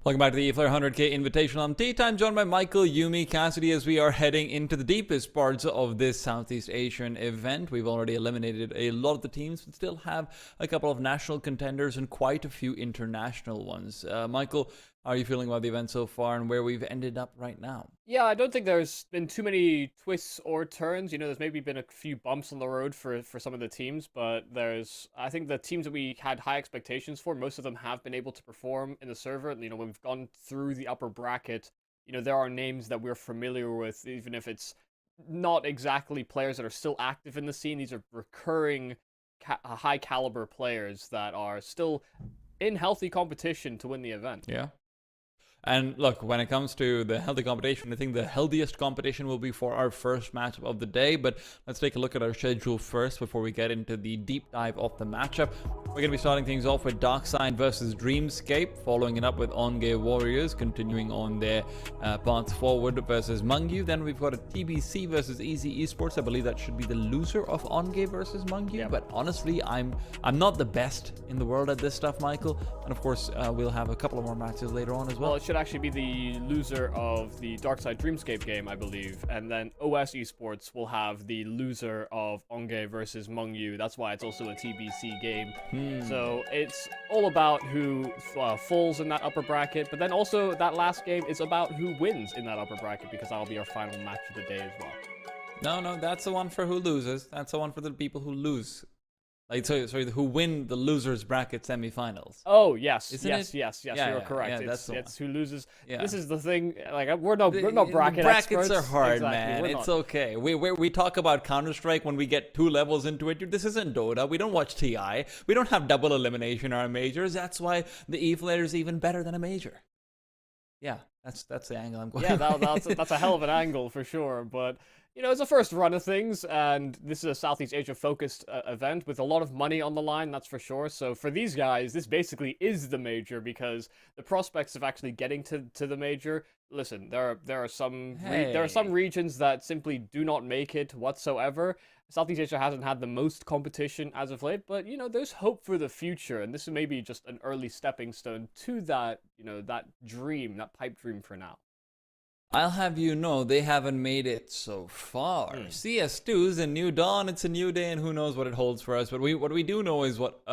Welcome back to the Eflare 100K Invitational. I'm tea time, joined by Michael, Yumi, Cassidy as we are heading into the deepest parts of this Southeast Asian event. We've already eliminated a lot of the teams, but still have a couple of national contenders and quite a few international ones. Michael, how are you feeling about the event so far and where we've ended up right now? Yeah, I don't think there's been too many twists or turns. You know, there's maybe been a few bumps on the road for some of the teams, but I think the teams that we had high expectations for, most of them have been able to perform in the server. You know, when we've gone through the upper bracket, you know, there are names that we're familiar with, even if it's not exactly players that are still active in the scene. These are recurring high caliber players that are still in healthy competition to win the event. Yeah. And look, when it comes to the healthy competition, I think the healthiest competition will be for our first matchup of the day. But let's take a look at our schedule first before we get into the deep dive of the matchup. We're going to be starting things off with Darkside versus Dreamscape, following it up with On-Gay Warriors, continuing on their path forward versus Mungyu. Then we've got a TBC versus Easy Esports. I believe that should be the loser of On-Gay versus Mungyu. Yep. But honestly, I'm not the best in the world at this stuff, Michael. And of course, we'll have a couple of more matches later on as well. Well, it should actually be the loser of the Darkside Dreamscape game, I believe, and then OS Esports will have the loser of On-Gay versus Mungyu. That's why it's also a TBC game. So it's all about who falls in that upper bracket, but then also that last game is about who wins in that upper bracket, because that'll be our final match of the day as well. No, that's the one for who loses. That's the one for the people who lose. Like, sorry, who win the losers bracket semifinals. Oh, yes. Yes, Yeah, you're correct. Yeah, it's who loses. Yeah. This is the thing. Like, we're no bracket brackets experts. are hard, exactly, man. It's okay. We talk about Counter-Strike when we get 2 levels into it. Dude, this isn't Dota. We don't watch TI. We don't have double elimination in our majors. That's why the Eflare is even better than a major. Yeah, that's the angle I'm going. Yeah, that's a hell of an angle for sure. But you know, it's a first run of things, and this is a Southeast Asia-focused event with a lot of money on the line, that's for sure. So for these guys, this basically is the major, because the prospects of actually getting to the major, listen, there are some regions that simply do not make it whatsoever. Southeast Asia hasn't had the most competition as of late, but you know, there's hope for the future, and this is maybe just an early stepping stone to that, you know, that dream, that pipe dream for now. I'll have you know, they haven't made it so far. CS2 is a new dawn, it's a new day, and who knows what it holds for us. But what we do know is what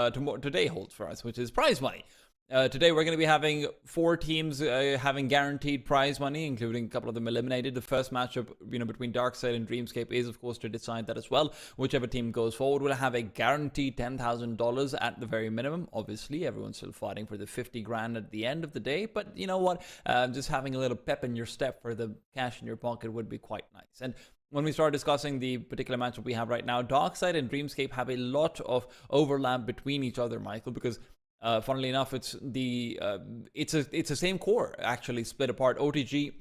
today holds for us, which is prize money. Today we're going to be having 4 teams having guaranteed prize money, including a couple of them eliminated. The first matchup, you know, between Darkside and Dreamscape is, of course, to decide that as well. Whichever team goes forward will have a guaranteed $10,000 at the very minimum. Obviously, everyone's still fighting for the 50 grand at the end of the day. But you know what? Just having a little pep in your step for the cash in your pocket would be quite nice. And when we start discussing the particular matchup we have right now, Darkside and Dreamscape have a lot of overlap between each other, Michael, because funnily enough, it's the same core actually split apart. OTG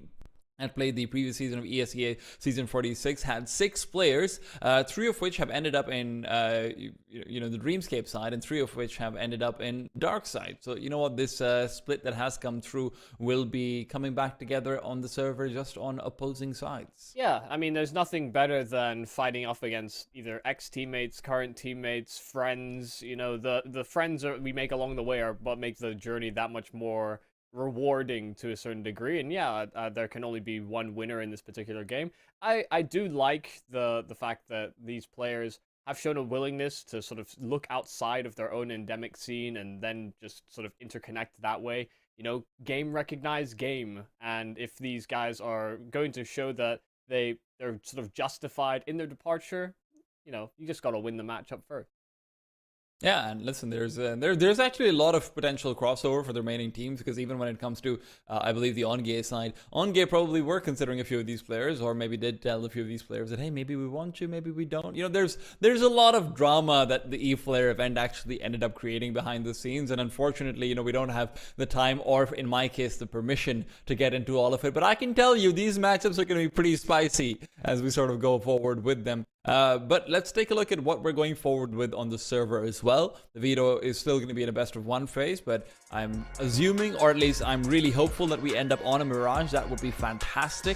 had played the previous season of ESEA season 46, had 6 players, 3 of which have ended up in the Dreamscape side, and 3 of which have ended up in Dark side. So you know what, this split that has come through will be coming back together on the server, just on opposing sides. Yeah, I mean, there's nothing better than fighting off against either ex-teammates, current teammates, friends. You know, the friends we make along the way are what make the journey that much more rewarding to a certain degree. And yeah, there can only be one winner in this particular game. I do like the fact that these players have shown a willingness to sort of look outside of their own endemic scene and then just sort of interconnect that way. You know, game recognize game. And if these guys are going to show that they're sort of justified in their departure, you know, you just got to win the matchup first. Yeah, and listen, there's actually a lot of potential crossover for the remaining teams, because even when it comes to, I believe, the OnGay side, OnGay probably were considering a few of these players, or maybe did tell a few of these players that, hey, maybe we want you, maybe we don't. You know, there's a lot of drama that the Eflare event actually ended up creating behind the scenes, and unfortunately, you know, we don't have the time, or in my case, the permission to get into all of it. But I can tell you, these matchups are going to be pretty spicy as we sort of go forward with them. But let's take a look at what we're going forward with on the server as well. The veto is still going to be in a best of 1 phase, but I'm assuming, or at least I'm really hopeful, that we end up on a Mirage. That would be fantastic.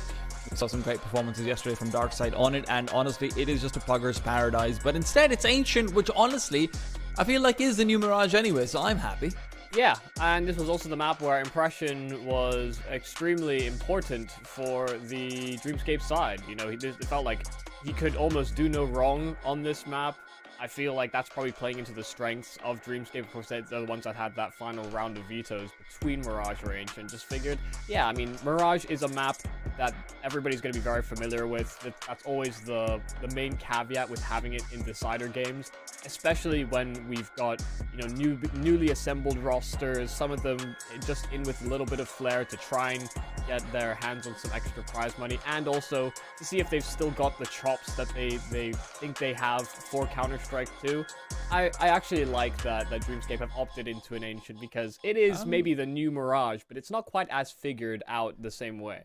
We saw some great performances yesterday from Darkside on it, and honestly, it is just a pugger's paradise. But instead, it's Ancient, which honestly, I feel like is the new Mirage anyway, so I'm happy. Yeah, and this was also the map where Impression was extremely important for the Dreamscape side. You know, it felt like he could almost do no wrong on this map. I feel like that's probably playing into the strengths of Dreamscape. Of course, they're the ones that had that final round of vetoes between Mirage or Ancient. Just figured, yeah, I mean, Mirage is a map that everybody's going to be very familiar with. That's always the main caveat with having it in Decider games, especially when we've got, you know, newly assembled rosters, some of them just in with a little bit of flair to try and get their hands on some extra prize money, and also to see if they've still got the chops that they think they have for Counter-Strike 2. I actually like that Dreamscape have opted into an Ancient, because it is maybe the new Mirage, but it's not quite as figured out the same way.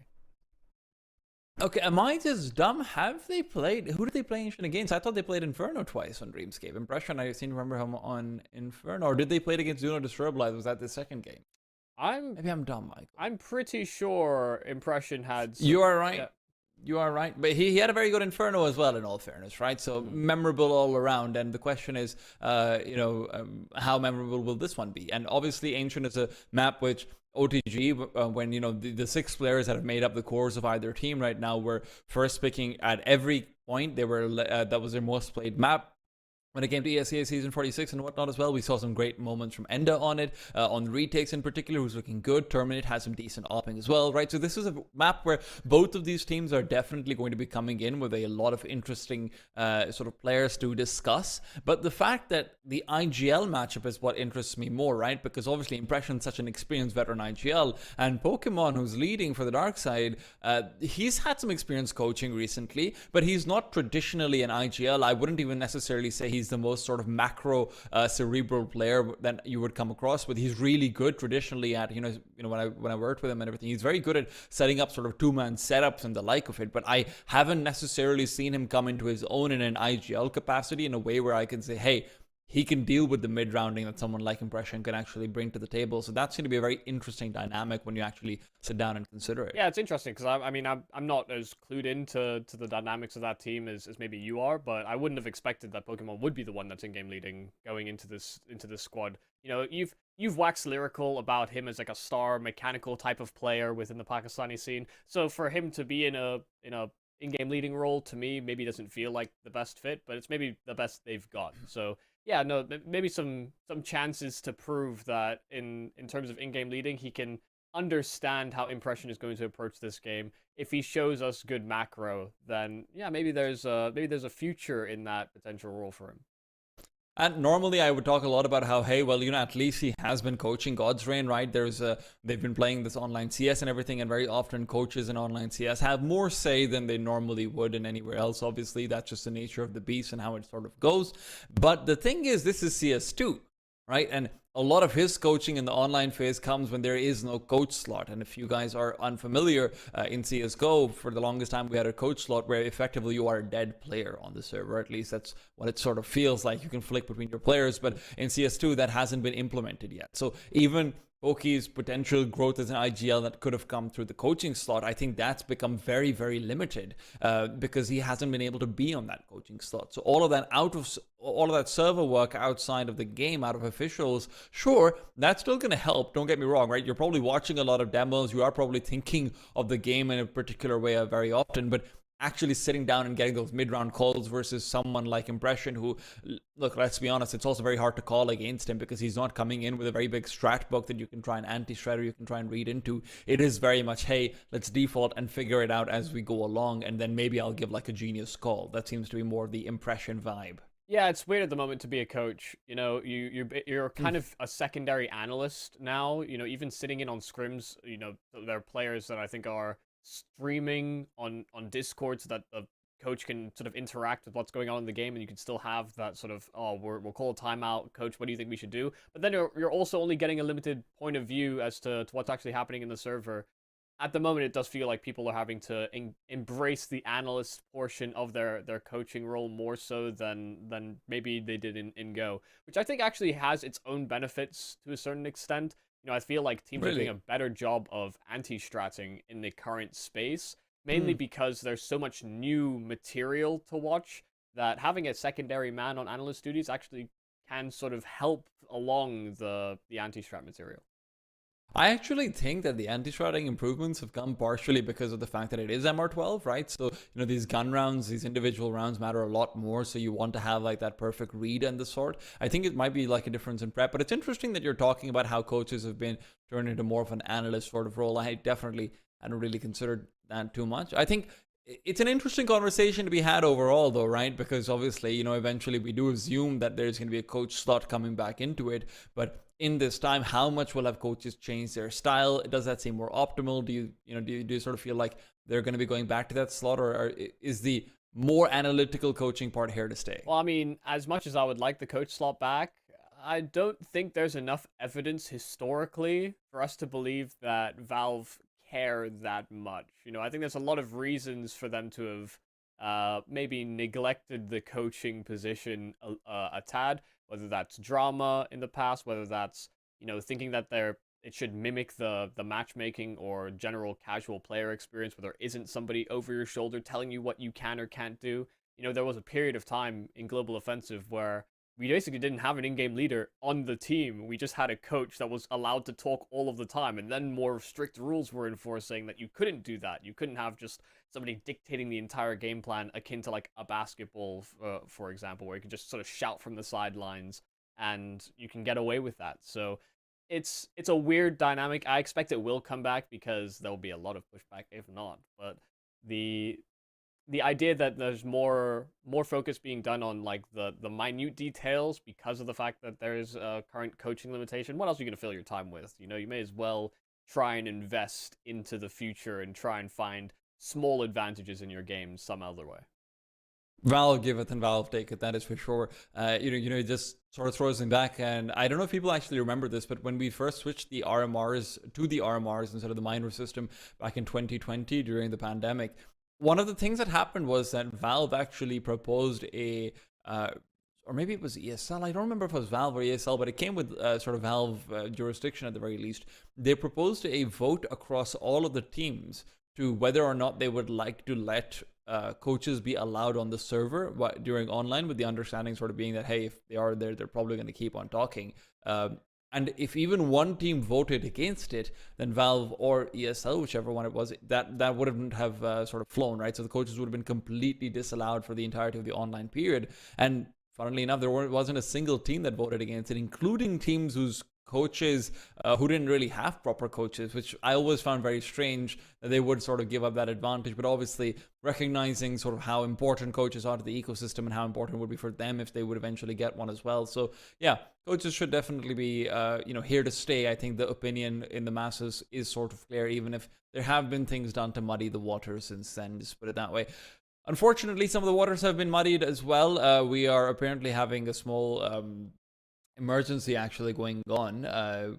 Okay, am I just dumb? Have they played? Who did they play Ancient against? I thought they played Inferno twice on Dreamscape. Impression, I seem to remember him on Inferno. Or did they play it against Zuno Disturbalize? Was that the second game? Maybe I'm dumb, Michael. I'm pretty sure Impression had some, You are right. Yeah. You are right. But he had a very good Inferno as well, in all fairness, right? So memorable all around. And the question is, how memorable will this one be? And obviously, Ancient is a map which OTG, when, you know, the 6 players that have made up the cores of either team right now were first picking at every point. They were that was their most played map. When it came to ESEA season 46 and whatnot as well, we saw some great moments from Enda on it, on retakes in particular, who's looking good. Terminate has some decent opping as well, right? So this is a map where both of these teams are definitely going to be coming in with a lot of interesting sort of players to discuss. But the fact that the IGL matchup is what interests me more, right? Because obviously Impression's such an experienced veteran IGL, and Pokemon, who's leading for the dark side, he's had some experience coaching recently, but he's not traditionally an IGL. I wouldn't even necessarily say he's the most sort of macro cerebral player that you would come across with. He's really good traditionally at, you know, when I worked with him and everything, he's very good at setting up sort of 2-man setups and the like of it, but I haven't necessarily seen him come into his own in an IGL capacity in a way where I can say, hey, he can deal with the mid-rounding that someone like Impression can actually bring to the table. So that's going to be a very interesting dynamic when you actually sit down and consider it. Yeah, it's interesting, because I mean, I'm not as clued into the dynamics of that team as maybe you are, but I wouldn't have expected that Pokemon would be the one that's in-game leading going into this squad. You know, you've waxed lyrical about him as like a star mechanical type of player within the Pakistani scene. So for him to be in a in-game leading role, to me, maybe doesn't feel like the best fit, but it's maybe the best they've got. So yeah, no, maybe some chances to prove that in terms of in-game leading, he can understand how Impression is going to approach this game. If he shows us good macro, then yeah, maybe there's a future in that potential role for him. And normally I would talk a lot about how, hey, well, at least he has been coaching God's Reign, right? They've been playing this online CS and everything, and very often coaches in online CS have more say than they normally would in anywhere else. Obviously, that's just the nature of the beast and how it sort of goes. But the thing is, this is CS2, right? And a lot of his coaching in the online phase comes when there is no coach slot. And if you guys are unfamiliar, in CSGO, for the longest time, we had a coach slot where effectively you are a dead player on the server. At least that's what it sort of feels like. You can flick between your players, but in CS2, that hasn't been implemented yet. So even Poki's potential growth as an IGL that could have come through the coaching slot, I think that's become very, very limited because he hasn't been able to be on that coaching slot. So all of that server work outside of the game, out of officials, sure, that's still going to help. Don't get me wrong, right? You're probably watching a lot of demos. You are probably thinking of the game in a particular way very often, but actually sitting down and getting those mid-round calls versus someone like Impression who, look, let's be honest, it's also very hard to call against him because he's not coming in with a very big strat book that you can try and anti-strat or you can try and read into. It is very much, hey, let's default and figure it out as we go along, and then maybe I'll give like a genius call. That seems to be more the Impression vibe. Yeah, it's weird at the moment to be a coach. You're kind of a secondary analyst now. Even sitting in on scrims. There are players that I think are streaming on Discord so that the coach can sort of interact with what's going on in the game, and you can still have that sort of, oh, we'll call a timeout, coach, what do you think we should do? But then you're also only getting a limited point of view as to what's actually happening in the server. At the moment, it does feel like people are having to embrace the analyst portion of their coaching role more so than maybe they did in Go, which I think actually has its own benefits to a certain extent. I feel like teams are doing a better job of anti-stratting in the current space, mainly because there's so much new material to watch that having a secondary man on analyst duties actually can sort of help along the anti-strat material. I actually think that the anti-stratting improvements have come partially because of the fact that it is MR12, right? So, these gun rounds, these individual rounds matter a lot more. So you want to have like that perfect read and the sort. I think it might be like a difference in prep, but it's interesting that you're talking about how coaches have been turned into more of an analyst sort of role. I hadn't really considered that too much. I think it's an interesting conversation to be had overall though, right? Because obviously, eventually we do assume that there's going to be a coach slot coming back into it, but in this time, how much will have coaches change their style? Does that seem more optimal? Do you sort of feel like they're going to be going back to that slot, or is the more analytical coaching part here to stay? Well, I mean, as much as I would like the coach slot back, I don't think there's enough evidence historically for us to believe that Valve care that much. I think there's a lot of reasons for them to have maybe neglected the coaching position a tad, whether that's drama in the past, whether that's, thinking that it should mimic the matchmaking or general casual player experience where there isn't somebody over your shoulder telling you what you can or can't do. There was a period of time in Global Offensive where we basically didn't have an in-game leader on the team. We just had a coach that was allowed to talk all of the time, and then more strict rules were enforced saying that you couldn't do that. You couldn't have just somebody dictating the entire game plan akin to like a basketball, for example, where you can just sort of shout from the sidelines and you can get away with that. So it's a weird dynamic. I expect it will come back because there'll be a lot of pushback if not. But the idea that there's more focus being done on like the minute details because of the fact that there's a current coaching limitation. What else are you going to fill your time with? You may as well try and invest into the future and try and find small advantages in your game some other way. Valve giveth and Valve taketh, that is for sure. It just sort of throws me back, and I don't know if people actually remember this, but when we first switched the RMRs to the RMRs instead of the minor system back in 2020 during the pandemic, one of the things that happened was that Valve actually proposed or maybe it was ESL. I don't remember if it was Valve or ESL, but it came with sort of Valve jurisdiction at the very least. They proposed a vote across all of the teams to whether or not they would like to let coaches be allowed on the server during online, with the understanding sort of being that, hey, if they are there, they're probably going to keep on talking. And if even one team voted against it, then Valve or ESL, whichever one it was, that wouldn't have sort of flown, right? So the coaches would have been completely disallowed for the entirety of the online period. And funnily enough, there wasn't a single team that voted against it, including teams whose coaches who didn't really have proper coaches, which I always found very strange that they would sort of give up that advantage. But obviously recognizing sort of how important coaches are to the ecosystem and how important it would be for them if they would eventually get one as well. So yeah, coaches should definitely be here to stay. I think the opinion in the masses is sort of clear, even if there have been things done to muddy the waters since then, just put it that way. Unfortunately, some of the waters have been muddied as well. We are apparently having a small emergency actually going on,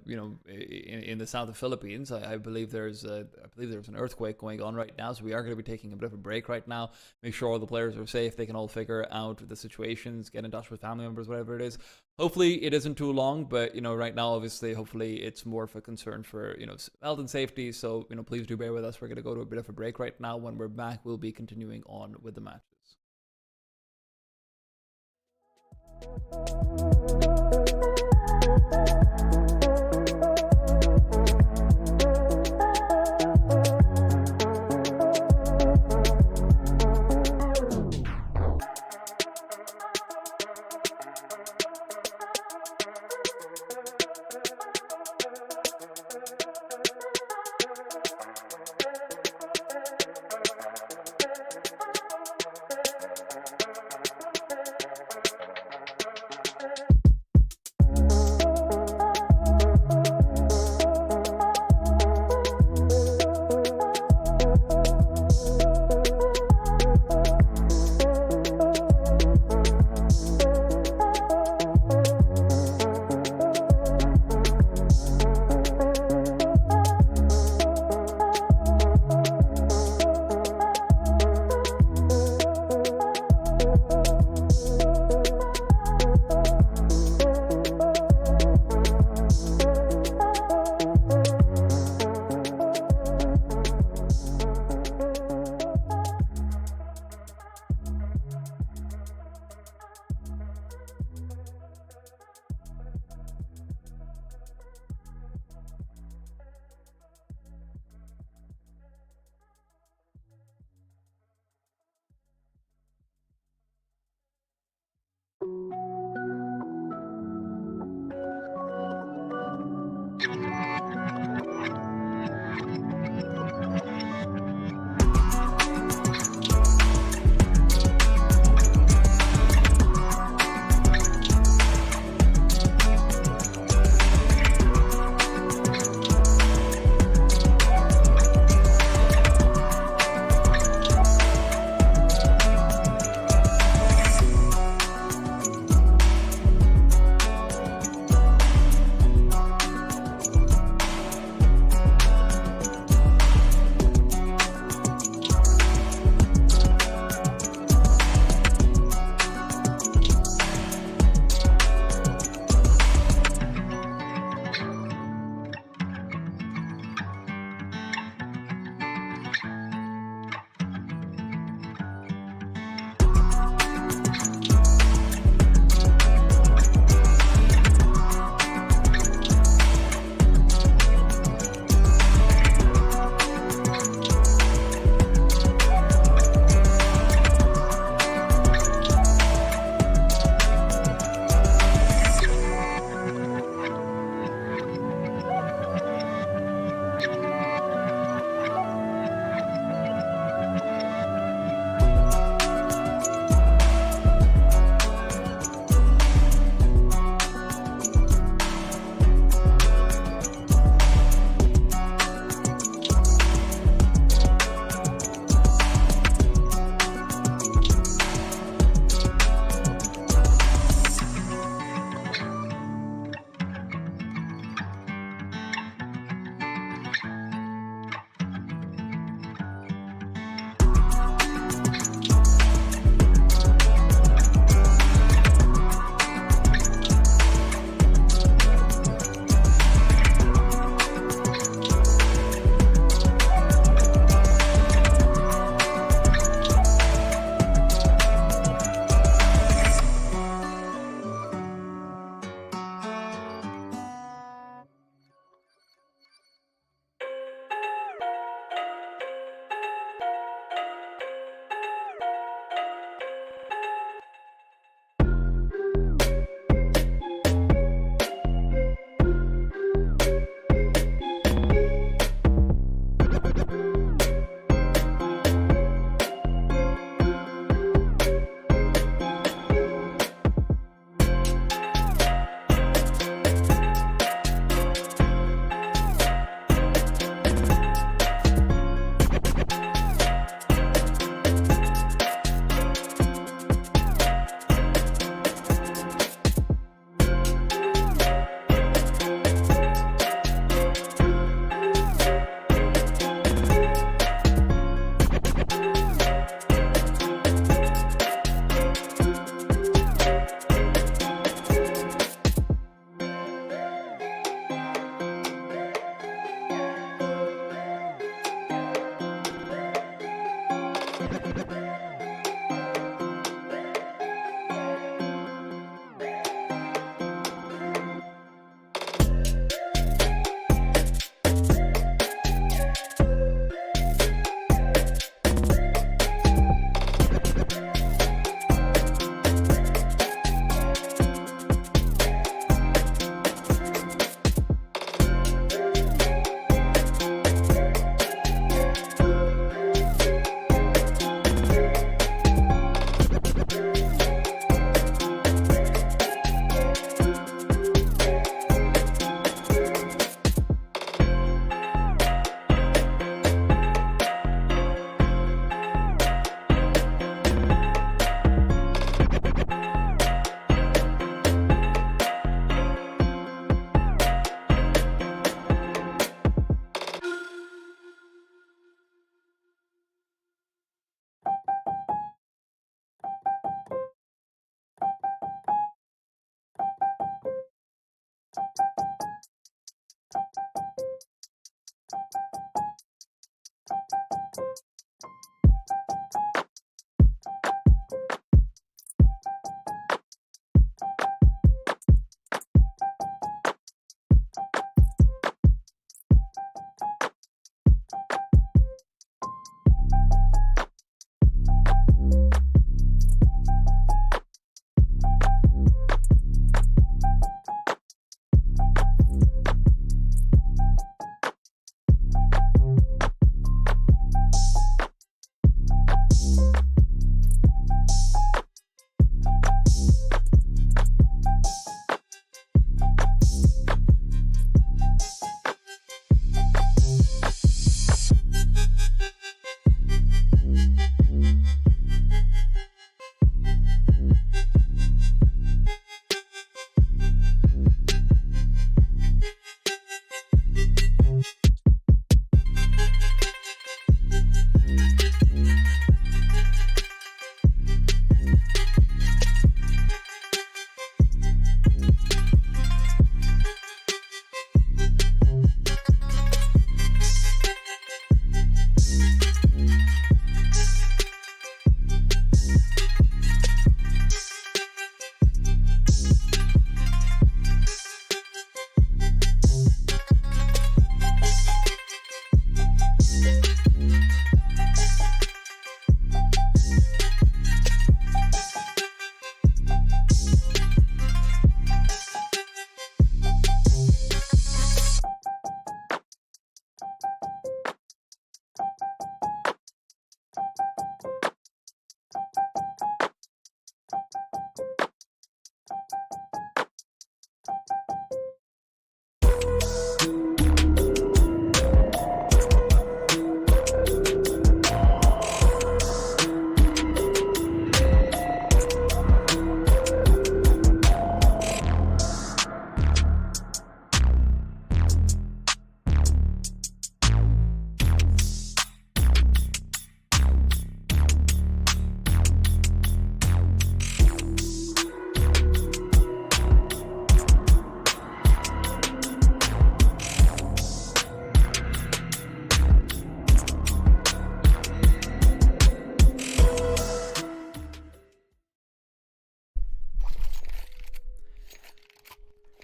in the south of Philippines. I believe there's an earthquake going on right now, so we are going to be taking a bit of a break right now. Make sure all the players are safe. They can all figure out the situations, get in touch with family members, whatever it is. Hopefully it isn't too long, but right now, obviously, hopefully it's more of a concern for health and safety. So please do bear with us. We're going to go to a bit of a break right now. When we're back, we'll be continuing on with the matches.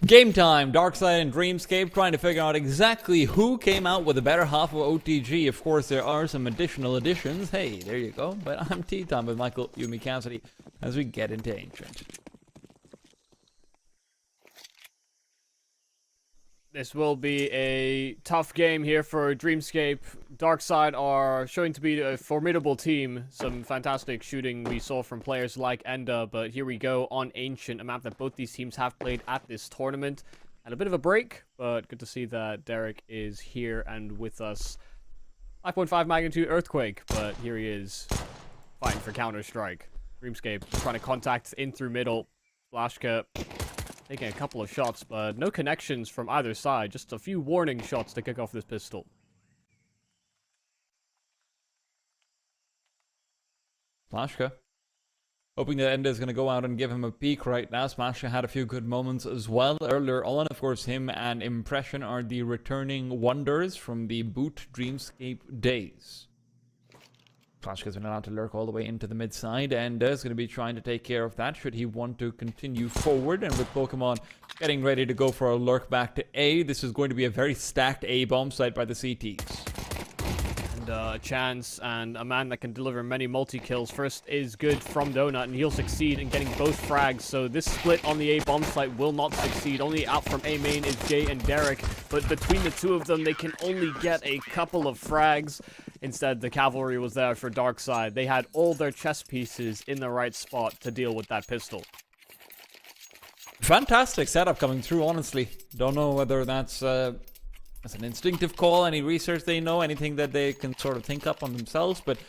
Game time, Darkside and Dreamscape trying to figure out exactly who came out with the better half of OTG. Of course, there are some additional additions. Hey, there you go. But I'm Tea Time with Michael Yumi Cassidy as we get into Ancient. This will be a tough game here for Dreamscape. Darkside are showing to be a formidable team. Some fantastic shooting we saw from players like Enda, but here we go on Ancient, a map that both these teams have played at this tournament. And a bit of a break, but good to see that Derek is here and with us. 5.5 magnitude earthquake, but here he is, fighting for Counter-Strike. Dreamscape trying to contact in through middle. Flashka taking a couple of shots, but no connections from either side. Just a few warning shots to kick off this pistol. Flashka. Hoping that Enda is going to go out and give him a peek right now. Smashka had a few good moments as well earlier on. Of course, him and Impression are the returning wonders from the Boot Dreamscape days. Flashka's been allowed to lurk all the way into the mid side, and is going to be trying to take care of that should he want to continue forward. And with Pokemon getting ready to go for a lurk back to A, this is going to be a very stacked A bomb site by the CTs. And a chance and a man that can deliver many multi-kills. First is good from Donut, and he'll succeed in getting both frags. So this split on the A bomb site will not succeed. Only out from A main is Jay and Derek, but between the two of them, they can only get a couple of frags. Instead, the cavalry was there for Darkside. They had all their chess pieces in the right spot to deal with that pistol. Fantastic setup coming through, honestly. Don't know whether that's an instinctive call, any research they know, anything that they can sort of think up on themselves, but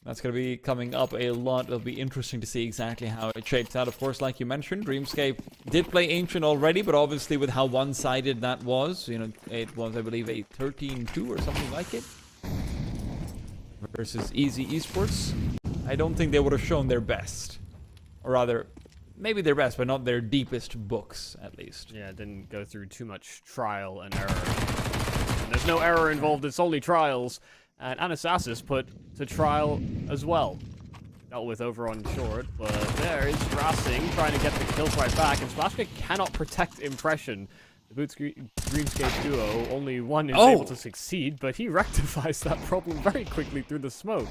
that's going to be coming up a lot. It'll be interesting to see exactly how it shapes out. Of course, like you mentioned, Dreamscape did play Ancient already, but obviously with how one-sided that was, you know, it was, I believe, a 13-2 or something like it. Versus Easy Esports, I don't think they would have shown their best. Or rather, maybe their best, but not their deepest books, at least. Yeah, it didn't go through too much trial and error. And there's no error involved, it's only trials. And Anasasis put to trial as well. Dealt with over on short, but there is Racing trying to get the kills right back, and Splashka cannot protect Impression. The Boots Dreamscape duo, only one is able to succeed, but he rectifies that problem very quickly through the smoke.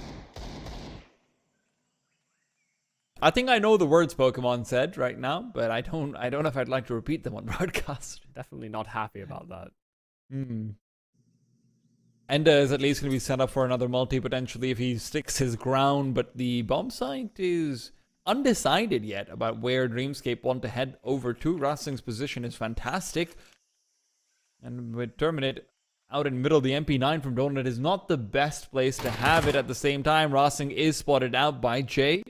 I think I know the words Pokemon said right now, but I don't know if I'd like to repeat them on broadcast. Definitely not happy about that. Enda is at least going to be set up for another multi potentially if he sticks his ground, but the bomb site is undecided yet about where Dreamscape want to head over to. Racing's position is fantastic. And with Terminate out in middle, the MP9 from Donut is not the best place to have it. At the same time, Racing is spotted out by Jay.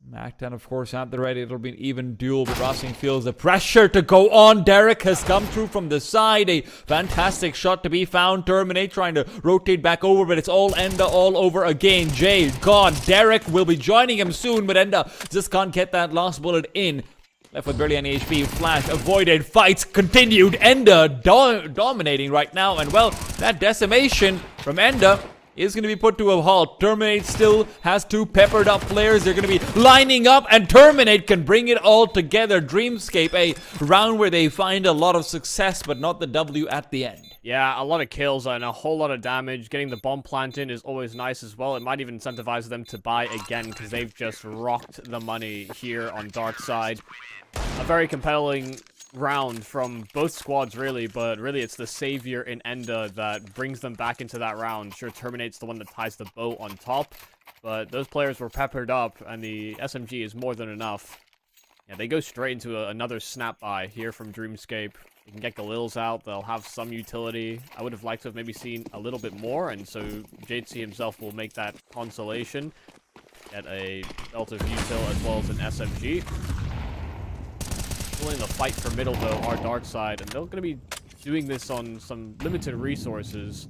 Mac-10, of course, at the ready. It'll be an even duel, but Racing feels the pressure to go on. Derek has come through from the side. A fantastic shot to be found. Terminate trying to rotate back over, but it's all Enda all over again. Jay gone. Derek will be joining him soon, but Enda just can't get that last bullet in. Left with barely any HP. Flash avoided. Fights continued. Enda dominating right now, and well, that decimation from Enda is going to be put to a halt. Terminate still has two peppered up players. They're going to be lining up, and Terminate can bring it all together. Dreamscape, a round where they find a lot of success, but not the W at the end. Yeah, a lot of kills and a whole lot of damage. Getting the bomb plant in is always nice as well. It might even incentivize them to buy again, because they've just rocked the money here on Darkside. A very compelling round from both squads, really, but really it's the savior in Enda that brings them back into that round. Sure, Terminate's the one that ties the bow on top, but those players were peppered up, and the SMG is more than enough. Yeah, they go straight into another snap buy here from Dreamscape. You can get Galil's out, they'll have some utility. I would have liked to have maybe seen a little bit more, and so JC himself will make that consolation. Get a belt of util as well as an SMG. Still in the fight for middle, though, are Darkside, and they're going to be doing this on some limited resources.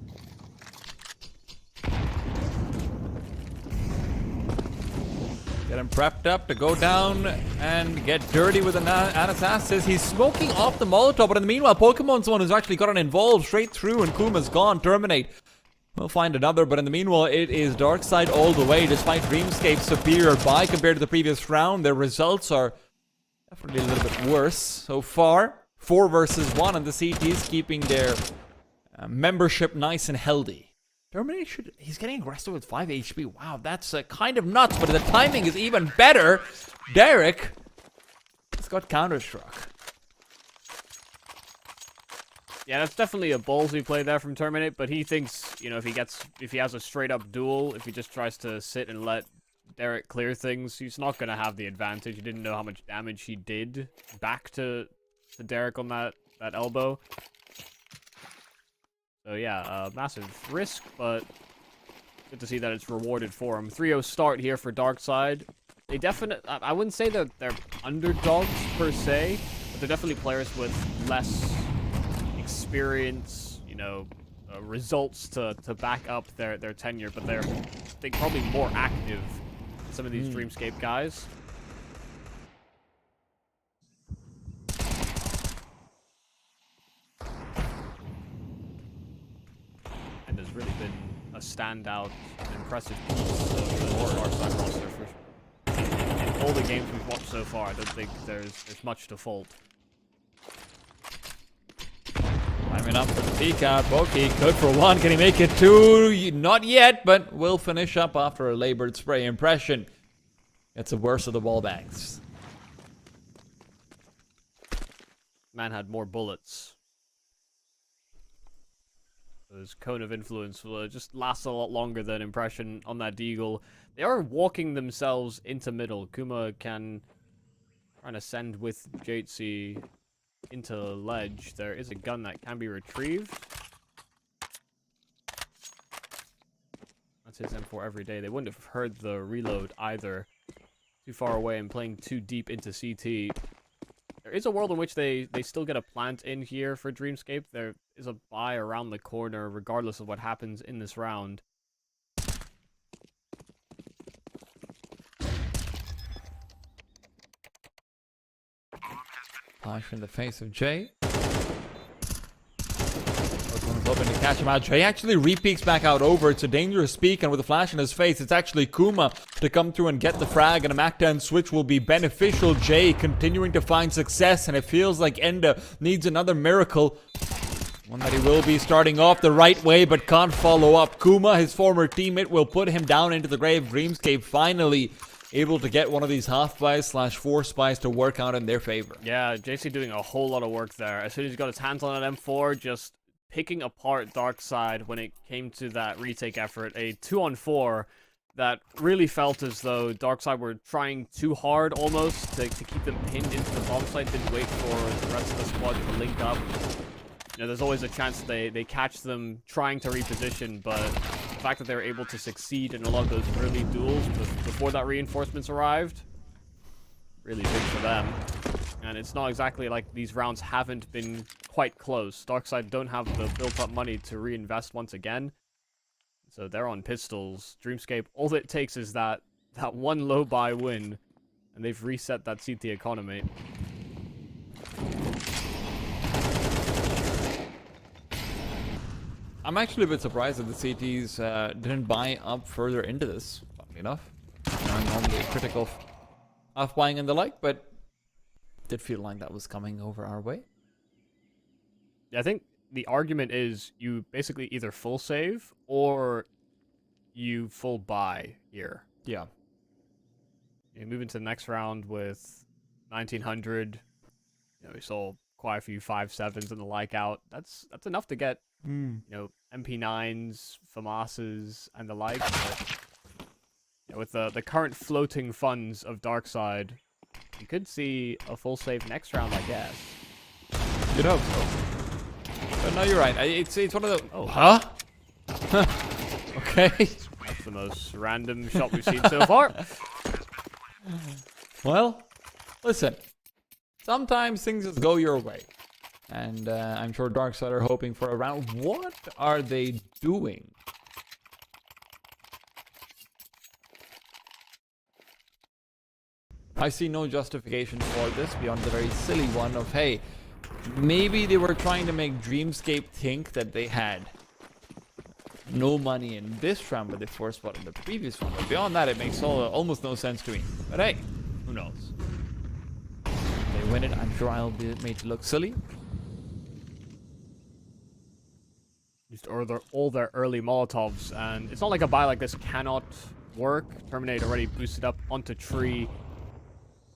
Get him prepped up to go down and get dirty with an Anastasis. He's smoking off the Molotov, but in the meanwhile, Pokemon's one who's actually gotten involved straight through, and Kuma's gone. Terminate. We'll find another, but in the meanwhile, it is Darkside all the way, despite Dreamscape's superior buy compared to the previous round. Their results are Definitely a little bit worse so far. 4 versus 1, and the CTs keeping their membership nice and healthy. Terminator, he's getting aggressive with 5 HP. Wow, that's kind of nuts, but the timing is even better. Derek has got counter-struck. Yeah, that's definitely a ballsy play there from Terminate, but he thinks, you know, if he has a straight-up duel, if he just tries to sit and let Derek clear things, he's not going to have the advantage. He didn't know how much damage he did back to Derek on that elbow. So yeah, massive risk, but good to see that it's rewarded for him. 3-0 start here for Darkside. They I wouldn't say that they're underdogs per se, but they're definitely players with less experience, you know, results to back up their tenure, but they're, I think, probably more active than some of these Dreamscape guys. And has really been a standout, impressive piece of the Darkside roster for in all the games we've watched so far. I don't think there's much to fault. Climbing up for the peek out. Boki good for 1. Can he make it 2? Not yet, but will finish up after a labored spray impression. It's the worst of the wall bangs. Man had more bullets. His cone of influence will just last a lot longer than impression on that deagle. They are walking themselves into middle. Kuma can try and ascend with Jatesy into ledge. There is a gun that can be retrieved. That's his M4 every day. They wouldn't have heard the reload either. Too far away and playing too deep into CT. There is a world in which they still get a plant in here for Dreamscape. There is a buy around the corner regardless of what happens in this round. Flash in the face of Jay. Hoping to catch him out. Jay actually re-peeks back out over. It's a dangerous peek, and with a flash in his face, it's actually Kuma to come through and get the frag, and a Mac-10 switch will be beneficial. Jay continuing to find success, and it feels like Enda needs another miracle. One that he will be starting off the right way, but can't follow up. Kuma, his former teammate, will put him down into the grave. Dreamscape finally able to get one of these half buys / force buys to work out in their favor. Yeah, JC doing a whole lot of work there. As soon as he got his hands on an M4, just picking apart Darkside when it came to that retake effort. A 2-on-4 that really felt as though Darkside were trying too hard almost to keep them pinned into the bomb site, didn't wait for the rest of the squad to link up. You know, there's always a chance they catch them trying to reposition, but the fact that they were able to succeed in a lot of those early duels before that reinforcements arrived, really big for them. And it's not exactly like these rounds haven't been quite close. Darkside don't have the built-up money to reinvest once again. So they're on pistols. Dreamscape, all it takes is that one low-buy win, and they've reset that CT economy. I'm actually a bit surprised that the CTs didn't buy up further into this, funnily enough. I'm normally critical of buying and the like, but did feel like that was coming over our way. Yeah, I think the argument is you basically either full save or you full buy here. Yeah. You move into the next round with 1900. You know, we saw quite a few 5.7s and the like out. That's enough to get, you know, MP9s, FAMASs, and the like. But, you know, with the current floating funds of Darkside, you could see a full save next round, I guess. You'd hope so. But no, you're right. It's one of the... Oh, huh? Okay. That's the most random shot we've seen so far. Well, listen. Sometimes things just go your way. And I'm sure Darkside are hoping for a round. What are they doing? I see no justification for this beyond the very silly one of, hey, maybe they were trying to make Dreamscape think that they had no money in this round, but they forced spot in the previous one. But beyond that, it makes almost no sense to me. But hey, who knows? win it, I'm sure I'll be made to look silly. Used all their early Molotovs, and it's not like a buy like this cannot work. Terminate already boosted up onto tree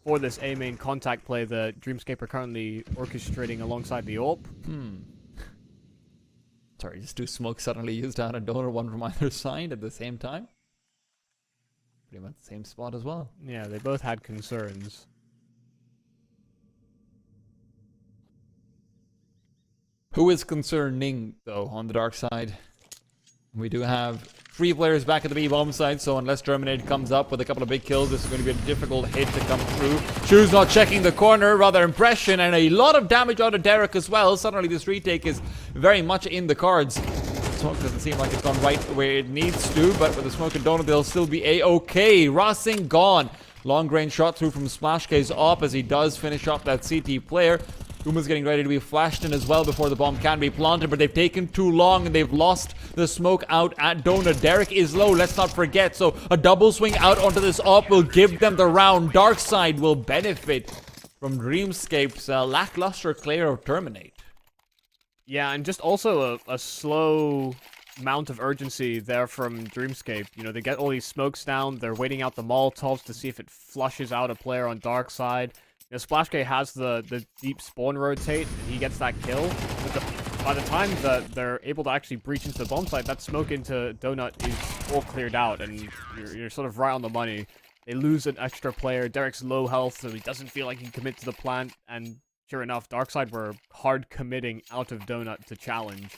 for this A main contact play that Dreamscape are currently orchestrating alongside the AWP. Sorry, just two smokes suddenly used out a donor, one from either side at the same time. Pretty much the same spot as well. Yeah, they both had concerns. Who is concerning, though, on the dark side? We do have 3 players back at the B-bomb side, so unless Terminate comes up with a couple of big kills, this is going to be a difficult hit to come through. Shoes not checking the corner, rather impression, and a lot of damage out of Derek as well. Suddenly this retake is very much in the cards. Smoke doesn't seem like it's gone right where it needs to, but with the smoke and donut, they'll still be A-okay. Racing gone. Long range shot through from SplashK's op as he does finish up that CT player. Uma's getting ready to be flashed in as well before the bomb can be planted, but they've taken too long and they've lost the smoke out at Donut. Derek is low, let's not forget, so a double swing out onto this op will give them the round. Darkside will benefit from Dreamscape's lackluster clear of Terminate. Yeah, and just also a slow amount of urgency there from Dreamscape. You know, they get all these smokes down, they're waiting out the Molotovs to see if it flushes out a player on Darkside. You know, SplashK has the deep spawn rotate, and he gets that kill. But by the time that they're able to actually breach into the bomb site, that smoke into Donut is all cleared out, and you're sort of right on the money. They lose an extra player. Derek's low health, so he doesn't feel like he can commit to the plant, and sure enough, Darkside were hard committing out of Donut to challenge.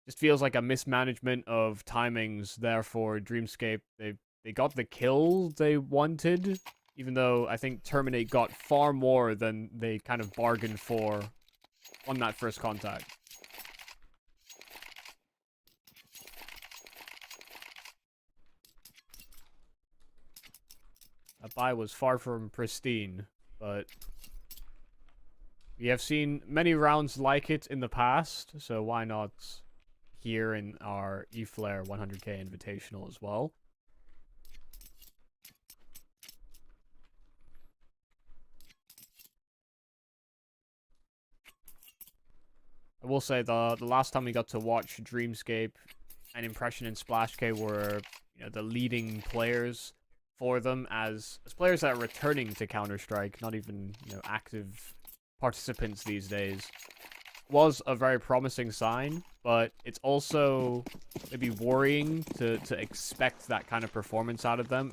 Just feels like a mismanagement of timings there for Dreamscape. They got the kill they wanted, even though I think Terminate got far more than they kind of bargained for on that first contact. That buy was far from pristine, but we have seen many rounds like it in the past, so why not here in our Eflare 100k Invitational as well. I will say the last time we got to watch Dreamscape and Impression and SplashK were, you know, the leading players for them as players that are returning to Counter-Strike, not even, you know, active participants these days. Was a very promising sign, but it's also maybe worrying to expect that kind of performance out of them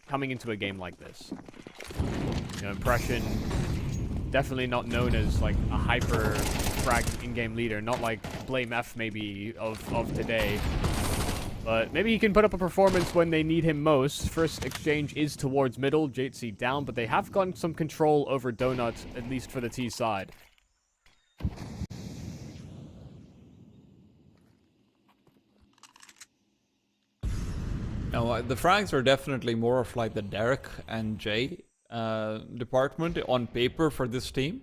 coming into a game like this. You know, Impression definitely not known as like a hyper frag in-game leader, not like Blame F maybe of today. But maybe he can put up a performance when they need him most. First exchange is towards middle, JC down, but they have gotten some control over Donut, at least for the T side. No, the frags are definitely more of like the Derek and Jay department on paper for this team.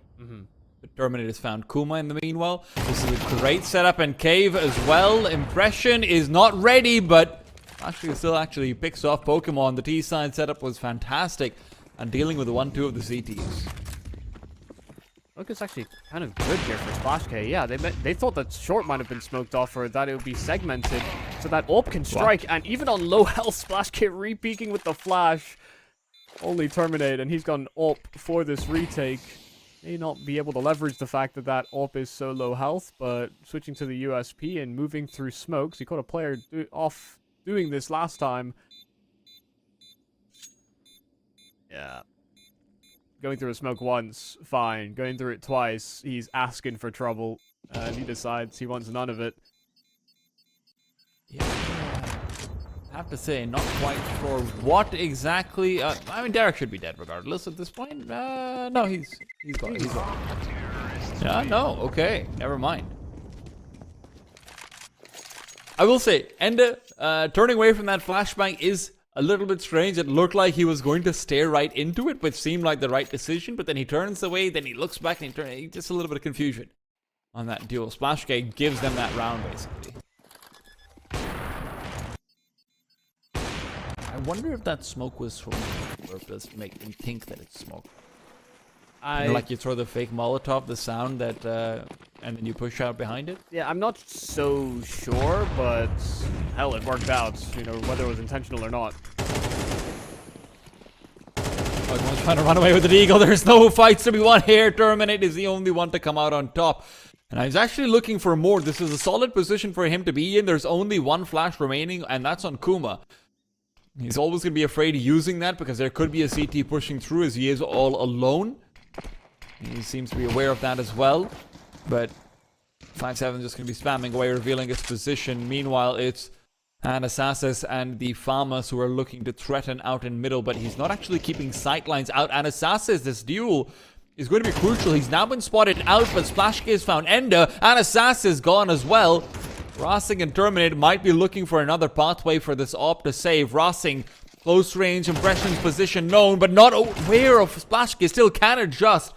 The Terminators found Kuma in the meanwhile. This is a great setup, and Cave as well. Impression is not ready, but actually still actually picks off Pokemon. The T side setup was fantastic, and dealing with the 1-2 of the CTs. Look, it's actually kind of good here for SplashK. Yeah, they thought that short might have been smoked off, or that it would be segmented, so that AWP can strike. And even on low health, SplashK re-peeking with the flash. Only Terminate, and he's got an AWP for this retake. May not be able to leverage the fact that that AWP is so low health, but switching to the USP and moving through smokes. He caught a player off doing this last time. Yeah. Going through a smoke once, fine. Going through it twice, he's asking for trouble. And he decides he wants none of it. Yeah. I have to say, not quite sure what exactly. I mean, Derek should be dead regardless at this point. No, he's gone. He's gone. Yeah, no, okay, never mind. I will say, Enda turning away from that flashbang is a little bit strange. It looked like he was going to stare right into it, which seemed like the right decision. But then he turns away, then he looks back, and just a little bit of confusion on that duel. SplashK gives them that round basically. I wonder if that smoke was from purpose to make them think that it's smoke. Like you throw the fake Molotov, the sound that, and then you push out behind it? Yeah, I'm not so sure, but hell, it worked out, you know, whether it was intentional or not. One's trying to run away with the Eagle. There's no fights to be won here. Terminate is the only one to come out on top. And I was actually looking for more. This is a solid position for him to be in. There's only one flash remaining, and that's on Kuma. He's always going to be afraid of using that because there could be a CT pushing through as he is all alone. He seems to be aware of that as well. But 5-7 just going to be spamming away, revealing his position. Meanwhile, it's Anasasis and the Farmers who are looking to threaten out in middle, but he's not actually keeping sightlines out. Anasasis, this duel is going to be crucial. He's now been spotted out, but Splashk has found Ender. Anasasis gone as well. Rossing and Terminate might be looking for another pathway for this op to save. Rossing, close range impressions position known, but not aware of Splashk. Still can adjust.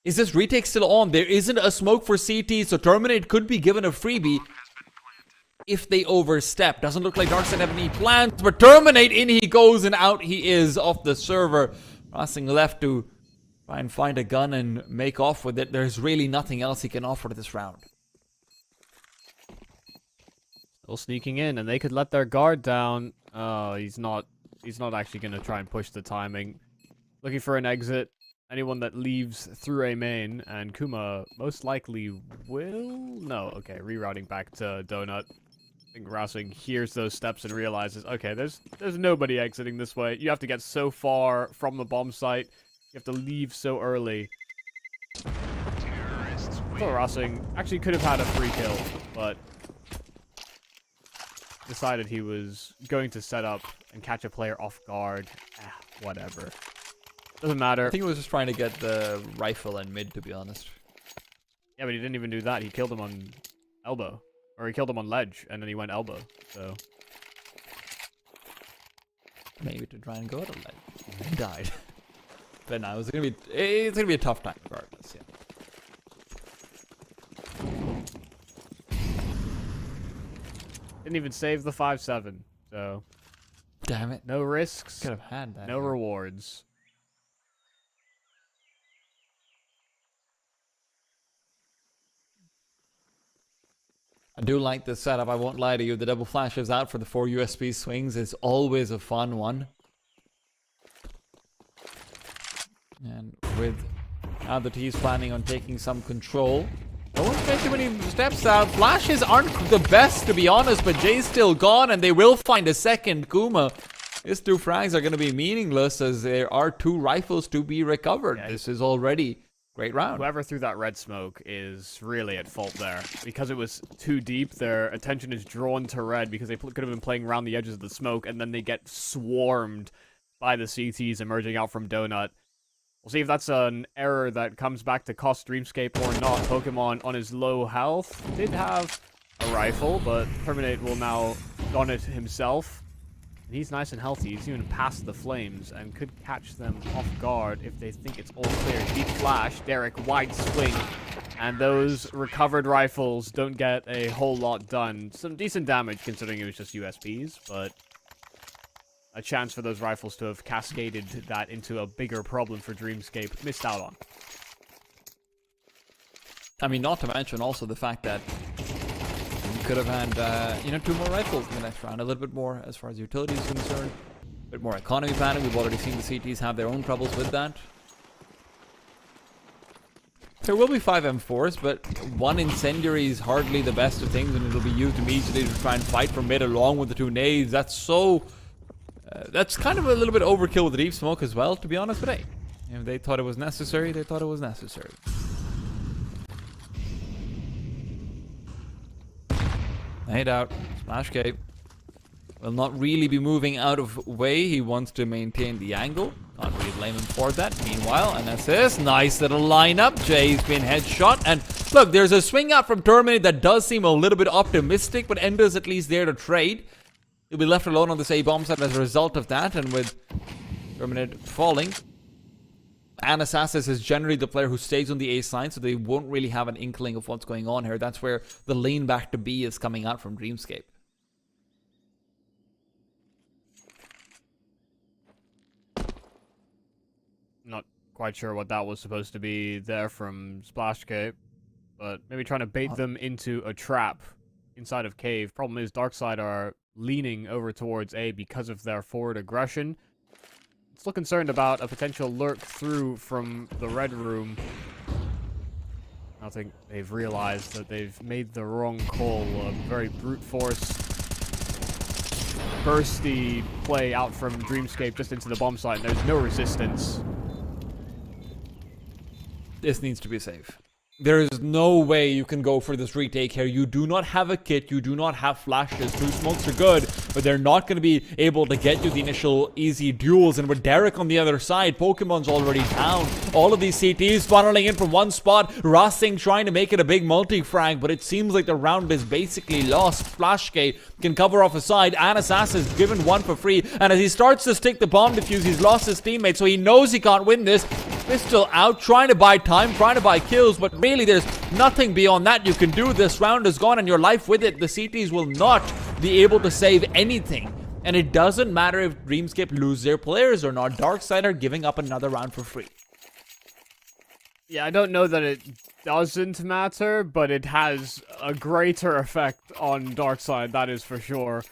Is this retake still on? There isn't a smoke for CT, so Terminate could be given a freebie if they overstep. Doesn't look like Darkseid have any plans, but Terminate, in he goes and out he is off the server. Rossing left to try and find a gun and make off with it. There's really nothing else he can offer this round. Still sneaking in, and they could let their guard down. Oh, he's not actually going to try and push the timing. Looking for an exit. Anyone that leaves through a main, and Kuma most likely will... No, okay, rerouting back to Donut. I think Rossing hears those steps and realizes, okay, there's nobody exiting this way. You have to get so far from the bomb site. You have to leave so early. I thought Rossing actually could have had a free kill, but decided he was going to set up and catch a player off guard. Whatever. Doesn't matter. I think he was just trying to get the rifle and mid, to be honest. Yeah, but he didn't even do that. He killed him on elbow. Or he killed him on ledge, and then he went elbow, so... Maybe to try and go to ledge. He died. But no, it's gonna be a tough time regardless, yeah. Didn't even save the 5-7, so... Damn it. No risks. Could have had that. No rewards. I do like this setup, I won't lie to you. The double flashes out for the 4 USB swings is always a fun one. And with now that he's planning on taking some control, no one's making many steps out. Flashes aren't the best, to be honest, but Jay's still gone, and they will find a second Kuma. His 2 frags are going to be meaningless as there are 2 rifles to be recovered. Yeah, this is already great round. Whoever threw that red smoke is really at fault there. Because it was too deep, their attention is drawn to red because they could have been playing around the edges of the smoke, and then they get swarmed by the CTs emerging out from Donut. We'll see if that's an error that comes back to cost Dreamscape or not. Pokemon on his low health did have a rifle, but Terminate will now don it himself. And he's nice and healthy. He's even past the flames and could catch them off guard if they think it's all clear. Deep flash, Derek, wide swing. And those recovered rifles don't get a whole lot done. Some decent damage considering it was just USPs, but a chance for those rifles to have cascaded that into a bigger problem for Dreamscape. Missed out on. I mean, not to mention also the fact that you could have had, 2 more rifles in the next round. A little bit more as far as utility is concerned. A bit more economy planning. We've already seen the CTs have their own troubles with that. There will be 5 M4s, but 1 incendiary is hardly the best of things, and it'll be used immediately to try and fight for mid along with the 2 nades. That's so... that's kind of a little bit overkill with the deep smoke as well, to be honest, but hey. If they thought it was necessary, they thought it was necessary. Nade out. Splash Cape will not really be moving out of way. He wants to maintain the angle. Can't really blame him for that. Meanwhile, an assist. Nice little lineup. Jay's been headshot. And look, there's a swing out from Terminate that does seem a little bit optimistic, but Ender's at least there to trade. He'll be left alone on this A-bomb side as a result of that, and with Terminate falling, Anasasis is generally the player who stays on the A side, so they won't really have an inkling of what's going on here. That's where the lean back to B is coming out from Dreamscape. Not quite sure what that was supposed to be there from Splashcape, but maybe trying to bait them into a trap inside of Cave. Problem is, Darkside are leaning over towards A because of their forward aggression. Still concerned about a potential lurk through from the red room. I think they've realized that they've made the wrong call. A very brute force, bursty play out from Dreamscape just into the bomb site. There's no resistance. This needs to be safe. There is no way you can go for this retake here. You do not have a kit. You do not have flashes. Blue smokes are good, but they're not going to be able to get you the initial easy duels. And with Derek on the other side, Pokemon's already down. All of these CTs funneling in from one spot. Racing trying to make it a big multi-frag, but it seems like the round is basically lost. Splashgate can cover off a side. Anasass is given one for free. And as he starts to stick the bomb defuse, he's lost his teammate, so he knows he can't win this. Pistol out, trying to buy time, trying to buy kills, but really there's nothing beyond that you can do. This round is gone and your life with it. The CTs will not be able to save anything. And it doesn't matter if Dreamscape lose their players or not. Darkside are giving up another round for free. Yeah, I don't know that it doesn't matter, but it has a greater effect on Darkside, that is for sure.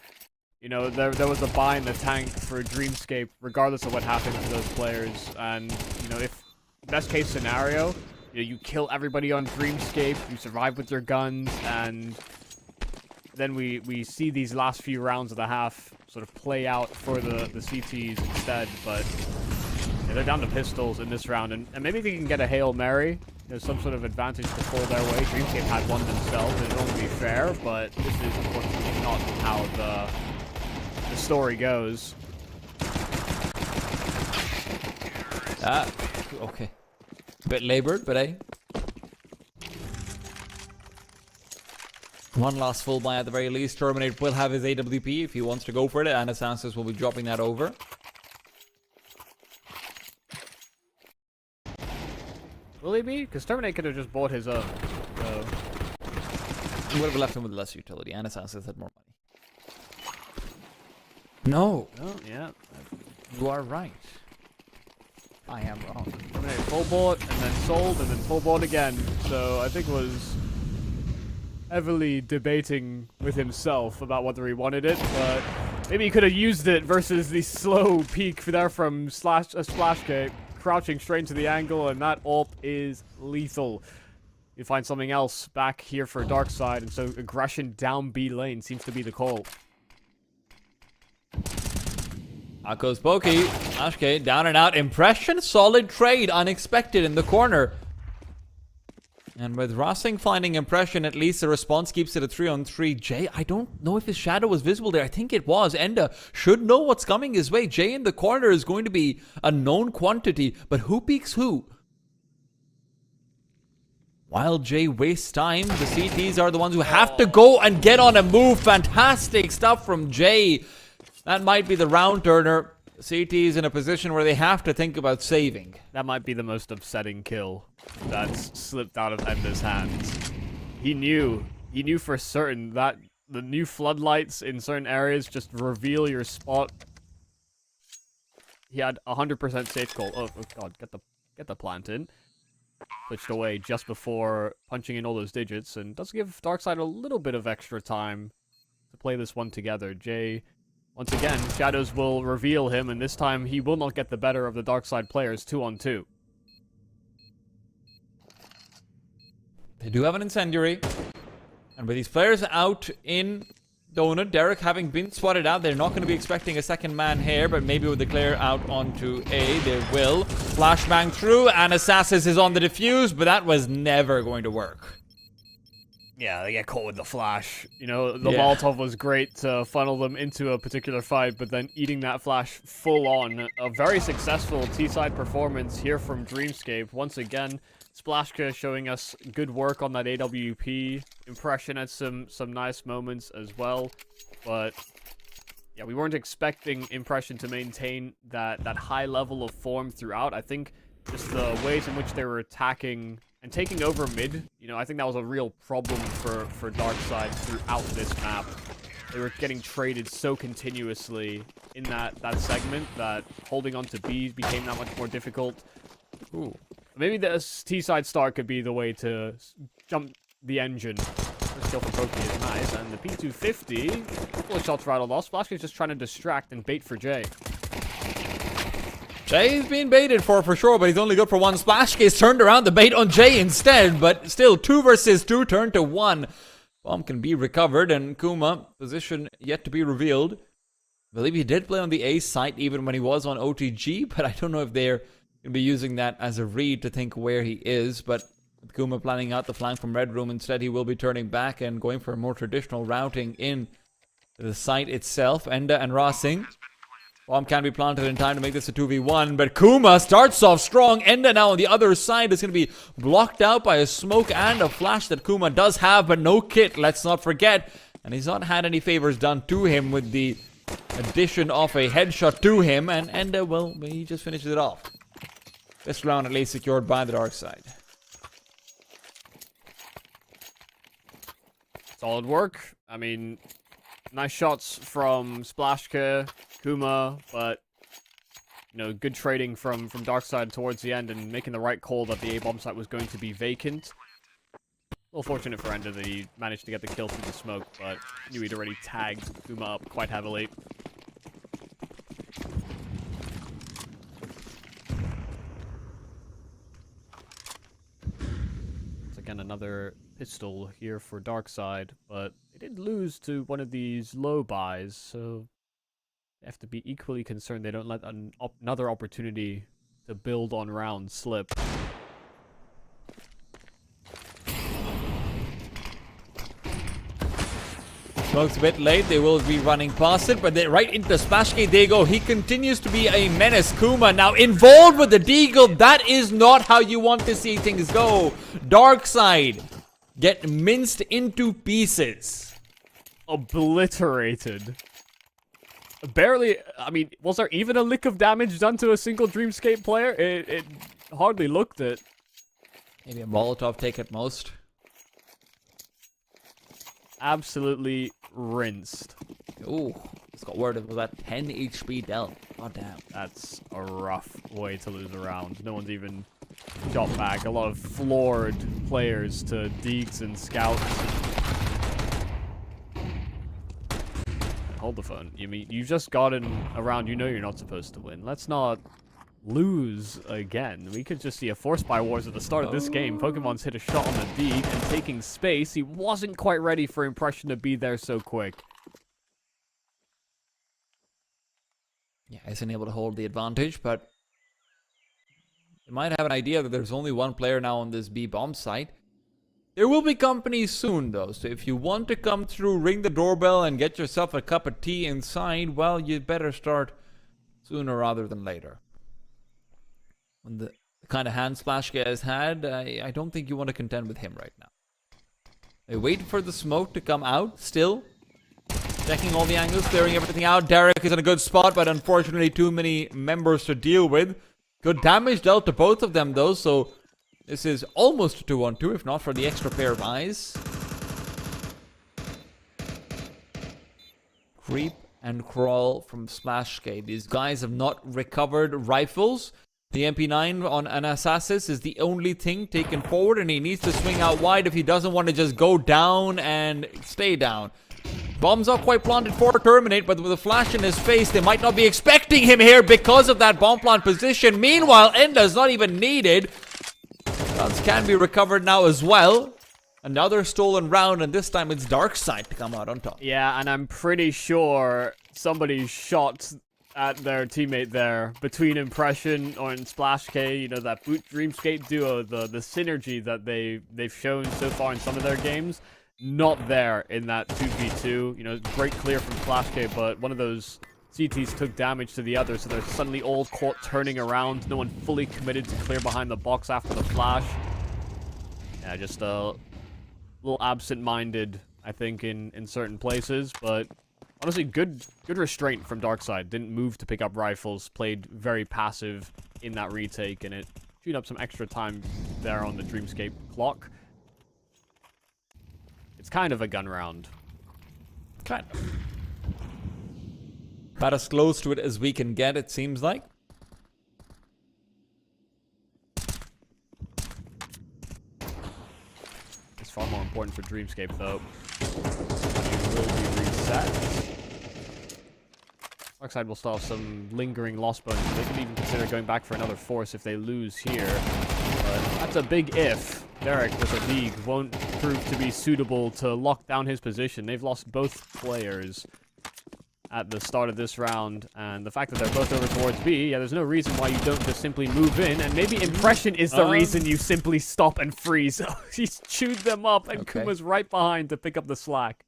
You know, there was a buy in the tank for Dreamscape, regardless of what happened to those players. And, you know, if best case scenario, you know, you kill everybody on Dreamscape, you survive with your guns, and then we see these last few rounds of the half sort of play out for the CTs instead. But yeah, they're down to pistols in this round, and maybe they can get a Hail Mary. There's some sort of advantage to pull their way. Dreamscape had one themselves, and it'll only be fair, but this is unfortunately not how the story goes. Okay. Bit labored, but hey. One last full buy at the very least. Terminate will have his AWP if he wants to go for it, and Assansis will be dropping that over. Will he be? Because Terminate could have just bought his own. So. He would have left him with less utility, and Assansis had more money. No. Oh, yeah. You are right. I am wrong. Terminate full bought, and then sold, and then full bought again. So I think was heavily debating with himself about whether he wanted it, but maybe he could have used it versus the slow peek there from Splashgate, crouching straight into the angle, and that ult is lethal. You find something else back here for Darkside, and so aggression down B lane seems to be the call. Out goes Pokey. Ashke down and out. Impression, solid trade, unexpected in the corner. And with Racing finding Impression, at least the response keeps it a 3-on-3. Jay, I don't know if his shadow was visible there. I think it was. Enda should know what's coming his way. Jay in the corner is going to be a known quantity, but who peeks who? While Jay wastes time, the CTs are the ones who have to go and get on a move. Fantastic stuff from Jay. That might be the round turner. CT's in a position where they have to think about saving. That might be the most upsetting kill that's slipped out of Enda's hands. He knew for certain that the new floodlights in certain areas just reveal your spot. He had 100% safe call. Oh god, get the plant in. Switched away just before punching in all those digits, and does give Darkside a little bit of extra time to play this one together. Jay, once again, shadows will reveal him, and this time he will not get the better of the Darkside players 2-on-2. They do have an incendiary. And with these players out in Donut, Derek having been swatted out, they're not going to be expecting a second man here, but maybe with the clear out onto A, they will. Flashbang through, and Assassins is on the defuse, but that was never going to work. Yeah, they get caught with the flash. You know, the Molotov was great to funnel them into a particular fight, but then eating that flash full on. A very successful T-side performance here from Dreamscape. Once again, Splashka showing us good work on that AWP. Impression had some nice moments as well. But yeah, we weren't expecting Impression to maintain that high level of form throughout. I think just the ways in which they were attacking and taking over mid, you know, I think that was a real problem for Darkside throughout this map. They were getting traded so continuously in that segment that holding on to B became that much more difficult. Ooh. Maybe the T-side start could be the way to jump the engine. First kill for Pokey is nice, and the P250, couple of shots rattled off. Splashk's just trying to distract and bait for Jay. Jay's being baited for sure, but he's only good for one. Splash's turned around the bait on Jay instead, but still 2 versus 2 turned to 1. Bomb can be recovered, and Kuma, position yet to be revealed. I believe he did play on the A site even when he was on OTG, but I don't know if they're going to be using that as a read to think where he is. But with Kuma planning out the flank from Red Room, instead he will be turning back and going for a more traditional routing in the site itself. Enda and Rasing. Bomb can be planted in time to make this a 2v1, but Kuma starts off strong. Enda now on the other side is going to be blocked out by a smoke and a flash that Kuma does have, but no kit, let's not forget. And he's not had any favors done to him with the addition of a headshot to him, and Enda, well, he just finishes it off. This round at least secured by the dark side. Solid work. I mean, nice shots from Splashka, Kuma, but you know, good trading from Darkside towards the end and making the right call that the A-bomb site was going to be vacant. A little fortunate for Ender that he managed to get the kill through the smoke, but knew he'd already tagged Kuma up quite heavily. Once again, another pistol here for Darkside, but they did lose to one of these low buys, so they have to be equally concerned they don't let another opportunity to build on rounds slip. Smoke's a bit late, they will be running past it, but they right into Splashgate they go. He continues to be a menace. Kuma now involved with the deagle. That is not how you want to see things go. Darkside get minced into pieces. Obliterated. Barely, I mean, was there even a lick of damage done to a single Dreamscape player? It hardly looked it. Maybe a Molotov take at most. Absolutely rinsed. Ooh, it's got word of about 10 HP dealt. God damn. That's a rough way to lose a round. No one's even shot back. A lot of floored players to Deeks and Scouts. Hold the phone. You mean you've just gotten a round you know you're not supposed to win. Let's not lose again. We could just see a force buy wars at the start of this game. Pokemon's hit a shot on the Deek and taking space. He wasn't quite ready for Impression to be there so quick. Yeah, isn't able to hold the advantage, but you might have an idea that there's only one player now on this B bomb site. There will be company soon, though, so if you want to come through, ring the doorbell and get yourself a cup of tea inside, well, you'd better start sooner rather than later. When the kind of hand Splashka has had, I don't think you want to contend with him right now. They wait for the smoke to come out, still. Checking all the angles, clearing everything out. Derek is in a good spot, but unfortunately too many members to deal with. Good damage dealt to both of them, though, so this is almost a 2-on-2, if not for the extra pair of eyes. Creep and crawl from Splashgate. These guys have not recovered rifles. The MP9 on Anasasis is the only thing taken forward, and he needs to swing out wide if he doesn't want to just go down and stay down. Bombs are quite planted for Terminate, but with a flash in his face, they might not be expecting him here because of that bomb plant position. Meanwhile, Enda is not even needed. Rounds can be recovered now as well. Another stolen round, and this time it's Darkside to come out on top. Yeah, and I'm pretty sure somebody shot at their teammate there between Impression and Splash K. You know, that Boot Dreamscape duo, the synergy that they've shown so far in some of their games, not there in that 2v2. You know, great clear from Splash K, but one of those CTs took damage to the other, so they're suddenly all caught turning around. No one fully committed to clear behind the box after the flash. Yeah, just a little absent-minded, I think, in certain places, but honestly, good restraint from Darkside. Didn't move to pick up rifles, played very passive in that retake, and it chewed up some extra time there on the Dreamscape clock. It's kind of a gun round. Kind of. About as close to it as we can get, it seems like. far more important for Dreamscape, though. It will be reset. Darkside will still have some lingering loss bonuses. They can even consider going back for another force if they lose here. But that's a big if. Derek with a League won't prove to be suitable to lock down his position. They've lost both players at the start of this round, and the fact that they're both over towards B, yeah, there's no reason why you don't just simply move in, and maybe Impression is the reason you simply stop and freeze. He's chewed them up, and Kuma's right behind to pick up the slack.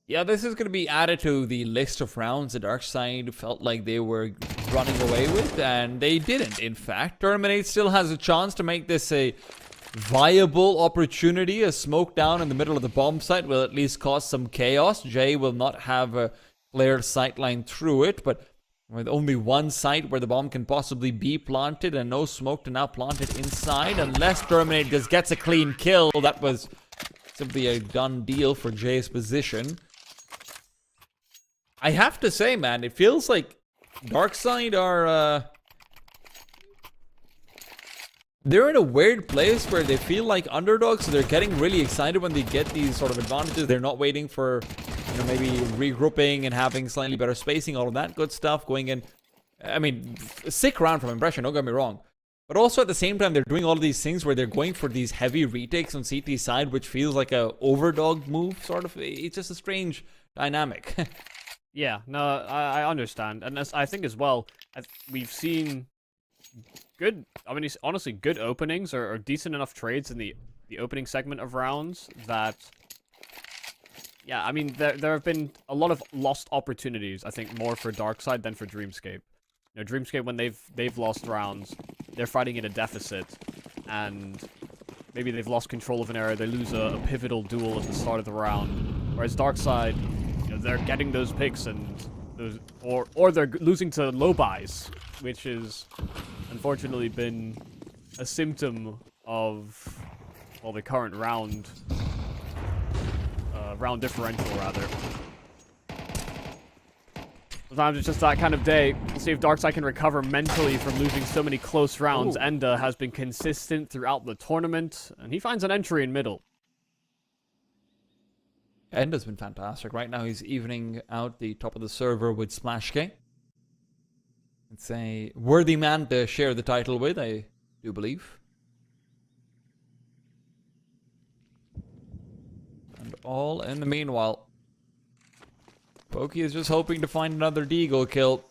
Yeah, this is going to be added to the list of rounds the Dark Side felt like they were running away with, and they didn't, in fact. Terminate still has a chance to make this a viable opportunity. A smoke down in the middle of the bomb site will at least cause some chaos. Jay will not have a clear sightline through it, but with only one site where the bomb can possibly be planted and no smoke to now plant it inside, unless Terminate just gets a clean kill, that was simply a done deal for Jay's position. I have to say, man, it feels like Darkside are, they're in a weird place where they feel like underdogs, so they're getting really excited when they get these sort of advantages. They're not waiting for, you know, maybe regrouping and having slightly better spacing, all of that good stuff going in. I mean, a sick round from Impression, don't get me wrong. But also at the same time, they're doing all of these things where they're going for these heavy retakes on CT side, which feels like a overdog move, sort of. It's just a strange dynamic. Yeah, no, I understand. And I think as well, we've seen good, I mean, honestly, good openings or decent enough trades in the opening segment of rounds that, yeah, I mean, there have been a lot of lost opportunities, I think, more for Darkside than for Dreamscape. You know, Dreamscape, when they've lost rounds, they're fighting in a deficit, and maybe they've lost control of an area, they lose a pivotal duel at the start of the round, whereas Darkside, you know, they're getting those picks and those, or they're losing to low buys, which is unfortunately been a symptom of, well, the current round differential rather. Sometimes it's just that kind of day. We'll see if Darkside can recover mentally from losing so many close rounds. Enda has been consistent throughout the tournament, and he finds an entry in middle. Enda's been fantastic. Right now he's evening out the top of the server with Splashk. It's a worthy man to share the title with, I do believe. And all in the meanwhile, Pokey is just hoping to find another Deagle kill.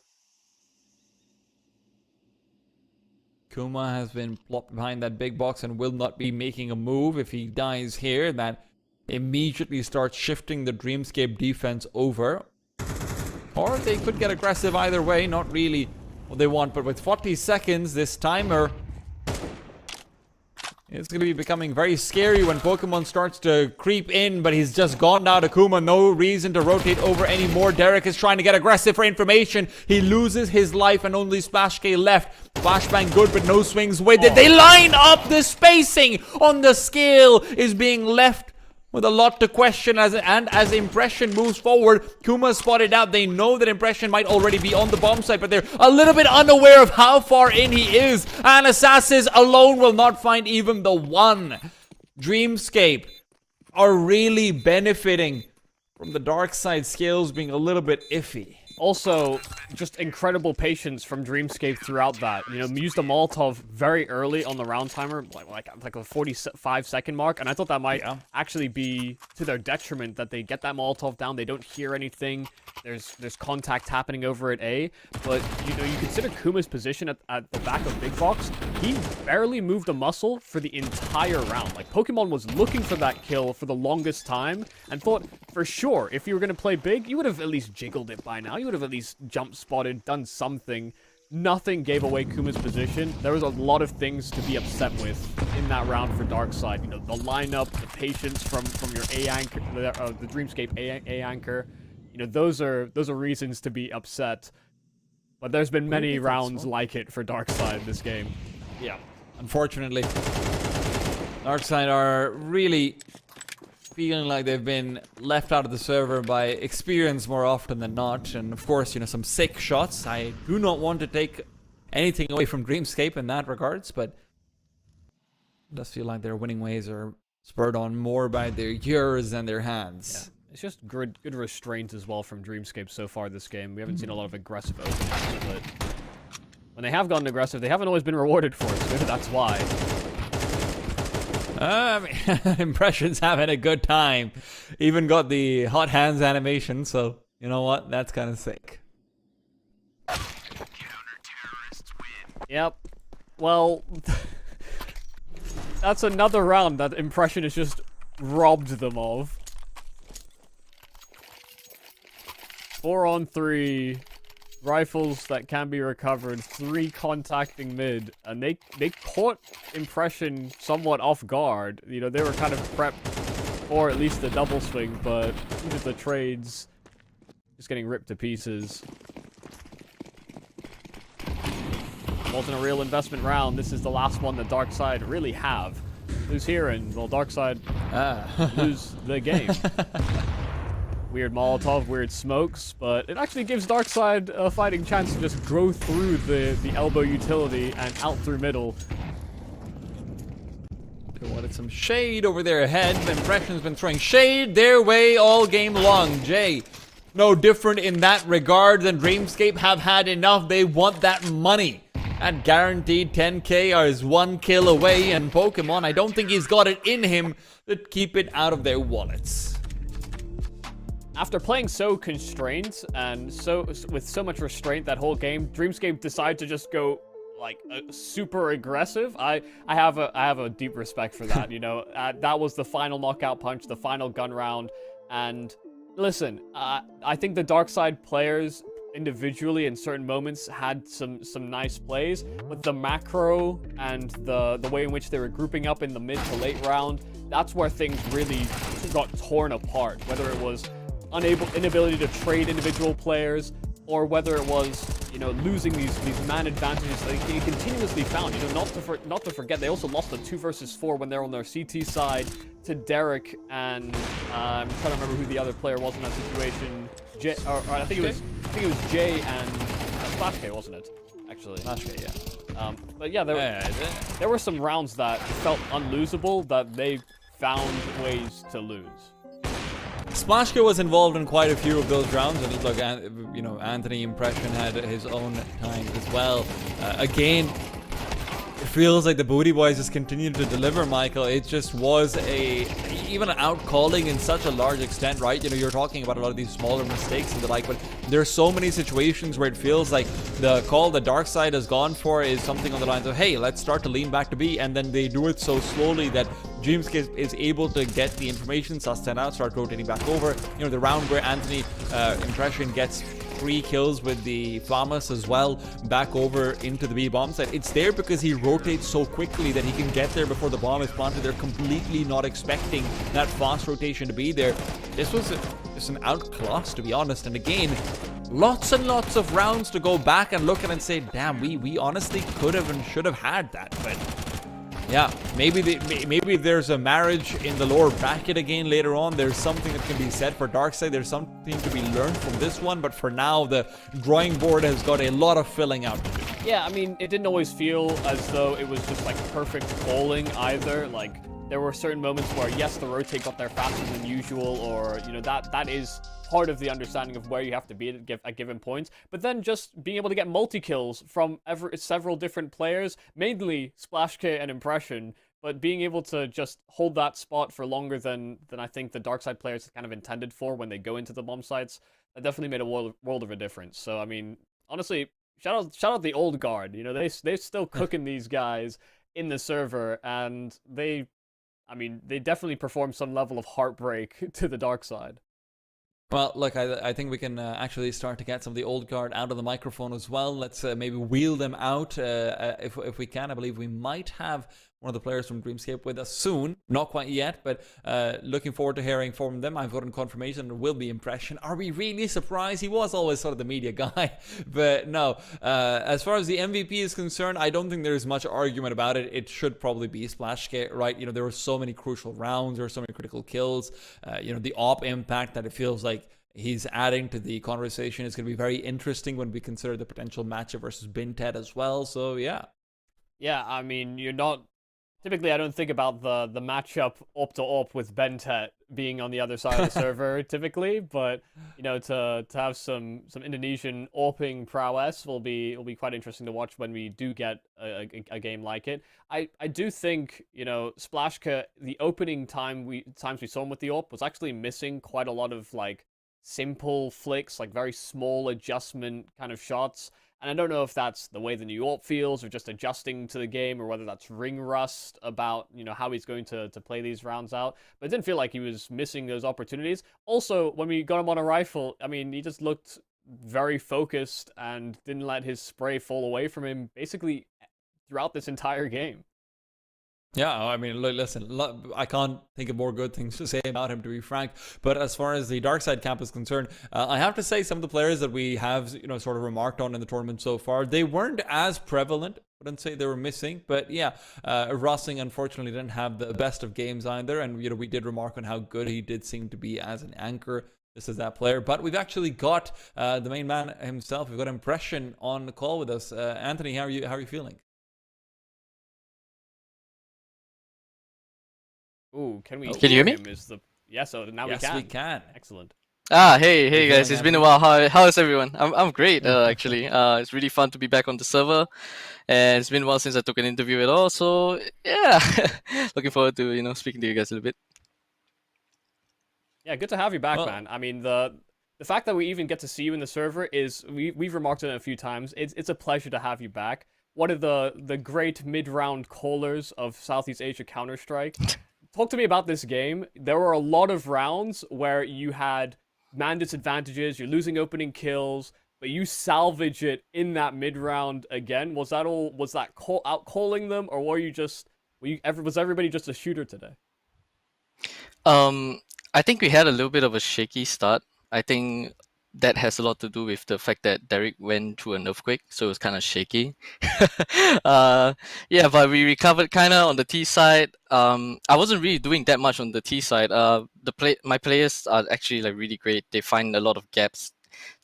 Kuma has been plopped behind that big box and will not be making a move. If he dies here, that immediately starts shifting the Dreamscape defense over. Or they could get aggressive either way, not really what they want. But with 40 seconds, this timer, it's going to be becoming very scary when Pokemon starts to creep in, but he's just gone now to Kuma. No reason to rotate over anymore. Derek is trying to get aggressive for information. He loses his life and only Splashk left. Flashbang good, but no swings with it. They line up. The spacing on the scale is being left with a lot to question as Impression moves forward. Kuma spotted out. They know that Impression might already be on the bomb site, but they're a little bit unaware of how far in he is. And Assassins alone will not find even the one. Dreamscape are really benefiting from the dark side scales being a little bit iffy. Also, just incredible patience from Dreamscape throughout that. You know, used a Molotov very early on the round timer, like a 45-second mark, and I thought that might actually be to their detriment that they get that Molotov down, they don't hear anything, there's contact happening over at A, but, you know, you consider Kuma's position at the back of Big Box, he barely moved a muscle for the entire round. Like, Pokemon was looking for that kill for the longest time, and thought, for sure, if you were going to play big, you would have at least jiggled it by now. You would have at least jump spotted, done something. Nothing gave away Kuma's position. There was a lot of things to be upset with in that round for Darkside. You know, the lineup, the patience from your A anchor, the Dreamscape A anchor. You know, those are reasons to be upset. But there's been many rounds like it for Darkside this game. Yeah, unfortunately, Darkside are really feeling like they've been left out of the server by experience more often than not. And of course, you know, some sick shots. I do not want to take anything away from Dreamscape in that regards, but It does feel like their winning ways are spurred on more by their ears than their hands. Yeah. It's just good restraint as well from Dreamscape so far this game. We haven't seen a lot of aggressive openings, but when they have gotten aggressive, they haven't always been rewarded for it, so maybe that's why. I mean, Impression's having a good time. Even got the hot hands animation, so you know what? That's kind of sick. Yep. Well, that's another round that Impression has just robbed them of. 4-on-3 rifles that can be recovered, 3 contacting mid, and they caught Impression somewhat off guard. You know, they were kind of prepped for at least a double swing, but into the trades, just getting ripped to pieces. Wasn't a real investment round. This is the last one that Darkside really have. Who's here, and well, Darkside lose the game. Weird Molotov, weird smokes, but it actually gives Darkside a fighting chance to just grow through the elbow utility and out through middle. They wanted some shade over their head. Impression's been throwing shade their way all game long. Jay, no different in that regard than Dreamscape have had enough. They want that money. And guaranteed 10k is 1 kill away, and Pokemon, I don't think he's got it in him to keep it out of their wallets. After playing so constrained and with so much restraint that whole game, Dreamscape decided to just go like super aggressive. I have a deep respect for that. You know, that was the final knockout punch, the final gun round. And listen, I think the Darkside players individually in certain moments had some nice plays, but the macro and the way in which they were grouping up in the mid to late round, that's where things really got torn apart. Whether it was inability to trade individual players, or whether it was, you know, losing these man advantages that they continuously found. You know, not to forget, they also lost the 2 versus 4 when they're on their CT side to Derek, and I'm trying to remember who the other player was in that situation. I think it was Jay and Splash K, wasn't it? Actually, Splash K, yeah. But yeah, there were some rounds that felt unlosable that they found ways to lose. Splashka was involved in quite a few of those rounds, and look, you know, Anthony Impression had his own time as well. Again, it feels like the Booty Boys just continued to deliver, Michael. It just was even an out-calling in such a large extent, right? You know, you're talking about a lot of these smaller mistakes and the like, but there's so many situations where it feels like the call the Darkside has gone for is something on the lines of, hey, let's start to lean back to B, and then they do it so slowly that Dreamscape is able to get the information, suss that out, start rotating back over. You know, the round where Anthony Impression gets 3 kills with the Flamus as well, back over into the B bomb site. It's there because he rotates so quickly that he can get there before the bomb is planted. They're completely not expecting that fast rotation to be there. This was just an outclass, to be honest. And again, lots and lots of rounds to go back and look at and say, damn, we honestly could have and should have had that. But yeah, maybe there's a marriage in the lower bracket again later on. There's something that can be said for Darkside. There's something to be learned from this one. But for now, the drawing board has got a lot of filling out to do. Yeah, I mean, it didn't always feel as though it was just like perfect bowling either. Like, there were certain moments where, yes, the rotate got there faster than usual, or, you know, that is part of the understanding of where you have to be at given points. But then just being able to get multi-kills from several different players, mainly Splash K and Impression, but being able to just hold that spot for longer than I think the Darkside players kind of intended for when they go into the bomb sites, that definitely made a world of a difference. So, I mean, honestly, shout out the old guard. You know, they're still cooking these guys in the server, and they definitely performed some level of heartbreak to the Darkside. Well, look, I think we can actually start to get some of the old guard out of the microphone as well. Let's maybe wheel them out if we can. I believe we might have one of the players from Dreamscape with us soon. Not quite yet, but looking forward to hearing from them. I've gotten confirmation it will be Impression. Are we really surprised? He was always sort of the media guy. But no, as far as the MVP is concerned, I don't think there's much argument about it. It should probably be Splashgate, right? You know, there were so many crucial rounds. There were so many critical kills. You know, the op impact that it feels like he's adding to the conversation is going to be very interesting when we consider the potential matchup versus Binted as well. So, yeah. Yeah, I mean, you're not Typically, I don't think about the matchup up to up with Bentet being on the other side of the server typically, but to have some Indonesian AWPing prowess will be quite interesting to watch when we do get a game like it. I do think Splashka, the opening times we saw him with the AWP was actually missing quite a lot of like simple flicks, like very small adjustment kind of shots. And I don't know if that's the way the New York feels or just adjusting to the game or whether that's ring rust about, how he's going to play these rounds out. But it didn't feel like he was missing those opportunities. Also, when we got him on a rifle, I mean, he just looked very focused and didn't let his spray fall away from him basically throughout this entire game. Yeah, I mean, listen, I can't think of more good things to say about him, to be frank. But as far as the dark side camp is concerned, I have to say some of the players that we have, sort of remarked on in the tournament so far, they weren't as prevalent. I wouldn't say they were missing, but yeah, Rossing unfortunately didn't have the best of games either. And, we did remark on how good he did seem to be as an anchor. This is that player. But we've actually got the main man himself. We've got Impression on the call with us. Anthony, how are you feeling? Ooh, can we Can you hear me? him? So now Yes, we can. Excellent. Hey guys, it's been a while. How is everyone? I'm great, actually. It's really fun to be back on the server, and it's been a while since I took an interview at all. So yeah, looking forward to speaking to you guys a little bit. Yeah, good to have you back, Well, man. I mean, the fact that we even get to see you in the server is we've remarked on it a few times. It's a pleasure to have you back. One of the great mid-round callers of Southeast Asia Counter-Strike. Talk to me about this game. There were a lot of rounds where you had man disadvantages, you're losing opening kills, but you salvage it in that mid-round again. Was that out calling them, or was everybody just a shooter today? I think we had a little bit of a shaky start. I think that has a lot to do with the fact that Derek went through an earthquake, so it was kind of shaky. Yeah, but we recovered kind of on the T side. I wasn't really doing that much on the T side. My players are actually like really great. They find a lot of gaps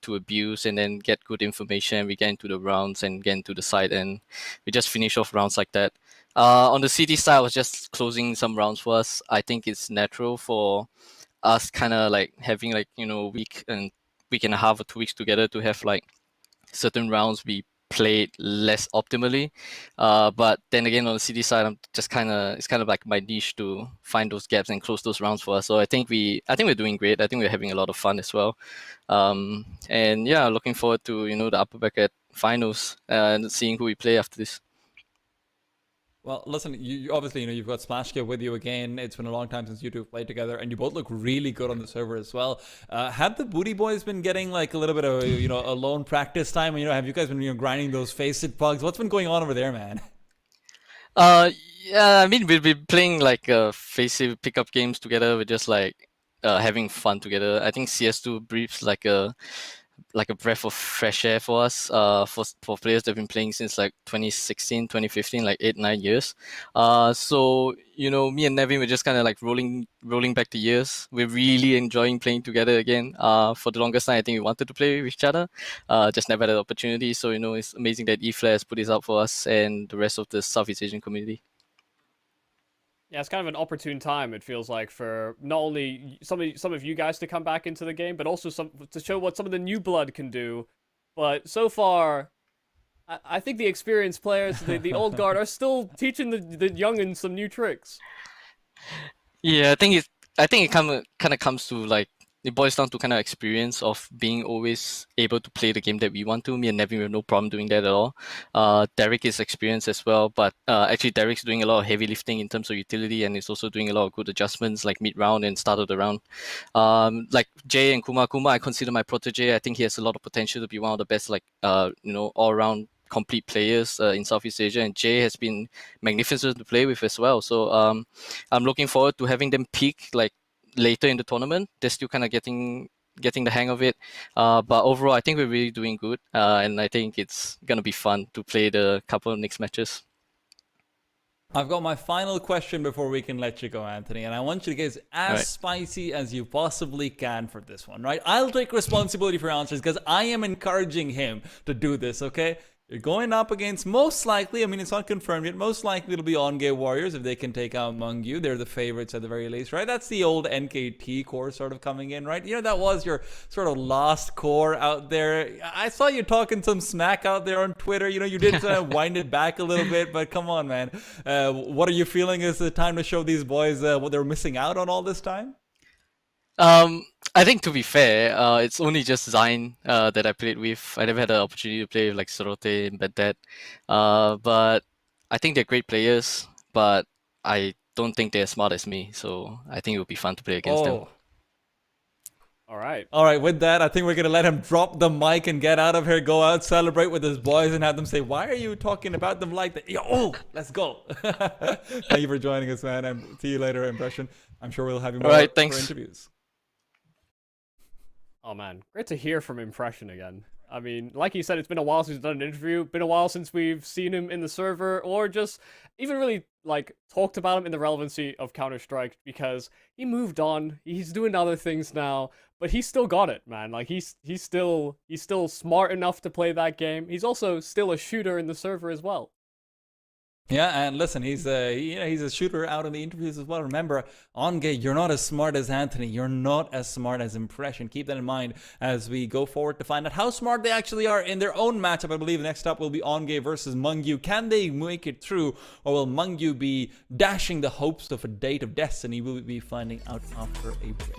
to abuse and then get good information. We get into the rounds and get into the side, and we just finish off rounds like that. On the CT side, I was just closing some rounds for us. I think it's natural for us kind of like having like week and a half or 2 weeks together to have like certain rounds we played less optimally. But then again, on the CD side, it's kind of like my niche to find those gaps and close those rounds for us. So I think we're doing great. I think we're having a lot of fun as well. And yeah, looking forward to the upper bracket finals and seeing who we play after this. Well, listen, you obviously, you've got Splashka with you again. It's been a long time since you two have played together, and you both look really good on the server as well. Have the Booty Boys been getting like a little bit of, alone practice time? Have you guys been, grinding those face-it bugs? What's been going on over there, man? Yeah, I mean, we've been playing like face-it pickup games together. We're just like having fun together. I think CS2 breathes like a breath of fresh air for us, for players that have been playing since like 2016, 2015, like 8-9 years. So me and Nevin, we're just kind of like rolling back the years. We're really enjoying playing together again. For the longest time, I think we wanted to play with each other, just never had an opportunity. So it's amazing that Eflare has put this out for us and the rest of the Southeast Asian community. Yeah, it's kind of an opportune time, it feels like, for not only some of you guys to come back into the game, but also to show what some of the new blood can do. But so far, I think the experienced players, the old guard, are still teaching the youngins some new tricks. Yeah, I think it kind of comes to like, it boils down to kind of experience of being always able to play the game that we want to. Me and Nevin, we have no problem doing that at all. Derek is experienced as well, but actually Derek's doing a lot of heavy lifting in terms of utility, and he's also doing a lot of good adjustments like mid-round and start of the round. Like Jay and Kuma, I consider my protege. I think he has a lot of potential to be one of the best, like all-around complete players in Southeast Asia, and Jay has been magnificent to play with as well. So I'm looking forward to having them peak like later in the tournament. They're still kind of getting the hang of it, but overall I think we're really doing good, and I think it's gonna be fun to play the couple of next matches. I've got my final question before we can let you go, Anthony, and I want you to get as spicy as you possibly can for this one, right? I'll take responsibility for answers because I am encouraging him to do this, okay? You're going up against, most likely, I mean, it's not confirmed yet, most likely it'll be OnGay Warriors if they can take out Mungyu. They're the favorites at the very least, right? That's the old NKT core sort of coming in, right? You know, that was your sort of lost core out there. I saw you talking some smack out there on Twitter. You know, you did wind it back a little bit, but come on, man. What are you feeling is the time to show these boys what they're missing out on all this time? I think to be fair, it's only just Zain that I played with. I never had the opportunity to play with like Sorote and Bedad. But I think they're great players, but I don't think they're as smart as me. So I think it would be fun to play against them. All right. All right, with that, I think we're going to let him drop the mic and get out of here, go out, celebrate with his boys, and have them say, why are you talking about them like that? Oh, let's go. Thank you for joining us, man, and see you later, Impression. I'm sure we'll have you more right, thanks. for interviews. Oh man, great to hear from Impression again. I mean, like you said, it's been a while since he's done an interview, been a while since we've seen him in the server, or just even really, like, talked about him in the relevancy of Counter-Strike, because he moved on, he's doing other things now, but he's still got it, man. Like, he's still smart enough to play that game. He's also still a shooter in the server as well. Yeah, and listen, he's a shooter out in the interviews as well. Remember, OnGay, you're not as smart as Anthony. You're not as smart as Impression. Keep that in mind as we go forward to find out how smart they actually are in their own matchup. I believe next up will be OnGay versus Mungyu. Can they make it through, or will Mungyu be dashing the hopes of a date of destiny? We'll be finding out after a break.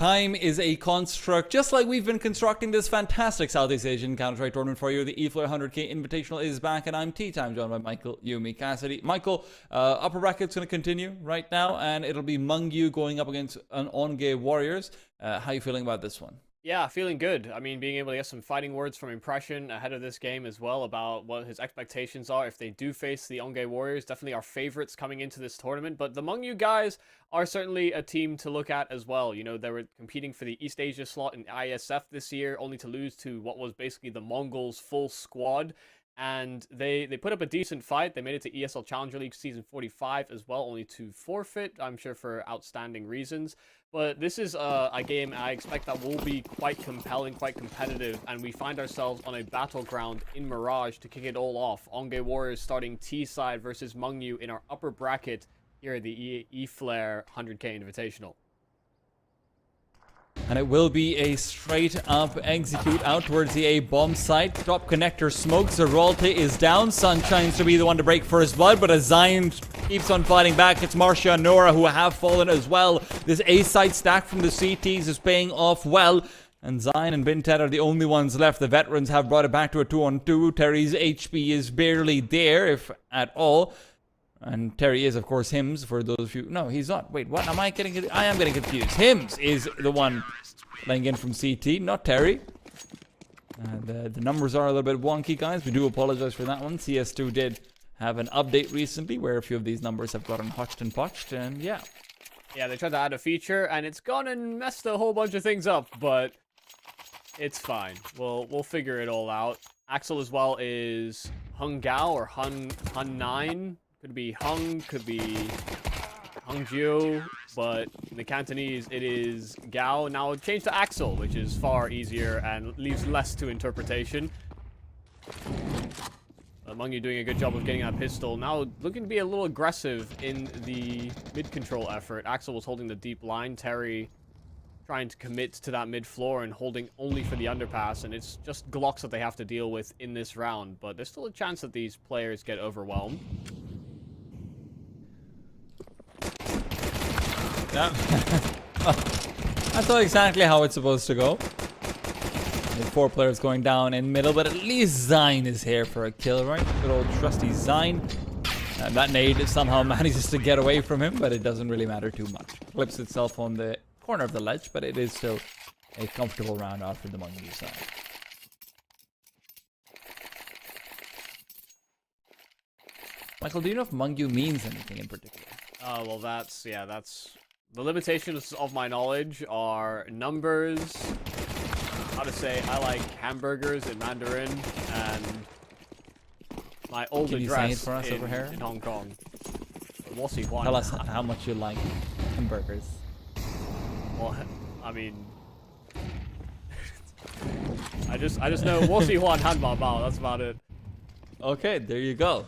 Time is a construct, just like we've been constructing this fantastic Southeast Asian Counter-Strike tournament for you. The Eflare 100k Invitational is back, and I'm Tea Time, joined by Michael, Yumi, Cassidy. Michael, upper bracket's going to continue right now, and it'll be Mungyu going up against an Onge Warriors. How are you feeling about this one? Yeah, feeling good. I mean, being able to get some fighting words from Impression ahead of this game as well about what his expectations are if they do face the Onge Warriors. Definitely our favorites coming into this tournament. But the Mungyu guys are certainly a team to look at as well. You know, they were competing for the East Asia slot in ISF this year, only to lose to what was basically the Mongols' full squad. And they put up a decent fight. They made it to ESL Challenger League Season 45 as well, only to forfeit, I'm sure for outstanding reasons. But this is a game I expect that will be quite compelling, quite competitive, and we find ourselves on a battleground in Mirage to kick it all off. Onge Warriors starting T-side versus Mungyu in our upper bracket here at the Eflare 100k Invitational. And it will be a straight up execute out towards the A bomb site. Top connector smokes. Zeralte is down. Sunshine's to be the one to break first blood, but as Zion keeps on fighting back, it's Marcia and Nora who have fallen as well. This A site stack from the CTs is paying off well. And Zion and Bintet are the only ones left. The veterans have brought it back to a 2-on-2. Terry's HP is barely there, if at all. And Terry is, of course, Hims, for those of you... No, he's not. Wait, what? Am I getting... I am getting confused. Hims is the one laying in from CT, not Terry. The numbers are a little bit wonky, guys. We do apologize for that one. CS2 did have an update recently where a few of these numbers have gotten hotched and potched, and yeah. Yeah, they tried to add a feature, and it's gone and messed a whole bunch of things up, but it's fine. We'll figure it all out. Axel as well is Hung Gao or Hun 9. Could be Hung, could be Hungjiu, but in the Cantonese it is Gao. Now change to Axel, which is far easier and leaves less to interpretation. Mungyu doing a good job of getting that pistol. Now looking to be a little aggressive in the mid-control effort. Axel was holding the deep line. Terry trying to commit to that mid-floor and holding only for the underpass. And it's just Glocks that they have to deal with in this round. But there's still a chance that these players get overwhelmed. Yeah. That's not exactly how it's supposed to go. With 4 players going down in middle, but at least Zine is here for a kill, right? Good old trusty Zine. That nade somehow manages to get away from him, but it doesn't really matter too much. Flips itself on the corner of the ledge, but it is still a comfortable round out for the Mungyu side. Michael, do you know if Mungyu means anything in particular? Well, that's... The limitations of my knowledge are numbers, how to say I like hamburgers in Mandarin, and my old Can you address say it for us over here? in Hong Kong. Tell us how much you like hamburgers. Well, I mean... I just know Wosi Huan Han Ma Bao, that's about it. Okay, there you go.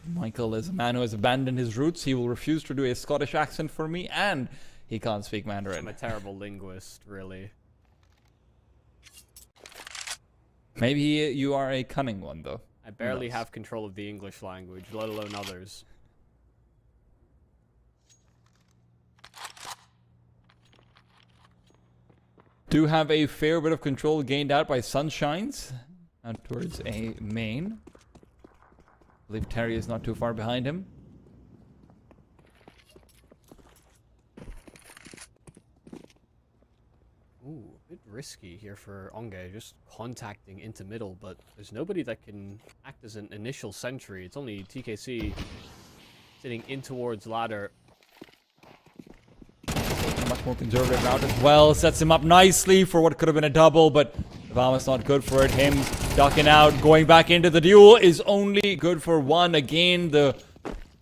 Michael is a man who has abandoned his roots. He will refuse to do a Scottish accent for me, and he can't speak Mandarin. I'm a terrible linguist, really. Maybe you are a cunning one, though. I barely have control of the English language, let alone others. Do have a fair bit of control gained out by Sunshines. Out towards a main. I believe Terry is not too far behind him. Ooh, a bit risky here for Onge, just contacting into middle, but there's nobody that can act as an initial sentry. It's only TKC sitting in towards ladder. A much more conservative route as well. Sets him up nicely for what could have been a double, but Vamos not good for it. Him ducking out, going back into the duel is only good for one. Again, the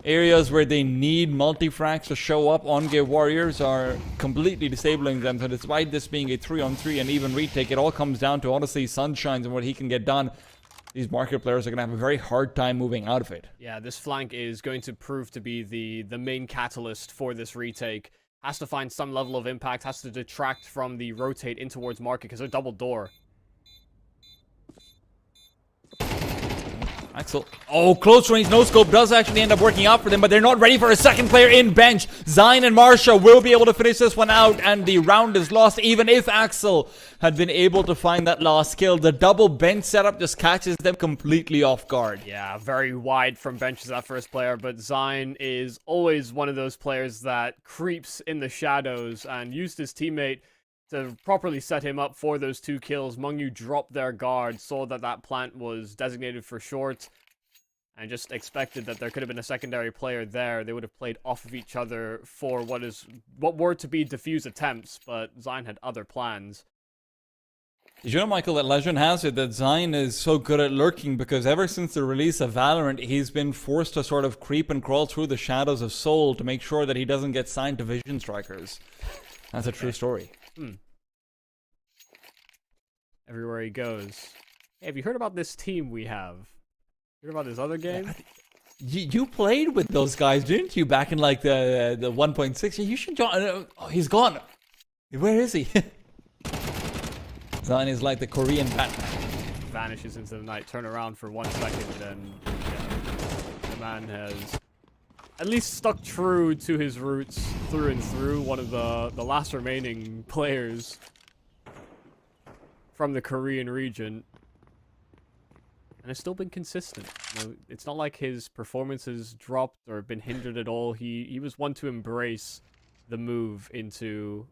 areas where they need multi-frags to show up, Onge Warriors are completely disabling them. So despite this being a 3-on-3 and even retake, it all comes down to honestly Sunshines and what he can get done. These market players are going to have a very hard time moving out of it. Yeah, this flank is going to prove to be the main catalyst for this retake. Has to find some level of impact, has to detract from the rotate in towards market because they're double door. Axel. Oh, close range, no scope does actually end up working out for them, but they're not ready for a second player in bench. Zine and Marsha will be able to finish this one out, and the round is lost. Even if Axel had been able to find that last kill, the double bench setup just catches them completely off guard. Yeah, very wide from bench as that first player, but Zine is always one of those players that creeps in the shadows and used his teammate to properly set him up for those 2 kills. Mengyu dropped their guard, saw that that plant was designated for short, and just expected that there could have been a secondary player there. They would have played off of each other for what were to be defuse attempts, but Zine had other plans. Did you know, Michael, that legend has it that Zine is so good at lurking because ever since the release of Valorant, he's been forced to sort of creep and crawl through the shadows of Seoul to make sure that he doesn't get signed to Vision Strikers. That's a true story. Everywhere he goes. Hey, have you heard about this team we have? Heard about this other game? You played with those guys, didn't you, back in like the 1.6? You should join. Oh, he's gone. Where is he? Zine is like the Korean Batman. Vanishes into the night, turn around for 1 second, and yeah, the man has at least stuck true to his roots through and through. One of the last remaining players from the Korean region, and has still been consistent. You know, it's not like his performance has dropped or been hindered at all. He was one to embrace the move into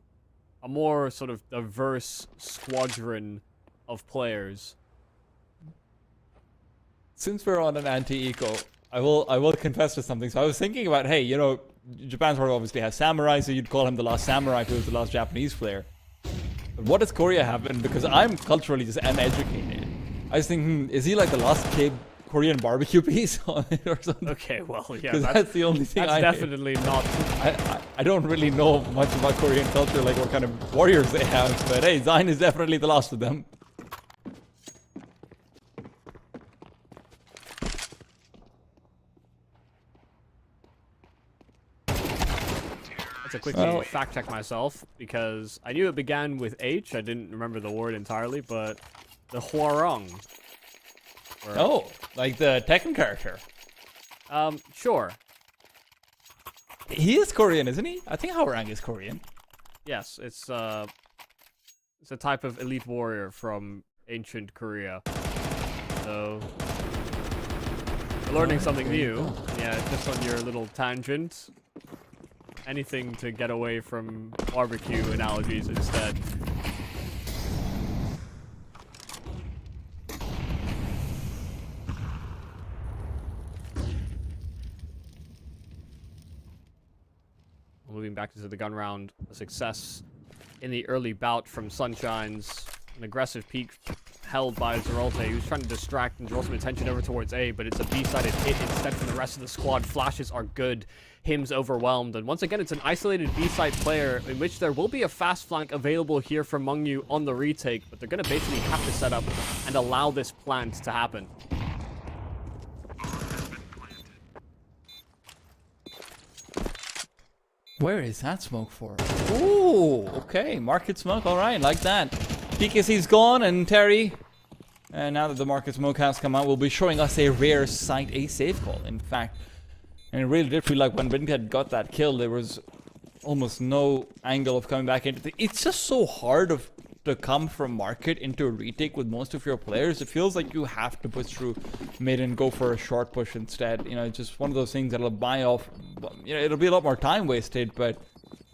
a more sort of diverse squadron of players. Since we're on an anti-eco, I will confess to something. So I was thinking about, hey, you know, Japan sort of obviously has samurai, so you'd call him the last samurai who was the last Japanese player. But what does Korea have? And because I'm culturally just uneducated, I was thinking, is he like the last Korean barbecue piece on it or something? Okay, well, yeah, that's the only thing that's definitely not. I don't really know much about Korean culture, like what kind of warriors they have. But hey, Zine is definitely the last of them. To quickly fact check myself, because I knew it began with H. I didn't remember the word entirely, but the Hwarung. Oh, like the Tekken character. Sure. He is Korean, isn't he? I think Hwarung is Korean. Yes, it's a type of elite warrior from ancient Korea. So you're learning something new. Yeah, just on your little tangent. Anything to get away from barbecue analogies instead. Moving back into the gun round, a success in the early bout from Sunshine's, an aggressive peek held by Zeralte. He was trying to distract and draw some attention over towards A, but it's a B-sided hit instead from the rest of the squad. Flashes are good. Him's overwhelmed, and once again, it's an isolated B-side player in which there will be a fast flank available here from Mengyu on the retake, but they're going to basically have to set up and allow this plant to happen. Where is that smoke for? Ooh, okay, market smoke, alright, like that. PKC's gone, and Terry, and now that the market smoke has come out, will be showing us a rare sight, a safe call, in fact. And it really did feel like when Vinted got that kill, there was almost no angle of coming back into it's just so hard to come from market into a retake with most of your players. It feels like you have to push through mid and go for a short push instead. You know, it's just one of those things that'll buy off. You know, it'll be a lot more time wasted, but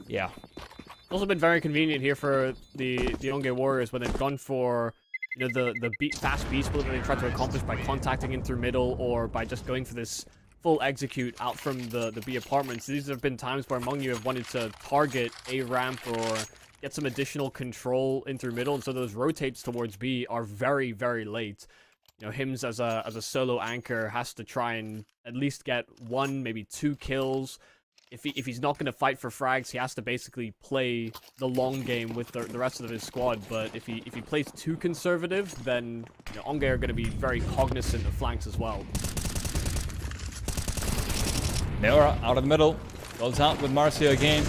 yeah. It's also been very convenient here for the Onge Warriors when they've gone for, you know, the fast B split that they tried to accomplish by contacting in through middle or by just going for this full execute out from the B apartments. These have been times where Mengyu have wanted to target A ramp or get some additional control in through middle, and so those rotates towards B are very, very late. You know, Hims as a solo anchor has to try and at least get 1, maybe 2 kills. If he's not going to fight for frags, he has to basically play the long game with the rest of his squad. But if he plays too conservative, then you know, Onge are going to be very cognizant of flanks as well. Neora out of the middle, goes out with Marcio again.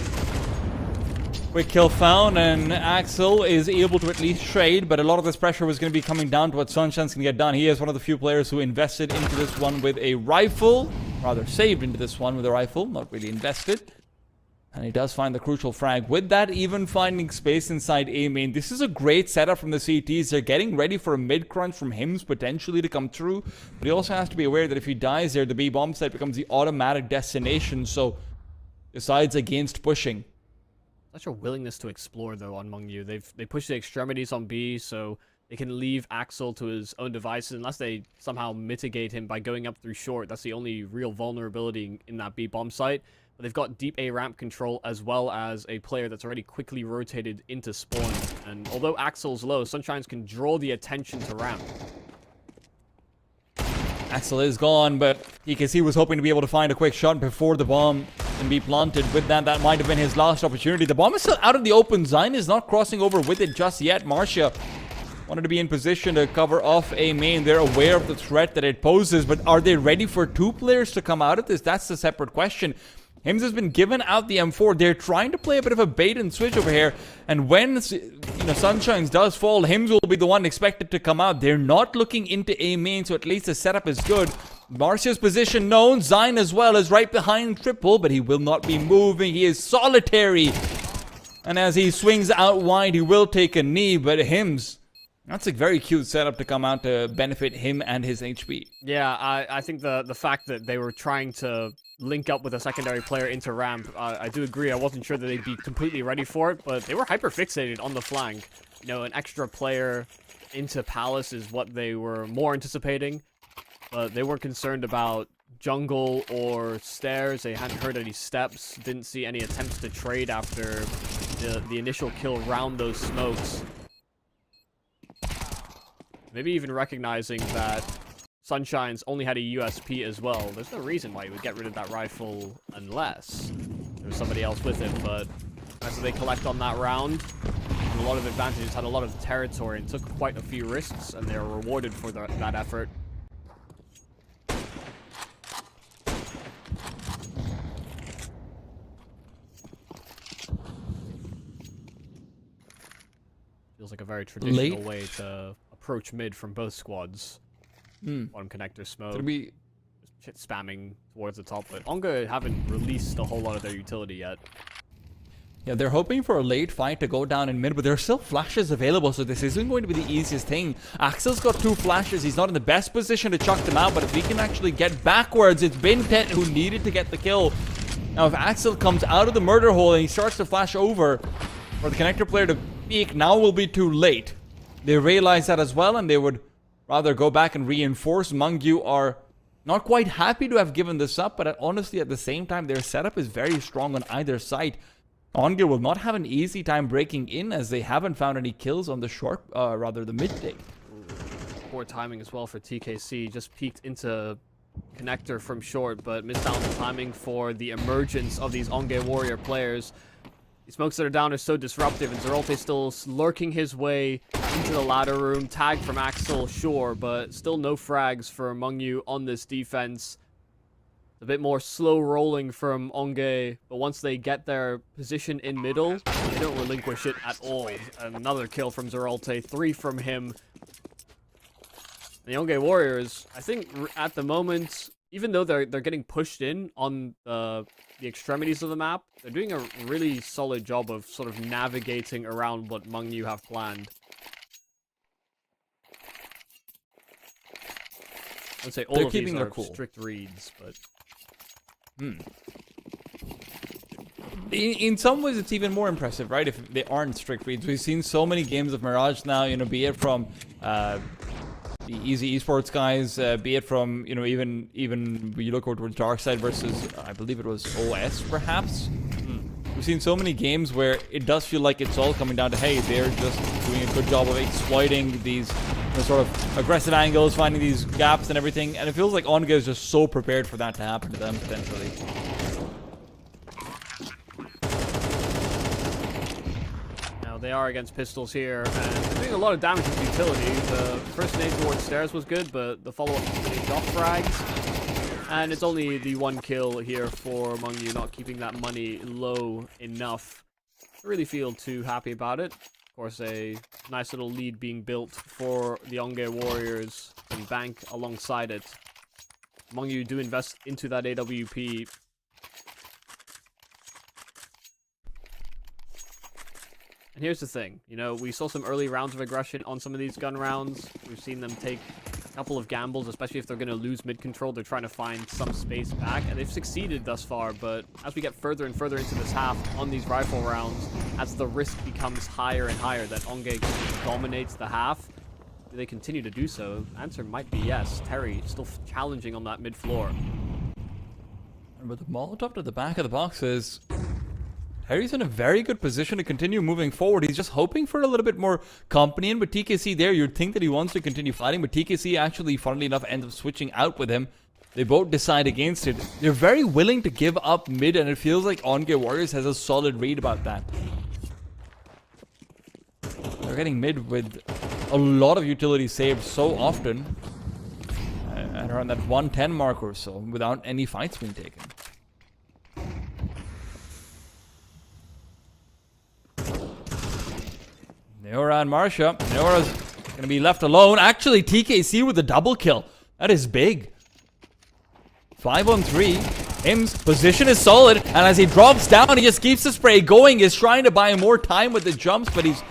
Quick kill found, and Axel is able to at least trade, but a lot of this pressure was going to be coming down to what Sunshine's going to get done. He is one of the few players who invested into this one with a rifle, rather saved into this one with a rifle, not really invested. And he does find the crucial frag. With that, even finding space inside A main. This is a great setup from the CTs. They're getting ready for a mid-crunch from Hims potentially to come through. But he also has to be aware that if he dies there, the B bomb site becomes the automatic destination. So, decides against pushing. Such a willingness to explore, though, on Mungyu. They push the extremities on B, so they can leave Axel to his own devices unless they somehow mitigate him by going up through short. That's the only real vulnerability in that B bomb site. But they've got deep A ramp control as well as a player that's already quickly rotated into spawn. And although Axel's low, Sunshines can draw the attention to ramp. Axel is gone, but TKC was hoping to be able to find a quick shot before the bomb can be planted. With that, that might have been his last opportunity. The bomb is still out in the open. Zine is not crossing over with it just yet. Marcia wanted to be in position to cover off A main. They're aware of the threat that it poses, but are they ready for two players to come out of this? That's the separate question. Hims has been given out the M4. They're trying to play a bit of a bait and switch over here. And when, Sunshines does fall, Hims will be the one expected to come out. They're not looking into A main, so at least the setup is good. Marcia's position known. Zine as well is right behind Triple, but he will not be moving. He is solitary. And as he swings out wide, he will take a knee, but Hims, that's a very cute setup to come out to benefit him and his HP. Yeah, I think the fact that they were trying to link up with a secondary player into ramp, I do agree. I wasn't sure that they'd be completely ready for it, but they were hyper fixated on the flank. An extra player into Palace is what they were more anticipating, but they weren't concerned about jungle or stairs. They hadn't heard any steps, didn't see any attempts to trade after the initial kill round those smokes. Maybe even recognizing that Sunshine's only had a USP as well. There's no reason why you would get rid of that rifle unless there was somebody else with it, but as they collect on that round, a lot of advantages, had a lot of territory, and took quite a few risks, and they were rewarded for that effort. Feels like a very traditional way to approach mid from both squads. Bottom connector smoke. It'll be shit spamming towards the top, but Onga haven't released a whole lot of their utility yet. Yeah, they're hoping for a late fight to go down in mid, but there are still flashes available, so this isn't going to be the easiest thing. Axel's got 2 flashes. He's not in the best position to chuck them out, but if we can actually get backwards, it's Bintet who needed to get the kill. Now, if Axel comes out of the murder hole and he starts to flash over for the connector player to peek, now will be too late. They realize that as well, and they would rather go back and reinforce. Mungyu are not quite happy to have given this up, but honestly, at the same time, their setup is very strong on either side. Onge will not have an easy time breaking in, as they haven't found any kills on the the mid-day. Poor timing as well for TKC. Just peeked into connector from short, but missed out on the timing for the emergence of these Onge Warrior players. The smokes that are down are so disruptive, and Zerolte still lurking his way into the ladder room. Tag from Axel, sure, but still no frags for Mungyu on this defense. A bit more slow rolling from Onge, but once they get their position in middle, they don't relinquish it at all. Another kill from Zerolte, 3 from him. The Onge Warriors, I think at the moment, even though they're getting pushed in on the extremities of the map, they're doing a really solid job of sort of navigating around what Mungyu have planned. I'd say all of these are strict reads, but... In some ways, it's even more impressive, right? If they aren't strict reads. We've seen so many games of Mirage now, be it from the Easy Esports guys, be it from, even when you look over towards Darkside versus, I believe it was OS, perhaps. We've seen so many games where it does feel like it's all coming down to, hey, they're just doing a good job of exploiting these sort of aggressive angles, finding these gaps and everything, and it feels like Onge is just so prepared for that to happen to them, potentially. Now, they are against pistols here, and they're doing a lot of damage with utility. The first nade towards stairs was good, but the follow-up is off frags. And it's only the 1 kill here for Mungyu, not keeping that money low enough. really feel too happy about it. Of course, a nice little lead being built for the Onge Warriors and Bank alongside it. Mongyu do invest into that AWP. And here's the thing, you know, we saw some early rounds of aggression on some of these gun rounds. We've seen them take a couple of gambles, especially if they're going to lose mid-control. They're trying to find some space back, and they've succeeded thus far. But as we get further and further into this half on these rifle rounds, as the risk becomes higher and higher that Onge dominates the half, do they continue to do so? Answer might be yes. Terry still challenging on that mid-floor. But the Molotov to the back of the box is... Harry's in a very good position to continue moving forward. He's just hoping for a little bit more company in with TKC there. You'd think that he wants to continue fighting, but TKC actually, funnily enough, ends up switching out with him. They both decide against it. They're very willing to give up mid, and it feels like Onge Warriors has a solid read about that. They're getting mid with a lot of utility saved so often. And around that 110 mark or so, without any fights being taken. Neora and Marsha. Neora's going to be left alone. Actually, TKC with a double kill. That is big. 5 on 3. Him's position is solid. And as he drops down, he just keeps the spray going. He's trying to buy more time with the jumps, but he's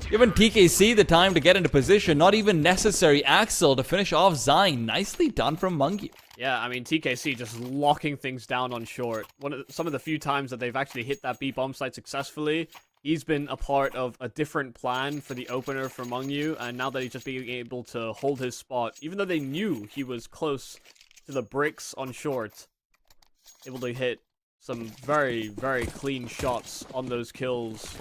given TKC the time to get into position. Not even necessary. Axel to finish off Zine. Nicely done from Monkey. Yeah, I mean, TKC just locking things down on short. Some of the few times that they've actually hit that B bomb site successfully, he's been a part of a different plan for the opener for Mongyu, and now that he's just being able to hold his spot, even though they knew he was close to the bricks on short, able to hit some very, very clean shots on those kills.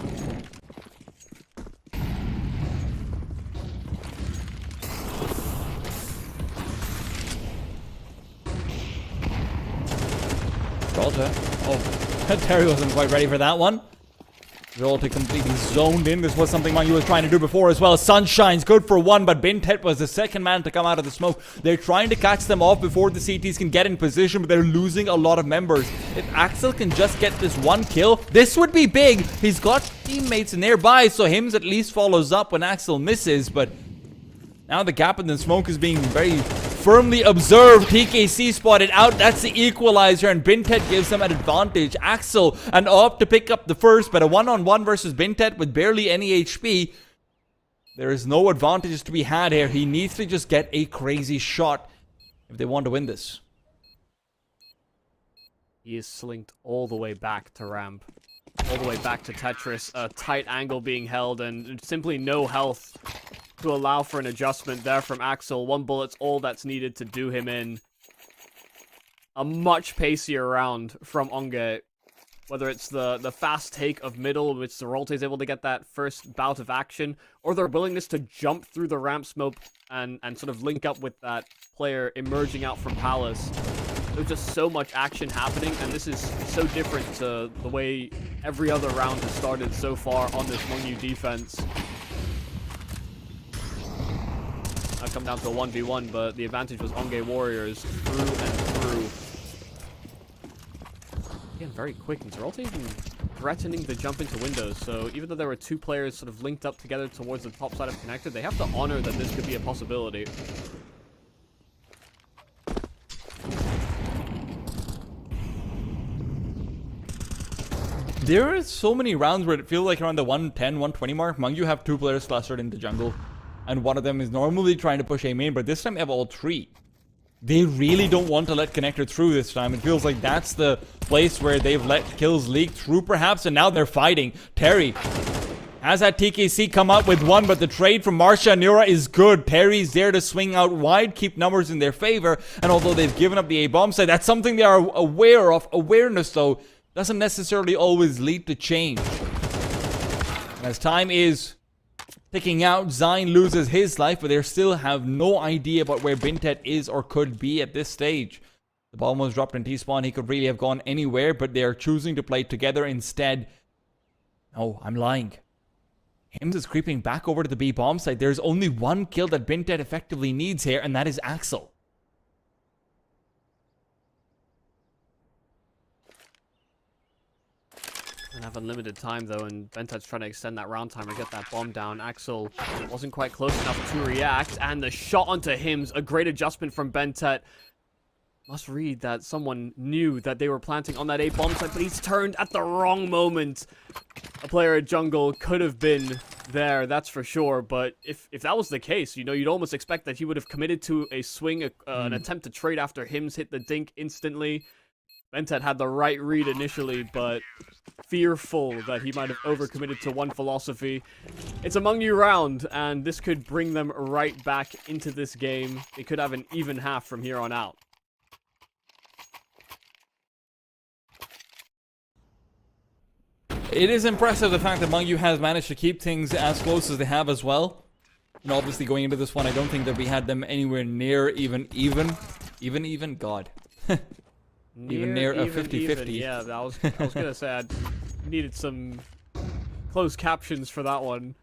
Jolta. Oh, Terry wasn't quite ready for that one. Jolta completely zoned in. This was something Mongyu was trying to do before as well. Sunshine's good for one, but Bintet was the second man to come out of the smoke. They're trying to catch them off before the CTs can get in position, but they're losing a lot of members. If Axel can just get this one kill, this would be big. He's got teammates nearby, so Hims at least follows up when Axel misses, but now the gap in the smoke is being very firmly observed. TKC spotted out. That's the equalizer, and Bintet gives them an advantage. Axel and Op to pick up the first, but a one-on-one versus Bintet with barely any HP. There is no advantages to be had here. He needs to just get a crazy shot if they want to win this. He is slinked all the way back to ramp. All the way back to Tetris. A tight angle being held, and simply no health to allow for an adjustment there from Axel. One bullet's all that's needed to do him in. A much pacier round from Onge. Whether it's the fast take of middle, which Zeralte is able to get that first bout of action, or their willingness to jump through the ramp smoke and sort of link up with that player emerging out from Palace. There's just so much action happening, and this is so different to the way every other round has started so far on this Mongyu defense. I've come down to a 1v1, but the advantage was Onge Warriors through and through. Again, very quick, and Zeralte even threatening to jump into windows, so even though there were two players sort of linked up together towards the top side of connector, they have to honor that this could be a possibility. There are so many rounds where it feels like around the 110, 120 mark, Mongyu have two players clustered in the jungle. And one of them is normally trying to push A main, but this time they have all three. They really don't want to let connector through this time. It feels like that's the place where they've let kills leak through perhaps, and now they're fighting. Terry has had TKC come out with one, but the trade from Marsha and Neora is good. Terry's there to swing out wide, keep numbers in their favor, and although they've given up the A-bomb site, that's something they are aware of. Awareness, though, doesn't necessarily always lead to change. And as time is ticking out, Zine loses his life, but they still have no idea about where Bintet is or could be at this stage. The bomb was dropped in T-spawn. He could really have gone anywhere, but they are choosing to play together instead. No, I'm lying. Hims is creeping back over to the B bomb site. There's only one kill that Bintet effectively needs here, and that is Axel. And have unlimited time though, and Bentet's trying to extend that round timer, get that bomb down. Axel wasn't quite close enough to react, and the shot onto him's a great adjustment from Bentet. Must read that someone knew that they were planting on that A bomb site, but he's turned at the wrong moment. A player at jungle could have been there, that's for sure, but if that was the case, you know, you'd almost expect that he would have committed to a swing, an attempt to trade after Hims hit the dink instantly. Bentet had the right read initially, but fearful that he might have overcommitted to one philosophy. It's a Mengyu round, and this could bring them right back into this game. They could have an even half from here on out. It is impressive the fact that Mengyu has managed to keep things as close as they have as well. And obviously going into this one, I don't think that we had them anywhere near even. God. Even near a 50-50. Yeah, I was gonna say I needed some closed captions for that one.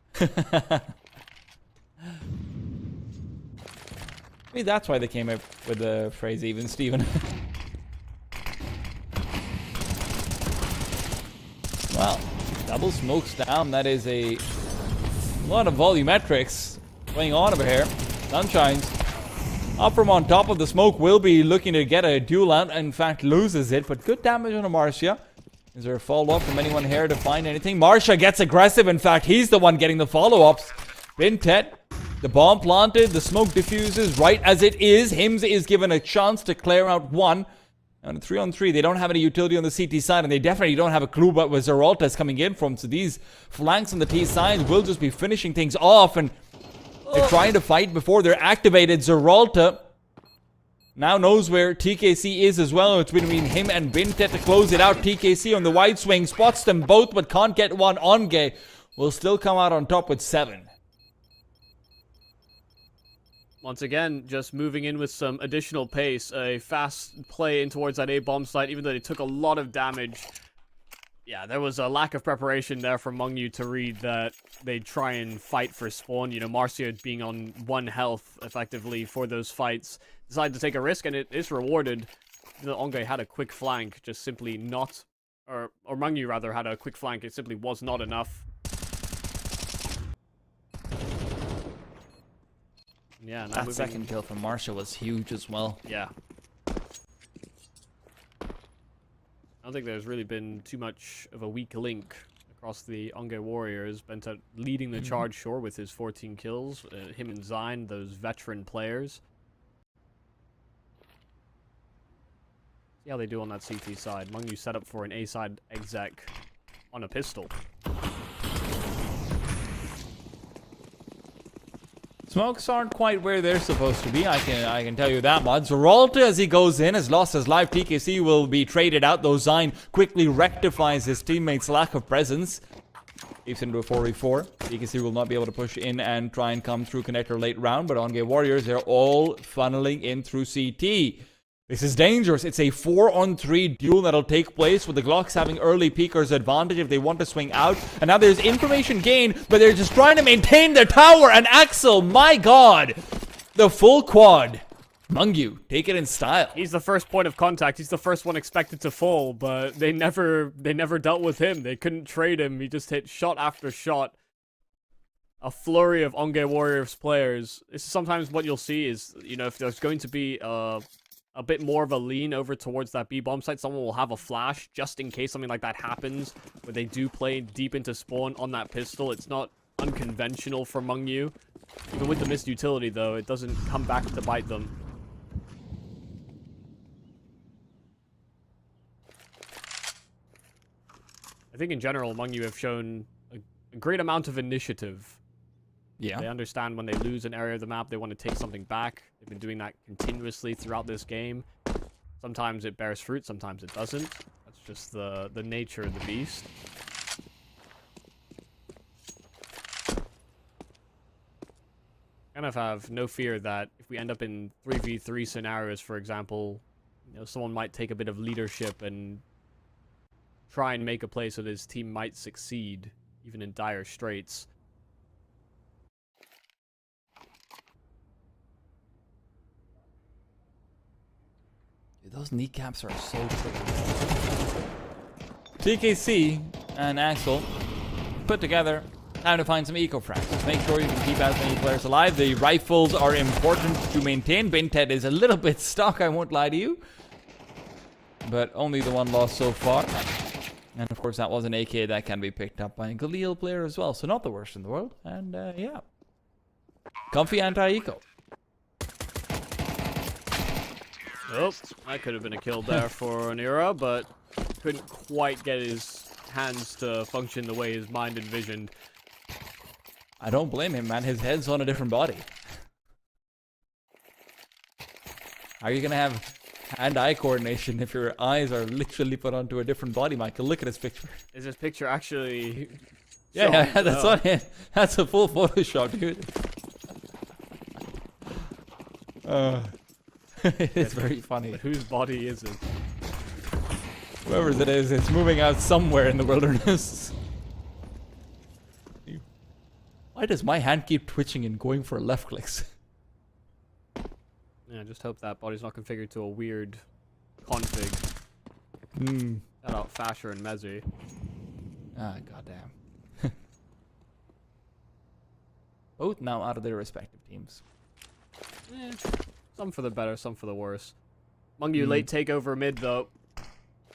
Maybe that's why they came up with the phrase even, Steven. Well, double smokes down. That is a lot of volumetrics going on over here. Sunshine's up from on top of the smoke, will be looking to get a duel out. In fact, loses it, but good damage on a Marcia. Is there a follow-up from anyone here to find anything? Marcia gets aggressive. In fact, he's the one getting the follow-ups. Bintet, the bomb planted, the smoke diffuses right as it is. Hims is given a chance to clear out one. On a 3-on-3, they don't have any utility on the CT side, and they definitely don't have a clue about where Zeralta is coming in from. So these flanks on the T side will just be finishing things off, and they're trying to fight before they're activated. Zeralta now knows where TKC is as well. It's between him and Bintet to close it out. TKC on the wide swing spots them both, but can't get one. Onge will still come out on top with 7. Once again, just moving in with some additional pace. A fast play in towards that A bomb site, even though they took a lot of damage. Yeah, there was a lack of preparation there from Mengyu to read that they'd try and fight for spawn. You know, Marcia being on 1 health effectively for those fights. Decided to take a risk, and it is rewarded. You know, Onge had a quick flank, just simply not... Or Mengyu, rather, had a quick flank. It simply was not enough. Yeah, that second kill from Marcia was huge as well. Yeah. I don't think there's really been too much of a weak link across the Onge Warriors. Bentet leading the charge, sure, with his 14 kills. Him and Zine, those veteran players. See how they do on that CT side. Mengyu set up for an A side exec on a pistol. Smokes aren't quite where they're supposed to be, I can tell you that much. Zeralta, as he goes in, has lost his life. TKC will be traded out, though Zine quickly rectifies his teammates' lack of presence. Leaps into a 4v4. TKC will not be able to push in and try and come through connector late round, but Onge Warriors, they're all funneling in through CT. This is dangerous. It's a 4-on-3 duel that'll take place with the Glocks having early peekers advantage if they want to swing out. And now there's information gain, but they're just trying to maintain their tower. And Axel, my god, the full quad. Mengyu, take it in style. He's the first point of contact. He's the first one expected to fall, but they never dealt with him. They couldn't trade him. He just hit shot after shot. A flurry of Onge Warriors players. This is sometimes what you'll see is, you know, if there's going to be a bit more of a lean over towards that B bomb site, someone will have a flash just in case something like that happens, where they do play deep into spawn on that pistol. It's not unconventional for Mengyu. Even with the missed utility, though, it doesn't come back to bite them. I think in general, Mengyu have shown a great amount of initiative. Yeah. They understand when they lose an area of the map, they want to take something back. They've been doing that continuously throughout this game. Sometimes it bears fruit, sometimes it doesn't. That's just the nature of the beast. Kind of have no fear that if we end up in 3v3 scenarios, for example, you know, someone might take a bit of leadership and try and make a play so that his team might succeed, even in dire straits. Dude, those kneecaps are so tricky. TKC and Axel put together. Time to find some eco-frags. Make sure you can keep as many players alive. The rifles are important to maintain. Binted is a little bit stuck, I won't lie to you. But only the one loss so far. And of course that was an AK that can be picked up by a Galil player as well. So not the worst in the world. And yeah. Comfy anti-eco. Oh, that could have been a kill there for Nira, but couldn't quite get his hands to function the way his mind envisioned. I don't blame him, man. His head's on a different body. How are you gonna have hand-eye coordination if your eyes are literally put onto a different body, Michael? Look at his picture. Is this picture actually... Yeah, that's on it. That's a full Photoshop, dude. It's very funny. But whose body is it? Whoever's it is, it's moving out somewhere in the wilderness. Why does my hand keep twitching and going for left clicks? Yeah, just hope that body's not configured to a weird config. Shout out Fasher and Mezzy. Ah, goddamn. Both now out of their respective teams. Some for the better, some for the worse. Mungyu late takeover mid though.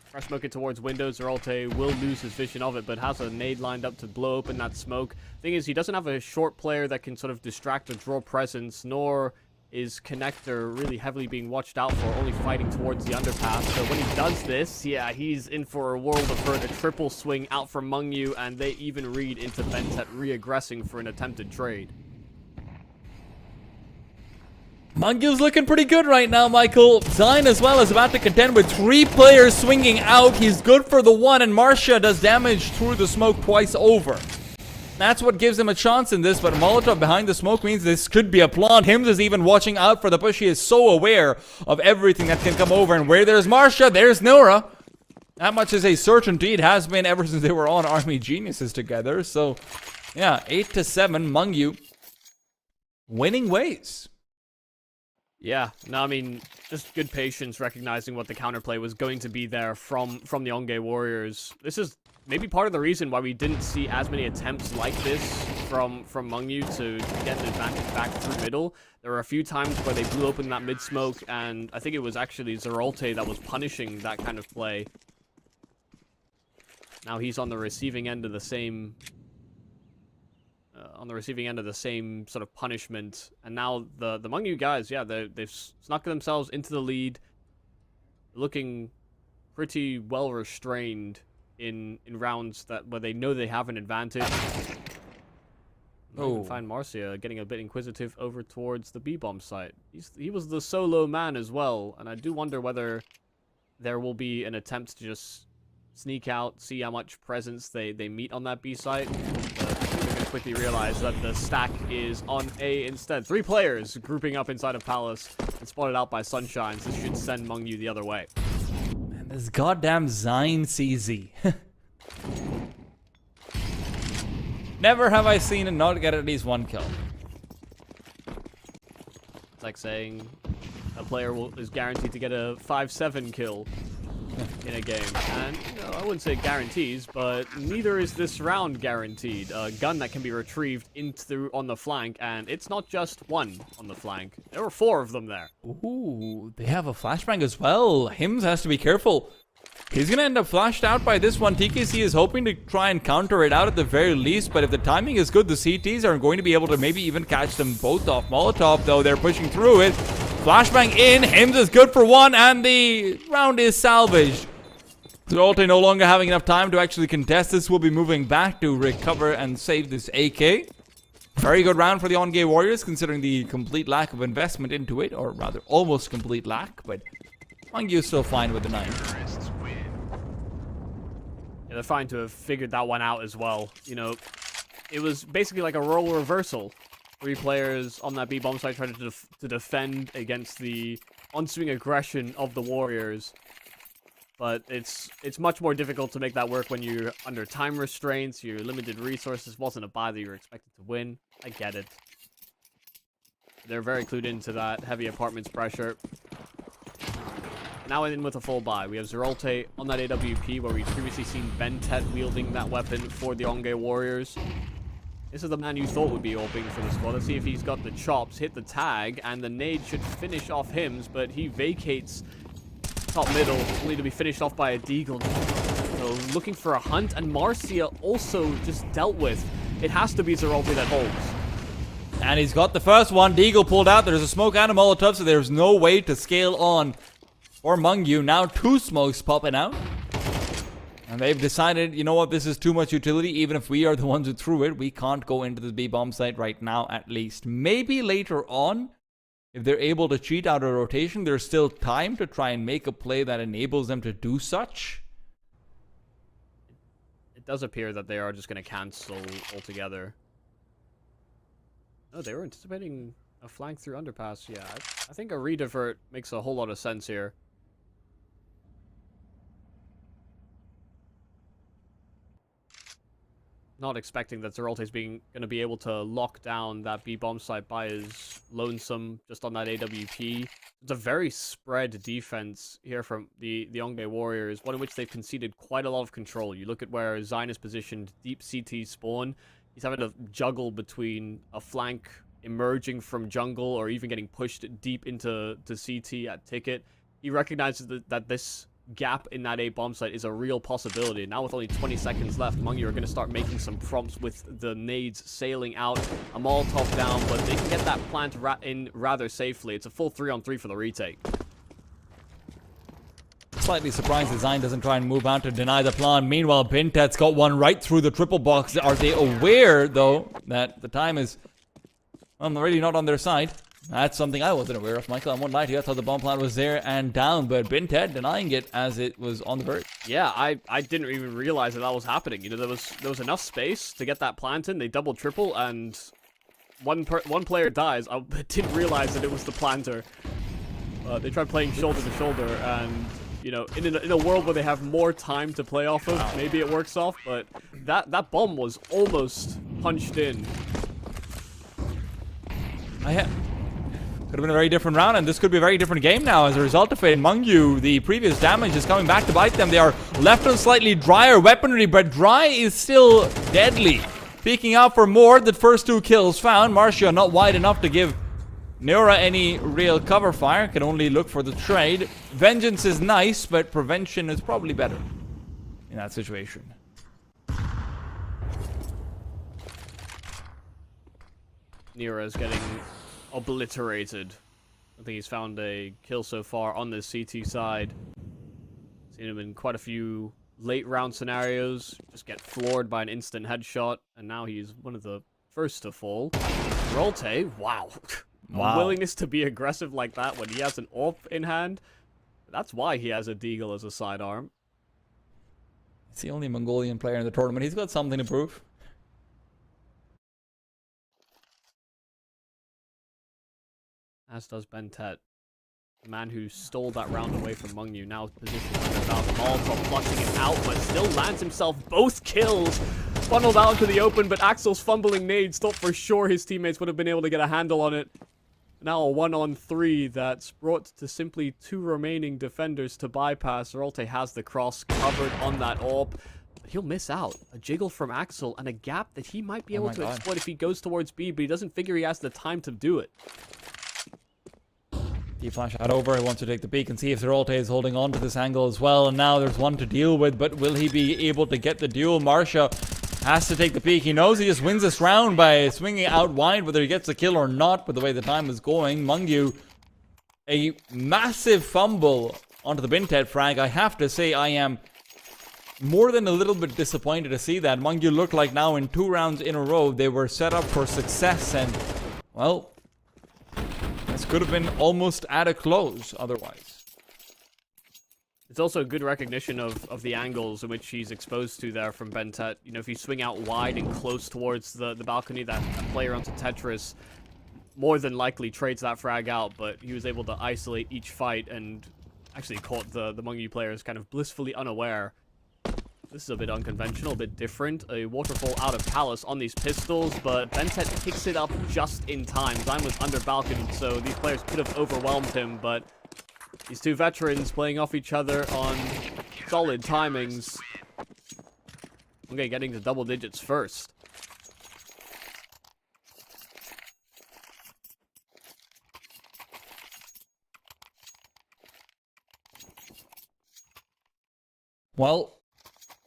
Fresh smoke it towards windows. Zeralte will lose his vision of it, but has a nade lined up to blow open that smoke. Thing is, he doesn't have a short player that can sort of distract or draw presence, nor is Connector really heavily being watched out for, only fighting towards the underpass. So when he does this, yeah, he's in for a world of hurt. A triple swing out from Mungyu, and they even read into Bentet re-aggressing for an attempted trade. Mungyu's looking pretty good right now, Michael. Zine as well is about to contend with 3 players swinging out. He's good for the one, and Marcia does damage through the smoke twice over. That's what gives him a chance in this, but Molotov behind the smoke means this could be a plant. Hims is even watching out for the push. He is so aware of everything that can come over, and where there's Marcia, there's Nora. That much is a certainty. It has been ever since they were on Army Geniuses together. So, yeah, 8-7, Mungyu winning ways. Yeah, no, I mean, just good patience, recognizing what the counterplay was going to be there from the Onge Warriors. This is maybe part of the reason why we didn't see as many attempts like this from Mungyu to get an advantage back through middle. There were a few times where they blew open that mid smoke, and I think it was actually Zeralte that was punishing that kind of play. Now he's on the receiving end of the same... sort of punishment, and now the Mungyu guys, yeah, they've snuck themselves into the lead, looking pretty well restrained in rounds where they know they have an advantage. Oh, find Marcia getting a bit inquisitive over towards the B-bomb site. He was the solo man as well, and I do wonder whether there will be an attempt to just sneak out, see how much presence they meet on that B site. Quickly realize that the stack is on A instead. 3 players grouping up inside of Palace and spotted out by Sunshines. This should send Mungyu the other way. Man, this goddamn Zine CZ. Never have I seen it not get at least 1 kill. It's like saying a player is guaranteed to get a 5-7 kill in a game, and you know, I wouldn't say guarantees, but neither is this round guaranteed. A gun that can be retrieved on the flank, and it's not just 1 on the flank. There were 4 of them there. Ooh, they have a flashbang as well. Hims has to be careful. He's gonna end up flashed out by this one. TKC is hoping to try and counter it out at the very least, but if the timing is good, the CTs are going to be able to maybe even catch them both off. Molotov, though, they're pushing through it. Flashbang in, Hims is good for 1, and the round is salvaged. Zeralte no longer having enough time to actually contest this, will be moving back to recover and save this AK. Very good round for the On-Gay Warriors, considering the complete lack of investment into it, or rather, almost complete lack, but Mungyu is still fine with the 9. Yeah, they're fine to have figured that one out as well. You know, it was basically like a role reversal. 3 players on that B-bomb site trying to defend against the on-swing aggression of the Warriors. But it's much more difficult to make that work when you're under time restraints, your limited resources. Wasn't a buy that you were expected to win. I get it. They're very clued into that heavy apartments pressure. now in with a full buy. We have Zeralte on that AWP, where we've previously seen Bentet wielding that weapon for the Onge Warriors. This is the man you thought would be AWPing for the squad. Let's see if he's got the chops, hit the tag, and the nade should finish off Hims, but he vacates top middle, only to be finished off by a Deagle. So looking for a hunt, and Marcia also just dealt with. It has to be Zeralte that holds. And he's got the first one. Deagle pulled out. There's a smoke and a Molotov, so there's no way to scale on for Mungyu. Now 2 smokes popping out. And they've decided, you know what, this is too much utility. Even if we are the ones who threw it, we can't go into the B-bomb site right now, at least. Maybe later on, if they're able to cheat out a rotation, there's still time to try and make a play that enables them to do such. It does appear that they are just going to cancel altogether. Oh, they were anticipating a flank through underpass. Yeah, I think a redivert makes a whole lot of sense here. Not expecting that Zeralte's going to be able to lock down that B-bomb site by his lonesome just on that AWP. It's a very spread defense here from the Onge Warriors, one in which they've conceded quite a lot of control. You look at where Zine is positioned, deep CT spawn. He's having to juggle between a flank emerging from jungle or even getting pushed deep into CT at ticket. He recognizes that this gap in that A bomb site is a real possibility. Now with only 20 seconds left, Mungyu are going to start making some prompts with the nades sailing out, a Molotov down, but they can get that plant in rather safely. It's a full 3-on-3 for the retake. Slightly surprised Design doesn't try and move out to deny the plan. Meanwhile, Bintet's got one right through the triple box. Are they aware, though, that the time is really not on their side? That's something I wasn't aware of, Michael. I won't lie to you. I thought the bomb plant was there and down, but Bintet denying it as it was on the verge. Yeah, I didn't even realize that was happening. You know, there was enough space to get that plant in. They double triple, and one player dies. I didn't realize that it was the planter. They tried playing shoulder to shoulder, and you know, in a world where they have more time to play off of, maybe it works off. But that bomb was almost punched in. Could have been a very different round, and this could be a very different game now as a result of it. Mungyu, the previous damage is coming back to bite them. They are left on slightly drier weaponry, but dry is still deadly. Peeking out for more, the first 2 kills found. Marcia not wide enough to give Neura any real cover fire. Can only look for the trade. Vengeance is nice, but prevention is probably better in that situation. Neura is getting obliterated. I think he's found a kill so far on the CT side. Seen him in quite a few late round scenarios, just get floored by an instant headshot, and now he's one of the first to fall. Rolte, wow. A willingness to be aggressive like that when he has an AWP in hand. That's why he has a Deagle as a sidearm. He's the only Mongolian player in the tournament. He's got something to prove. As does Bentet. The man who stole that round away from Mungyu, now positioned about Molotov, flushing him out, but still lands himself both kills. Funneled out into the open, but Axel's fumbling nades thought for sure his teammates would have been able to get a handle on it. Now a 1-on-3 that's brought to simply 2 remaining defenders to bypass. Zeralte has the cross covered on that AWP. He'll miss out. A jiggle from Axel and a gap that he might be able to exploit if he goes towards B, but he doesn't figure he has the time to do it. He flash out over, he wants to take the peek and see if Zeralte is holding on to this angle as well. And now there's one to deal with, but will he be able to get the duel? Marcia has to take the peek. He knows he just wins this round by swinging out wide, whether he gets the kill or not, but the way the time is going. Mungyu, a massive fumble onto the Bintet frag. I have to say I am more than a little bit disappointed to see that. Mungyu looked like now in 2 rounds in a row they were set up for success, and well, this could have been almost at a close otherwise. It's also good recognition of the angles in which he's exposed to there from Bentet. You know, if you swing out wide and close towards the balcony, that player onto Tetris more than likely trades that frag out, but he was able to isolate each fight and actually caught the Mungyu players kind of blissfully unaware. This is a bit unconventional, a bit different. A waterfall out of Palace on these pistols, but Bentet picks it up just in time. Zine was under balcony, so these players could have overwhelmed him, but These two veterans playing off each other on solid timings. Okay, getting to double digits first. Well,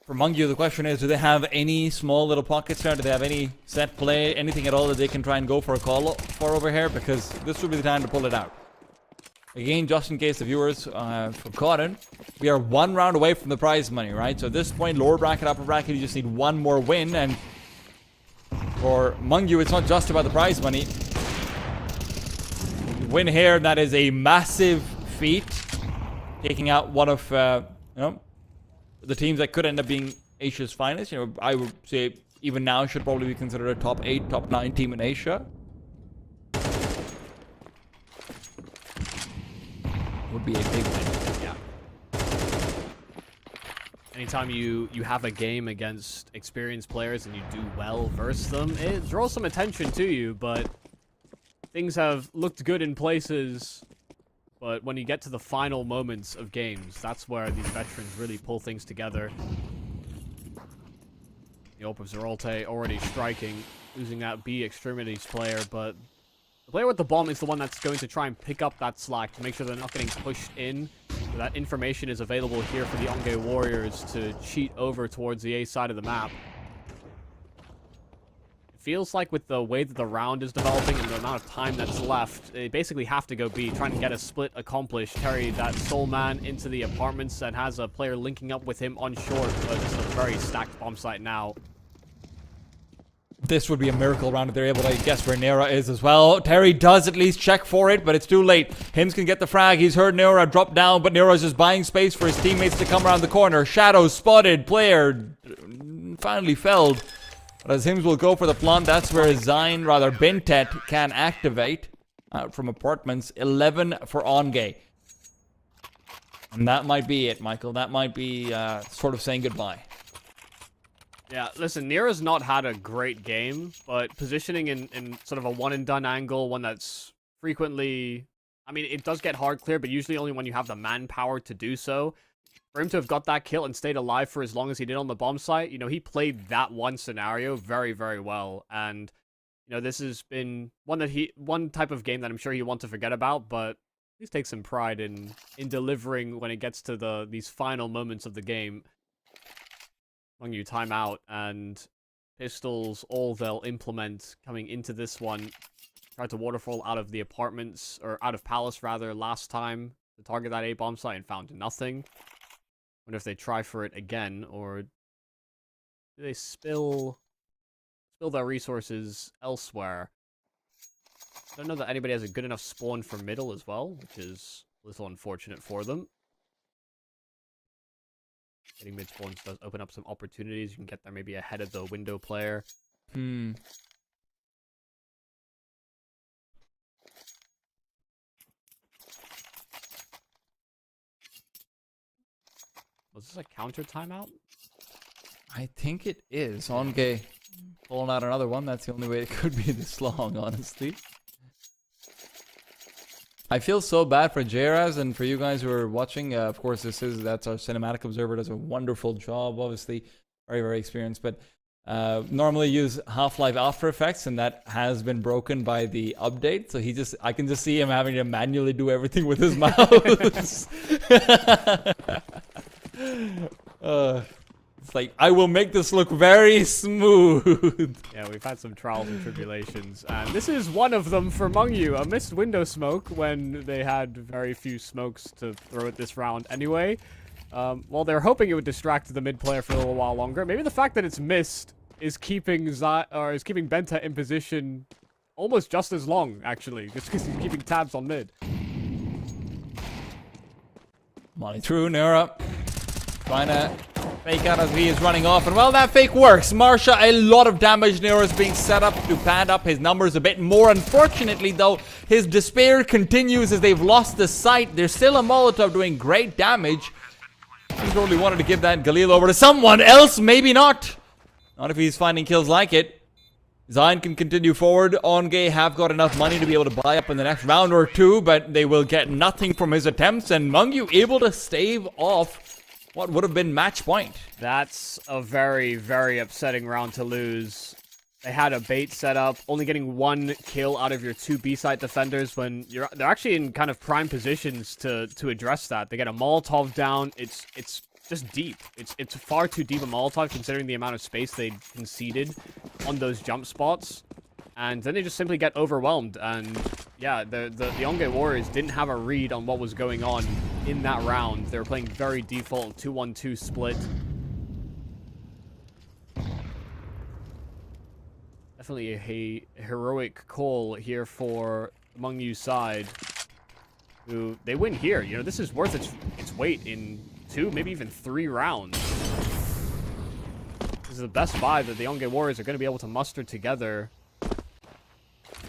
for Mungyu, the question is, do they have any small little pockets here? Do they have any set play, anything at all that they can try and go for a call for over here? Because this would be the time to pull it out. Again, just in case the viewers have forgotten, we are 1 round away from the prize money, right? So at this point, lower bracket, upper bracket, you just need 1 more win. And for Mungyu, it's not just about the prize money. Win here, that is a massive feat. Taking out one of, the teams that could end up being Asia's finest. I would say even now should probably be considered a top 8, top 9 team in Asia. Would be a big win. Yeah. Anytime you have a game against experienced players and you do well versus them, it draws some attention to you, but things have looked good in places. But when you get to the final moments of games, that's where these veterans really pull things together. The Opa Zeralte already striking, losing that B Extremities player, but the player with the bomb is the one that's going to try and pick up that slack to make sure they're not getting pushed in. So that information is available here for the Onge Warriors to cheat over towards the A side of the map. Feels like with the way that the round is developing and the amount of time that's left, they basically have to go B, trying to get a split accomplished. Terry, that soul man into the apartments and has a player linking up with him on short, but it's a very stacked bomb site now. This would be a miracle round if they're able to guess where Nera is as well. Terry does at least check for it, but it's too late. Hims can get the frag. He's heard Nera drop down, but Nera's just buying space for his teammates to come around the corner. Shadow spotted. Player finally felled. But as Hims will go for the plant, that's where Bintet can activate out from apartments. 11 for Onge. And that might be it, Michael. That might be sort of saying goodbye. Yeah, listen, Nera's not had a great game, but positioning in sort of a one-and-done angle, one that's frequently... I mean, it does get hard clear, but usually only when you have the manpower to do so. For him to have got that kill and stayed alive for as long as he did on the bomb site, he played that one scenario very, very well. And, this has been one type of game that I'm sure he'll want to forget about, but please take some pride in delivering when it gets to these final moments of the game. Long you timeout and pistols, all they'll implement coming into this one. Tried to waterfall out of the apartments, or out of Palace rather, last time to target that A bomb site and found nothing. Wonder if they try for it again, or do they spill their resources elsewhere? I don't know that anybody has a good enough spawn for middle as well, which is a little unfortunate for them. Getting mid spawns does open up some opportunities. You can get there maybe ahead of the window player. Was this a counter timeout? I think it is. Onge pulling out another one. That's the only way it could be this long, honestly. I feel so bad for Jaraz and for you guys who are watching. Of course, that's our cinematic observer. Does a wonderful job. Obviously, very, very experienced. But normally use Half-Life After Effects, and that has been broken by the update. So I can just see him having to manually do everything with his mouse. It's like, I will make this look very smooth. Yeah, we've had some trials and tribulations, and this is one of them for Mungyu. A missed window smoke when they had very few smokes to throw at this round anyway. Well, they're hoping it would distract the mid player for a little while longer. Maybe the fact that it's missed is keeping Benta in position almost just as long, actually, just because he's keeping tabs on mid. Molly through, Nera. Trying to fake out as he is running off, and well, that fake works. Marsha, a lot of damage. Nero is being set up to pad up his numbers a bit more. Unfortunately, though, his despair continues as they've lost the site. There's still a Molotov doing great damage. He totally wanted to give that Galil over to someone else. Maybe not. Not if he's finding kills like it. Zion can continue forward. Onge have got enough money to be able to buy up in the next round or two, but they will get nothing from his attempts, and Mungyu able to stave off what would have been match point. That's a very, very upsetting round to lose. They had a bait set up, only getting 1 kill out of your 2 B-side defenders when they're actually in kind of prime positions to address that. They get a Molotov down. It's just deep. It's far too deep a Molotov considering the amount of space they conceded on those jump spots. And then they just simply get overwhelmed. And yeah, the Onge Warriors didn't have a read on what was going on in that round. They were playing very default 2-1-2 split. Definitely a heroic call here for Mungyu's side. Who they win here. You know, this is worth its weight in 2, maybe even 3 rounds. This is the best buy that the Onge Warriors are going to be able to muster together.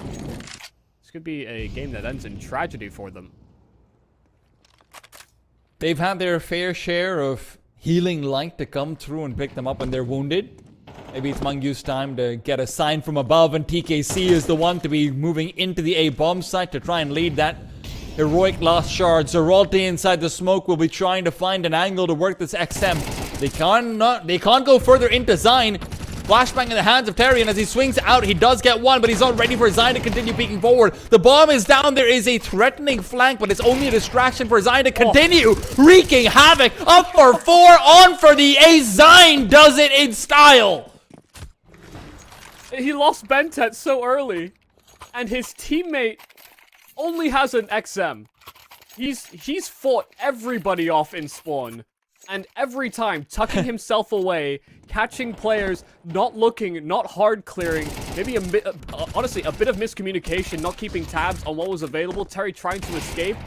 This could be a game that ends in tragedy for them. They've had their fair share of healing light to come through and pick them up when they're wounded. Maybe it's Mungyu's time to get a sign from above, and TKC is the one to be moving into the A bomb site to try and lead that heroic last shard. Zeralti inside the smoke will be trying to find an angle to work this XM. They can't go further into Zine. Flashbang in the hands of Terry, and as he swings out, he does get one, but he's not ready for Zine to continue peeking forward. The bomb is down. There is a threatening flank, but it's only a distraction for Zine to continue wreaking havoc. Up for 4, on for the ace. Zine does it in style. He lost Bentet so early, and his teammate only has an XM. He's fought everybody off in spawn, and every time tucking himself away, catching players, not looking, not hard clearing, maybe honestly a bit of miscommunication, not keeping tabs on what was available. Terry trying to escape,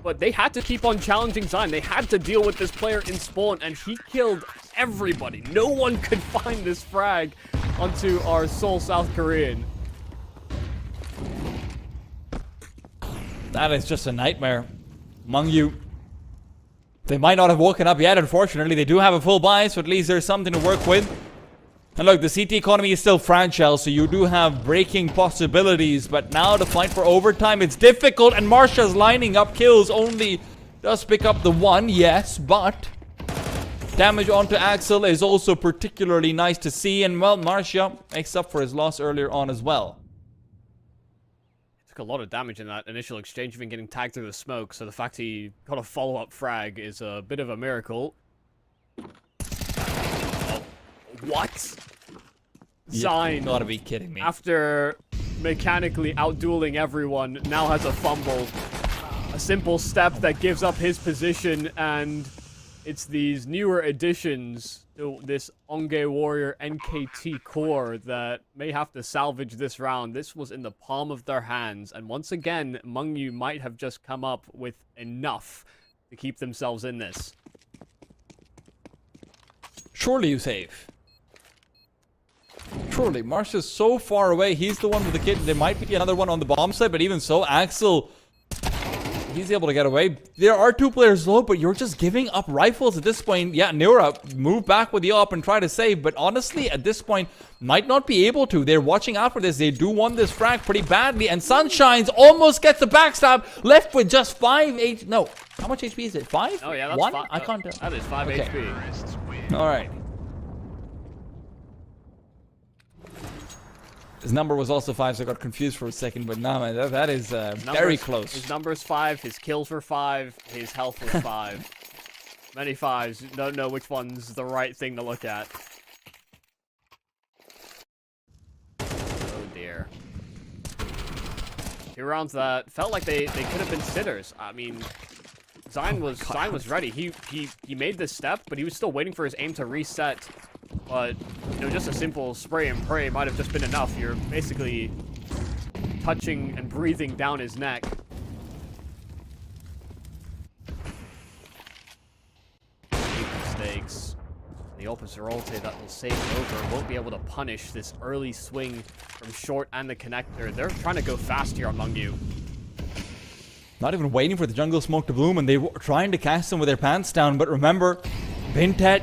but they had to keep on challenging Zion. They had to deal with this player in spawn, and he killed everybody. No one could find this frag onto our Seoul South Korean. That is just a nightmare. Mungyu, they might not have woken up yet, unfortunately. They do have a full buy, so at least there's something to work with. And look, the CT economy is still fragile, so you do have breaking possibilities. But now to fight for overtime, it's difficult. And Marsha's lining up kills, only does pick up the 1, yes, but damage onto Axel is also particularly nice to see. And well, Marsha makes up for his loss earlier on as well. A lot of damage in that initial exchange, even getting tagged through the smoke, so the fact he got a follow-up frag is a bit of a miracle. Oh, what? Zine, you gotta be kidding me. after mechanically outdueling everyone, now has a fumble. A simple step that gives up his position, and it's these newer additions to this Onge Warrior NKT core that may have to salvage this round. This was in the palm of their hands, and once again, Mungyu might have just come up with enough to keep themselves in this. Surely you save. Surely. Marsha's so far away. He's the one with the kid. There might be another one on the bomb side, but even so, Axel, he's able to get away. There are 2 players low, but you're just giving up rifles at this point. Yeah, Neura move back with the op and try to save, but honestly, at this point, might not be able to. They're watching out for this. They do want this frag pretty badly, and Sunshines almost gets the backstab, left with just 5 H. No, how much HP is it? 5? Oh yeah, that's 1? 5. I can't tell. That is 5 Okay. HP. All right. His number was also 5, so I got confused for a second, but nah, man, that is very close. His number's 5, his kills were 5, his health was 5. Many 5s, don't know which one's the right thing to look at. Oh dear. 2 rounds that felt like they could have been sitters. I mean, Zion was ready. He made this step, but he was still waiting for his aim to reset. But, you know, just a simple spray and pray might have just been enough. You're basically touching and breathing down his neck. Mistakes. The opposite rotate that will save it over won't be able to punish this early swing from short and the connector. They're trying to go fast here on Mungyu. Not even waiting for the jungle smoke to bloom, and they were trying to cast them with their pants down. But remember, Bintet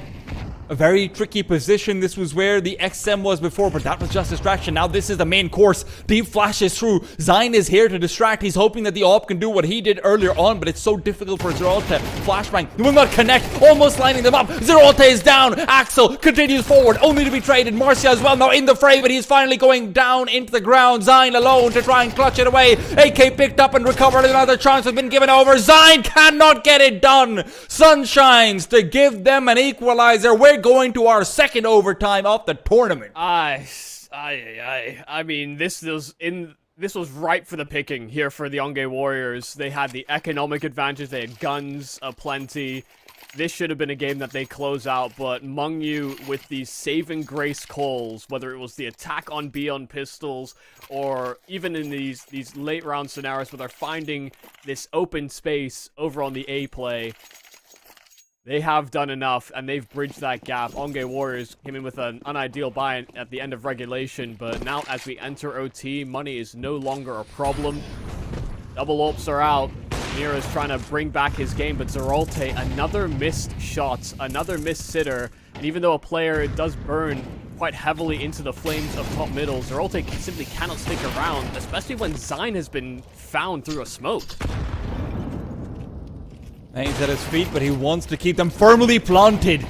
a very tricky position. This was where the XM was before, but that was just distraction. Now this is the main course. Deep flashes through. Zayn is here to distract. He's hoping that the AWP can do what he did earlier on, but it's so difficult for Zeralte. Flashbang. He will not connect. Almost lining them up. Zeralte is down. Axel continues forward, only to be traded. Marcia as well now in the fray, but he's finally going down into the ground. Zayn alone to try and clutch it away. AK picked up and recovered. Another chance has been given over. Zayn cannot get it done. Sunshines to give them an equalizer. We're going to our second overtime of the tournament. I mean, this was ripe for the picking here for the Onge Warriors. They had the economic advantage. They had guns aplenty. This should have been a game that they close out, but Mungyu with these saving grace calls, whether it was the attack on B on pistols, or even in these late round scenarios where they're finding this open space over on the A play, they have done enough, and they've bridged that gap. Onge Warriors came in with an unideal buy at the end of regulation, but now as we enter OT, money is no longer a problem. Double AWPs are out. Mira's trying to bring back his game, but Zeralte, another missed shot, another missed sitter, and even though a player does burn quite heavily into the flames of top middle, Zeralte simply cannot stick around, especially when Zayn has been found through a smoke. He's at his feet, but he wants to keep them firmly planted.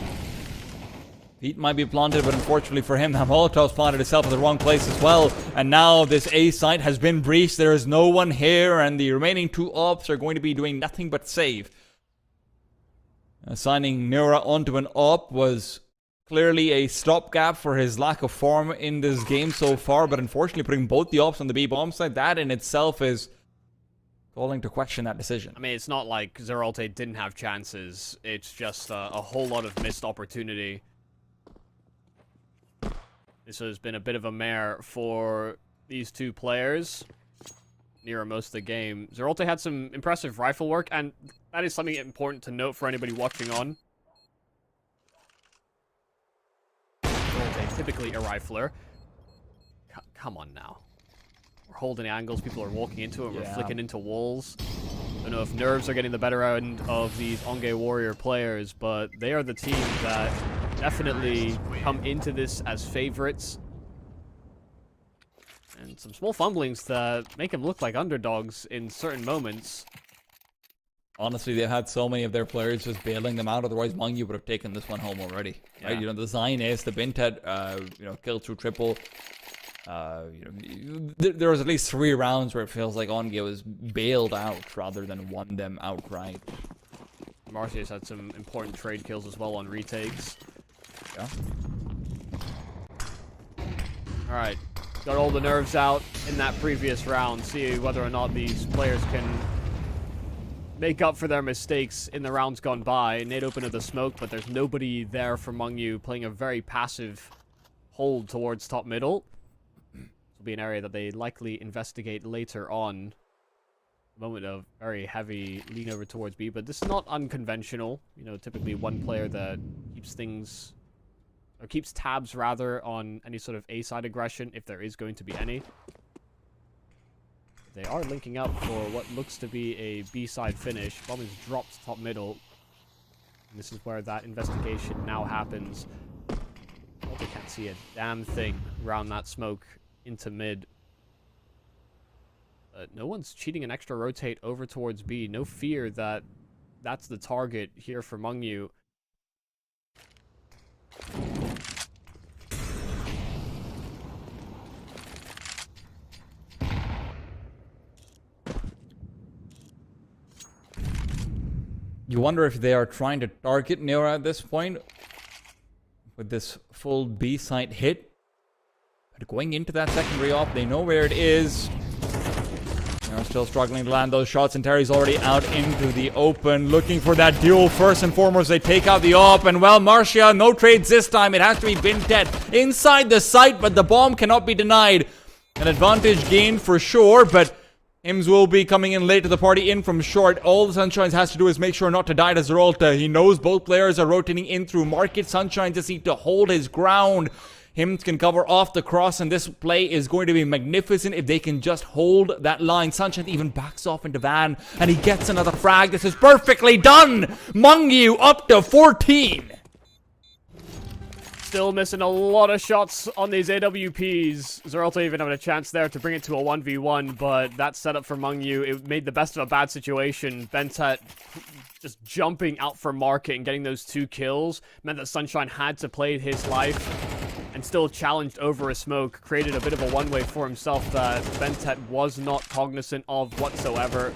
Feet might be planted, but unfortunately for him, that Molotov's planted itself in the wrong place as well. And now this A site has been breached. There is no one here, and the remaining two AWPs are going to be doing nothing but save. Assigning Nura onto an AWP was clearly a stopgap for his lack of form in this game so far, but unfortunately putting both the AWPs on the B bomb side, that in itself is calling to question that decision. I mean, it's not like Zeralte didn't have chances. It's just a whole lot of missed opportunity. This has been a bit of a mare for these two players near most of the game. Zeralte had some impressive rifle work, and that is something important to note for anybody watching on. Zeralte, typically a rifler. Come on now. We're holding angles, people are walking into it, we're flicking into walls. I don't know if nerves are getting the better end of these Onge Warrior players, but they are the team that definitely come into this as favorites. And some small fumblings that make them look like underdogs in certain moments. Honestly, they've had so many of their players just bailing them out, otherwise Mungyu would have taken this one home already. Yeah. Right? You know, the Zayn ace, the Binted, kill through triple. There was at least 3 rounds where it feels like Onge was bailed out rather than won them outright. Marcia's had some important trade kills as well on retakes. Yeah. Alright, got all the nerves out in that previous round. See whether or not these players can make up for their mistakes in the rounds gone by. Nade open to the smoke, but there's nobody there for Mungyu, playing a very passive hold towards top middle. Be an area that they likely investigate later on. A moment of very heavy lean over towards B, but this is not unconventional. You know, typically one player that keeps things, or keeps tabs rather, on any sort of A-side aggression, if there is going to be any. They are linking up for what looks to be a B-side finish. Bomb is dropped top middle. And this is where that investigation now happens. Well, they can't see a damn thing around that smoke into mid. No one's cheating an extra rotate over towards B. No fear that that's the target here for Mungyu. You wonder if they are trying to target Nura at this point with this full B site hit. But going into that secondary AWP, they know where it is. They're still struggling to land those shots, and Terry's already out into the open, looking for that duel. First and foremost, they take out the AWP, and well, Marcia, no trades this time. It has to be Bintet inside the site, but the bomb cannot be denied. An advantage gained for sure, but Hims will be coming in late to the party, in from short. All the Sunshines has to do is make sure not to die to Zeralte. He knows both players are rotating in through market. Sunshine just need to hold his ground. Hims can cover off the cross, and this play is going to be magnificent if they can just hold that line. Sunshine even backs off into Van, and he gets another frag. This is perfectly done! Mungyu up to 14! Still missing a lot of shots on these AWPs. Zeralta even having a chance there to bring it to a 1v1, but that setup for Mungyu, it made the best of a bad situation. Bentet just jumping out for market and getting those 2 kills meant that Sunshine had to play his life and still challenged over a smoke, created a bit of a one-way for himself that Bentet was not cognizant of whatsoever.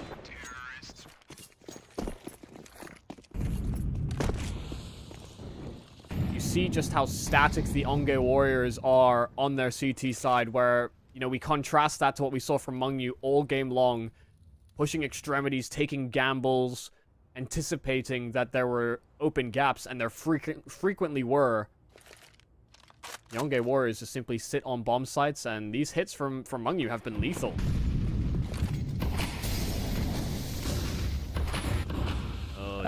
You see just how static the Onge Warriors are on their CT side, where, you know, we contrast that to what we saw from Mungyu all game long, pushing extremities, taking gambles, anticipating that there were open gaps, and there frequently were. The Onge Warriors just simply sit on bomb sites, and these hits from Mungyu have been lethal. Oh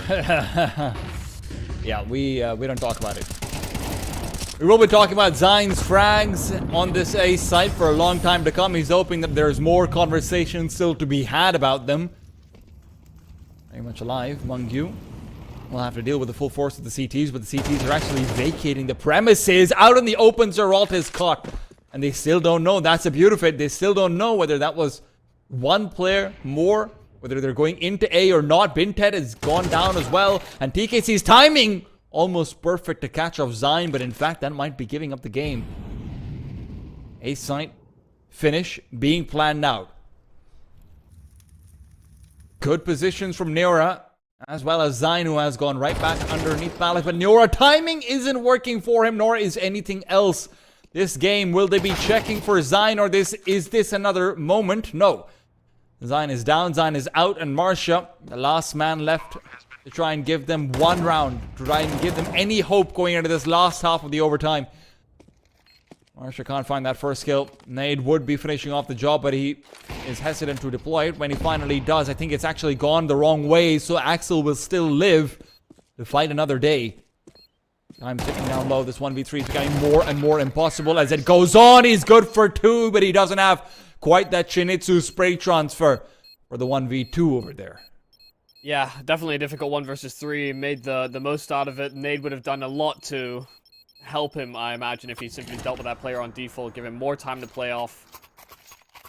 dear. Yeah, we don't talk about it. We will be talking about Zion's frags on this A site for a long time to come. He's hoping that there's more conversation still to be had about them. Very much alive, Mungyu. We'll have to deal with the full force of the CTs, but the CTs are actually vacating the premises. Out in the open, Zeralta is caught. And they still don't know. That's the beauty of it. They still don't know whether that was one player more, whether they're going into A or not. Bintet has gone down as well. And TKC's timing almost perfect to catch off Zion, but in fact, that might be giving up the game. A site finish being planned out. Good positions from Neura, as well as Zion, who has gone right back underneath Palace. But Neura, timing isn't working for him, nor is anything else. This game, will they be checking for Zion, or is this another moment? No. Zion is down, Zion is out, and Marcia, the last man left to try and give them one round, to try and give them any hope going into this last half of the overtime. Marcia can't find that first kill. Nade would be finishing off the job, but he is hesitant to deploy it. When he finally does, I think it's actually gone the wrong way, so Axel will still live to fight another day. I'm sitting down low. This 1v3 is becoming more and more impossible as it goes on. He's good for 2, but he doesn't have quite that Shinitsu spray transfer for the 1v2 over there. Yeah, definitely a difficult 1 versus 3. Made the most out of it. Nade would have done a lot to help him, I imagine, if he simply dealt with that player on default, give him more time to play off.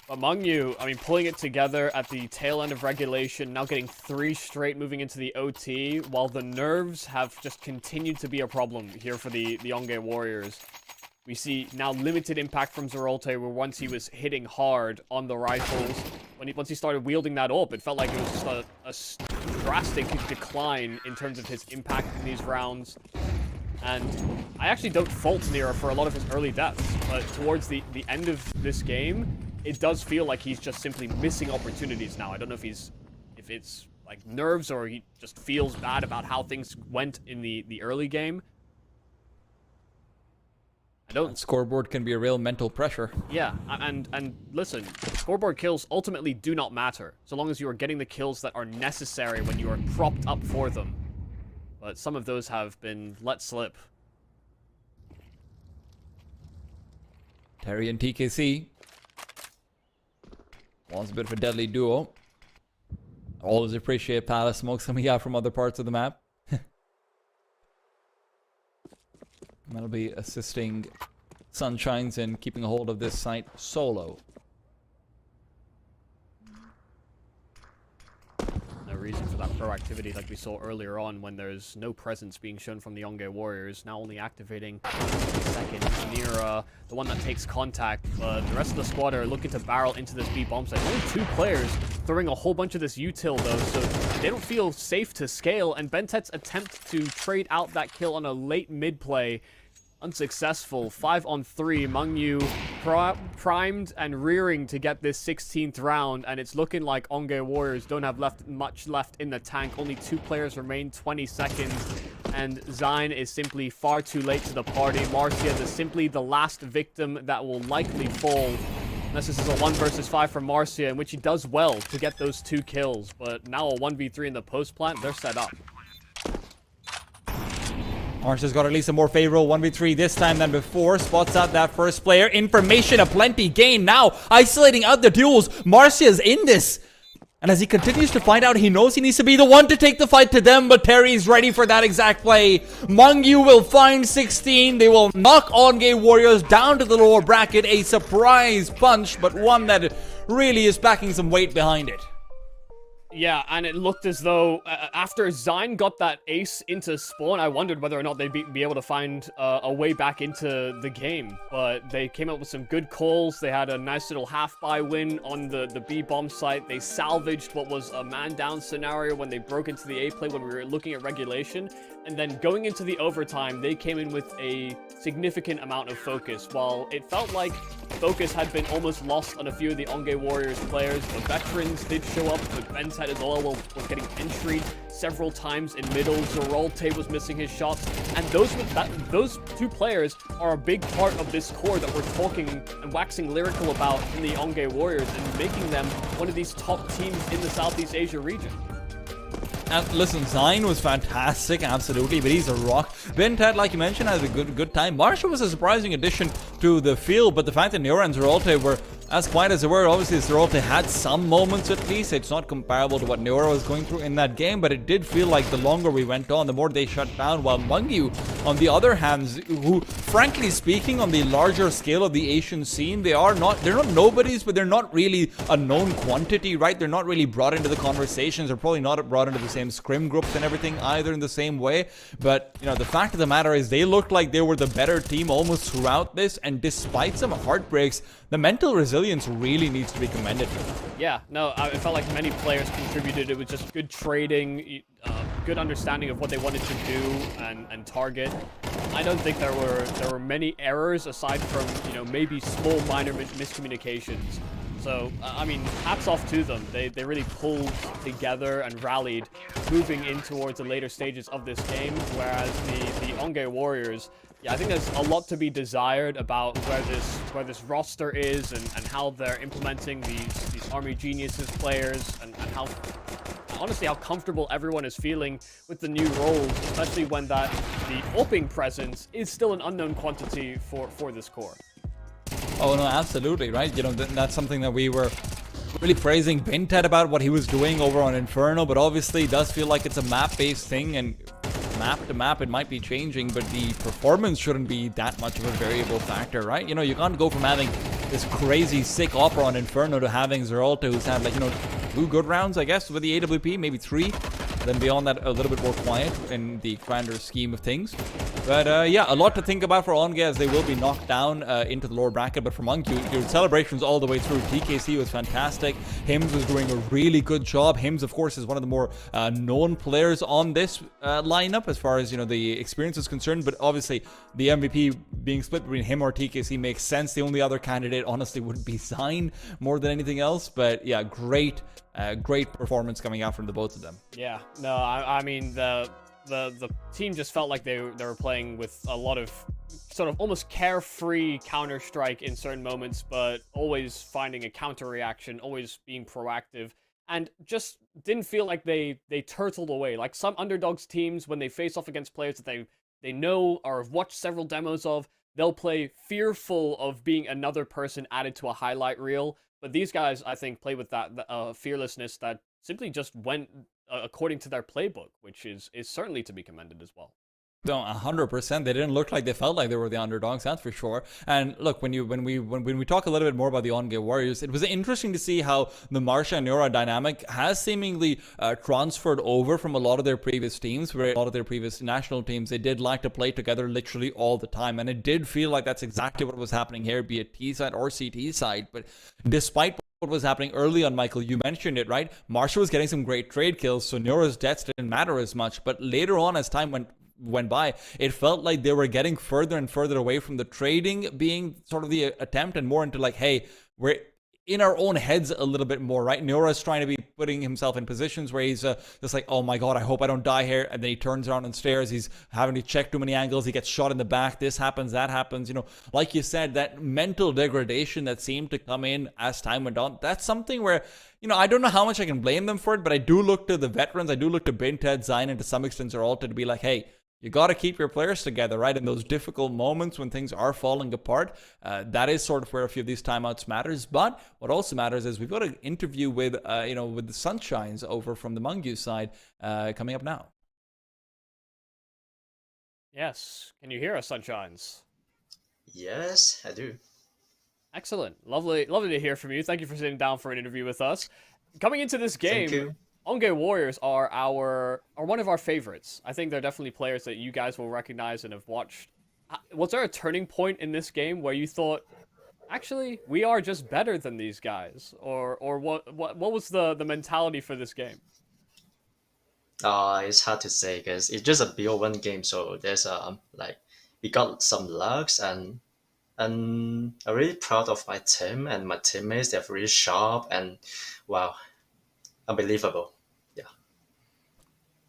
But Mungyu, I mean, pulling it together at the tail end of regulation, now getting 3 straight moving into the OT, while the nerves have just continued to be a problem here for the Onge Warriors. We see now limited impact from Zeralta, where once he was hitting hard on the rifles, once he started wielding that up, it felt like it was just a drastic decline in terms of his impact in these rounds. And I actually don't fault Nira for a lot of his early deaths, but towards the end of this game, it does feel like he's just simply missing opportunities now. I don't know if it's like nerves or he just feels bad about how things went in the early game. Scoreboard can be a real mental pressure. Yeah, and listen, scoreboard kills ultimately do not matter, so long as you are getting the kills that are necessary when you are propped up for them. But some of those have been let slip. Terry and TKC. Was a bit of a deadly duo. Always appreciate Palace smokes coming out from other parts of the map. That'll be assisting Sunshines in keeping a hold of this site solo. No reason for that proactivity like we saw earlier on when there's no presence being shown from the Onge Warriors. Now only activating second near the one that takes contact, but the rest of the squad are looking to barrel into this B bomb site. Only 2 players throwing a whole bunch of this util though, so they don't feel safe to scale, and Bentet's attempt to trade out that kill on a late mid play unsuccessful. 5-on-3, Mungyu primed and rearing to get this 16th round, and it's looking like Onge Warriors don't have much left in the tank. Only 2 players remain, 20 seconds, and Zion is simply far too late to the party. Marcia is simply the last victim that will likely fall. Unless this is a 1 versus 5 for Marcia, in which he does well to get those 2 kills, but now a 1v3 in the post plant, they're set up. Marcia's got at least a more favorable 1v3 this time than before. Spots out that first player. Information aplenty gain now. Isolating out the duels. Marcia's in this. And as he continues to find out, he knows he needs to be the one to take the fight to them, but Terry's ready for that exact play. Mungyu will find 16. They will knock OnGay Warriors down to the lower bracket. A surprise punch, but one that really is packing some weight behind it. Yeah, and it looked as though after Zine got that ace into spawn, I wondered whether or not they'd be able to find a way back into the game. But they came up with some good calls. They had a nice little half-buy win on the B-bomb site. They salvaged what was a man-down scenario when they broke into the A play when we were looking at regulation. And then going into the overtime, they came in with a significant amount of focus. While it felt like focus had been almost lost on a few of the OnGay Warriors players, the veterans did show up, but Bentet as well was getting entry several times in middle. Zeralte was missing his shots, and those two players are a big part of this core that we're talking and waxing lyrical about in the OnGay Warriors and making them one of these top teams in the Southeast Asia region. And listen, Zine was fantastic, absolutely, but he's a rock. Bentet, like you mentioned, has a good time. Marshall was a surprising addition to the field, but the fact that Neura and Zeralte were as quiet as they were, obviously Zeralte had some moments at least. It's not comparable to what Neura was going through in that game, but it did feel like the longer we went on, the more they shut down, while Mungyu, on the other hand, who, frankly speaking, on the larger scale of the Asian scene, they're not nobodies, but they're not really a known quantity, right? They're not really brought into the conversations. They're probably not brought into the same scrim groups and everything either in the same way. But, you know, the fact of the matter is they looked like they were the better team almost throughout this, and despite some heartbreaks, the mental resilience really needs to be commended. Yeah, no, it felt like many players contributed. It was just good trading, good understanding of what they wanted to do and target. I don't think there were many errors aside from, you know, maybe small minor miscommunications. So, I mean, hats off to them. They really pulled together and rallied moving in towards the later stages of this game, whereas the OnGay Warriors, yeah, I think there's a lot to be desired about where this roster is and how they're implementing these Army Geniuses players and how, honestly, how comfortable everyone is feeling with the new roles, especially when the opening presence is still an unknown quantity for this core. Oh no, absolutely, right? You know, that's something that we were really praising Bentet about what he was doing over on Inferno, but obviously it does feel like it's a map-based thing, and map to map it might be changing, but the performance shouldn't be that much of a variable factor, right? You know, you can't go from having this crazy sick opera on Inferno to having Zeralte, who's had, like, you know, 2 good rounds, I guess, with the AWP, maybe 3. Then beyond that, a little bit more quiet in the grander scheme of things. But yeah, a lot to think about for OnGay as they will be knocked down into the lower bracket. But for Mungyu, your celebrations all the way through. TKC was fantastic. Hims was doing a really good job. Hims, of course, is one of the more known players on this lineup as far as, you know, the experience is concerned. But obviously, the MVP being split between him or TKC makes sense. The only other candidate, honestly, would be Zine more than anything else. But yeah, great performance coming out from the both of them. Yeah, no, I mean, the team just felt like they were playing with a lot of sort of almost carefree Counter-Strike in certain moments, but always finding a counter reaction, always being proactive, and just didn't feel like they turtled away. Like some underdogs teams, when they face off against players that they know or have watched several demos of, they'll play fearful of being another person added to a highlight reel. But these guys, I think, play with that fearlessness that simply just went according to their playbook, which is certainly to be commended as well. No, 100%. They didn't look like they felt like they were the underdogs, that's for sure. And look, when we talk a little bit more about the OnGay Warriors, it was interesting to see how the Marsha and Neura dynamic has seemingly transferred over from a lot of their previous teams, where a lot of their previous national teams, they did like to play together literally all the time. And it did feel like that's exactly what was happening here, be it T side or CT side. But despite what was happening early on, Michael, you mentioned it, right? Marsha was getting some great trade kills, so Neura's deaths didn't matter as much. But later on, as time went by, it felt like they were getting further and further away from the trading being sort of the attempt and more into like, hey, we're in our own heads a little bit more, right? Neura's trying to be putting himself in positions where he's just like, oh my god, I hope I don't die here, and then he turns around and stares. He's having to check too many angles. He gets shot in the back. This happens, that happens. You know, like you said, that mental degradation that seemed to come in as time went on, that's something where, you know, I don't know how much I can blame them for it, but I do look to the veterans. I do look to Bentet, Zine, and to some extent Zeralte to be like, hey, you got to keep your players together, right? In those difficult moments when things are falling apart, that is sort of where a few of these timeouts matters. But what also matters is we've got an interview with, with the Sunshines over from the Mungyu side coming up now. Yes. Can you hear us, Sunshines? Yes, I do. Excellent. Lovely to hear from you. Thank you for sitting down for an interview with us. Coming into this game, Thank you. Onge Warriors are one of our favorites. I think they're definitely players that you guys will recognize and have watched. Was there a turning point in this game where you thought, actually, we are just better than these guys? Or what was the mentality for this game? It's hard to say because it's just a BO1 game, so there's we got some lucks, and I'm really proud of my team and my teammates. They're really sharp and wow, unbelievable. Yeah.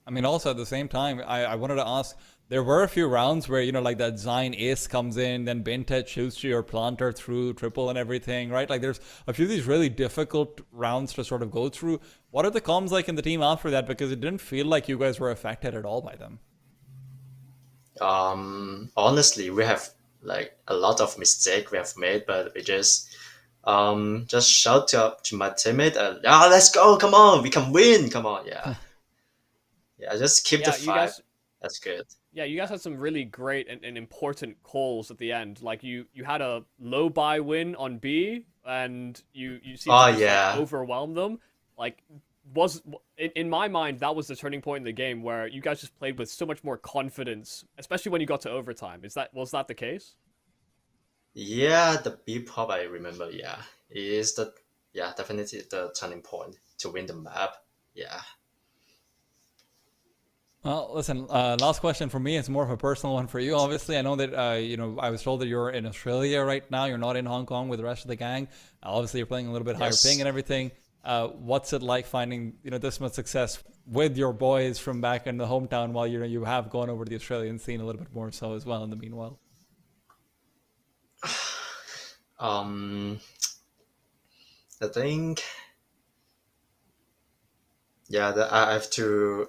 I mean, also at the same time, I wanted to ask, there were a few rounds where, like that Zion ace comes in, then Bintet shoots your planter through triple and everything, right? Like there's a few of these really difficult rounds to sort of go through. What are the comms like in the team after that? Because it didn't feel like you guys were affected at all by them. Honestly, we have like a lot of mistake we have made, but we just shout to my teammate, let's go, come on, we can win, come on, yeah. Yeah, just keep the fight. That's good. Yeah, you guys had some really great and important calls at the end. Like you had a low buy win on B, and you seemed to just, overwhelm them. Like in my mind, that was the turning point in the game where you guys just played with so much more confidence, especially when you got to overtime. Was that the case? Yeah, the B pop I remember. Yeah, it is definitely the turning point to win the map. Yeah. Well, listen, last question for me. It's more of a personal one for you. Obviously, I know that, I was told that you're in Australia right now. You're not in Hong Kong with the rest of the gang. Obviously, you're playing a little bit higher ping and everything. What's it like finding, this much success with your boys from back in the hometown while you have gone over to the Australian scene a little bit more so as well in the meanwhile? I think, I have to,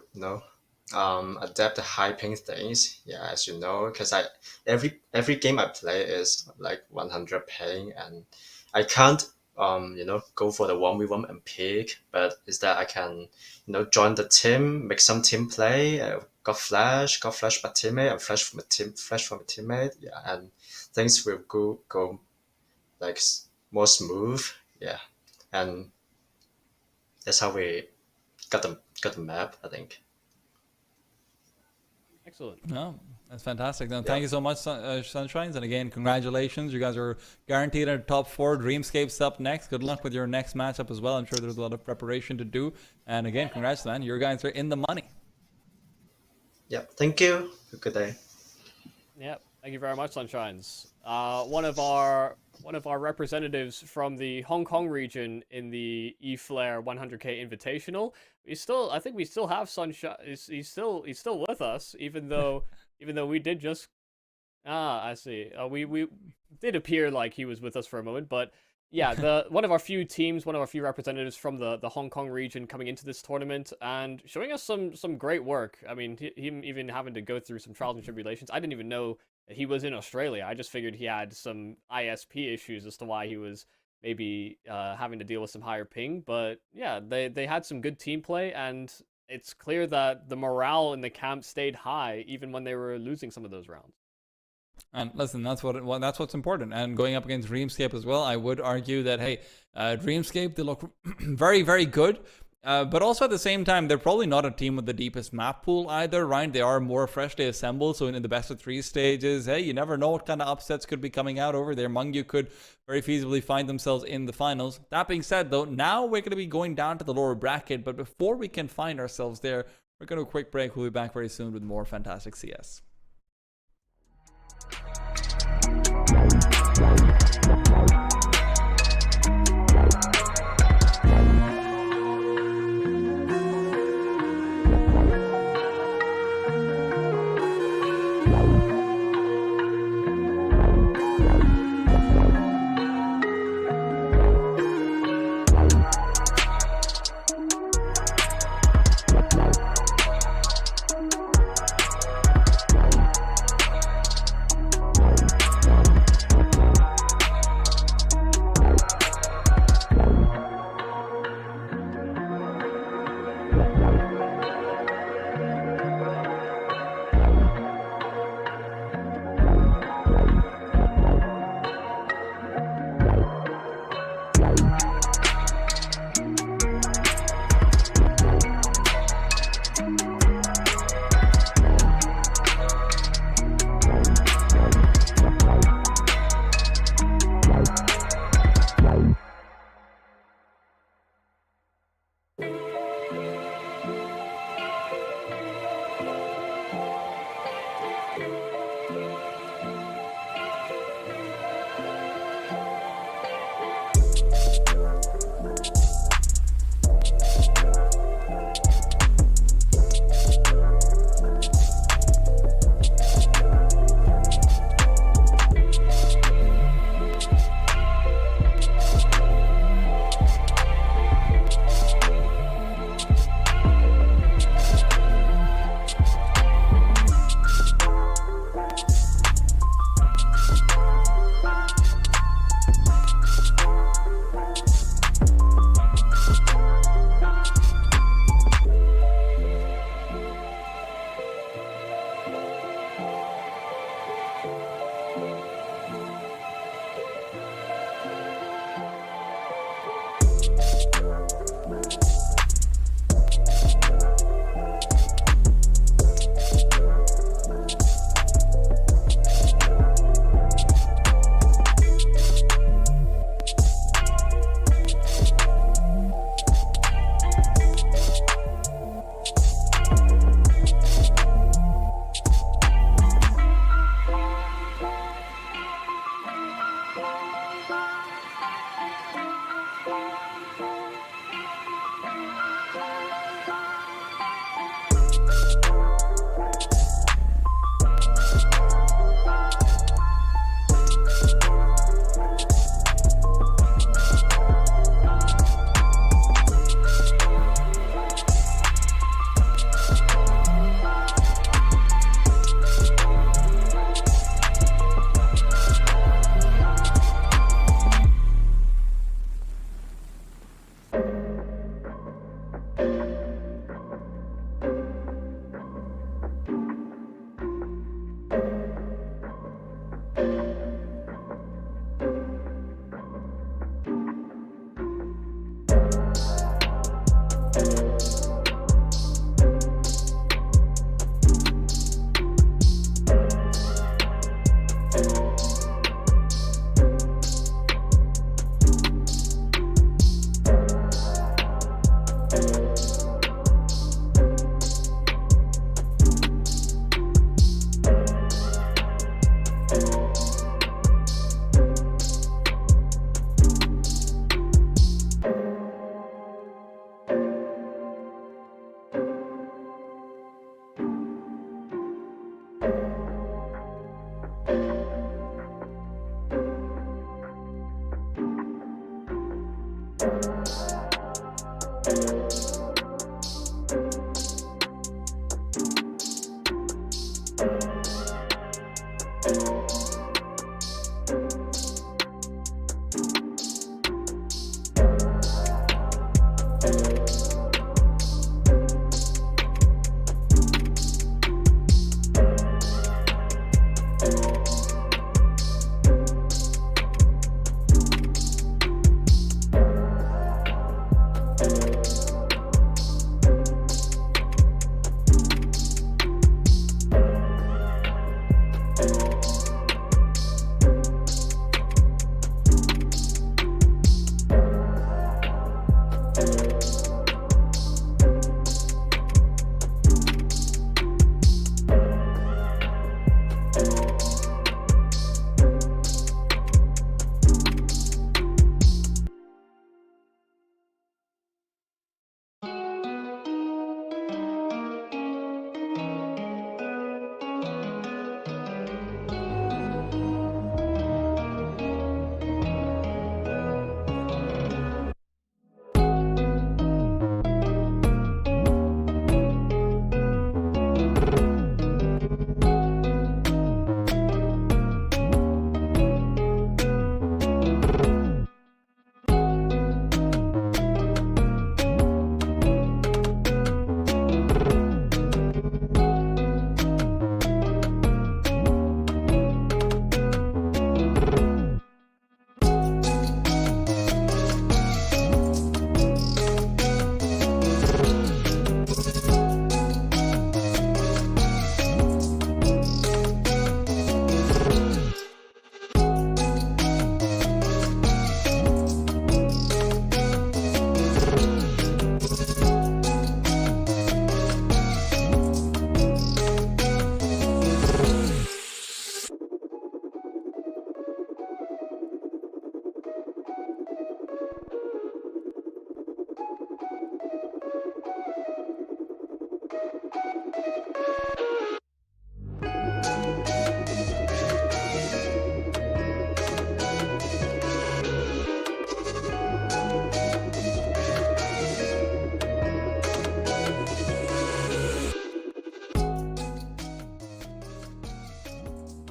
adapt the high ping things. Yeah, as you know, because every game I play is like 100 ping, and I can't go for the 1v1 and pick, but is that I can join the team, make some team play. Got flash by teammate, and flash from a teammate. Yeah, and things will go like more smooth. Yeah, and that's how we got the map, I think. Excellent. No, that's fantastic. Then thank you so much, Sunshines, and again, congratulations. You guys are guaranteed a top 4. Dreamscape's up next. Good luck with your next matchup as well. I'm sure there's a lot of preparation to do. And again, congrats, man. Your guys are in the money. Yep. Thank you. Have a good day. Yep. Thank you very much, Sunshines. One of our representatives from the Hong Kong region in the Eflare 100K Invitational. I think we still have Sunshine. He's still with us, even though we did just. I see. We did appear like he was with us for a moment, but yeah, one of our few representatives from the Hong Kong region coming into this tournament and showing us some great work. I mean, him even having to go through some trials and tribulations. I didn't even know that he was in Australia. I just figured he had some ISP issues as to why he was maybe having to deal with some higher ping. But yeah, they had some good team play, and it's clear that the morale in the camp stayed high even when they were losing some of those rounds. And listen, that's what's important. And going up against Dreamscape as well, I would argue that, hey, Dreamscape, they look very, very good. But also at the same time, they're probably not a team with the deepest map pool either, right? They are more freshly assembled. So in the best of 3 stages, hey, you never know what kind of upsets could be coming out over there. Mungyu could very feasibly find themselves in the finals. That being said, though, now we're going to be going down to the lower bracket. But before we can find ourselves there, we're going to a quick break. We'll be back very soon with more fantastic CS.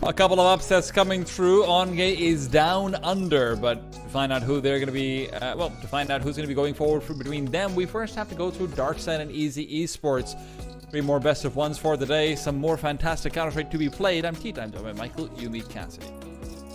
A couple of upsets coming through. Onge is down under, but to find out who they're going to be, to find out who's going to be going forward between them, we first have to go through Darkside and Easy Esports. 3 more best of ones for the day. Some more fantastic Counter-Strike to be played. I'm T-Time, by Michael. You lead Cassidy.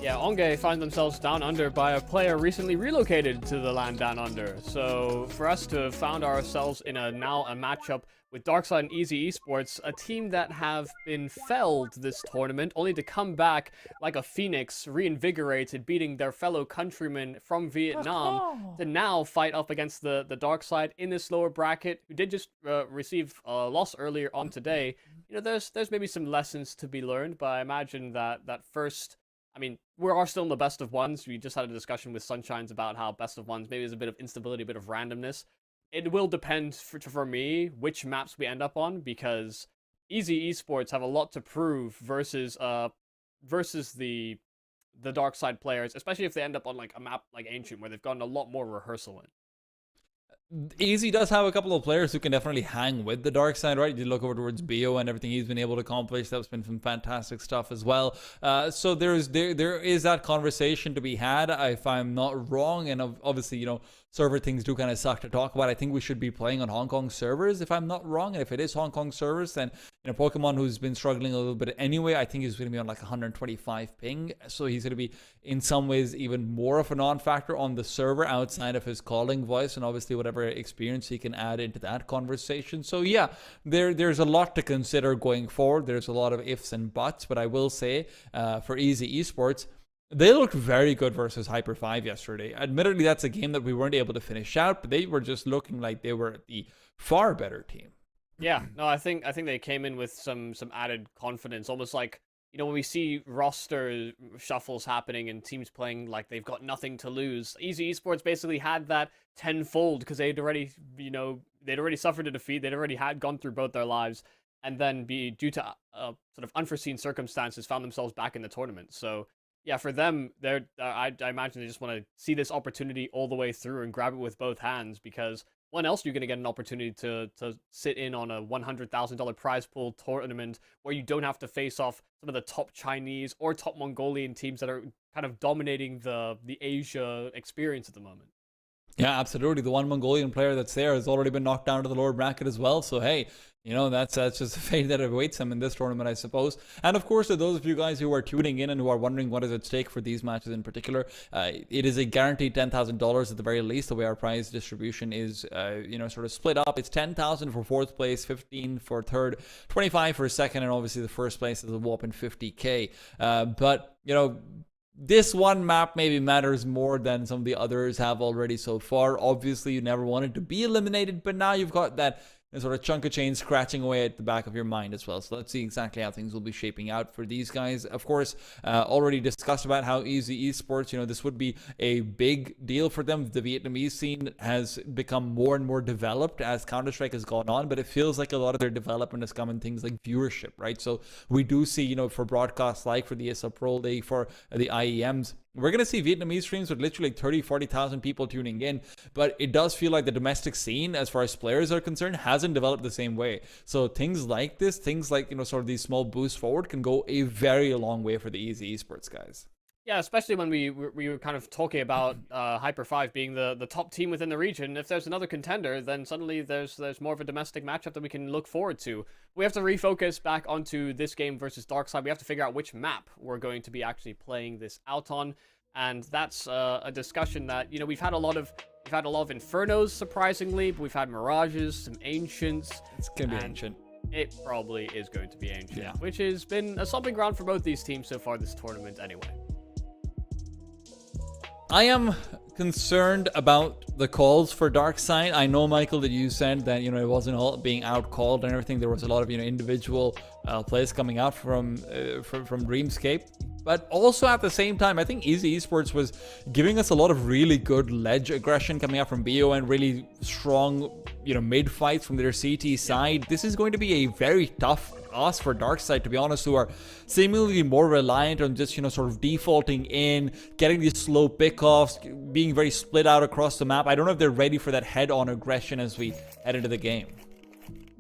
Yeah, Onge find themselves down under by a player recently relocated to the land down under. So for us to have found ourselves in a matchup with Darkside and Easy Esports, a team that have been felled this tournament, only to come back like a phoenix, reinvigorated, beating their fellow countrymen from Vietnam, to now fight up against the Darkside in this lower bracket, who did just receive a loss earlier on today. You know, there's maybe some lessons to be learned, but I imagine that first... I mean, we are still in the best of ones. We just had a discussion with Sunshines about how best of ones maybe is a bit of instability, a bit of randomness. It will depend for me which maps we end up on, because Easy Esports have a lot to prove versus the Darkside players, especially if they end up on like a map like Ancient, where they've gotten a lot more rehearsal in. Easy does have a couple of players who can definitely hang with the dark side, right? You look over towards Bio and everything he's been able to accomplish. That's been some fantastic stuff as well. So there is that conversation to be had, if I'm not wrong. And obviously, you know, server things do kind of suck to talk about. I think we should be playing on Hong Kong servers, if I'm not wrong. And if it is Hong Kong servers, then, you know, Pokemon, who's been struggling a little bit anyway, I think he's going to be on like 125 ping. So he's going to be in some ways even more of a non-factor on the server outside of his calling voice, and obviously whatever experience he can add into that conversation. So yeah, there's a lot to consider going forward. There's a lot of ifs and buts, but I will say for Easy Esports, they looked very good versus Hyper 5 yesterday. Admittedly, that's a game that we weren't able to finish out, but they were just looking like they were the far better team. Yeah, no, I think they came in with some added confidence, almost like, you know, when we see roster shuffles happening and teams playing like they've got nothing to lose, Easy Esports basically had that tenfold, because they'd already suffered a defeat, they'd already had gone through both their lives, and then due to sort of unforeseen circumstances, found themselves back in the tournament. So Yeah, for them, I imagine they just want to see this opportunity all the way through and grab it with both hands, because when else are you going to get an opportunity to sit in on a $100,000 prize pool tournament where you don't have to face off some of the top Chinese or top Mongolian teams that are kind of dominating the Asia experience at the moment? Yeah, absolutely. The one Mongolian player that's there has already been knocked down to the lower bracket as well. So, hey, you know, that's just a fate that awaits him in this tournament, I suppose. And of course, to those of you guys who are tuning in and who are wondering what is at stake for these matches in particular, it is a guaranteed $10,000 at the very least. The way our prize distribution is, you know, sort of split up. It's 10,000 for fourth place, 15 for third, 25 for second, and obviously the first place is a whopping 50K. But, you know, this one map maybe matters more than some of the others have already so far. Obviously, you never wanted to be eliminated, but now you've got that sort of chunk of change scratching away at the back of your mind as well. So let's see exactly how things will be shaping out for these guys. Of course, already discussed about how easy esports, you know, this would be a big deal for them. The Vietnamese scene has become more and more developed as Counter-Strike has gone on, but it feels like a lot of their development has come in things like viewership, right? So we do see, you know, for broadcasts like for the ESL Pro League, for the IEMs, we're going to see Vietnamese streams with literally 30, 40,000 people tuning in, but it does feel like the domestic scene, as far as players are concerned, hasn't developed the same way. So things like this, things like, you know, sort of these small boosts forward can go a very long way for the easy esports guys. Yeah, especially when we were kind of talking about Hyper 5 being the top team within the region. If there's another contender, then suddenly there's more of a domestic matchup that we can look forward to. We have to refocus back onto this game versus Darkside. We have to figure out which map we're going to be actually playing this out on, and that's a discussion that, you know, we've had a lot of Infernos, surprisingly, but we've had Mirages, some Ancients. It's gonna be Ancient. It probably is going to be Ancient, yeah, which has been a stomping ground for both these teams so far this tournament anyway. I am concerned about the calls for Darkside. I know, Michael, that you said that, you know, it wasn't all being out called and everything. There was a lot of, you know, individual plays coming out from Dreamscape. But also at the same time, I think Easy Esports was giving us a lot of really good ledge aggression coming out from BO and really strong, you know, mid fights from their CT side. This is going to be a very tough ask for Darkside, to be honest, who are seemingly more reliant on just, you know, sort of defaulting in, getting these slow pickoffs, being very split out across the map. I don't know if they're ready for that head-on aggression as we head into the game.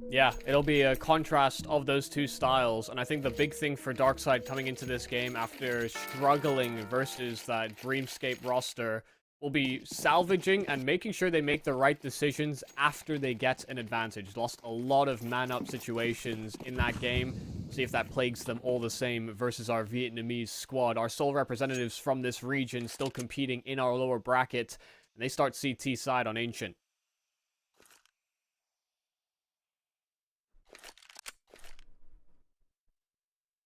Yeah, it'll be a contrast of those two styles, and I think the big thing for Darkside coming into this game after struggling versus that Dreamscape roster will be salvaging and making sure they make the right decisions after they get an advantage. Lost a lot of man-up situations in that game. See if that plagues them all the same versus our Vietnamese squad. Our sole representatives from this region still competing in our lower bracket, and they start CT side on Ancient.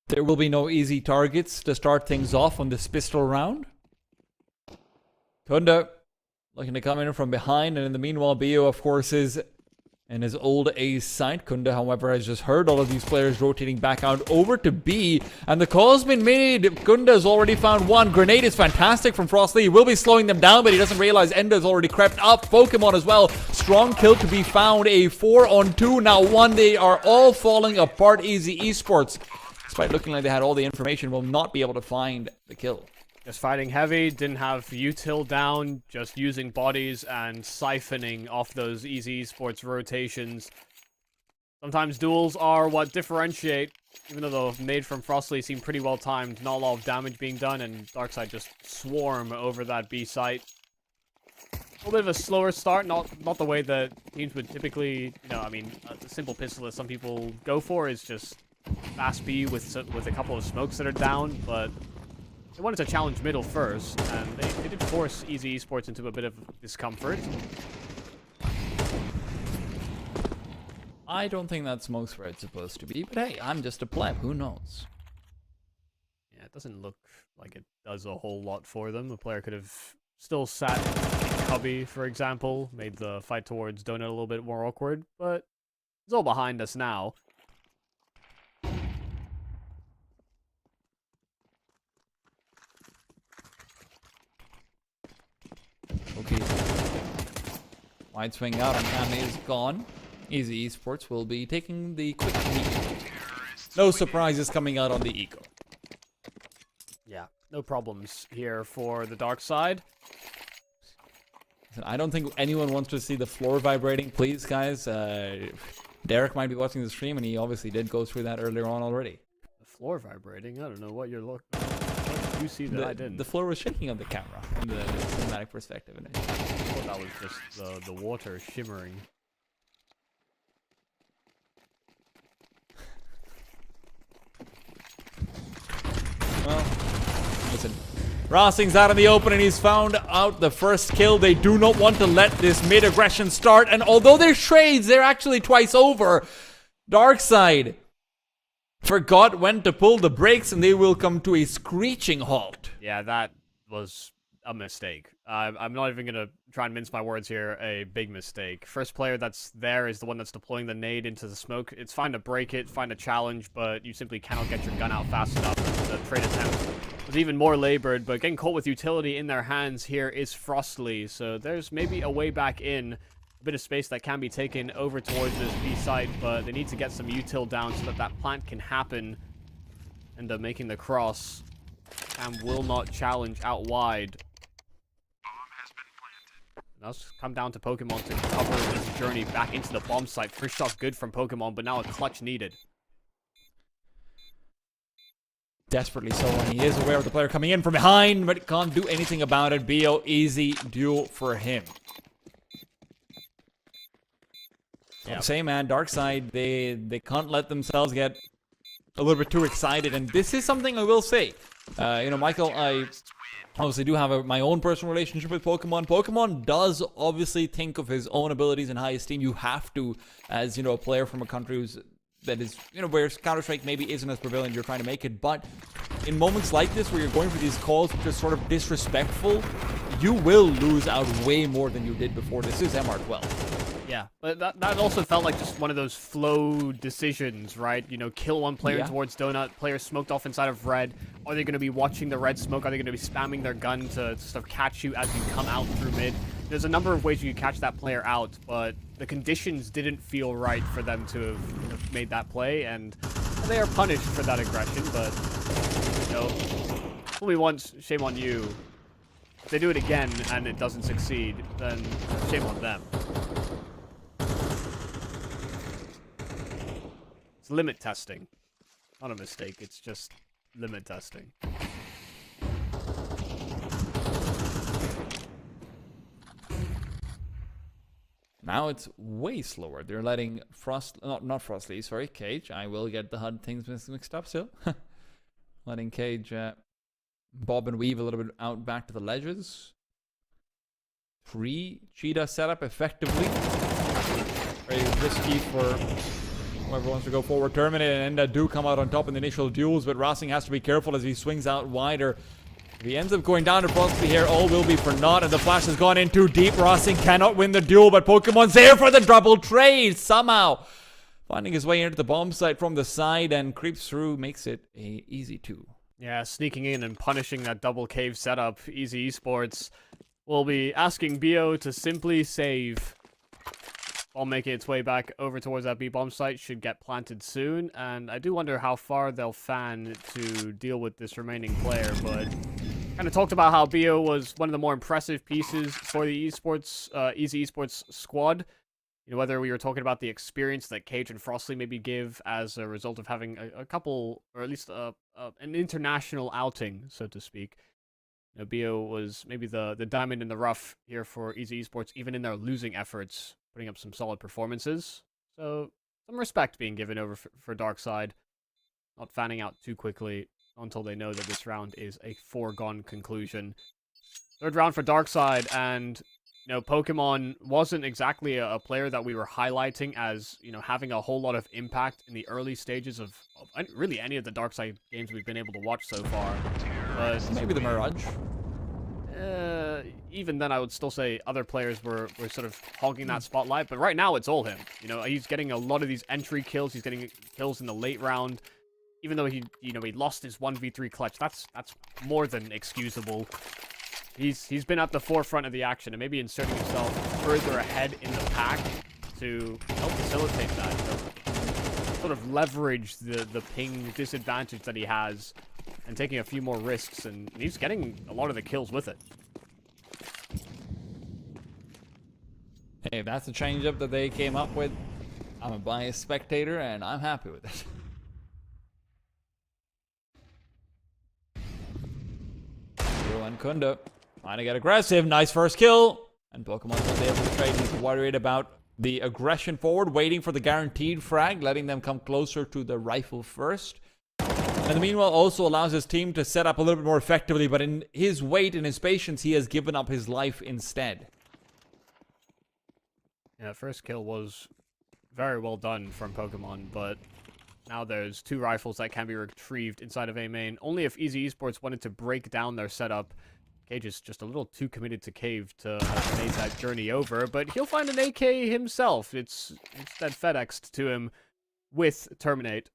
There will be no easy targets to start things off on this pistol round. Kunda looking to come in from behind, and in the meanwhile, Bio, of course, is in his old A site. Kunda, however, has just heard all of these players rotating back out over to B, and the call's been made. Kunda has already found one. Grenade is fantastic from Frostly. He will be slowing them down, but he doesn't realize Enda's already crept up. Pokemon as well. Strong kill to be found. A 4-on-2. Now 1. They are all falling apart. Easy Esports, despite looking like they had all the information, will not be able to find the kill. Just fighting heavy, didn't have util down, just using bodies and siphoning off those Easy Esports rotations. Sometimes duels are what differentiate, even though the nade from Frostly seemed pretty well timed, not a lot of damage being done, and Darkside just swarm over that B site. A little bit of a slower start, not the way that teams would typically, you know, I mean, a simple pistol that some people go for is just fast B with a couple of smokes that are down, but they wanted to challenge middle first, and they did force Easy Esports into a bit of discomfort. I don't think that smoke's where it's supposed to be, but hey, I'm just a pleb, who knows? Yeah, it doesn't look like it does a whole lot for them. The player could have still sat in cubby, for example, made the fight towards Donut a little bit more awkward, but it's all behind us now. Okay. Wide swing out on Kame is gone. Easy Esports will be taking the quick lead. No surprises coming out on the Eco. Yeah, No problems here for the dark side. I don't think anyone wants to see the floor vibrating. Please, guys. Derek might be watching the stream, and he obviously did go through that earlier on already. The floor vibrating? I don't know what you're looking. You see that? I didn't. The floor was shaking on the camera in the cinematic perspective. I thought that was just the water shimmering. Well, listen. Rossing's out in the open and he's found out the first kill. They do not want to let this mid-aggression start. And although there's trades, they're actually twice over. Darkside forgot when to pull the brakes and they will come to a screeching halt. Yeah, that was a mistake. I'm not even going to try and mince my words here. A big mistake. First player that's there is the one that's deploying the nade into the smoke. It's fine to break it, fine to challenge, but you simply cannot get your gun out fast enough. The trade attempt was even more labored, but getting caught with utility in their hands here is Frostly. So there's maybe a way back in. A bit of space that can be taken over towards this B site, but they need to get some util down so that that plant can happen. End up making the cross. And will not challenge out wide. That's come down to Pokemon to cover this journey back into the bomb site. First shot good from Pokemon, but now a clutch needed. Desperately so, and he is aware of the player coming in from behind, but can't do anything about it. BO, easy duel for him. Yep. Same man, Darkside, they can't let themselves get a little bit too excited, and this is something I will say. Michael, I obviously do have my own personal relationship with Pokemon. Pokemon does obviously think of his own abilities in high esteem. You have to, as, a player from a country where Counter-Strike maybe isn't as prevalent, you're trying to make it. But in moments like this, where you're going for these calls which are sort of disrespectful, you will lose out way more than you did before. This is MR12. Yeah, but that also felt like just one of those flow decisions, right? Kill one player towards Donut, player smoked off inside of red. Are they going to be watching the red smoke? Are they going to be spamming their gun to sort of catch you as you come out through mid? There's a number of ways you can catch that player out, but the conditions didn't feel right for them to have made that play, and they are punished for that aggression, but, only once, shame on you. If they do it again and it doesn't succeed, then shame on them. It's limit testing. Not a mistake, it's just limit testing. Now it's way slower. They're letting not Frostly, sorry, Cage. I will get the HUD things mixed up still. Letting Cage bob and weave a little bit out back to the ledges. Pre-cheetah setup effectively. Very risky for whoever wants to go forward. Terminate and do come out on top in the initial duels, but Rossing has to be careful as he swings out wider. If he ends up going down to Frostly here, all will be for naught, and the flash has gone in too deep. Rossing cannot win the duel, but Pokemon's there for the double trade somehow. Finding his way into the bomb site from the side and creeps through, makes it a easy 2. Yeah, sneaking in and punishing that double cave setup. Easy Esports will be asking BO to simply save. While making its way back over towards that B-bomb site, should get planted soon, and I do wonder how far they'll fan to deal with this remaining player, but kind of talked about how BO was one of the more impressive pieces for the Esports, Easy Esports squad. Whether we were talking about the experience that Cage and Frostly maybe give as a result of having a couple, or at least an international outing, so to speak. BO was maybe the diamond in the rough here for Easy Esports, even in their losing efforts, putting up some solid performances. So, some respect being given over for Darkside. Not fanning out too quickly until they know that this round is a foregone conclusion. Third round for Darkside, and, Pokemon wasn't exactly a player that we were highlighting as, having a whole lot of impact in the early stages of really any of the Darkside games we've been able to watch so far. But maybe the Mirage. Even then, I would still say other players were sort of hogging that spotlight, but right now it's all him. He's getting a lot of these entry kills. He's getting kills in the late round, even though he lost his 1v3 clutch. That's more than excusable. He's been at the forefront of the action and maybe inserting himself further ahead in the pack to help facilitate that. Sort of leverage the ping disadvantage that he has and taking a few more risks, and he's getting a lot of the kills with it. Hey, if that's the changeup that they came up with, I'm a biased spectator, and I'm happy with it. And Kunda trying to get aggressive. Nice first kill. And Pokemon's not able to trade. He's worried about the aggression forward, waiting for the guaranteed frag, letting them come closer to the rifle first. And meanwhile, also allows his team to set up a little bit more effectively, but in his wait and his patience, he has given up his life instead. Yeah, first kill was very well done from Pokemon, but now there's 2 rifles that can be retrieved inside of A main. Only if Easy Esports wanted to break down their setup. Cage is just a little too committed to Cave to have made that journey over, but he'll find an AK himself. It's instead FedExed to him with Terminate.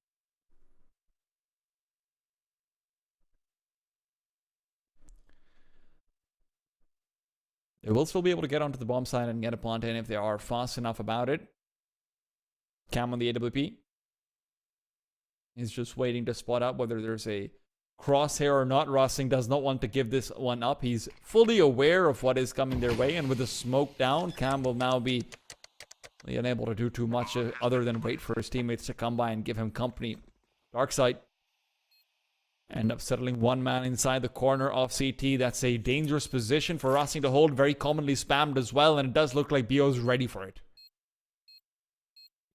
They will still be able to get onto the bomb side and get a plant in if they are fast enough about it. Cam on the AWP. He's just waiting to spot out whether there's a crosshair or not. Rossing does not want to give this one up. He's fully aware of what is coming their way, and with the smoke down, Cam will now be unable to do too much other than wait for his teammates to come by and give him company. Darkside end up settling one man inside the corner of CT. That's a dangerous position for Rossing to hold, very commonly spammed as well, and it does look like BO's ready for it.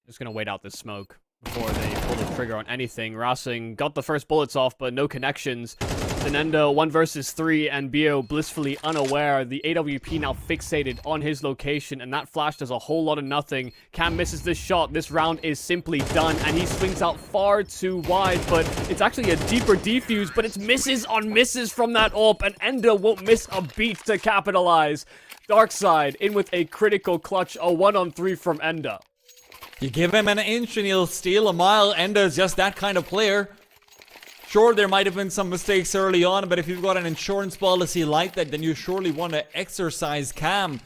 Just gonna wait out this smoke before they pull the trigger on anything. Rossing got the first bullets off, but no connections. Denendo 1 versus 3, and Bio blissfully unaware. The AWP now fixated on his location, and that flash does a whole lot of nothing. Cam misses this shot. This round is simply done, and he swings out far too wide, but it's actually a deeper defuse, but it's misses on misses from that AWP, and Endo won't miss a beat to capitalize. Darkside in with a critical clutch, a 1-on-3 from Endo. You give him an inch and he'll steal a mile. Endo's just that kind of player. Sure, there might have been some mistakes early on, but if you've got an insurance policy like that, then you surely want to exercise Cam,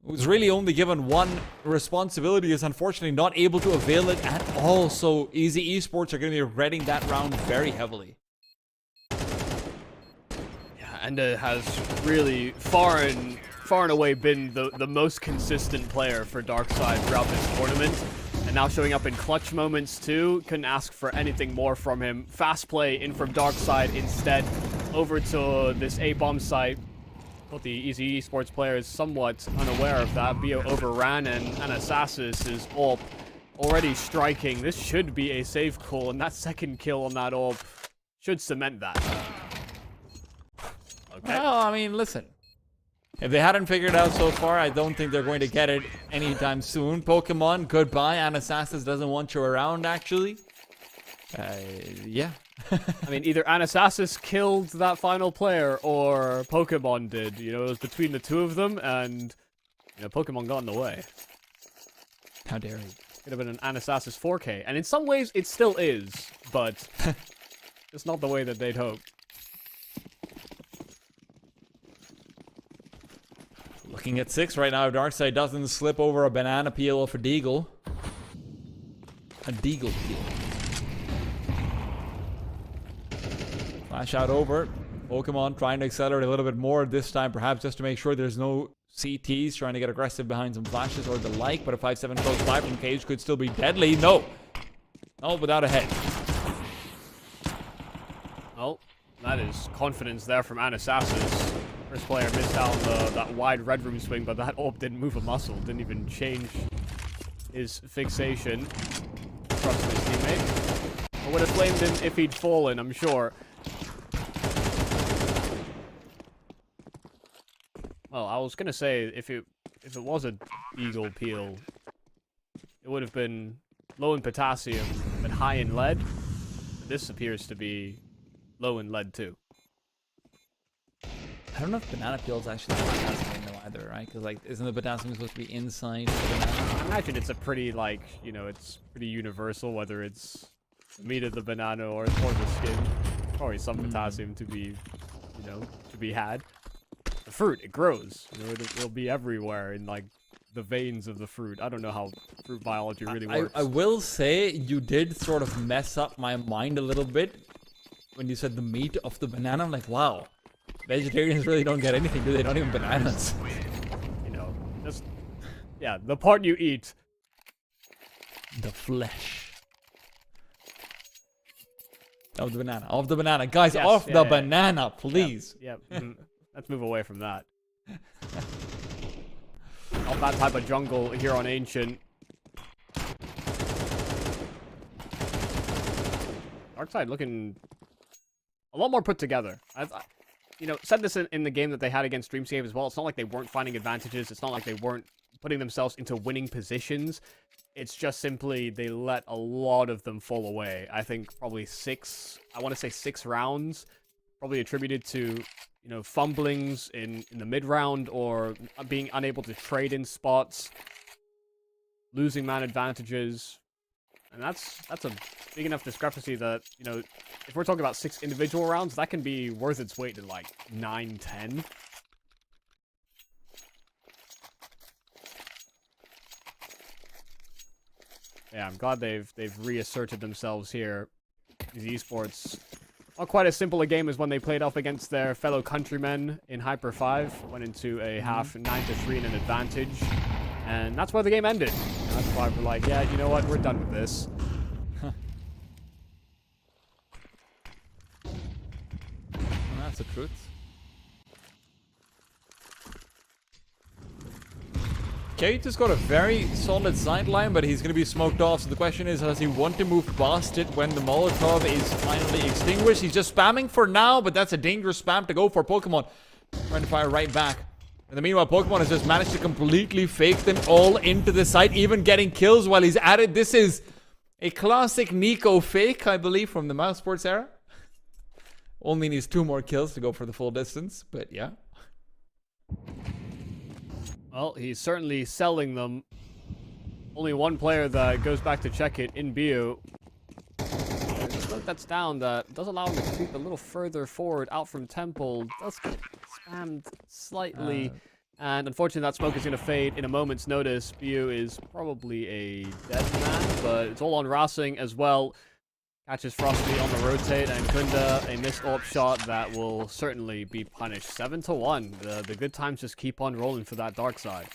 who's really only given one responsibility, is unfortunately not able to avail it at all. So Easy Esports are going to be regretting that round very heavily. Yeah, Endo has really far and away been the most consistent player for Darkside throughout this tournament. And now showing up in clutch moments too. Couldn't ask for anything more from him. Fast play in from Darkside instead. Over to this A-bomb site. But the Easy Esports player is somewhat unaware of that. Bio overran, and Anasasis is AWP already striking. This should be a safe call, and that second kill on that AWP should cement that. Okay. Well, I mean, listen. If they hadn't figured it out so far, I don't think they're going to get it anytime soon. Pokemon, goodbye. Anasasis doesn't want you around, actually. Yeah. I mean, either Anasasis killed that final player or Pokemon did. You know, it was between the two of them, and you know, Pokemon got in the way. How dare he? Could have been an Anasasis 4K, and in some ways it still is, but it's not the way that they'd hoped. Looking at 6 right now, if Darkside doesn't slip over a banana peel of a deagle. A deagle peel. Flash out over. Pokemon trying to accelerate a little bit more this time, perhaps just to make sure there's no CTs trying to get aggressive behind some flashes or the like, but a 5-7 close 5 from Cage could still be deadly. No! No, without a head. Oh, that is confidence there from Anasasis. First player missed out on that wide red room swing, but that AWP didn't move a muscle, didn't even change his fixation. Trusting his teammate. I would have blamed him if he'd fallen, I'm sure. Well, I was gonna say, if it was a Eagle Peel, it would have been low in potassium, but high in lead. This appears to be low in lead too. I don't know if banana peels actually have potassium in them either, right? Because, like, isn't the potassium supposed to be inside the banana? I imagine it's a pretty, like, you know, it's pretty universal, whether it's the meat of the banana or the skin. Probably some potassium to be, you know, to be had. The fruit, it grows. You know, it'll be everywhere in, like, the veins of the fruit. I don't know how fruit biology really works. I will say you did sort of mess up my mind a little bit when you said the meat of the banana. I'm like, wow, vegetarians really don't get anything, do they? Not even bananas. You know, just yeah, the part you eat. The flesh of the banana. Of the banana, guys. Yes, Off yeah, the yeah. banana, please. Yep. Let's move away from that. Not that type of jungle here on Ancient. Darkside looking a lot more put together. You know, said this in the game that they had against Dreamscape as well. It's not like they weren't finding advantages. It's not like they weren't putting themselves into winning positions. It's just simply they let a lot of them fall away. I think probably 6 rounds, probably attributed to, you know, fumblings in the mid-round or being unable to trade in spots, losing man advantages. And that's a big enough discrepancy that, you know, if we're talking about 6 individual rounds, that can be worth its weight in like 9, 10. Yeah, I'm glad they've reasserted themselves here. These esports, not quite as simple a game as when they played off against their fellow countrymen in Hyper 5. Went into a half 9-3 in an advantage. And that's where the game ended. And that's why we're like, yeah, you know what? We're done with this. That's the truth. Kate has got a very solid sideline, but he's going to be smoked off. So the question is, does he want to move past it when the Molotov is finally extinguished? He's just spamming for now, but that's a dangerous spam to go for. Pokemon trying to fire right back. In the meanwhile, Pokemon has just managed to completely fake them all into the site, even getting kills while he's at it. This is a classic Nico fake, I believe, from the Mouse Sports era. Only needs 2 more kills to go for the full distance, but yeah. Well, he's certainly selling them. Only one player that goes back to check it in Bio. There's a smoke that's down that does allow him to creep a little further forward out from Temple. Does get spammed slightly. And unfortunately, that smoke is going to fade in a moment's notice. Bio is probably a dead man, but it's all on Racing as well. Catches Frosty on the rotate, and Kunda, a missed AWP shot that will certainly be punished. 7-1. The good times just keep on rolling for that dark side.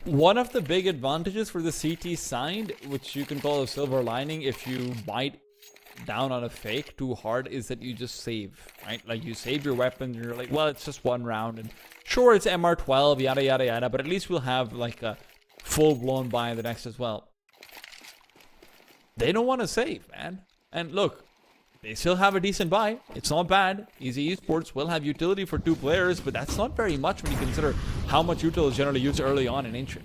One of the big advantages for the CT side, which you can call a silver lining if you bite down on a fake too hard, is that you just save, right? Like, you save your weapon, and you're like, well, it's just 1 round, and sure, it's MR12, yada, yada, yada, but at least we'll have, like, a full-blown buy in the next as well. They don't want to save, man. And look, they still have a decent buy. It's not bad. Easy Esports will have utility for 2 players, but that's not very much when you consider how much util is generally used early on in Ancient.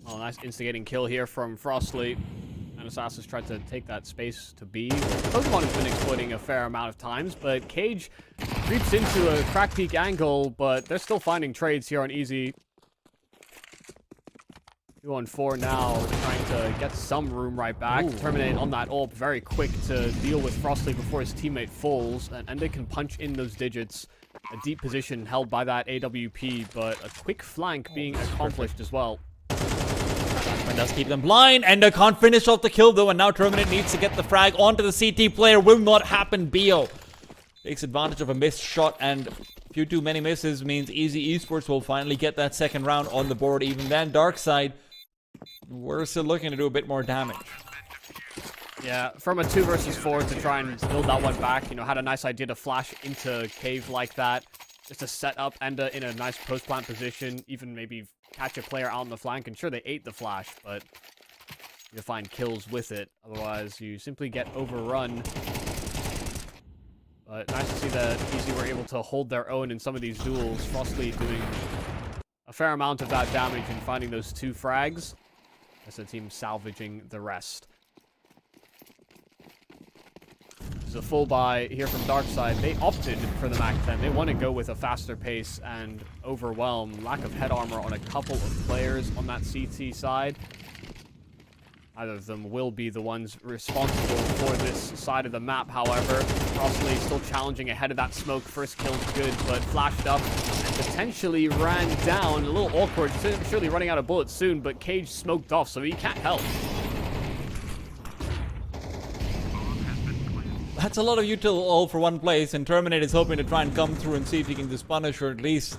Oh, nice instigating kill here from Frostly. And Assassin's tried to take that space to B. Pokemon has been exploiting a fair amount of times, but Cage creeps into a crack peak angle, but they're still finding trades here on Easy. 2-on-4 now, trying to get some room right back. Terminate on that ult, very quick to deal with Frostly before his teammate falls, and they can punch in those digits. A deep position held by that AWP, but a quick flank being accomplished as well. And does keep them blind, and they can't finish off the kill though, and now Terminate needs to get the frag onto the CT player. Will not happen. Bio takes advantage of a missed shot, and a few too many misses means Easy Esports will finally get that second round on the board. Even then, Darkside, we're still looking to do a bit more damage. Yeah, from a 2 versus 4 to try and build that one back, you know, had a nice idea to flash into cave like that. Just to set up Enda in a nice post-plant position, even maybe catch a player out on the flank. And sure, they ate the flash, but you find kills with it. Otherwise, you simply get overrun. But nice to see that Easy were able to hold their own in some of these duels. Frostly doing a fair amount of that damage and finding those 2 frags. As the team salvaging the rest. This is a full buy here from Darkside. They opted for the MAC-10. They want to go with a faster pace and overwhelm. Lack of head armor on a couple of players on that CT side. Either of them will be the ones responsible for this side of the map, however. Crossley still challenging ahead of that smoke. First kill's good, but flashed up and potentially ran down. A little awkward, surely running out of bullets soon, but Cage smoked off, so he can't help. That's a lot of util all for one place, and Terminate is hoping to try and come through and see if he can just punish or at least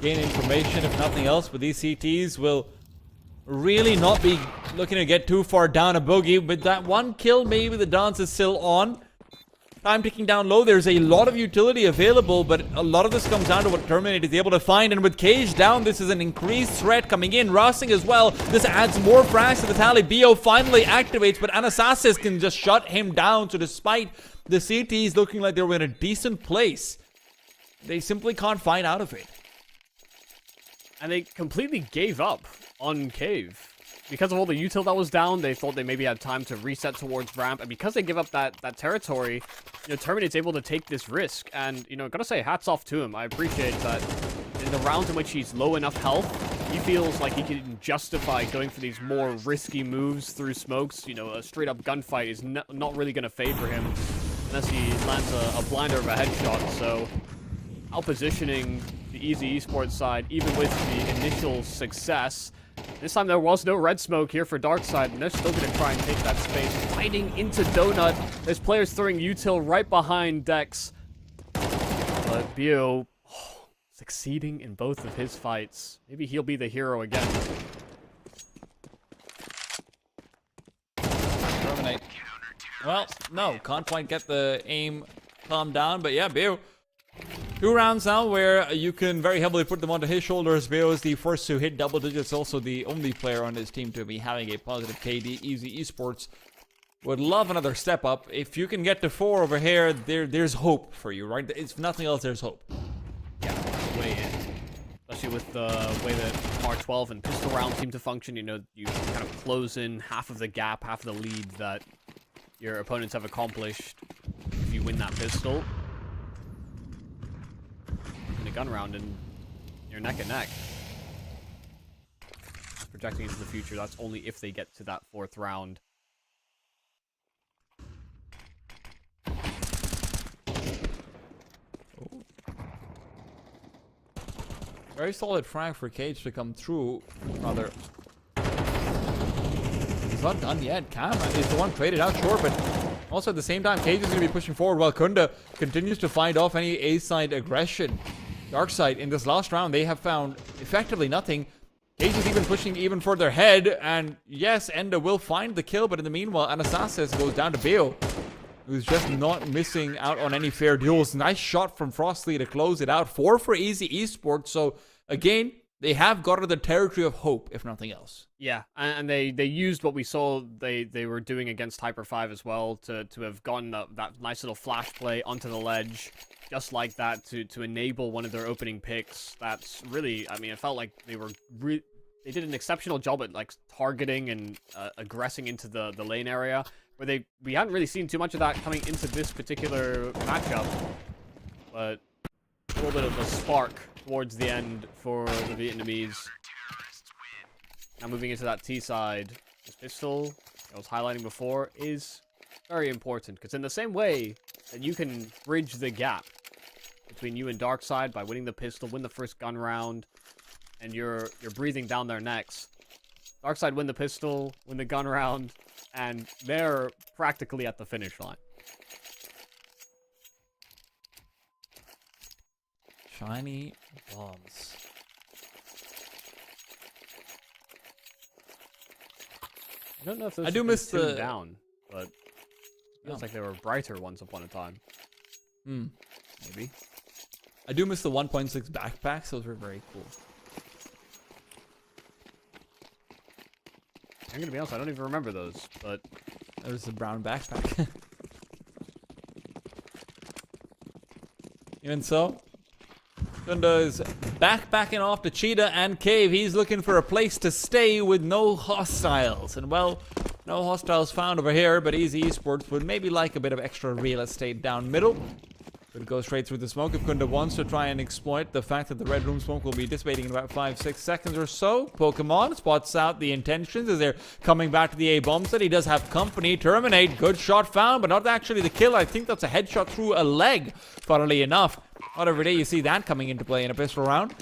gain information, if nothing else. But these CTs will really not be looking to get too far down a boogie. With that one kill, maybe the dance is still on. Time ticking down low. There's a lot of utility available, but a lot of this comes down to what Terminate is able to find. And with Cage down, this is an increased threat coming in. Rossing as well. This adds more frags to the tally. BO finally activates, but Anasasis can just shut him down. So despite the CTs looking like they were in a decent place, they simply can't find out of it. And they completely gave up on Cave. Because of all the util that was down, they thought they maybe had time to reset towards ramp. And because they give up that territory, you know, Terminate's able to take this risk. And, you know, gotta say, hats off to him. I appreciate that in the rounds in which he's low enough health, he feels like he can justify going for these more risky moves through smokes. You know, a straight-up gunfight is not really gonna favor him unless he lands a blinder of a headshot. So, out-positioning the Easy Esports side, even with the initial success. This time there was no red smoke here for Darkside, and they're still going to try and take that space. Fighting into Donut. There's players throwing util right behind Dex. But Bio succeeding in both of his fights. Maybe he'll be the hero again. Terminate. Well, no, can't quite get the aim calmed down, but yeah, Bio. 2 rounds now where you can very heavily put them onto his shoulders. Bio is the first to hit double digits, also the only player on his team to be having a positive KD. Easy Esports would love another step up. If you can get to 4 over here, there's hope for you, right? If nothing else, there's hope. Yeah, way in. Especially with the way that R12 and pistol round seem to function, you know, you kind of close in half of the gap, half of the lead that your opponents have accomplished if you win that pistol. In a gun round and you're neck and neck. Projecting into the future, that's only if they get to that 4th round. Very solid frag for Cage to come through. Rather, he's not done yet. Cam is the one traded out short, but also at the same time, Cage is going to be pushing forward while Kunda continues to find off any A-side aggression. Darkside, in this last round, they have found effectively nothing. Cage is even pushing even further ahead, and yes, Enda will find the kill, but in the meanwhile, Anasasis goes down to Bio, who's just not missing out on any fair duels. Nice shot from Frostly to close it out. 4 for Easy Esports, so again, they have got to the territory of hope, if nothing else. Yeah, and they used what we saw they were doing against Hyper 5 as well to have gotten that nice little flash play onto the ledge, just like that, to enable one of their opening picks. That's really, I mean, it felt like they were they did an exceptional job at like targeting and aggressing into the lane area, where we hadn't really seen too much of that coming into this particular matchup, but a little bit of a spark towards the end for the Vietnamese. Now moving into that T side, this pistol I was highlighting before is very important, because in the same way that you can bridge the gap between you and Darkside by winning the pistol, win the first gun round, and you're breathing down their necks. Darkside win the pistol, win the gun round, and they're practically at the finish line. Shiny bombs. I don't know if those I do miss the down, but it feels like they were brighter once upon a time. Maybe. I do miss the 1.6 backpacks. Those were very cool. I'm gonna be honest, I don't even remember those, but There's a brown backpack. Even so, Kunda is backpacking off to Cheetah and Cave. He's looking for a place to stay with no hostiles. And well, no hostiles found over here, but Easy Esports would maybe like a bit of extra real estate down middle. Could go straight through the smoke if Kunda wants to try and exploit the fact that the red room smoke will be dissipating in about 5-6 seconds or so. Pokemon spots out the intentions as they're coming back to the A bomb set. He does have company. Terminate, good shot found, but not actually the kill. I think that's a headshot through a leg, funnily enough. Not every day you see that coming into play in a pistol round.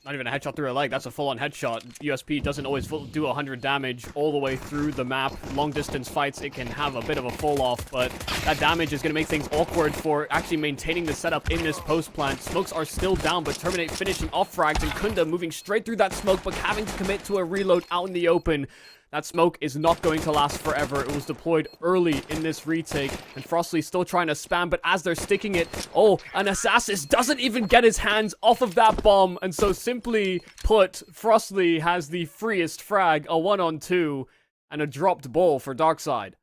Not even a headshot through a leg, that's a full-on headshot. USP doesn't always do 100 damage all the way through the map. Long-distance fights, it can have a bit of a fall-off, but that damage is going to make things awkward for actually maintaining the setup in this post-plant. Smokes are still down, but Terminate finishing off frags, and Kunda moving straight through that smoke, but having to commit to a reload out in the open. That smoke is not going to last forever. It was deployed early in this retake, and Frostly still trying to spam, but as they're sticking it, oh, and Assassin doesn't even get his hands off of that bomb, and so simply put, Frostly has the freest frag, a 1-on-2, and a dropped ball for Darkside.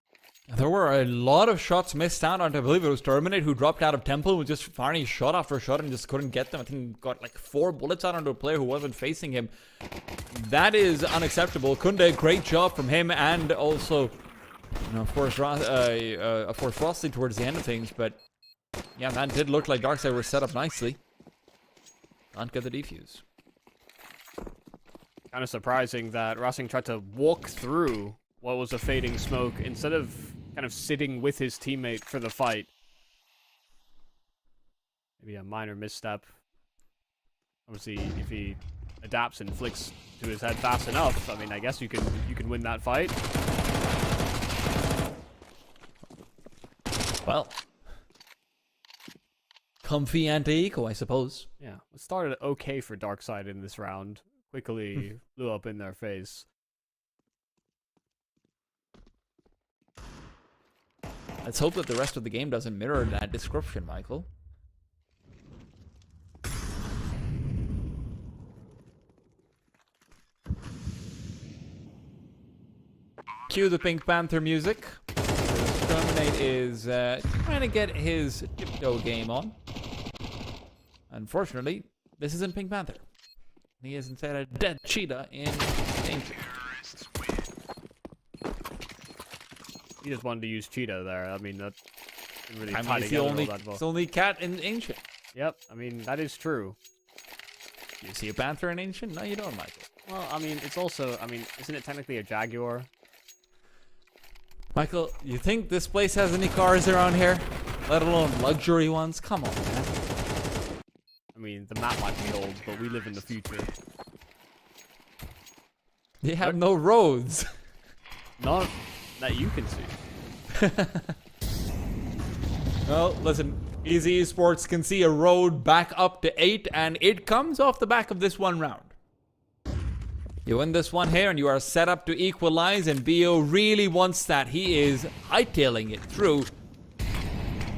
There were a lot of shots missed out on. I believe it was Terminate who dropped out of Temple, was just firing shot after shot and just couldn't get them. I think he got like 4 bullets out onto a player who wasn't facing him. That is unacceptable. Kunda, great job from him, and also, you know, of course, Frosty towards the end of things. But yeah, that did look like Darkside were set up nicely. Can't get the defuse. Kind of surprising that Racing tried to walk through what was a fading smoke instead of kind of sitting with his teammate for the fight. Maybe a minor misstep. Obviously, if he adapts and flicks to his head fast enough, I mean, I guess you can win that fight. Well, comfy anti-eco, I suppose. Yeah, it started okay for Darkside in this round. Quickly blew up in their face. Let's hope that the rest of the game doesn't mirror that description, Michael. Cue the Pink Panther music. Terminate is trying to get his tiptoe game on. Unfortunately, this isn't Pink Panther. He is instead a dead cheetah in danger. He just wanted to use Cheetah there. I mean, that didn't really I tie mean, together all that well. it's the only cat in Ancient. Yep, I mean, that is true. You see a panther in Ancient? No, you don't, Michael. Well, I mean, it's also, I mean, isn't it technically a Jaguar? Michael, you think this place has any cars around here? Let alone luxury ones? Come on, man. I mean, the map might be old, but we live in the future. They have no roads. Not that you can see. Well, listen, Easy Esports can see a road back up to 8, and it comes off the back of this one round. You win this one here, and you are set up to equalize, and BO really wants that. He is hightailing it through.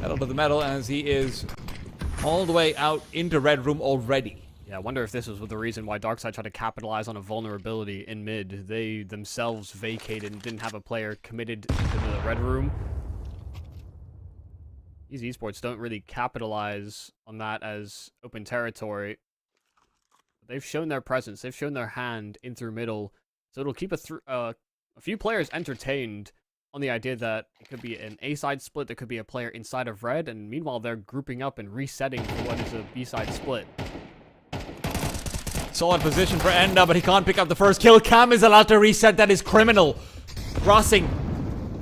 Metal to the metal, as he is all the way out into Red Room already. Yeah, I wonder if this was the reason why Darkside tried to capitalize on a vulnerability in mid. They themselves vacated and didn't have a player committed to the Red Room. These esports don't really capitalize on that as open territory. They've shown their presence. They've shown their hand in through middle. So it'll keep a few players entertained on the idea that it could be an A-side split. There could be a player inside of red. And meanwhile, they're grouping up and resetting for what is a B-side split. Solid position for Enda, but he can't pick up the first kill. Cam is allowed to reset. That is criminal. Rossing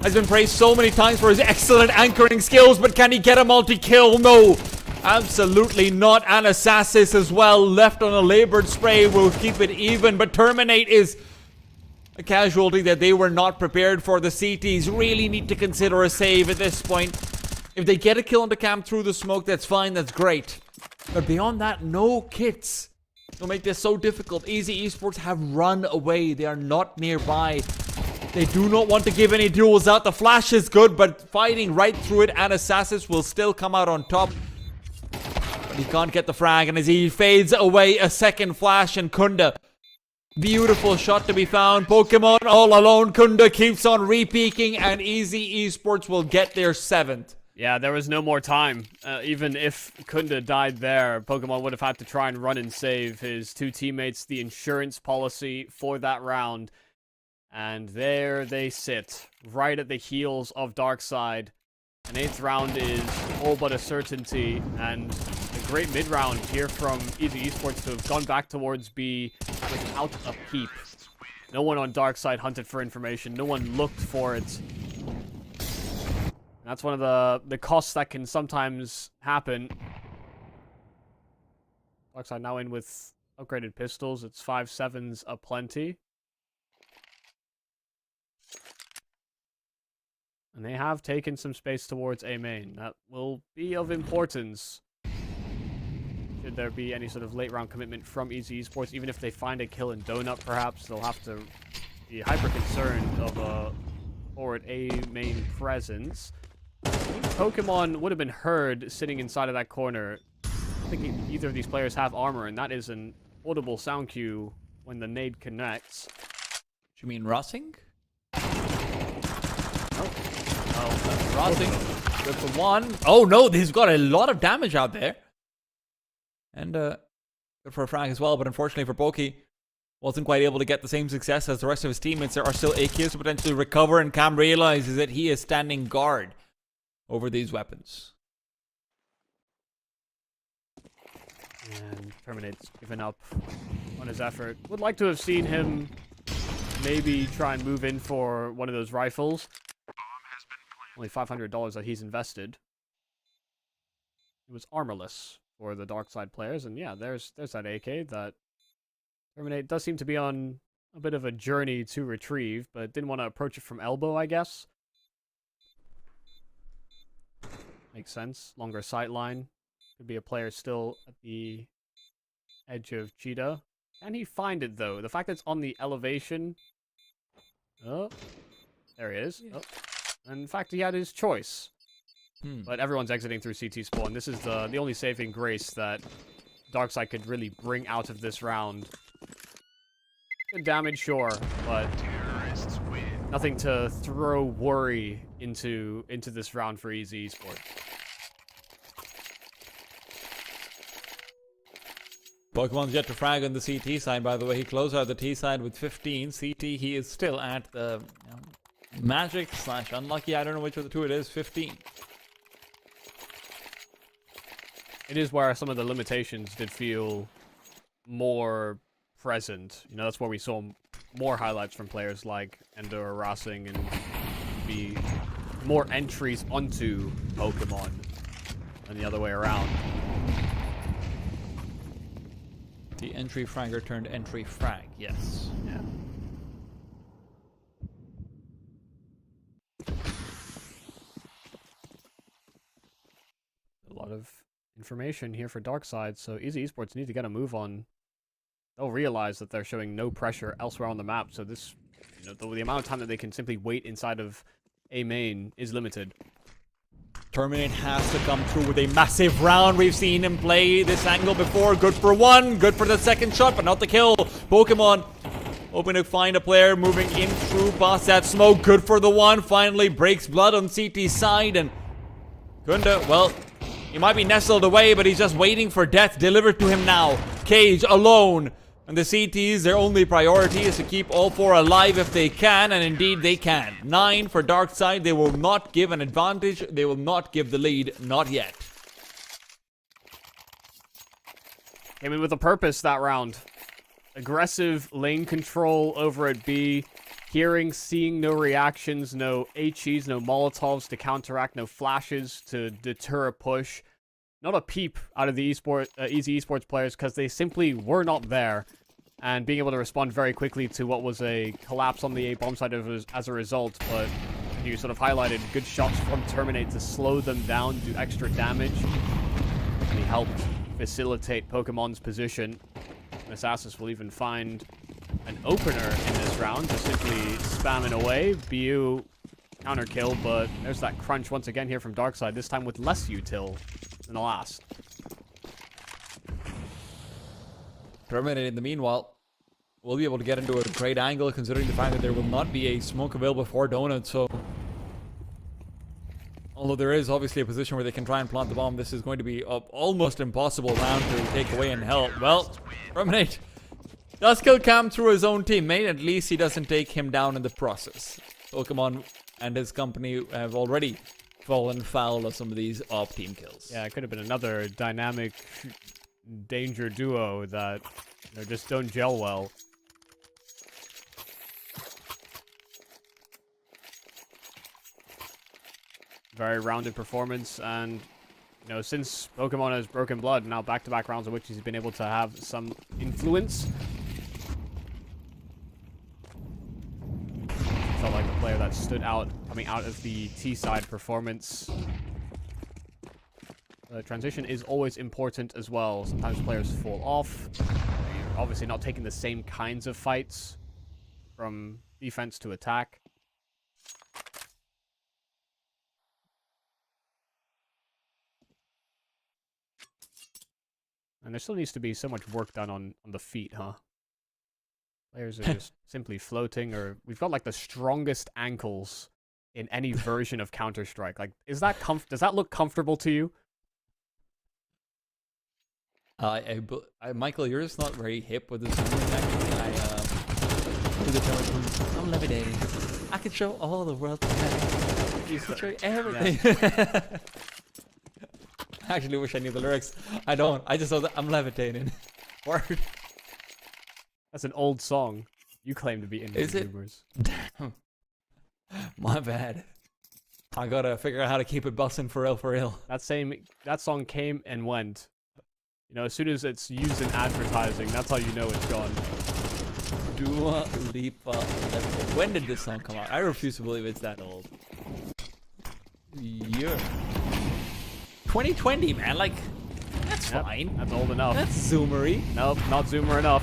has been praised so many times for his excellent anchoring skills, but can he get a multi-kill? No. Absolutely not. And Assassin as well, left on a labored spray, will keep it even, but Terminate is a casualty that they were not prepared for. The CTs really need to consider a save at this point. If they get a kill on the Cam through the smoke, that's fine, that's great. But beyond that, no kits. It'll make this so difficult. Easy Esports have run away. They are not nearby. They do not want to give any duels out. The flash is good, but fighting right through it, and Assassin will still come out on top. But he can't get the frag, and as he fades away, a second flash, and Kunda. Beautiful shot to be found. Pokemon all alone. Kunda keeps on re-peaking, and Easy Esports will get their 7th. Yeah, there was no more time. Even if Kunda died there, Pokemon would have had to try and run and save his two teammates, the insurance policy for that round. And there they sit, right at the heels of Darkside. An 8th round is all but a certainty, and a great mid-round here from Easy Esports to have gone back towards B without a peep. No one on dark side hunted for information. No one looked for it. That's one of the costs that can sometimes happen. Dark side now in with upgraded pistols. It's 5.7s aplenty. And they have taken some space towards A main. That will be of importance. Should there be any sort of late round commitment from Easy Esports, even if they find a kill in Donut, perhaps, they'll have to be hyper concerned of a forward A main presence. Pokemon would have been heard sitting inside of that corner. I don't think either of these players have armor, and that is an audible sound cue when the nade connects. Do you mean Rossing? Nope. Oh, Rossing. Good for one. Oh no, he's got a lot of damage out there. And good for Frank as well, but unfortunately for Pokey, wasn't quite able to get the same success as the rest of his teammates. There are still AKs to potentially recover, and Cam realizes that he is standing guard over these weapons. And Terminate's given up on his effort. Would like to have seen him maybe try and move in for one of those rifles. Only $500 that he's invested. It was armorless for the dark side players, and yeah, there's that AK that Terminate does seem to be on a bit of a journey to retrieve, but didn't want to approach it from elbow, I guess. Makes sense. Longer sight line. Could be a player still at the edge of Cheetah. Can he find it, though? The fact that it's on the elevation... Oh, there he is. Oh. And in fact, he had his choice. But everyone's exiting through CT spawn. This is the only saving grace that Darkside could really bring out of this round. Good damage, sure, but nothing to throw worry into this round for Easy Esports. Pokemon's yet to frag on the CT side, by the way. He closed out the T side with 15. CT, he is still at the magic / unlucky. I don't know which of the two it is. 15. It is where some of the limitations did feel more present. You know, that's where we saw more highlights from players like Endo or Rossing, and be more entries onto Pokemon than the other way around. The entry fragger turned entry frag, yes. Yeah. A lot of information here for Darkside, so Easy Esports need to get a move on. They'll realize that they're showing no pressure elsewhere on the map, so this, you know, the amount of time that they can simply wait inside of A main is limited. Terminate has to come through with a massive round. We've seen him play this angle before. Good for one, good for the second shot, but not the kill. Pokemon hoping to find a player moving in through past that smoke. Good for the one, finally breaks blood on CT side, and Gunda, well, he might be nestled away, but he's just waiting for death delivered to him now. Cage alone. And the CTs, their only priority is to keep all four alive if they can, and indeed they can. 9 for Darkside. They will not give an advantage. They will not give the lead. Not yet. Came in with a purpose that round. Aggressive lane control over at B. Hearing, seeing no reactions, no HEs, no Molotovs to counteract, no flashes to deter a push. Not a peep out of the Easy Esports players, because they simply were not there. And being able to respond very quickly to what was a collapse on the A bomb side as a result. But you sort of highlighted good shots from Terminate to slow them down, do extra damage. And he helped facilitate Pokemon's position. Assassin's will even find an opener in this round, just simply spamming away. BU counter kill, but there's that crunch once again here from Darkside, this time with less util than the last. Terminate in the meanwhile will be able to get into a great angle, considering the fact that there will not be a smoke available for Donut. So although there is obviously a position where they can try and plant the bomb, this is going to be an almost impossible round to take away and help. Well, Terminate does kill Cam through his own teammate. At least he doesn't take him down in the process. Pokemon and his company have already fallen foul of some of these off team kills. Yeah, it could have been another dynamic danger duo that just don't gel well. Very rounded performance, and since Pokemon has Broken Blood, now back-to-back rounds in which he's been able to have some influence. Felt like the player that stood out coming out of the T-side performance. Transition is always important as well. Sometimes players fall off. You're obviously not taking the same kinds of fights from defense to attack. And there still needs to be so much work done on the feet, huh? Players are just simply floating, or we've got like the strongest ankles in any version of Counter-Strike. Like, does that look comfortable to you? Michael, you're just not very hip with this movement, actually. I'm levitating. I can show all the world. You can show everything. Yeah. I actually wish I knew the lyrics. I don't. I just know that I'm levitating. Word. That's an old song. You claim to be into YouTubers. Damn. My bad. I gotta figure out how to keep it bussin' for real. That song came and went. As soon as it's used in advertising, that's how you know it's gone. Dua Lipa. When did this song come out? I refuse to believe it's that old. Year. 2020, man. Like, that's fine. That's old enough. That's zoomery. Nope, not zoomer enough.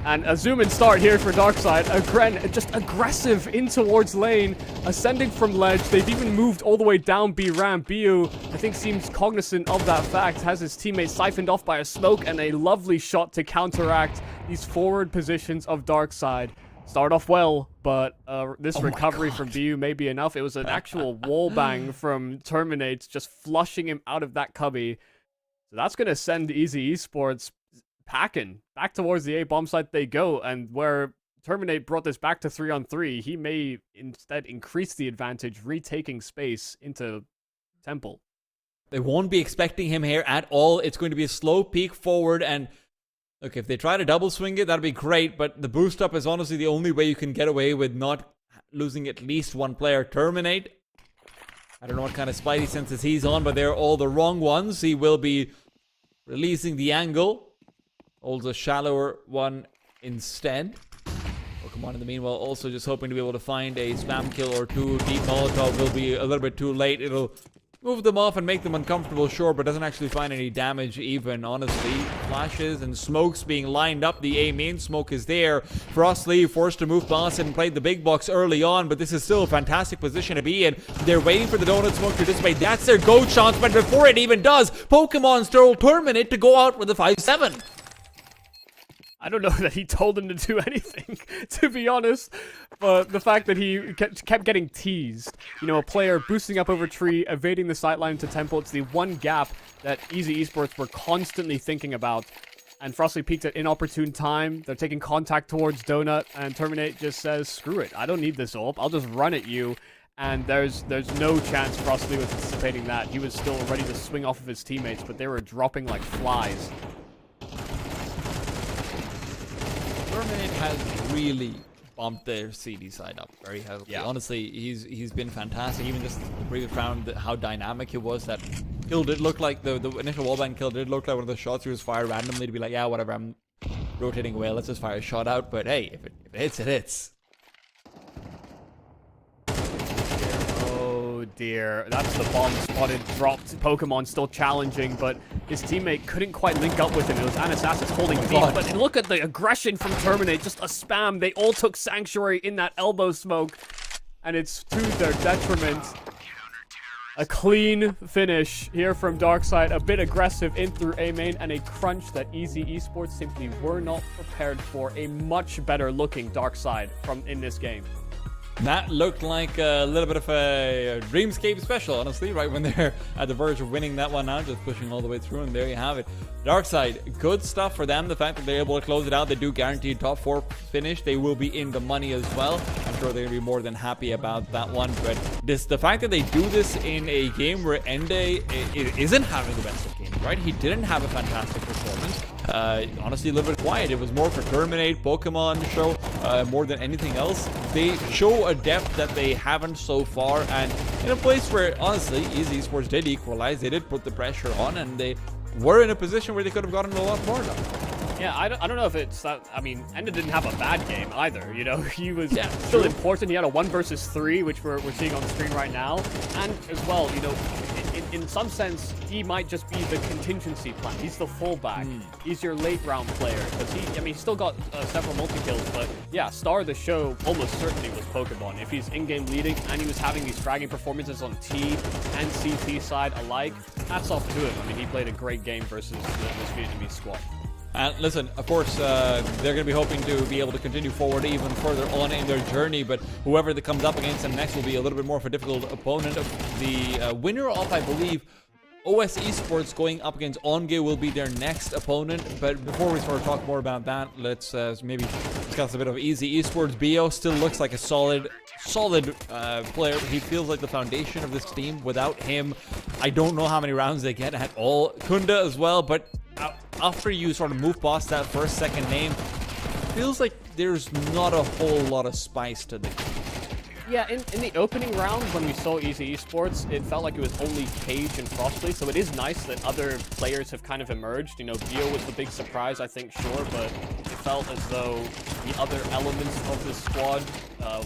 And a zoom in start here for Darkside. Agren just aggressive in towards lane, ascending from ledge. They've even moved all the way down B ramp. BU, I think, seems cognizant of that fact. Has his teammate siphoned off by a smoke and a lovely shot to counteract these forward positions of Darkside. Start off well, but this recovery from BU may be enough. It was an actual wallbang from Terminate, just flushing him out of that cubby. So that's going to send Easy Esports packing. Back towards the A bomb site they go, and where Terminate brought this back to 3-on-3, he may instead increase the advantage, retaking space into Temple. They won't be expecting him here at all. It's going to be a slow peek forward, and look, if they try to double swing it, that'd be great, but the boost up is honestly the only way you can get away with not losing at least one player. Terminate, I don't know what kind of spidey senses he's on, but they're all the wrong ones. He will be releasing the angle. Holds a shallower one instead. Pokemon in the meanwhile also just hoping to be able to find a spam kill or two. Deep Molotov will be a little bit too late. It'll move them off and make them uncomfortable, sure, but doesn't actually find any damage even, honestly. Flashes and smokes being lined up. The A main smoke is there. Frostly forced to move past and played the big box early on, but this is still a fantastic position to be in. They're waiting for the donut smoke to dissipate. That's their go chance, but before it even does, Pokemon still Terminate to go out with a 5-7. I don't know that he told him to do anything, to be honest. But the fact that he kept getting teased. A player boosting up over tree, evading the sightline to Temple. It's the one gap that Easy Esports were constantly thinking about. And Frostly peeked at inopportune time. They're taking contact towards Donut, and Terminate just says, screw it. I don't need this ult. I'll just run at you. And there's no chance Frostly was anticipating that. He was still ready to swing off of his teammates, but they were dropping like flies. Terminate has really bumped their CD side up very heavily. Yeah. Honestly, he's been fantastic. Even just the previous round, how dynamic he was. That kill did look like the initial wallbang kill did look like one of the shots he was fired randomly to be like, yeah, whatever, I'm rotating away. Let's just fire a shot out. But hey, if it hits, it hits. Oh dear, that's the bomb spotted, dropped. Pokemon still challenging, but his teammate couldn't quite link up with him. It was Anasasis holding deep, but look at the aggression from Terminate, just a spam. They all took Sanctuary in that elbow smoke, and it's to their detriment. A clean finish here from Darkside, a bit aggressive in through A main, and a crunch that Easy Esports simply were not prepared for. A much better looking Darkside in this game. That looked like a little bit of a Dreamscape special, honestly, right when they're at the verge of winning that one out, just pushing all the way through, and there you have it. Darkside, good stuff for them. The fact that they're able to close it out, they do guarantee a top 4 finish. They will be in the money as well. I'm sure they're going to be more than happy about that one. But the fact that they do this in a game where Ende isn't having the best of games, right? He didn't have a fantastic performance. Honestly, a little bit quiet. It was more for Terminate, Pokemon show, more than anything else. They show a depth that they haven't so far, and in a place where, honestly, Easy Esports did equalize. They did put the pressure on, and they were in a position where they could have gotten a lot more done. Yeah, I don't know if it's that. I mean, Enda didn't have a bad game either. You know, he was still important. He had a 1 versus 3, which we're seeing on the screen right now, and as well, you know, in some sense, he might just be the contingency plan. He's the fullback. He's your late round player because he still got several multi-kills, but yeah, star of the show almost certainly was Pokemon. If he's in-game leading and he was having these fragging performances on T and CT side alike, hats off to him. I mean, he played a great game versus this Vietnamese squad. And listen, of course, they're going to be hoping to be able to continue forward even further on in their journey, but whoever that comes up against them next will be a little bit more of a difficult opponent. The winner of, I believe, OS Esports going up against Onge will be their next opponent. But before we sort of talk more about that, let's maybe discuss a bit of Easy Esports. Bio still looks like a solid player. He feels like the foundation of this team. Without him, I don't know how many rounds they get at all. Kunda as well, but after you sort of move past that first, second name, feels like there's not a whole lot of spice to the game. Yeah, in the opening round, when we saw Easy Esports, it felt like it was only Cage and Frostly, so it is nice that other players have kind of emerged. You know, Bio was the big surprise, I think, sure, but it felt as though the other elements of this squad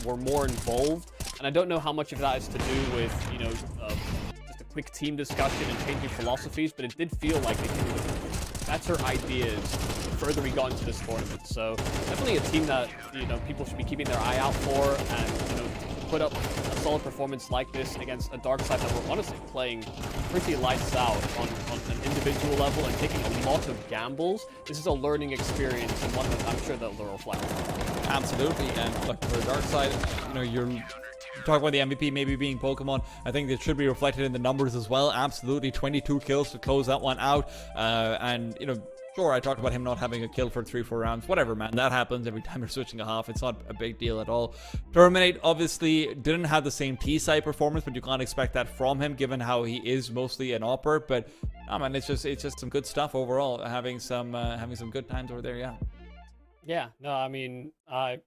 were more involved, and I don't know how much of that is to do with, you know, just a quick team discussion and changing philosophies, but it did feel like they came with better ideas the further we got into this tournament. So definitely a team that, you know, people should be keeping their eye out for, and, you know, put up a solid performance like this against a Darkside that were honestly playing pretty lights out on an individual level and taking a lot of gambles. This is a learning experience, and one that I'm sure that they'll reflect on. Absolutely, and look, for Darkside, you know, you're talking about the MVP maybe being Pokemon. I think it should be reflected in the numbers as well. Absolutely, 22 kills to close that one out, and, you know, sure, I talked about him not having a kill for 3-4 rounds. Whatever, man. That happens every time you're switching a half. It's not a big deal at all. Terminate, obviously, didn't have the same T-side performance, but you can't expect that from him, given how he is mostly an opper. But, man, it's just some good stuff overall. Having some good times over there, yeah. Yeah, no, I mean, I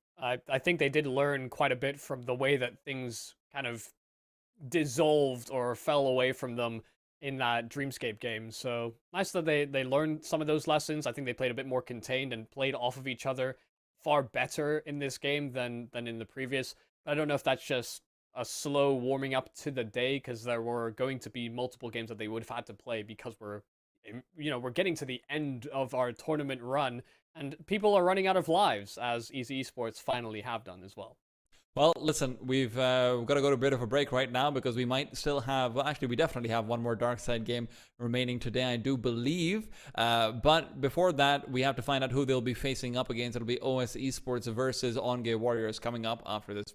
think they did learn quite a bit from the way that things kind of dissolved or fell away from them in that Dreamscape game. So nice that they learned some of those lessons. I think they played a bit more contained and played off of each other far better in this game than in the previous. I don't know if that's just a slow warming up to the day, because there were going to be multiple games that they would have had to play because we're getting to the end of our tournament run, and people are running out of lives, as Easy Esports finally have done as well. Well, listen, we've got to go to a bit of a break right now, because we might still have, well, actually, we definitely have one more Darkside game remaining today, I do believe. But before that, we have to find out who they'll be facing up against. It'll be OS Esports versus Onge Warriors coming up after this.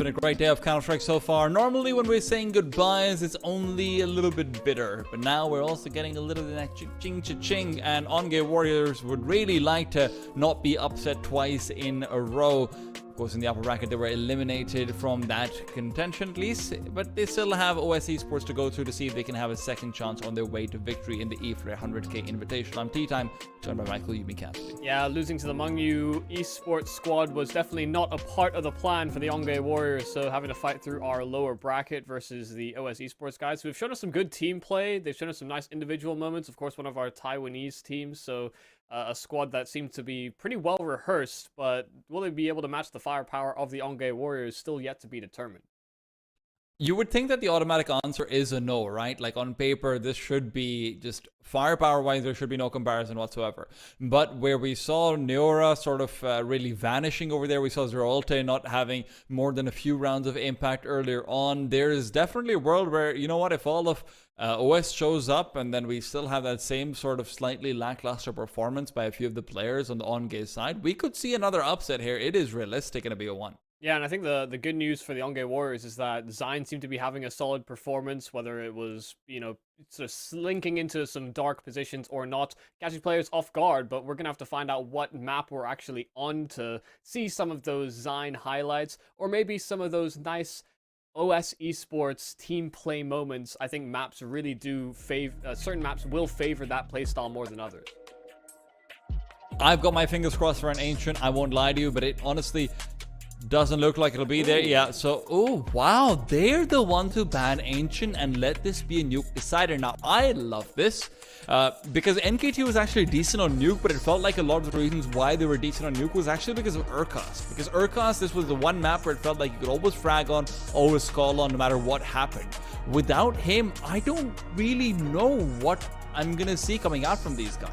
been a great day of Counter-Strike so far. Normally when we're saying goodbyes, it's only a little bit bitter. But now we're also getting a little bit of that ching-cha-ching. And OnGame Warriors would really like to not be upset twice in a row. Of course, in the upper bracket, they were eliminated from that contention at least. But they still have OS Esports to go through to see if they can have a second chance on their way to victory in the Eflare 100k Invitational. I'm T-Time, joined by Michael Yumi Cassidy. Yeah, losing to the Mungyu esports squad was definitely not a part of the plan for the OnGame Warriors, so having to fight through our lower bracket versus the OS esports guys, who have shown us some good team play. They've shown us some nice individual moments. Of course, one of our Taiwanese teams, so a squad that seemed to be pretty well rehearsed, but will they be able to match the firepower of the OnGame Warriors? Still yet to be determined. You would think that the automatic answer is a no, right? Like on paper, this should be just firepower-wise, there should be no comparison whatsoever. But where we saw Neora sort of really vanishing over there, we saw Zeralte not having more than a few rounds of impact earlier on. There is definitely a world where, you know what, if all of OS shows up and then we still have that same sort of slightly lackluster performance by a few of the players on the OnGame side, we could see another upset here. It is realistic in a BO1. Yeah, and I think the good news for the OnGame Warriors is that Zine seemed to be having a solid performance, whether it was, you know, sort of slinking into some dark positions or not, catching players off guard, but we're going to have to find out what map we're actually on to see some of those Zine highlights, or maybe some of those nice OS esports team play moments. I think maps really do favor, certain maps will favor that playstyle more than others. I've got my fingers crossed for an Ancient, I won't lie to you, but it honestly doesn't look like it'll be there. Yeah, so, oh, wow, they're the ones who ban Ancient and let this be a nuke decider. Now, I love this because NKT was actually decent on nuke, but it felt like a lot of the reasons why they were decent on nuke was actually because of Urkos. Because Urkos, this was the one map where it felt like you could always frag on, always call on, no matter what happened. Without him, I don't really know what I'm gonna see coming out from these guys.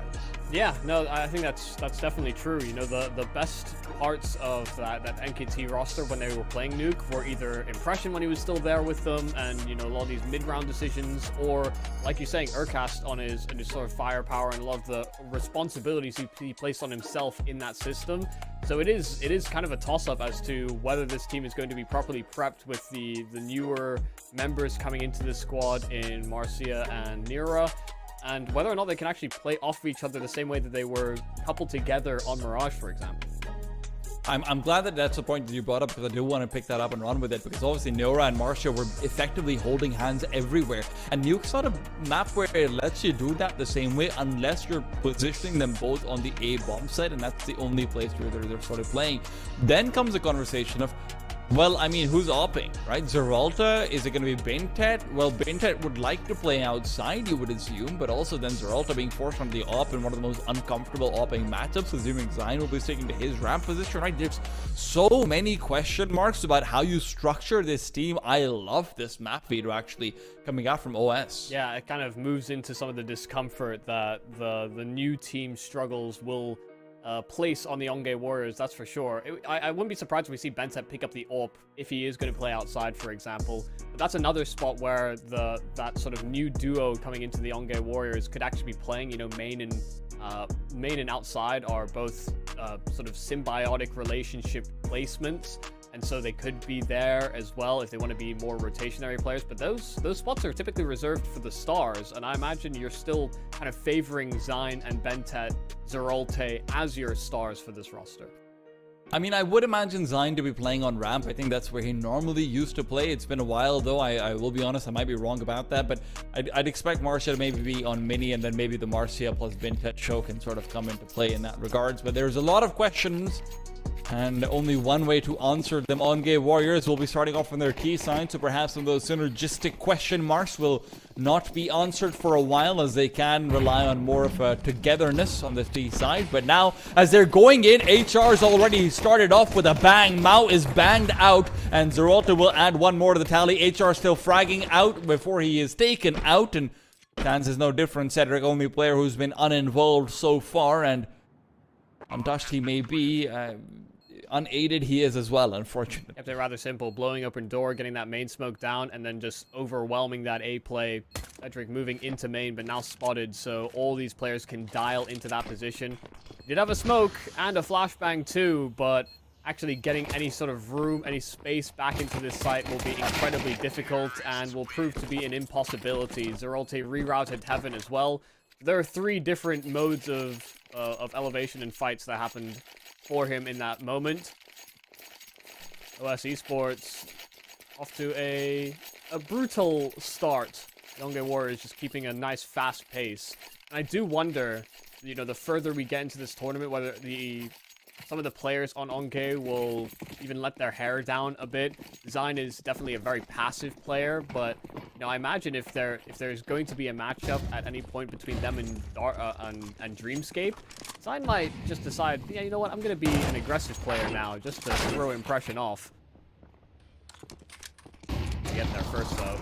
Yeah, no, I think that's definitely true. You know, the best parts of that NKT roster when they were playing Nuke were either Impression when he was still there with them, and, you know, a lot of these mid-round decisions, or, like you're saying, Urkast on his sort of firepower and a lot of the responsibilities he placed on himself in that system. So it is kind of a toss-up as to whether this team is going to be properly prepped with the newer members coming into the squad in Marcia and Nira, and whether or not they can actually play off of each other the same way that they were coupled together on Mirage, for example. I'm glad that that's a point that you brought up, because I do want to pick that up and run with it, because obviously Neora and Marcia were effectively holding hands everywhere, and Nuke's not a map where it lets you do that the same way unless you're positioning them both on the A bomb site, and that's the only place where they're sort of playing. Then comes the conversation of, well, I mean, who's opping, right? Zeralta, is it going to be Bintet? Well, Bintet would like to play outside, you would assume, but also then Zeralta being forced on the op in one of the most uncomfortable opping matchups, assuming Zine will be sticking to his ramp position, right? There's so many question marks about how you structure this team. I love this map video actually coming out from OS. Yeah, it kind of moves into some of the discomfort that the new team struggles will place on the OnGame Warriors, that's for sure. I wouldn't be surprised if we see Bentet pick up the AWP if he is going to play outside, for example. But that's another spot where that sort of new duo coming into the OnGame Warriors could actually be playing. You know, main and outside are both sort of symbiotic relationship placements, and so they could be there as well if they want to be more rotationary players. But those spots are typically reserved for the stars, and I imagine you're still kind of favoring Zine and Bentet, Zeralte as your stars for this roster. I mean, I would imagine Zine to be playing on ramp. I think that's where he normally used to play. It's been a while, though. I will be honest, I might be wrong about that, but I'd expect Marcia to maybe be on mini, and then maybe the Marcia plus Bintet show can sort of come into play in that regards. But there's a lot of questions, and only one way to answer them. OnGame Warriors will be starting off on their T side, so perhaps some of those synergistic question marks will not be answered for a while, as they can rely on more of a togetherness on the T side. But now, as they're going in, HR's already started off with a bang. Mao is banged out, and Zeralta will add one more to the tally. HR still fragging out before he is taken out, and Chance is no different. Cedric, only player who's been uninvolved so far, and untouched he may be. Unaided he is as well, unfortunately. If they're rather simple, blowing open door, getting that main smoke down, and then just overwhelming that A play. Cedric moving into main, but now spotted, so all these players can dial into that position. Did have a smoke and a flashbang too, but actually getting any sort of room, any space back into this site will be incredibly difficult and will prove to be an impossibility. Zeralte rerouted Heaven as well. There are 3 different modes of elevation and fights that happened for him in that moment. OS Esports off to a brutal start. Yongay Warriors just keeping a nice fast pace. And I do wonder, you know, the further we get into this tournament, whether some of the players on Onge will even let their hair down a bit. Zine is definitely a very passive player, but you know, I imagine if there's going to be a matchup at any point between them and Dreamscape, Zine might just decide, yeah, you know what, I'm gonna be an aggressive player now, just to throw Impression off. Get there first though.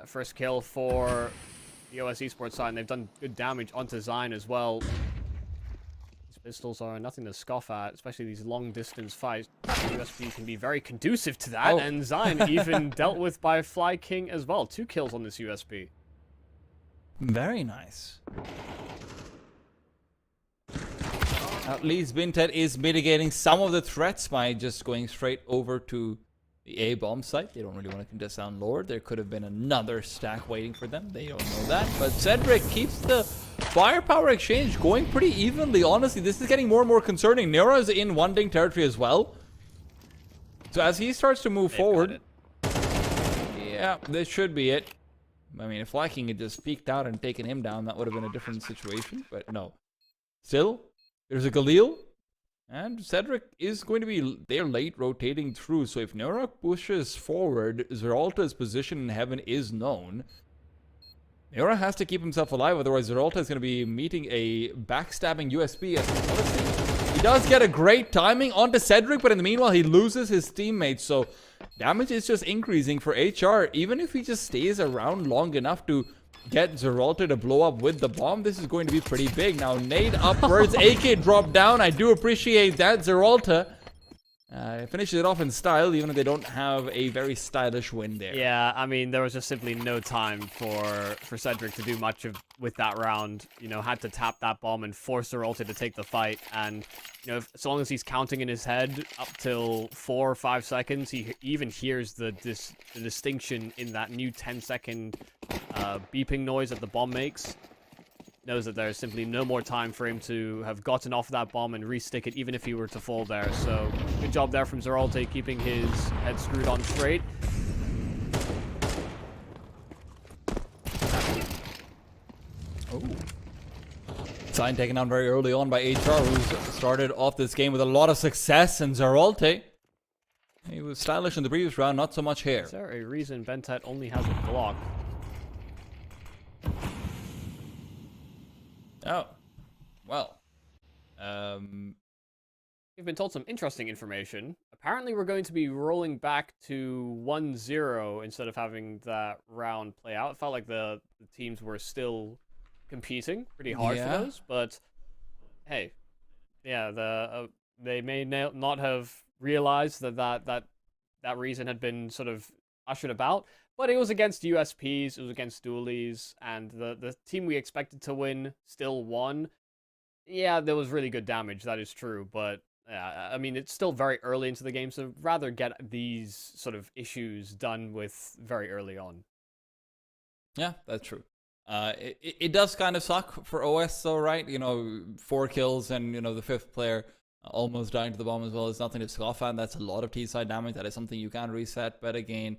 First kill for the OS Esports side, and they've done good damage onto Zine as well. These pistols are nothing to scoff at, especially these long-distance fights. USP can be very conducive to that, and Zine even dealt with by Fly King as well. 2 kills on this USP. Very nice. At least Bintet is mitigating some of the threats by just going straight over to the A-bomb site. They don't really want to contest down lower. There could have been another stack waiting for them. They don't know that. But Cedric keeps the firepower exchange going pretty evenly. Honestly, this is getting more and more concerning. Nero is in one ding territory as well. So as he starts to move forward, yeah, this should be it. I mean, if Flyking had just peeked out and taken him down, that would have been a different situation. But no. Still, there's a Galil. And Cedric is going to be there late rotating through. So if Nora pushes forward, Zeralta's position in Heaven is known. Nora has to keep himself alive, otherwise Zeralta is going to be meeting a backstabbing USB. He does get a great timing onto Cedric, but in the meanwhile he loses his teammates. So damage is just increasing for HR. Even if he just stays around long enough to get Zeralta to blow up with the bomb, this is going to be pretty big. Now, nade upwards, AK drop down. I do appreciate that. Zeralta finishes it off in style, even if they don't have a very stylish win there. Yeah, I mean, there was just simply no time for Cedric to do much with that round. You know, had to tap that bomb and force Zeralta to take the fight. And, you know, so long as he's counting in his head up till 4 or 5 seconds, he even hears the distinction in that new 10-second beeping noise that the bomb makes. Knows that there's simply no more time for him to have gotten off that bomb and re-stick it, even if he were to fall there. So, good job there from Zeralte, keeping his head screwed on straight. Oh. Sign taken down very early on by HR, who started off this game with a lot of success, and Zeralte, he was stylish in the previous round, not so much here. Is there a reason Bentet only has a Glock? Oh, well, We've been told some interesting information. Apparently we're going to be rolling back to 1-0 instead of having that round play out. It felt like the teams were still competing pretty hard for those, but hey, yeah, they may not have realized that reason had been sort of ushered about. But it was against USPs, it was against dualies, and the team we expected to win still won. Yeah, there was really good damage, that is true, but yeah, I mean, it's still very early into the game, so rather get these sort of issues done with very early on. Yeah, that's true. It does kind of suck for OS though, right? You know, 4 kills and, you know, the 5th player almost dying to the bomb as well is nothing to scoff at. That's a lot of T-side damage. That is something you can reset, but again,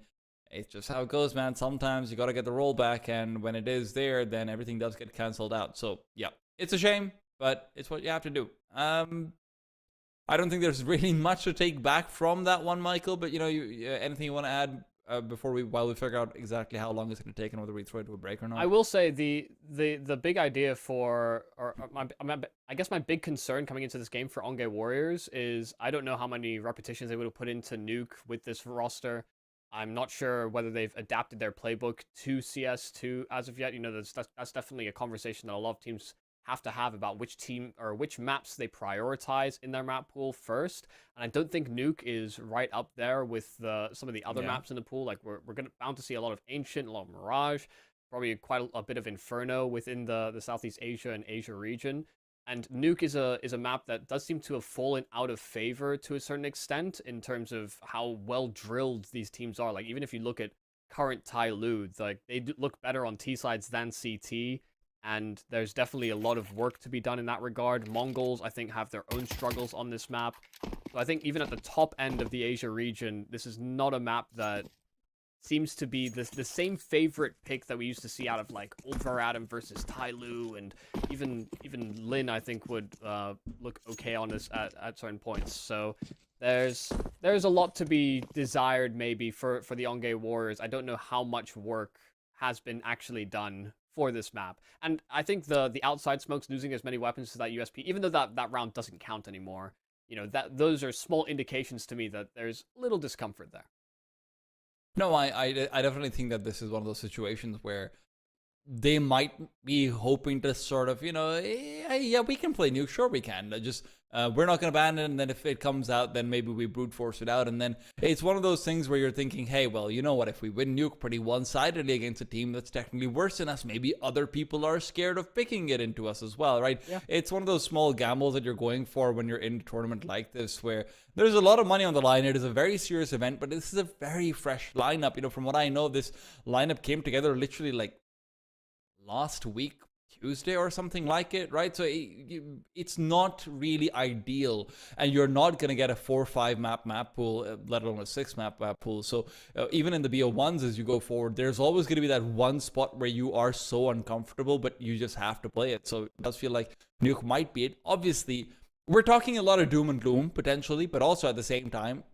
it's just how it goes, man. Sometimes you got to get the rollback, and when it is there, then everything does get cancelled out. So, yeah, it's a shame, but it's what you have to do. I don't think there's really much to take back from that one, Michael, but, you know, anything you want to add while we figure out exactly how long it's going to take and whether we throw it to a break or not? I will say the big idea I guess my big concern coming into this game for Onge Warriors is I don't know how many repetitions they would have put into Nuke with this roster. I'm not sure whether they've adapted their playbook to CS2 as of yet. You know, that's definitely a conversation that a lot of teams have to have about which team or which maps they prioritize in their map pool first. And I don't think Nuke is right up there with some of the other maps in the pool. Like we're bound to see a lot of Ancient, a lot of Mirage. probably quite a bit of Inferno within the Southeast Asia and Asia region. And Nuke is a map that does seem to have fallen out of favor to a certain extent in terms of how well drilled these teams are. Like, even if you look at current Tyloo, like, they look better on T sides than CT, and there's definitely a lot of work to be done in that regard. Mongols, I think, have their own struggles on this map. So I think even at the top end of the Asia region, this is not a map that seems to be the same favorite pick that we used to see out of like Old Varadam versus Tyloo, and even Lin, I think, would look okay on this at certain points. So there's a lot to be desired maybe for the Ongay Warriors. I don't know how much work has been actually done for this map, and I think the outside smokes losing as many weapons to that USP, even though that round doesn't count anymore. You know, those are small indications to me that there's little discomfort there. No, I definitely think that this is one of those situations where they might be hoping to sort of, yeah, we can play Nuke, sure we can. We're not going to ban it, and then if it comes out, then maybe we brute force it out. And then it's one of those things where you're thinking, hey, well, you know what, if we win Nuke pretty one-sidedly against a team that's technically worse than us, maybe other people are scared of picking it into us as well, right? Yeah. It's one of those small gambles that you're going for when you're in a tournament like this, where there's a lot of money on the line. It is a very serious event, but this is a very fresh lineup. From what I know, this lineup came together literally like last week, Tuesday or something like it, right? So it's not really ideal, and you're not going to get a 4-5 map pool, let alone a 6-map pool. So even in the BO1s, as you go forward, there's always going to be that one spot where you are so uncomfortable, but you just have to play it. So it does feel like Nuke might be it. Obviously, we're talking a lot of doom and gloom potentially, but also at the same time,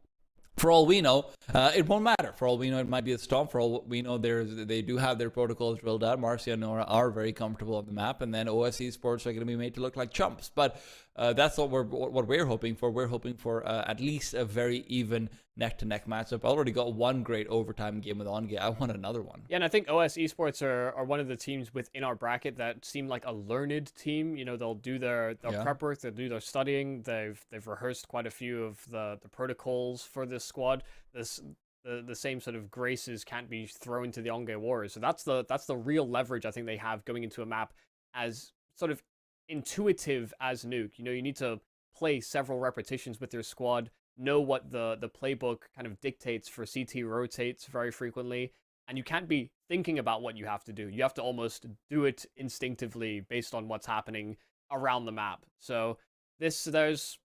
for all we know, it won't matter. For all we know, it might be a Stomp. For all we know, they do have their protocols drilled out. Marcia and Nora are very comfortable on the map, and then OSE Sports are going to be made to look like chumps. But that's what we're hoping for. We're hoping for at least a very even neck-to-neck matchup. I already got one great overtime game with Ongay. I want another one. Yeah, and I think OS Esports are one of the teams within our bracket that seem like a learned team. They'll do their prep work, they'll do their studying. They've rehearsed quite a few of the protocols for this squad. The same sort of graces can't be thrown to the Ongay Warriors. So that's the real leverage I think they have going into a map as sort of intuitive as Nuke. You need to play several repetitions with your squad, know what the playbook kind of dictates for CT rotates very frequently, and you can't be thinking about what you have to do. You have to almost do it instinctively based on what's happening around the map. So there's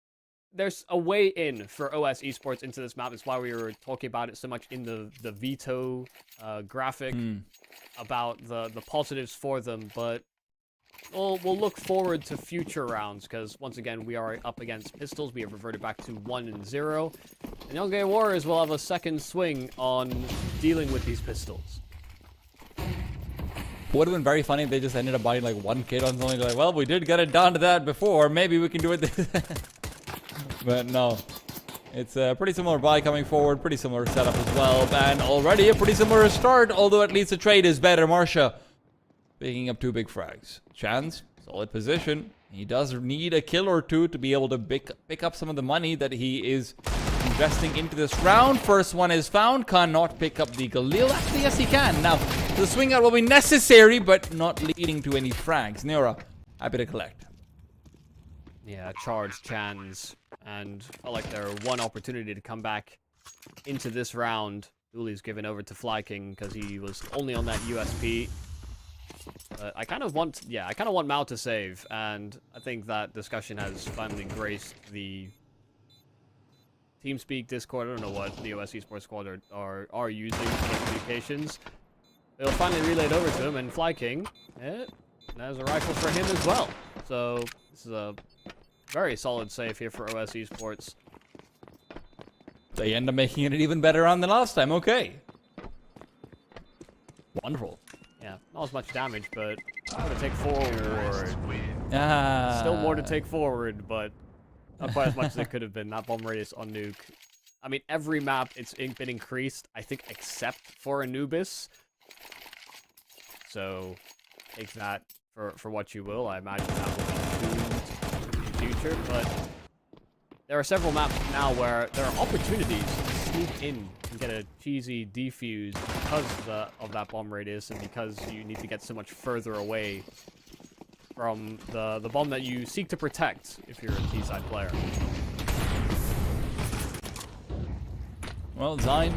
a way in for OS Esports into this map. It's why we were talking about it so much in the veto graphic about the positives for them, but we'll look forward to future rounds, because once again we are up against Pistols. We have reverted back to 1-0, and Ongay Warriors will have a second swing on dealing with these Pistols. Would have been very funny if they just ended up buying like one kit on something like, well, we did get it down to that before, maybe we can do it but no, it's a pretty similar buy coming forward, pretty similar setup as well, and already a pretty similar start, although at least the trade is better. Marcia picking up 2 big frags. Chance, solid position. He does need a kill or two to be able to pick up some of the money that he is investing into this round. First one is found. Cannot pick up the Galil. Actually, yes, he can. Now, the swing out will be necessary, but not leading to any frags. Nora, happy to collect. Yeah, charge Chans, and felt like there were one opportunity to come back into this round. Dooley's given over to Fly King because he was only on that USP. I kind of want Mao to save, and I think that discussion has finally graced the TeamSpeak Discord. I don't know what the OS Esports squad are using for communications. They'll finally relay it over to him, and Fly King, there's a rifle for him as well. So this is a very solid save here for OS Esports. They end up making it an even better round than last time. Okay. Wonderful. Yeah, not as much damage, but more to take forward. Still more to take forward, but not quite as much as it could have been. That bomb radius on Nuke. I mean, every map it's been increased, I think, except for Anubis. So take that for what you will. I imagine that will be tuned in the future, but there are several maps now where there are opportunities to sneak in and get a cheesy defuse because of that bomb radius and because you need to get so much further away from the bomb that you seek to protect if you're a T-side player. Well, Zine,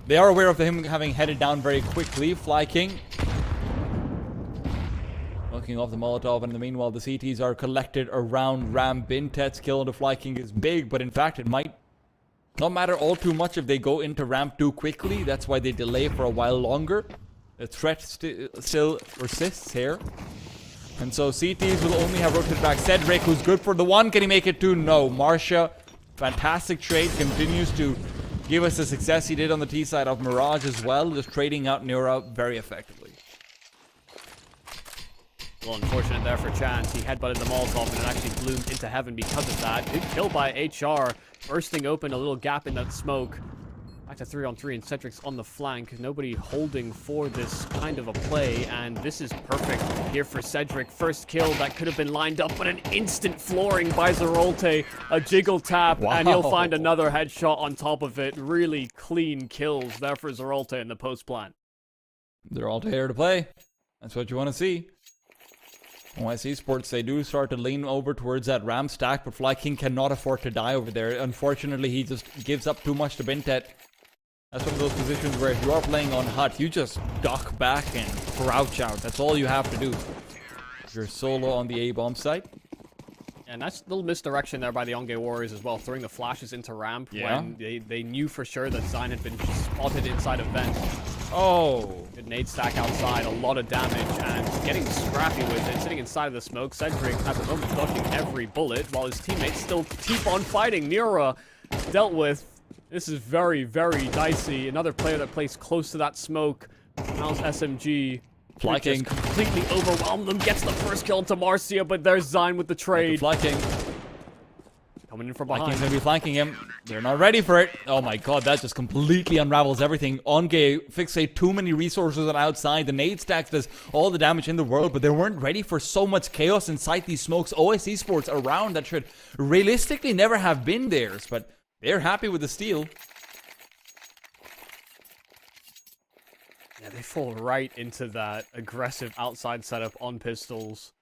they are aware of him having headed down very quickly. Fly King looking off the Molotov, and in the meanwhile, the CTs are collected around Ram. Bintet's kill on the Fly King is big, but in fact, it might not matter all too much if they go into ramp too quickly. That's why they delay for a while longer. The threat still persists here. And so CTs will only have rotated back. Cedric, who's good for the one. Can he make it two? No. Marsha, fantastic trade, continues to give us the success he did on the T side of Mirage as well. Just trading out Neura very effectively. Well, unfortunate there for Chance. He headbutted the Molotov and it actually bloomed into heaven because of that. Good kill by HR, bursting open a little gap in that smoke. Back to 3-on-3 and Cedric's on the flank. Nobody holding for this kind of a play, and this is perfect here for Cedric. First kill that could have been lined up, but an instant flooring by Zerolte. A jiggle tap, and he'll find another headshot on top of it. Really clean kills there for Zerolte in the post plant. They're all here to play. That's what you want to see. OS Sports, they do start to lean over towards that ram stack, but Fly King cannot afford to die over there. Unfortunately, he just gives up too much to Bintet. That's one of those positions where if you are playing on Hut, you just duck back and crouch out. That's all you have to do. You're solo on the A-bomb site. And that's a little misdirection there by the Onge Warriors as well, throwing the flashes into ramp when they knew for sure that Zine had been spotted inside a vent. Oh! Good nade stack outside, a lot of damage, and getting scrappy with it, sitting inside of the smoke. Cedric at the moment dodging every bullet, while his teammates still keep on fighting. Neura dealt with. This is very, very dicey. Another player that plays close to that smoke. Mouse SMG. Fly King completely overwhelmed them. Gets the first kill to Marcia, but there's Zine with the trade. Fly King coming in from Fly behind. King's gonna be flanking him. They're not ready for it. Oh my god, that just completely unravels everything. Onge fixate too many resources on outside. The nade stack does all the damage in the world, but they weren't ready for so much chaos inside these smokes. OS Sports around that should realistically never have been theirs, but they're happy with the steal. Yeah, they fall right into that aggressive outside setup on pistols.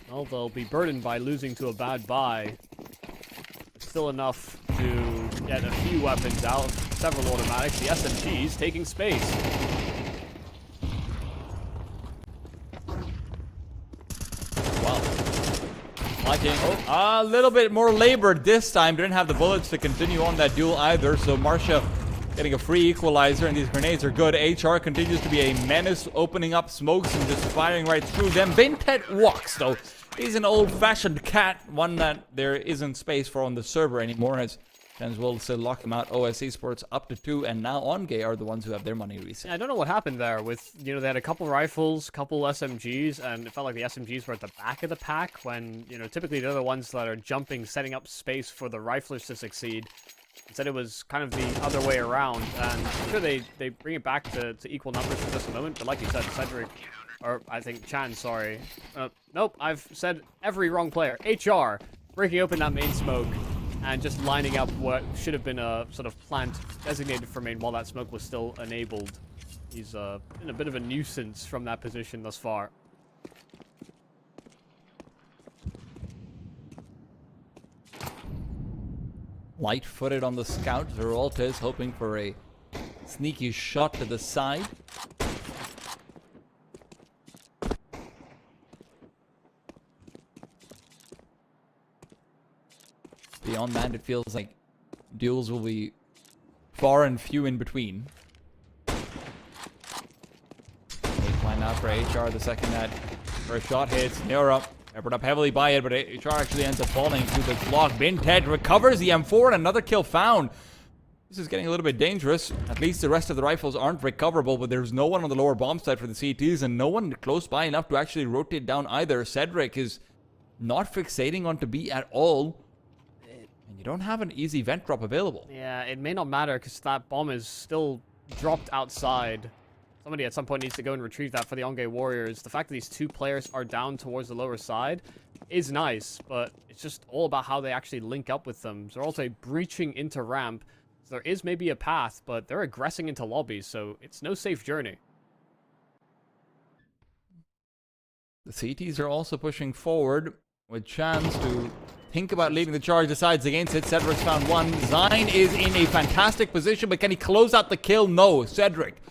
Well, they'll be burdened by losing to a bad buy. Still enough to get a few weapons out, several automatics. The SMGs taking space. Wow. Fly King, a little bit more labored this time. Didn't have the bullets to continue on that duel either, so Marsha getting a free equalizer, and these grenades are good. HR continues to be a menace, opening up smokes and just firing right through them. Bintet walks, though. He's an old-fashioned cat, one that there isn't space for on the server anymore, as Chance will still lock him out. OS Sports up to 2, and now Onge are the ones who have their money reset. Yeah, I don't know what happened there with, you know, they had a couple rifles, couple SMGs, and it felt like the SMGs were at the back of the pack when, you know, typically they're the ones that are jumping, setting up space for the riflers to succeed. Instead, it was kind of the other way around, and I'm sure they bring it back to equal numbers for just a moment, but like you said, Cedric, or I think Chan, sorry. Nope, I've said every wrong player. HR, breaking open that main smoke, and just lining up what should have been a sort of plant designated for main while that smoke was still enabled. He's been a bit of a nuisance from that position thus far. Light-footed on the scout. Zerolta is hoping for a sneaky shot to the side. Beyond that, it feels like duels will be far and few in between. They find out for HR the second that first shot hits. Neura peppered up heavily by it, but HR actually ends up falling through the block. Bintet recovers the M4 and another kill found. This is getting a little bit dangerous. At least the rest of the rifles aren't recoverable, but there's no one on the lower bomb side for the CTs and no one close by enough to actually rotate down either. Cedric is not fixating onto B at all. And you don't have an easy vent drop available. Yeah, it may not matter because that bomb is still dropped outside. somebody at some point needs to go and retrieve that for the Onge Warriors. The fact that these two players are down towards the lower side is nice, but it's just all about how they actually link up with them. So they're also breaching into ramp. So there is maybe a path, but they're aggressing into lobbies, so it's no safe journey. The CTs are also pushing forward with chance to think about leading the charge. Decides against it. Cedric's found one. Zine is in a fantastic position, but can he close out the kill? No. Cedric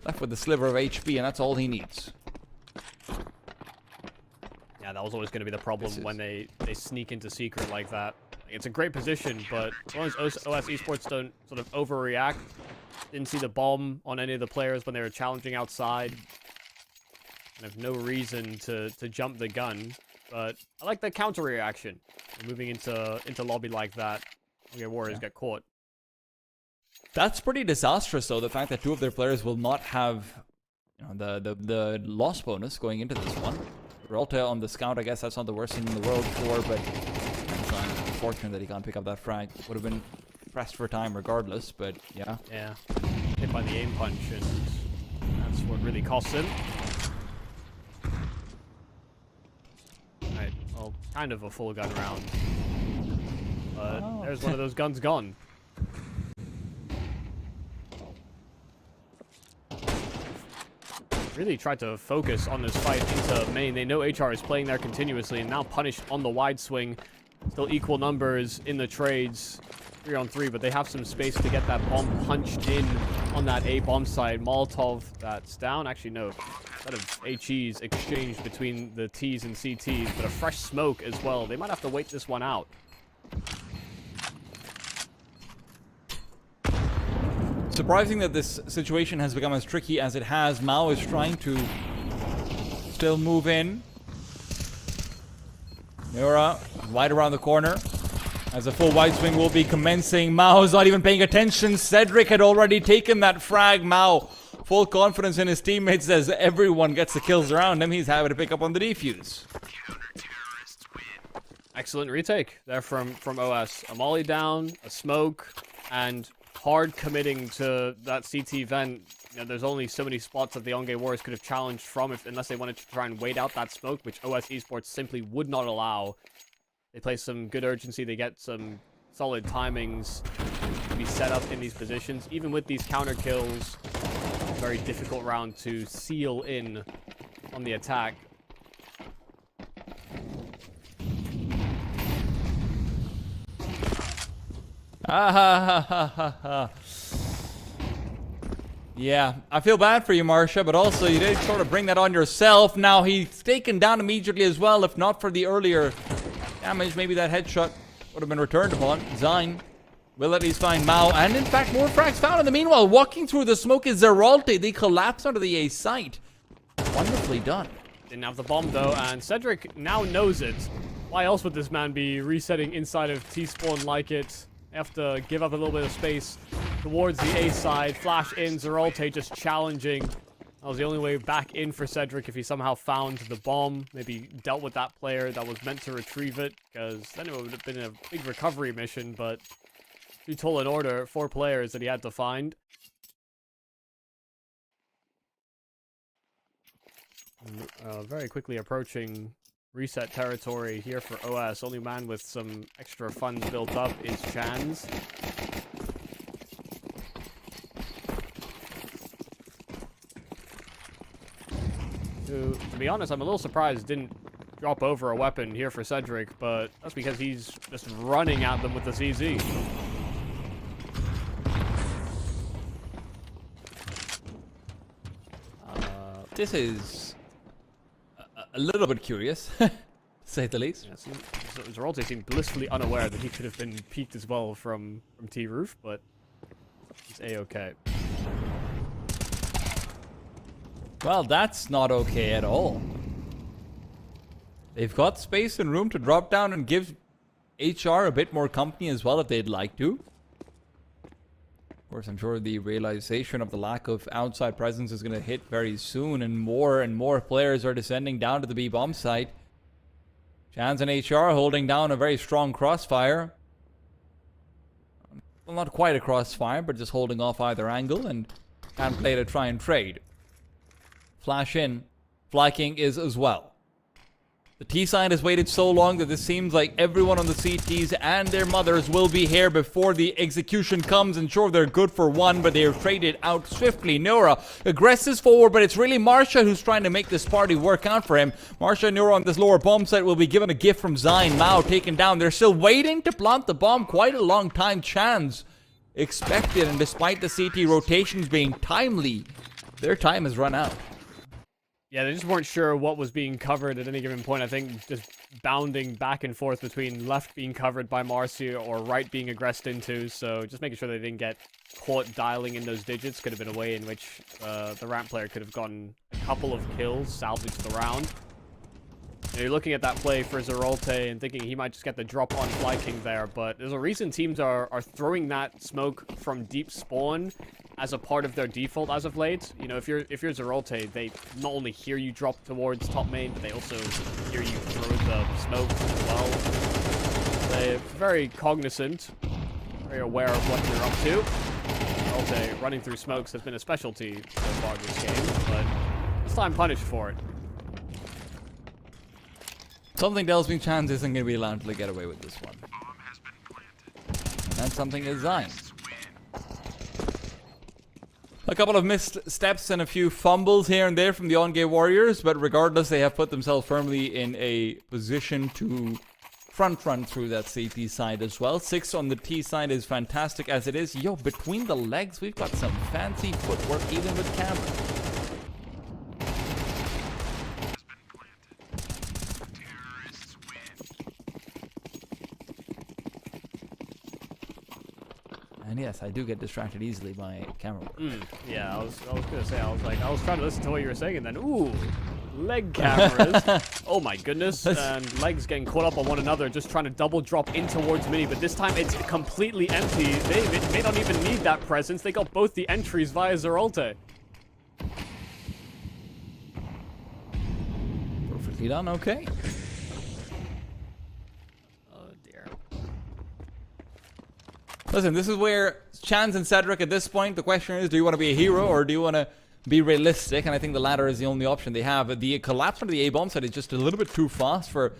left with a sliver of HP, and that's all he needs. Yeah, that was always going to be the problem when they sneak into secret like that. It's a great position, but as long as OS Esports don't sort of overreact, didn't see the bomb on any of the players when they were challenging outside, and have no reason to jump the gun. But I like the counter reaction. Moving into lobby like that, okay, Warriors get caught. That's pretty disastrous, though. The fact that two of their players will not have, you know, the loss bonus going into this one. Ralta on the scout, I guess that's not the worst thing in the world for, but it's unfortunate that he can't pick up that frag. Would have been pressed for time regardless, but yeah. Yeah, hit by the aim punch, and that's what really costs him. Right, well, kind of a full gun round. But there's one of those guns gone. Really tried to focus on this fight into main. They know HR is playing there continuously, and now punished on the wide swing. Still equal numbers in the trades, 3-on-3, but they have some space to get that bomb punched in on that A bomb side. Molotov, that's down. Actually, no. Instead of HEs exchanged between the Ts and CTs, but a fresh smoke as well. They might have to wait this one out. Surprising that this situation has become as tricky as it has. Mao is trying to still move in. Miura right around the corner as a full wide swing will be commencing. Mao's not even paying attention. Cedric had already taken that frag. Mao, full confidence in his teammates as everyone gets the kills around him. He's happy to pick up on the defuse. Excellent retake there from OS. A molly down, a smoke, and hard committing to that CT vent. You know, there's only so many spots that the Onge Warriors could have challenged from unless they wanted to try and wait out that smoke, which OS Esports simply would not allow. They play some good urgency. They get some solid timings to be set up in these positions. Even with these counter kills, very difficult round to seal in on the attack. Yeah, I feel bad for you, Marsha, but also you did sort of bring that on yourself. Now he's taken down immediately as well. If not for the earlier damage, maybe that headshot would have been returned upon. Zine will at least find Mao, and in fact more frags found. In the meanwhile, walking through the smoke is Zeralte. They collapse onto the A site. Wonderfully done. Didn't have the bomb though, and Cedric now knows it. Why else would this man be resetting inside of T-spawn like it? Have to give up a little bit of space towards the A side. Flash in, Zeralte just challenging. That was the only way back in for Cedric if he somehow found the bomb. Maybe dealt with that player that was meant to retrieve it, because then it would have been a big recovery mission, but too tall an order, 4 players that he had to find. Very quickly approaching reset territory here for OS. Only man with some extra funds built up is Chans. To be honest, I'm a little surprised it didn't drop over a weapon here for Cedric, but that's because he's just running at them with the CZ. This is a little bit curious, to say the least. Yeah, Zeralte seemed blissfully unaware that he could have been peeked as well from T-Roof, but it's A-okay. Well, that's not okay at all. They've got space and room to drop down and give HR a bit more company as well if they'd like to. Of course, I'm sure the realization of the lack of outside presence is going to hit very soon, and more players are descending down to the B bomb site. Chans and HR holding down a very strong crossfire. Well, not quite a crossfire, but just holding off either angle, and can play to try and trade. flash in, Flyking is as well. The T side has waited so long that this seems like everyone on the CTs and their mothers will be here before the execution comes. And sure, they're good for one, but they're traded out swiftly. Nora aggresses forward, but it's really Marsha who's trying to make this party work out for him. Marsha and Nora on this lower bomb site will be given a gift from Zion. Mao taken down. They're still waiting to plant the bomb. Quite a long time. Chance expected, and despite the CT rotations being timely, their time has run out. Yeah, they just weren't sure what was being covered at any given point. I think just bounding back and forth between left being covered by Marcia or right being aggressed into. So just making sure they didn't get caught dialing in those digits could have been a way in which the ramp player could have gotten a couple of kills, salvaged the round. And you're looking at that play for Zeralte and thinking he might just get the drop on Flyking there, but there's a reason teams are throwing that smoke from deep spawn as a part of their default as of late. You know, if you're Zeralte, they not only hear you drop towards top main, but they also hear you throw the smoke as well. They're very cognizant, very aware of what you're up to. Zeralte running through smokes has been a specialty so far this game, but this time punished for it. Something tells me Chance isn't going to be allowed to get away with this one. And something is Zion. A couple of missed steps and a few fumbles here and there from the on-game Warriors, but regardless, they have put themselves firmly in a position to front run through that CT side as well. 6 on the T side is fantastic as it is. Yo, between the legs, we've got some fancy footwork even with camera. And yes, I do get distracted easily by camera work. Yeah, I was gonna say, I was trying to listen to what you were saying, and then ooh, leg cameras. Oh my goodness, and legs getting caught up on one another, just trying to double drop in towards Mini, but this time it's completely empty. They may not even need that presence. They got both the entries via Zeralte. Perfectly done, okay. Listen, this is where Chance and Cedric at this point, the question is, do you want to be a hero or do you want to be realistic? And I think the latter is the only option they have. The collapse onto the A-bomb side is just a little bit too fast for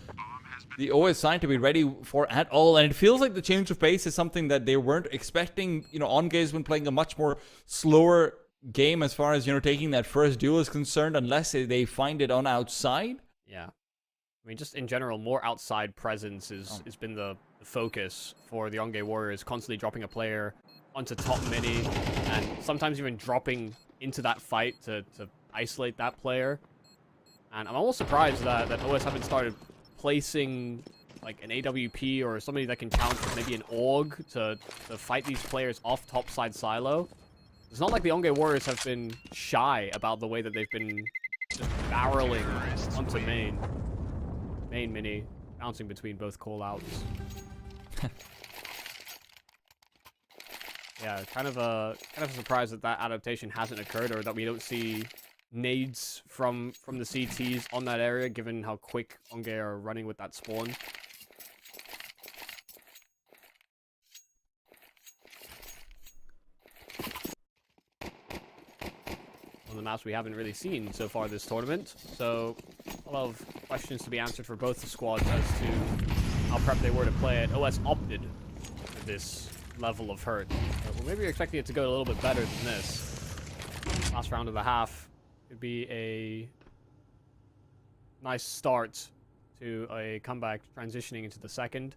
the OS side to be ready for at all. And it feels like the change of pace is something that they weren't expecting. You know, OnGame's been playing a much more slower game as far as, you know, taking that first duel is concerned, unless they find it on outside. Yeah. I mean, just in general, more outside presence has been the focus for the OnGame Warriors, constantly dropping a player onto top mini, and sometimes even dropping into that fight to isolate that player. And I'm almost surprised that OS haven't started placing like an AWP or somebody that can challenge maybe an AUG to fight these players off topside silo. It's not like the OnGame Warriors have been shy about the way that they've been just barreling onto main mini, bouncing between both callouts. Yeah, kind of a surprise that adaptation hasn't occurred, or that we don't see nades from the CTs on that area, given how quick OnGame are running with that spawn. One of the maps we haven't really seen so far this tournament, so a lot of questions to be answered for both the squads as to how prepped they were to play it. OS opted for this level of hurt. Well, maybe you're expecting it to go a little bit better than this. Last round of the half could be a nice start to a comeback, transitioning into the second.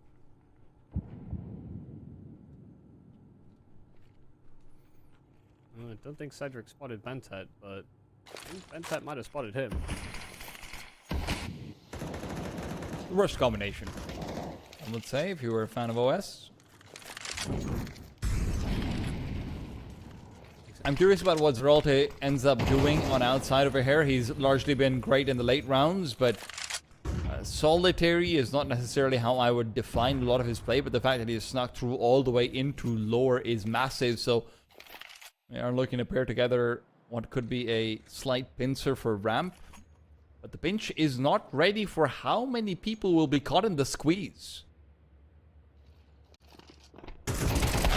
I don't think Cedric spotted Bentet, but I think Bentet might have spotted him. Worst combination, I would say, if you were a fan of OS. I'm curious about what Zeralte ends up doing on outside over here. He's largely been great in the late rounds, but solitary is not necessarily how I would define a lot of his play, but the fact that he has snuck through all the way into lower is massive, so we are looking to pair together what could be a slight pincer for ramp. But the pinch is not ready for how many people will be caught in the squeeze.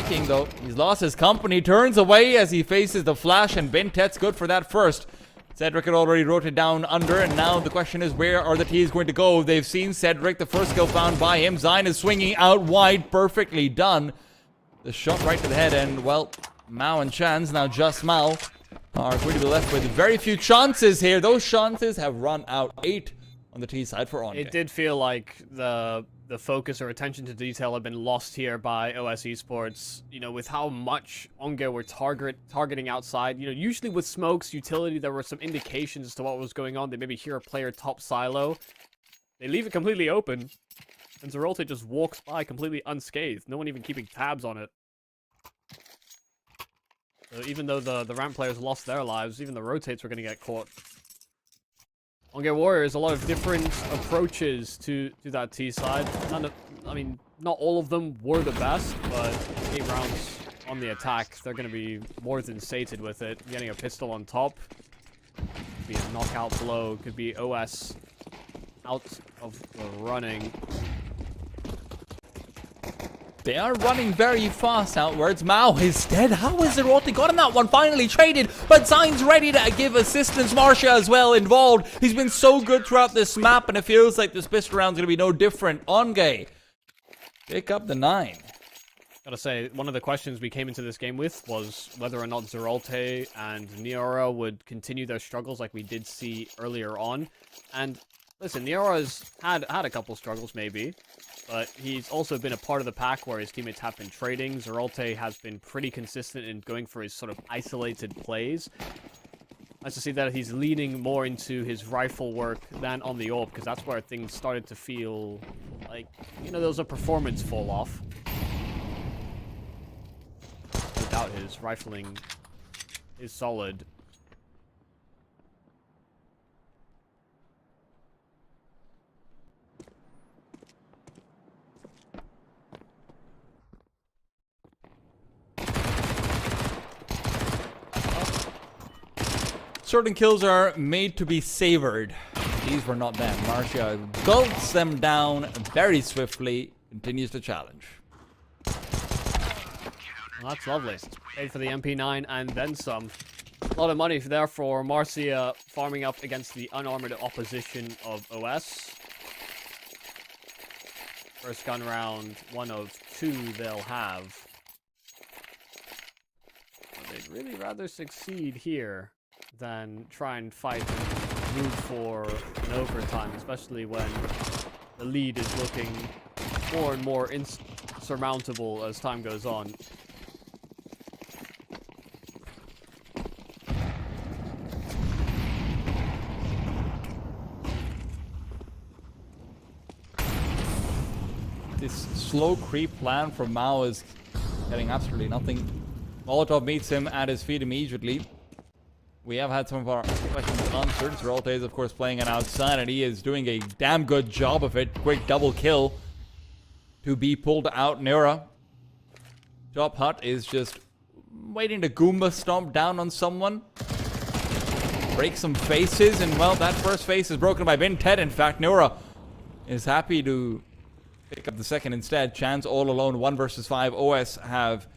King, though, he's lost his company, turns away as he faces the flash, and Bentet's good for that first. Cedric had already wrote it down under, and now the question is, where are the T's going to go? They've seen Cedric, the first kill found by him. Zion is swinging out wide, perfectly done. The shot right to the head, and well, Mao and Chance, now just Mao, are going to be left with very few chances here. Those chances have run out. 8 on the T side for On. It did feel like the focus or attention to detail had been lost here by OS Esports, you know, with how much Onge were targeting outside. You know, usually with smokes, utility, there were some indications as to what was going on. They maybe hear a player top silo. They leave it completely open, and Zerolte just walks by completely unscathed. No one even keeping tabs on it. So even though the ramp players lost their lives, even the rotates were going to get caught. Onge Warriors, a lot of different approaches to that T side. I mean, not all of them were the best, but 8 rounds on the attack, they're going to be more than sated with it. Getting a pistol on top, could be a knockout blow, could be OS out of the running. They are running very fast outwards. Mao is dead. How is Zerolte gotten that one? Finally traded, but Zion's ready to give assistance. Marcia as well involved. He's been so good throughout this map, and it feels like this pistol round's going to be no different. Onge, pick up the 9. Gotta say, one of the questions we came into this game with was whether or not Zerolte and Niora would continue their struggles like we did see earlier on. And listen, Niora's had a couple struggles maybe, but he's also been a part of the pack where his teammates have been trading. Zerolte has been pretty consistent in going for his sort of isolated plays. Nice to see that he's leaning more into his rifle work than on the AWP, because that's where things started to feel like, you know, there was a performance fall off. No doubt his rifling is solid. Certain kills are made to be savored. These were not them. Marcia gulps them down very swiftly, continues to challenge. Well, that's lovely. Paid for the MP9 and then some. A lot of money there for Marcia farming up against the unarmored opposition of OS. First gun round, 1 of 2 they'll have. But they'd really rather succeed here than try and fight and root for an overtime, especially when the lead is looking more and more insurmountable as time goes on. This slow creep plan from Mao is getting absolutely nothing. Molotov meets him at his feet immediately. We have had some of our questions answered. Zerolte is, of course, playing it outside, and he is doing a damn good job of it. Quick double kill to be pulled out. Nira. Top Hut is just waiting to Goomba stomp down on someone. Break some faces, and well, that first face is broken by Vinted. In fact, Nira is happy to pick up the second instead. Chance all alone, 1 versus 5. OS have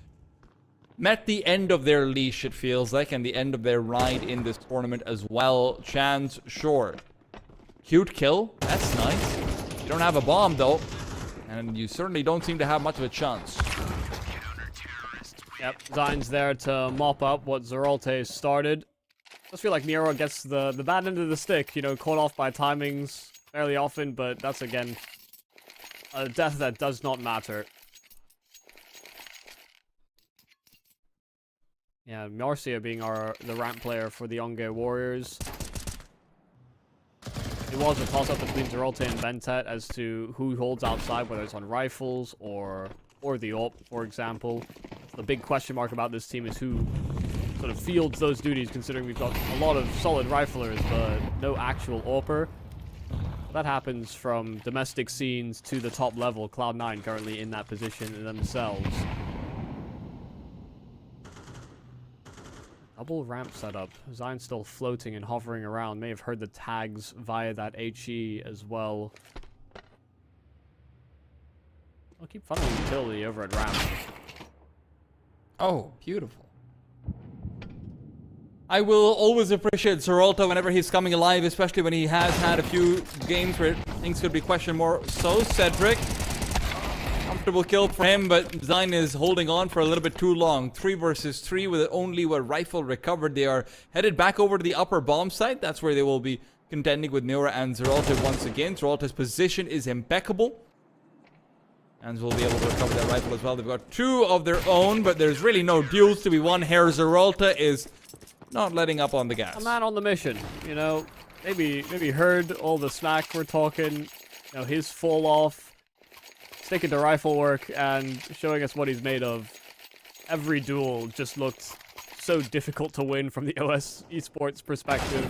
met the end of their leash, it feels like, and the end of their ride in this tournament as well. Chance, sure. Cute kill. That's nice. You don't have a bomb, though. And you certainly don't seem to have much of a chance. Yep, Zion's there to mop up what Zerolte started. Just feel like Nero gets the bad end of the stick, you know, caught off by timings fairly often, but that's, again, a death that does not matter. Yeah, Marcia being the ramp player for the Onge Warriors. It was a toss-up between Zerolte and Ventet as to who holds outside, whether it's on rifles or the AWP, for example. The big question mark about this team is who sort of fields those duties, considering we've got a lot of solid riflers, but no actual AWPer. That happens from domestic scenes to the top level. Cloud9 currently in that position themselves. Double ramp setup. Zion's still floating and hovering around. May have heard the tags via that HE as well. I'll keep funneling utility over at ramp. Oh, beautiful. I will always appreciate Zerolta whenever he's coming alive, especially when he has had a few games where things could be questioned more. So, Cedric, comfortable kill for him, but Zine is holding on for a little bit too long. 3 versus 3 with only a rifle recovered. They are headed back over to the upper bomb site. That's where they will be contending with Neura and Zerolta once again. Zerolta's position is impeccable. And will be able to recover that rifle as well. They've got 2 of their own, but there's really no duels to be won here. Zerolta is not letting up on the gas. A man on the mission, you know. Maybe heard all the smack we're talking. You know, his fall off, sticking to rifle work, and showing us what he's made of. Every duel just looked so difficult to win from the OS esports perspective.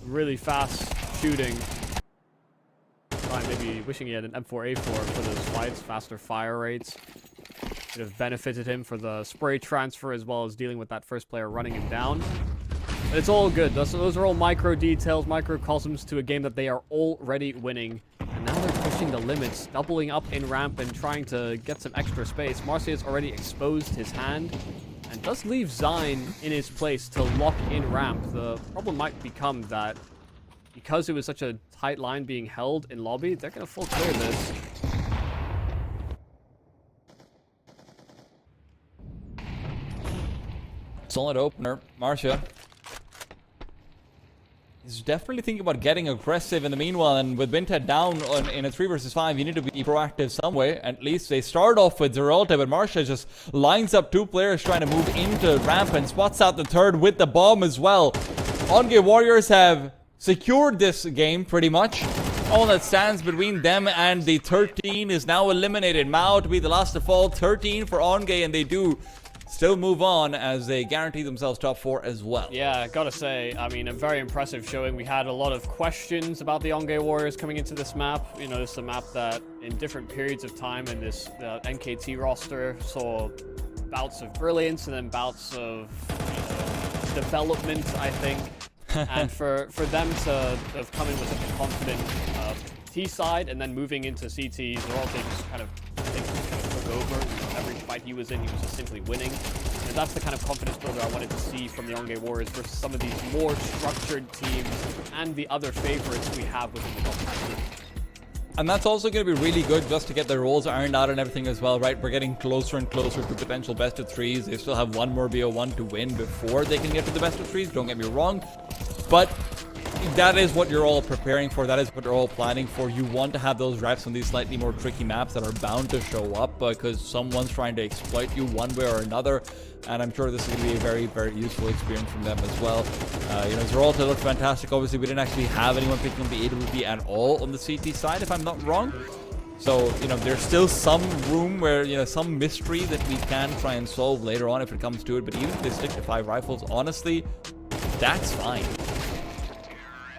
Really fast shooting. Maybe wishing he had an M4A4 for those fights, faster fire rates. Could have benefited him for the spray transfer as well as dealing with that first player running him down. But it's all good. Those are all micro details, microcosms to a game that they are already winning. And now they're pushing the limits, doubling up in ramp and trying to get some extra space. Marcia's already exposed his hand and does leave Zine in his place to lock in ramp. The problem might become that because it was such a tight line being held in lobby, they're going to full clear this. Solid opener. Marcia is definitely thinking about getting aggressive in the meanwhile, and with Vinted down in a 3 versus 5, you need to be proactive some way. At least they start off with Zerolta, but Marcia just lines up 2 players trying to move into ramp and spots out the third with the bomb as well. OnGame Warriors have secured this game pretty much. All that stands between them and the 13 is now eliminated. Mao to be the last to fall. 13 for OnGame, and they do still move on as they guarantee themselves top 4 as well. Yeah, gotta say, I mean, a very impressive showing. We had a lot of questions about the OnGame Warriors coming into this map. You know, this is a map that in different periods of time in this NKT roster saw bouts of brilliance and then bouts of development, I think. And for them to have come in with such a confident T side and then moving into CT, Zerolta just kind of, I think, took over. Every fight he was in, he was just simply winning. And that's the kind of confidence builder I wanted to see from the OnGame Warriors versus some of these more structured teams and the other favorites we have within the competition. And that's also going to be really good just to get their roles ironed out and everything as well, right? We're getting closer and closer to potential best of 3s. They still have one more BO1 to win before they can get to the best of 3s, don't get me wrong. But that is what you're all preparing for. That is what you're all planning for. You want to have those reps on these slightly more tricky maps that are bound to show up because someone's trying to exploit you one way or another. And I'm sure this is going to be a very, very useful experience from them as well. You know, Zerolta looked fantastic. Obviously, we didn't actually have anyone picking up the AWP at all on the CT side, if I'm not wrong. So, you know, there's still some room where, you know, some mystery that we can try and solve later on if it comes to it. But even if they stick to 5 rifles, honestly, that's fine.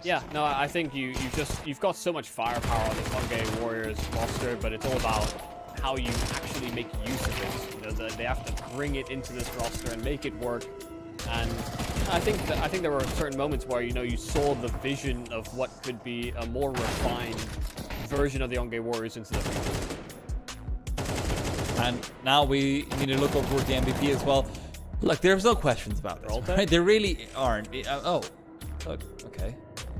Yeah, no, I think you've got so much firepower on this OnGame Warriors roster, but it's all about how you actually make use of it. You know, they have to bring it into this roster and make it work. And I think there were certain moments where, you know, you saw the vision of what could be a more refined version of the OnGame Warriors into the future. And now we need to look over the MVP as well. Look, there's no questions about this, right? There really aren't. Oh, okay.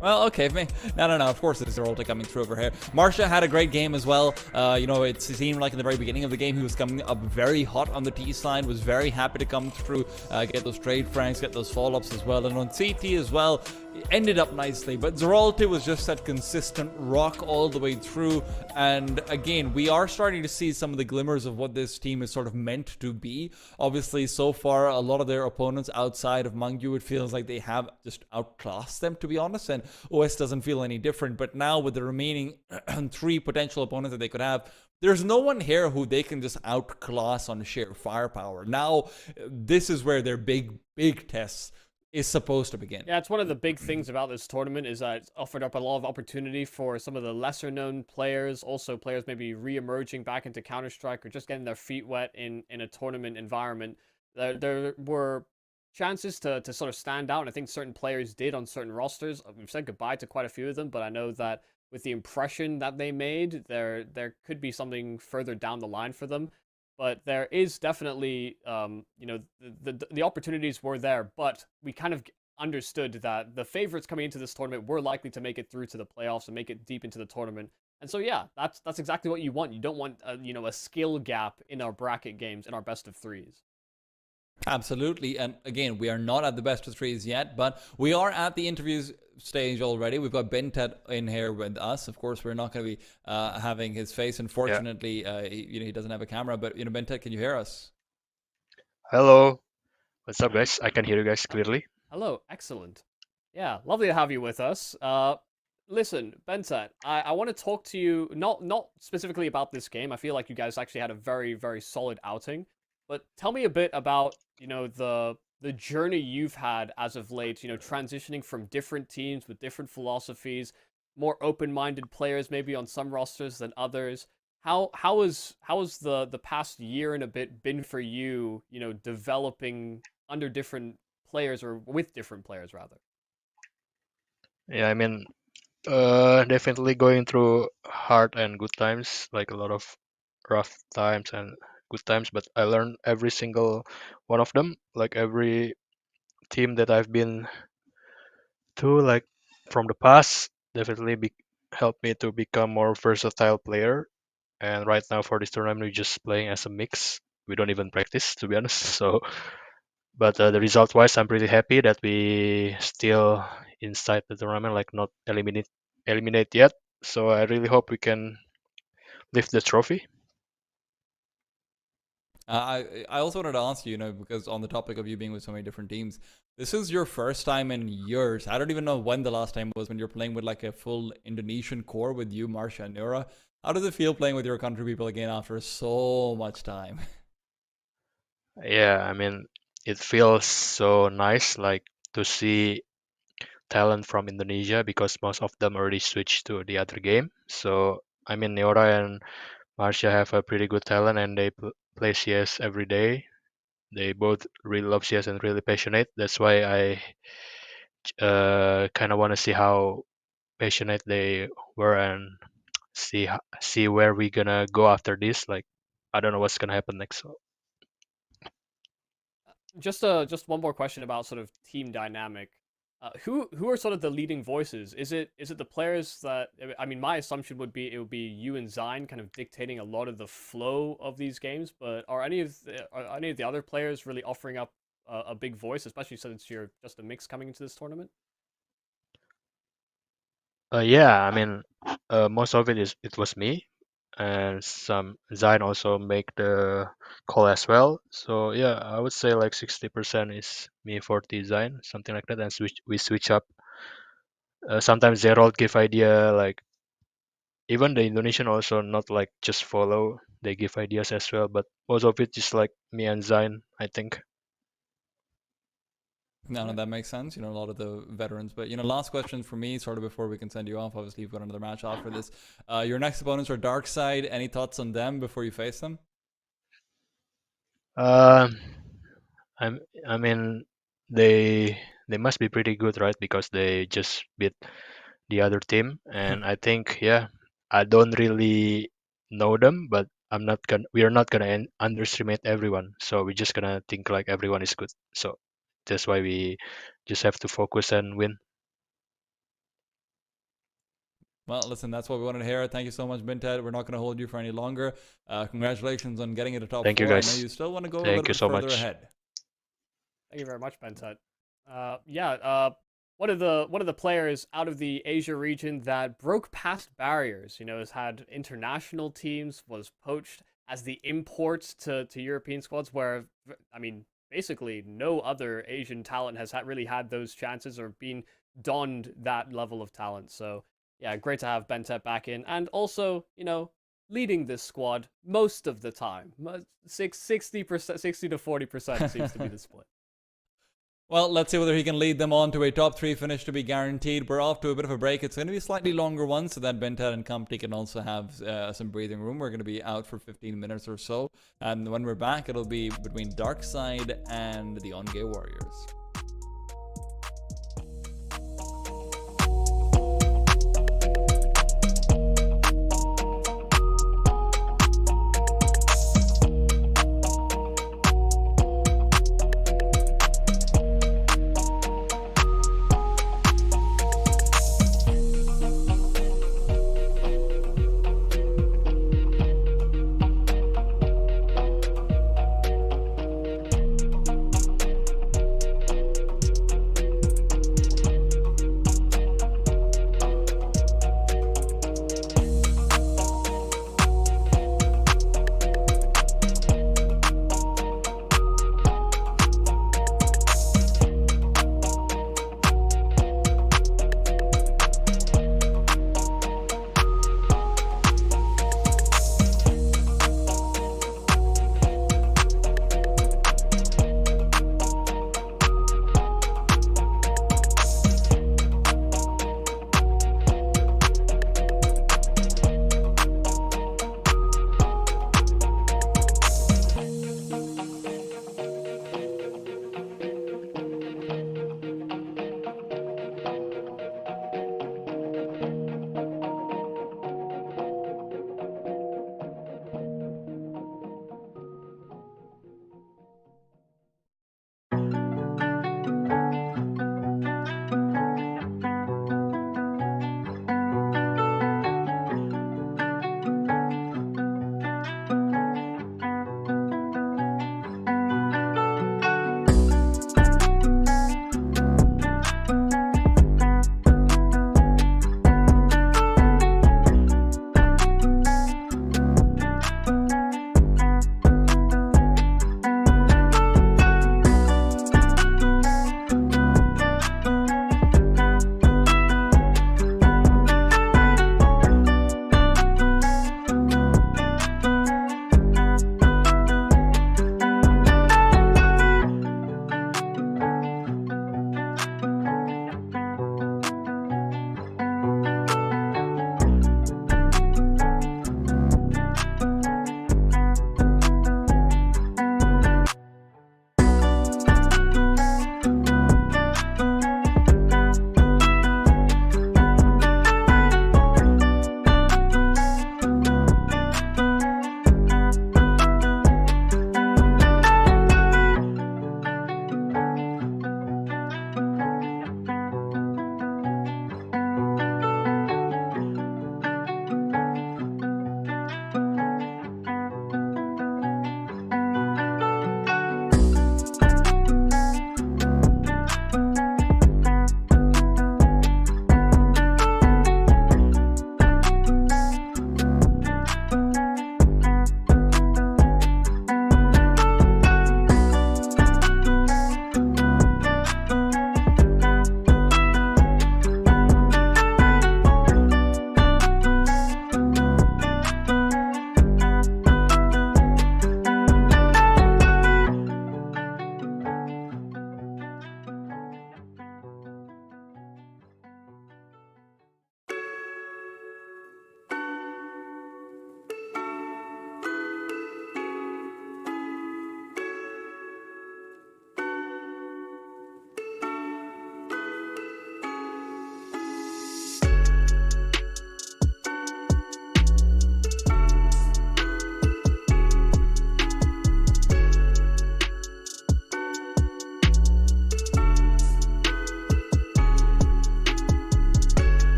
Well, okay, no, of course it's Zerolta coming through over here. Marcia had a great game as well. You know, it seemed like in the very beginning of the game he was coming up very hot on the T side, was very happy to come through, get those trade franks, get those follow-ups as well. And on CT as well, it ended up nicely. But Zerolta was just that consistent rock all the way through. And again, we are starting to see some of the glimmers of what this team is sort of meant to be. Obviously, so far, a lot of their opponents outside of Mangyu, it feels like they have just outclassed them, to be honest. And OS doesn't feel any different. But now with the remaining 3 potential opponents that they could have, there's no one here who they can just outclass on sheer firepower. Now, this is where their big tests is supposed to begin. Yeah, it's one of the big things about this tournament is that it's offered up a lot of opportunity for some of the lesser known players, also players maybe re-emerging back into Counter-Strike or just getting their feet wet in a tournament environment. There were chances to sort of stand out, and I think certain players did on certain rosters. We've said goodbye to quite a few of them, but I know that with the impression that they made, there could be something further down the line for them. but there is definitely, the opportunities were there, but we kind of understood that the favorites coming into this tournament were likely to make it through to the playoffs and make it deep into the tournament. And so, yeah, that's exactly what you want. You don't want, a skill gap in our bracket games, in our best of threes. Absolutely. And again, we are not at the best of threes yet, but we are at the interviews stage already. We've got Bentet in here with us. Of course, we're not going to be having his face. Unfortunately, he doesn't have a camera. But Bentet, can you hear us? Hello. What's up, guys? I can hear you guys clearly. Hello, excellent. Yeah, lovely to have you with us. Listen, Bentet, I want to talk to you not specifically about this game. I feel like you guys actually had a very, very solid outing. But tell me a bit about, the journey you've had as of late, transitioning from different teams with different philosophies, more open-minded players maybe on some rosters than others. How has the past year and a bit been for you, developing under different players, or with different players rather? Yeah, I mean, definitely going through hard and good times, like a lot of rough times and good times, but I learned every single one of them. Like every team that I've been to, like from the past, definitely helped me to become more versatile player. And right now for this tournament, we're just playing as a mix. We don't even practice, to be honest. So, but the result wise, I'm pretty happy that we still inside the tournament, like not eliminate yet. So I really hope we can lift the trophy. I also wanted to ask you, because on the topic of you being with so many different teams, this is your first time in years. I don't even know when the last time was when you're playing with like a full Indonesian core with you, Marcia, and Nura. How does it feel playing with your country people again after so much time? Yeah, I mean, it feels so nice, like to see talent from Indonesia because most of them already switched to the other game. So I mean, Neora and Marcia have a pretty good talent, and they play CS every day. They both really love CS and really passionate. That's why I kind of want to see how passionate they were and see where we gonna go after this. Like, I don't know what's gonna happen next. So, Just one more question about sort of team dynamic. Who are sort of the leading voices? Is it the players that, I mean, my assumption would be it would be you and Zine kind of dictating a lot of the flow of these games, but are any of the other players really offering up a big voice, especially since you're just a mix coming into this tournament? yeah, I mean, most of it was me, and some Zine also make the call as well. So yeah, I would say like 60% is me, 40 Zine, something like that, and we switch up. Sometimes Zerold give idea, like even the Indonesian also not like just follow, they give ideas as well, but most of it is like me and Zine, I think. No, that makes sense. A lot of the veterans. But, last question for me, sort of before we can send you off. Obviously, you've got another match after this. Your next opponents are Dark Side. Any thoughts on them before you face them? Um, I mean, they must be pretty good, right? Because they just beat the other team, and I think, yeah, I don't really know them, but we are not gonna underestimate everyone. So we're just gonna think like everyone is good. So that's why we just have to focus and win. Well, listen, that's what we wanted to hear. Thank you so much, Binted. We're not going to hold you for any longer. Congratulations on getting into top Thank you, four. I guys. know you still want to go a Thank little you bit so further much. ahead. Thank you very much, Bentet. One of the players out of the Asia region that broke past barriers, has had international teams, was poached as the import to European squads, where, I mean, basically no other Asian talent has really had those chances or been donned that level of talent. So yeah, great to have Bentet back in, and also, leading this squad most of the time. 60%, 60 to 40% seems to be the split. Well, let's see whether he can lead them on to a top 3 finish to be guaranteed. We're off to a bit of a break. It's going to be a slightly longer one so that Bentet and company can also have some breathing room. We're going to be out for 15 minutes or so. And when we're back, it'll be between Dark Side and the On-Gay Warriors.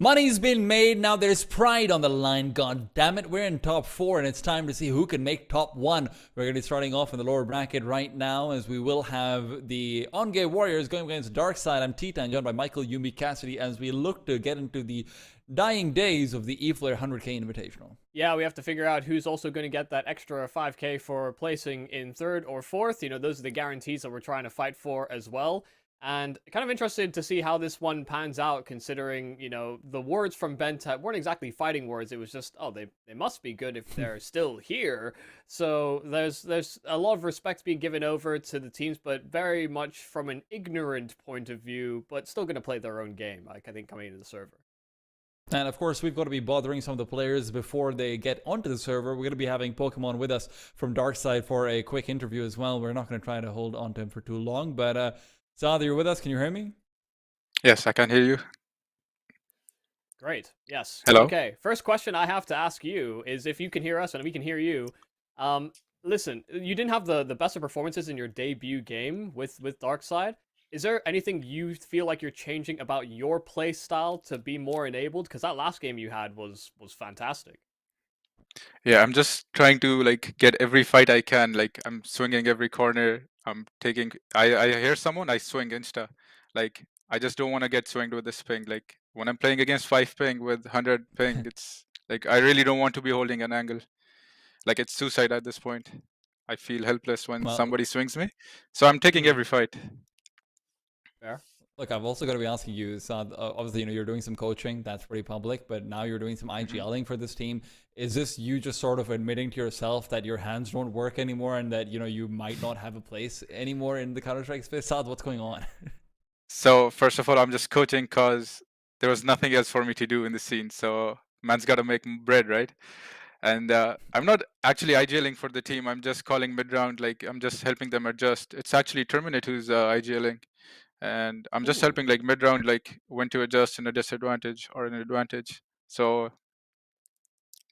Money's been made, now there's pride on the line. God damn it, we're in top 4 and it's time to see who can make top 1. We're going to be starting off in the lower bracket right now, as we will have the On-Gay Warriors going against Darkside. I'm Titan, joined by Michael, Yumi, Cassidy, as we look to get into the dying days of the Eflare 100k Invitational. Yeah, we have to figure out who's also going to get that extra 5k for placing in 3rd or 4th. You know, those are the guarantees that we're trying to fight for as well. And kind of interested to see how this one pans out, considering, you know, the words from Bentet weren't exactly fighting words. It was just, oh, they must be good if they're still here. So there's a lot of respect being given over to the teams, but very much from an ignorant point of view, but still going to play their own game, like I think coming into the server. And of course, we've got to be bothering some of the players before they get onto the server. We're going to be having Pokemon with us from Darkside for a quick interview as well. We're not going to try to hold on to him for too long, but Saad, you're with us. Can you hear me? Yes, I can hear you. Great. Yes. Hello. Okay. First question I have to ask you is if you can hear us and we can hear you. Listen, you didn't have the best of performances in your debut game with Darkside. Is there anything you feel like you're changing about your play style to be more enabled? Because that last game you had was fantastic. Yeah, I'm just trying to like get every fight I can. Like I'm swinging every corner. I'm taking. I hear someone, I swing insta. Like I just don't want to get swinged with this ping. Like when I'm playing against 5 ping with 100 ping, it's like I really don't want to be holding an angle. Like it's suicide at this point. I feel helpless when somebody swings me. So I'm taking every fight. Fair. Look, I've also got to be asking you, Saad, obviously, you know, you're doing some coaching, that's pretty public, but now you're doing some IGLing for this team. Is this you just sort of admitting to yourself that your hands don't work anymore and that, you know, you might not have a place anymore in the Counter-Strike space? Saad, what's going on? So first of all, I'm just coaching because there was nothing else for me to do in the scene. So man's got to make bread, right? And I'm not actually IGLing for the team. I'm just calling mid-round, like I'm just helping them adjust. It's actually Terminate who's IGLing. And I'm just helping like mid-round, like when to adjust in a disadvantage or an advantage. So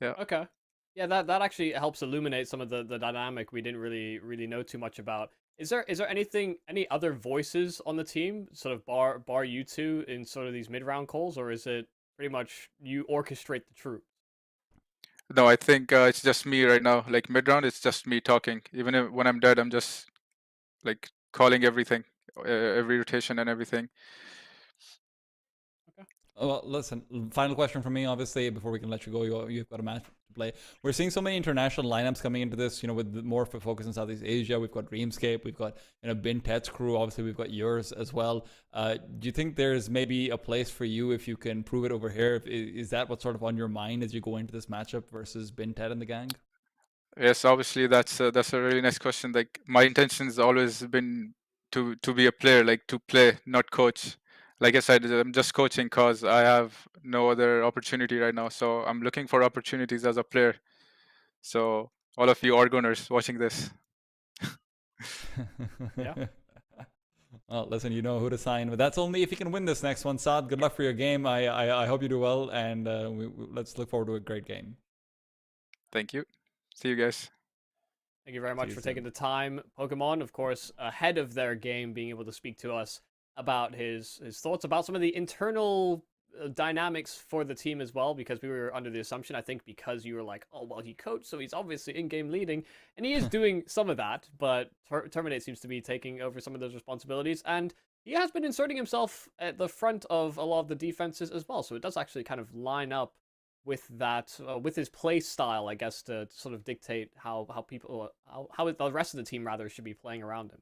yeah. Okay. Yeah, that actually helps illuminate some of the dynamic we didn't really know too much about. Is there any other voices on the team, sort of bar you two in sort of these mid-round calls, or is it pretty much you orchestrate the troop? No, I think it's just me right now. Like mid-round, it's just me talking. Even if, when I'm dead, I'm just like calling everything, every rotation and everything. Well, listen, final question from me, obviously, before we can let you go. You've got a match to play. We're seeing so many international lineups coming into this, you know, with more focus in Southeast Asia. We've got Dreamscape, we've got, you know, Bintet's crew, obviously we've got yours as well. Do you think there's maybe a place for you if you can prove it over here? Is that what's sort of on your mind as you go into this matchup versus Bintet and the gang? Yes, obviously that's a really nice question. Like my intention has always been to be a player, like to play, not coach. Like I said, I'm just coaching because I have no other opportunity right now. So I'm looking for opportunities as a player. So all of you Argoners watching this. Yeah. Well, listen, you know who to sign, but that's only if you can win this next one. Saad, good luck for your game. I hope you do well, and let's look forward to a great game. Thank you. See you guys. Thank you very much for taking the time. Pokemon, of course, ahead of their game, being able to speak to us about his thoughts about some of the internal dynamics for the team as well, because we were under the assumption, I think, because you were like, oh, well, he coached, so he's obviously in-game leading, and he is doing some of that, but Terminate seems to be taking over some of those responsibilities, and he has been inserting himself at the front of a lot of the defenses as well, so it does actually kind of line up with that, with his play style, I guess, to sort of dictate how people, how the rest of the team, rather, should be playing around him.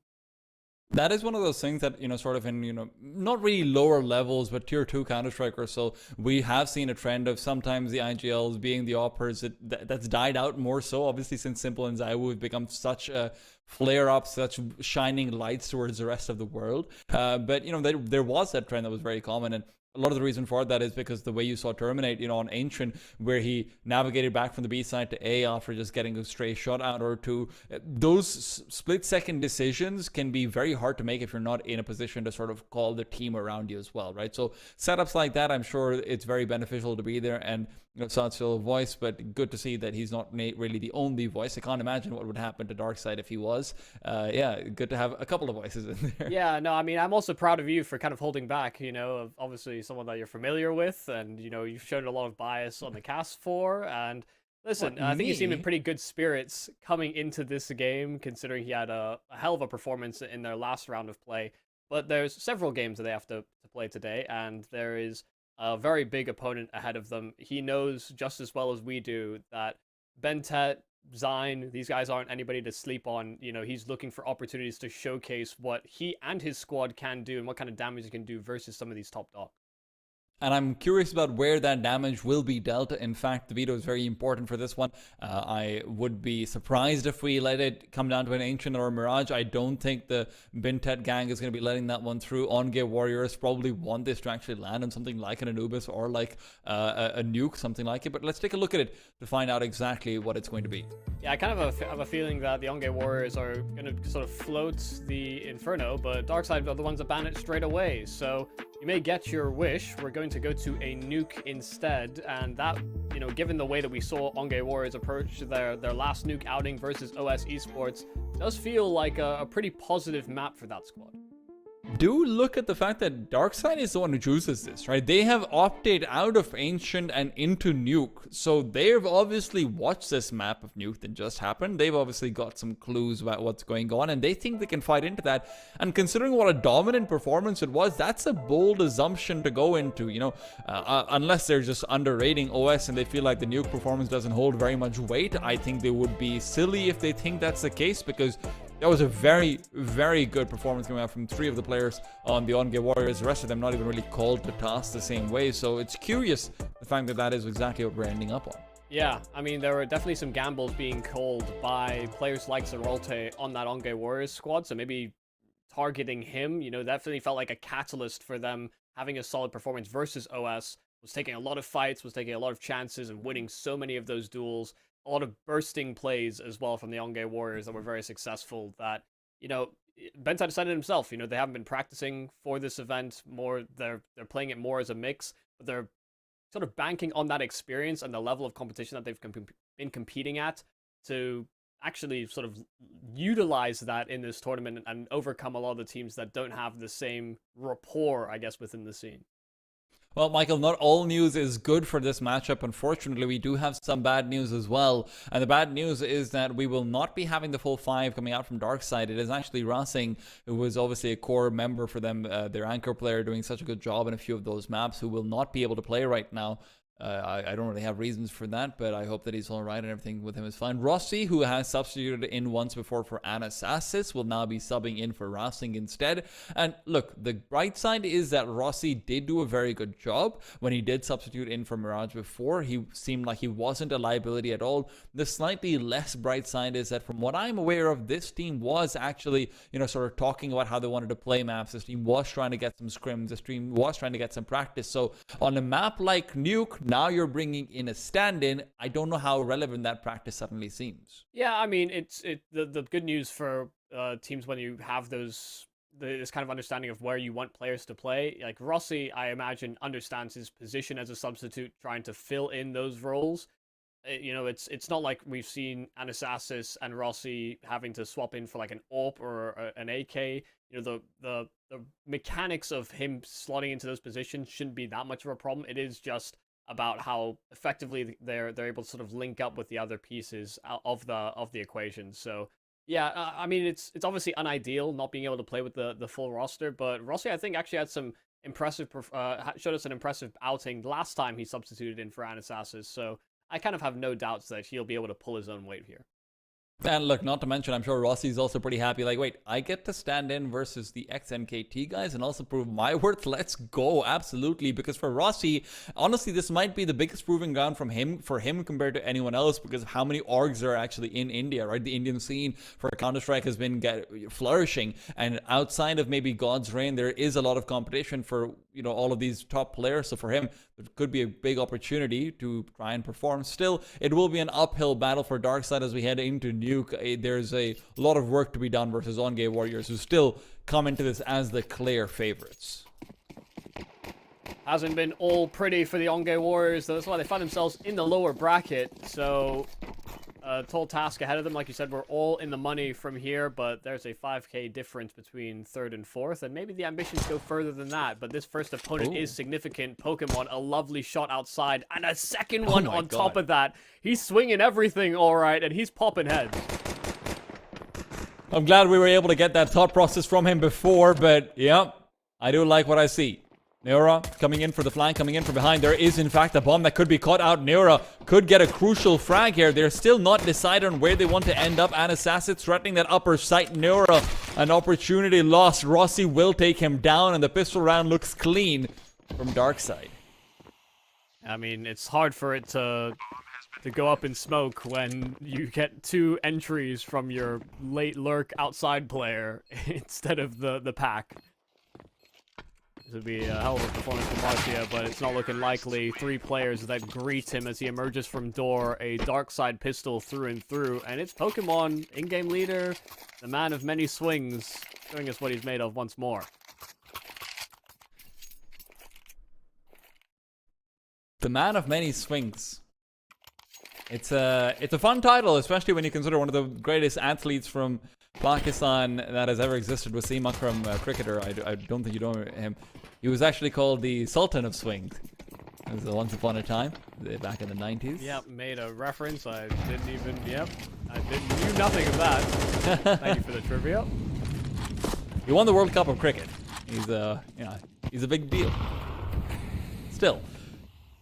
That is one of those things that, you know, sort of in, you know, not really lower levels, but tier 2 Counter-Strike or so, we have seen a trend of sometimes the IGLs being the oppers. That's died out more so, obviously, since Simple and Zaiwu have become such a flare-up, such shining lights towards the rest of the world. But, you know, there was that trend that was very common, and a lot of the reason for that is because the way you saw Terminate, you know, on Ancient, where he navigated back from the B side to A after just getting a stray shot out or two, those split-second decisions can be very hard to make if you're not in a position to sort of call the team around you as well, right? So setups like that, I'm sure it's very beneficial to be there. And Satsuel voice, but good to see that he's not really the only voice. I can't imagine what would happen to Darkseid if he was. Yeah, good to have a couple of voices in there. Yeah, no, I mean, I'm also proud of you for kind of holding back, obviously someone that you're familiar with, and, you've shown a lot of bias on the cast for, and listen, What, I think you seem in me? pretty good spirits coming into this game, considering he had a hell of a performance in their last round of play. But there's several games that they have to play today, and there is a very big opponent ahead of them. He knows just as well as we do that Bentet, Zine, these guys aren't anybody to sleep on. He's looking for opportunities to showcase what he and his squad can do and what kind of damage he can do versus some of these top dogs. And I'm curious about where that damage will be dealt. In fact, the veto is very important for this one. I would be surprised if we let it come down to an Ancient or a Mirage. I don't think the Bintet gang is going to be letting that one through. On-Gate Warriors probably want this to actually land on something like an Anubis or like a nuke, something like it. But let's take a look at it to find out exactly what it's going to be. Yeah, I kind of have a feeling that the On-Gate Warriors are going to sort of float the Inferno, but Darkseid are the ones that ban it straight away. So you may get your wish. We're going to go to a nuke instead, and that, given the way that we saw On-Gate Warriors approach their last nuke outing versus OS Esports, does feel like a pretty positive map for that squad. Do look at the fact that Darkseid is the one who chooses this, right? They have opted out of Ancient and into Nuke, so they've obviously watched this map of Nuke that just happened. They've obviously got some clues about what's going on, and they think they can fight into that. And considering what a dominant performance it was, that's a bold assumption to go into, unless they're just underrating OS and they feel like the Nuke performance doesn't hold very much weight. I think they would be silly if they think that's the case, because that was a very, very good performance coming out from 3 of the players on the On-Gate Warriors. The rest of them not even really called to task the same way. So it's curious the fact that that is exactly what we're ending up on. Yeah, I mean, there were definitely some gambles being called by players like Zeralte on that On-Gate Warriors squad. So maybe targeting him, definitely felt like a catalyst for them having a solid performance versus OS. Was taking a lot of fights, was taking a lot of chances and winning so many of those duels. A lot of bursting plays as well from the On-Gate Warriors that were very successful that, Bentai decided himself, they haven't been practicing for this event more. They're playing it more as a mix, but they're sort of banking on that experience and the level of competition that they've been competing at to actually sort of utilize that in this tournament and overcome a lot of the teams that don't have the same rapport, I guess, within the scene. Well, Michael, not all news is good for this matchup. Unfortunately, we do have some bad news as well. And the bad news is that we will not be having the full 5 coming out from Darkseid. It is actually Racing, who was obviously a core member for them, their anchor player, doing such a good job in a few of those maps, who will not be able to play right now. I don't really have reasons for that, but I hope that he's all right and everything with him is fine. Rossi, who has substituted in once before for Anasasis, will now be subbing in for Racing instead. And look, the bright side is that Rossi did do a very good job. When he did substitute in for Mirage before, he seemed like he wasn't a liability at all. The slightly less bright side is that from what I'm aware of, this team was actually, sort of talking about how they wanted to play maps. This team was trying to get some scrims. This team was trying to get some practice. So on a map like Nuke, now you're bringing in a stand-in. I don't know how relevant that practice suddenly seems. Yeah, I mean, the good news for teams when you have this kind of understanding of where you want players to play. Like Rossi, I imagine, understands his position as a substitute, trying to fill in those roles. It's not like we've seen Anasasis and Rossi having to swap in for like an AWP or an AK. The mechanics of him slotting into those positions shouldn't be that much of a problem. It is just about how effectively they're able to sort of link up with the other pieces of the equation. So yeah, I mean, it's obviously unideal not being able to play with the full roster, but Rossi, I think, actually had some showed us an impressive outing last time he substituted in for Anasasis. So I kind of have no doubts that he'll be able to pull his own weight here. And look, not to mention, I'm sure Rossi's also pretty happy. Like, wait, I get to stand in versus the ex-NKT guys and also prove my worth? Let's go, absolutely. Because for Rossi, honestly, this might be the biggest proving ground for him compared to anyone else, because of how many orgs are actually in India, right? The Indian scene for Counter-Strike has been flourishing. And outside of maybe God's Reign, there is a lot of competition for, all of these top players. So for him, it could be a big opportunity to try and perform. Still, it will be an uphill battle for Darkseid as we head into Nuke. There's a lot of work to be done versus On-Gate Warriors, who still come into this as the clear favorites. Hasn't been all pretty for the Onge Warriors, so that's why they find themselves in the lower bracket. So, tall task ahead of them. Like you said, we're all in the money from here, but there's a 5k difference between 3rd and 4th, and maybe the ambitions go further than that. But this first opponent is significant. Pokemon, a lovely shot outside, and a second one on top of that. He's swinging everything all right, and he's popping heads. I'm glad we were able to get that thought process from him before, but yeah, I do like what I see. Neura coming in for the flank, coming in from behind. There is, in fact, a bomb that could be caught out. Neura could get a crucial frag here. They're still not decided on where they want to end up. Anasasis threatening that upper site. Neura, an opportunity lost. Rossi will take him down, and the pistol round looks clean from Darkside. I mean, it's hard for it to go up in smoke when you get 2 entries from your late lurk outside player instead of the pack. This would be a hell of a performance from Marcia, but it's not looking likely. 3 players that greet him as he emerges from door, a dark side pistol through and through, and it's Pokemon, in-game leader, the man of many swings, showing us what he's made of once more. The man of many swings. It's a fun title, especially when you consider one of the greatest athletes from Pakistan that has ever existed, Wasim Akram, cricketer. I don't think you know him. He was actually called the Sultan of Swings. It was once upon a time, back in the 90s. Yep, made a reference. I didn't even, I knew nothing of that. Thank you for the trivia. He won the World Cup of cricket. He's he's a big deal. Still,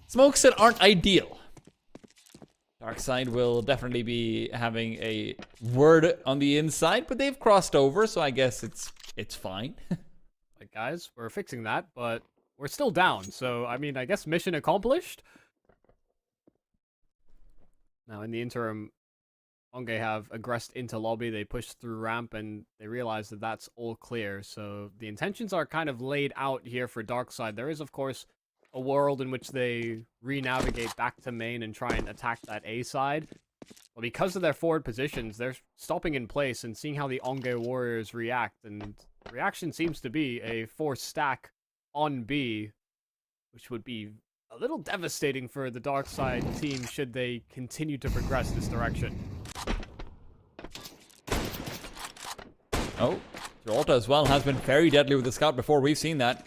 smokes that aren't ideal. Darkside will definitely be having a word on the inside, but they've crossed over, so I guess it's fine. Like, guys, we're fixing that, but we're still down, so, I mean, I guess mission accomplished? Now, in the interim, Onge have aggressed into lobby, they pushed through ramp, and they realize that that's all clear, so the intentions are kind of laid out here for Darkside. There is, of course, a world in which they re-navigate back to main and try and attack that A side. Well, because of their forward positions, they're stopping in place and seeing how the Onge Warriors react, and the reaction seems to be a 4-stack on B, which would be a little devastating for the Darkside team should they continue to progress this direction. Oh, Gibraltar as well has been very deadly with the scout before. We've seen that.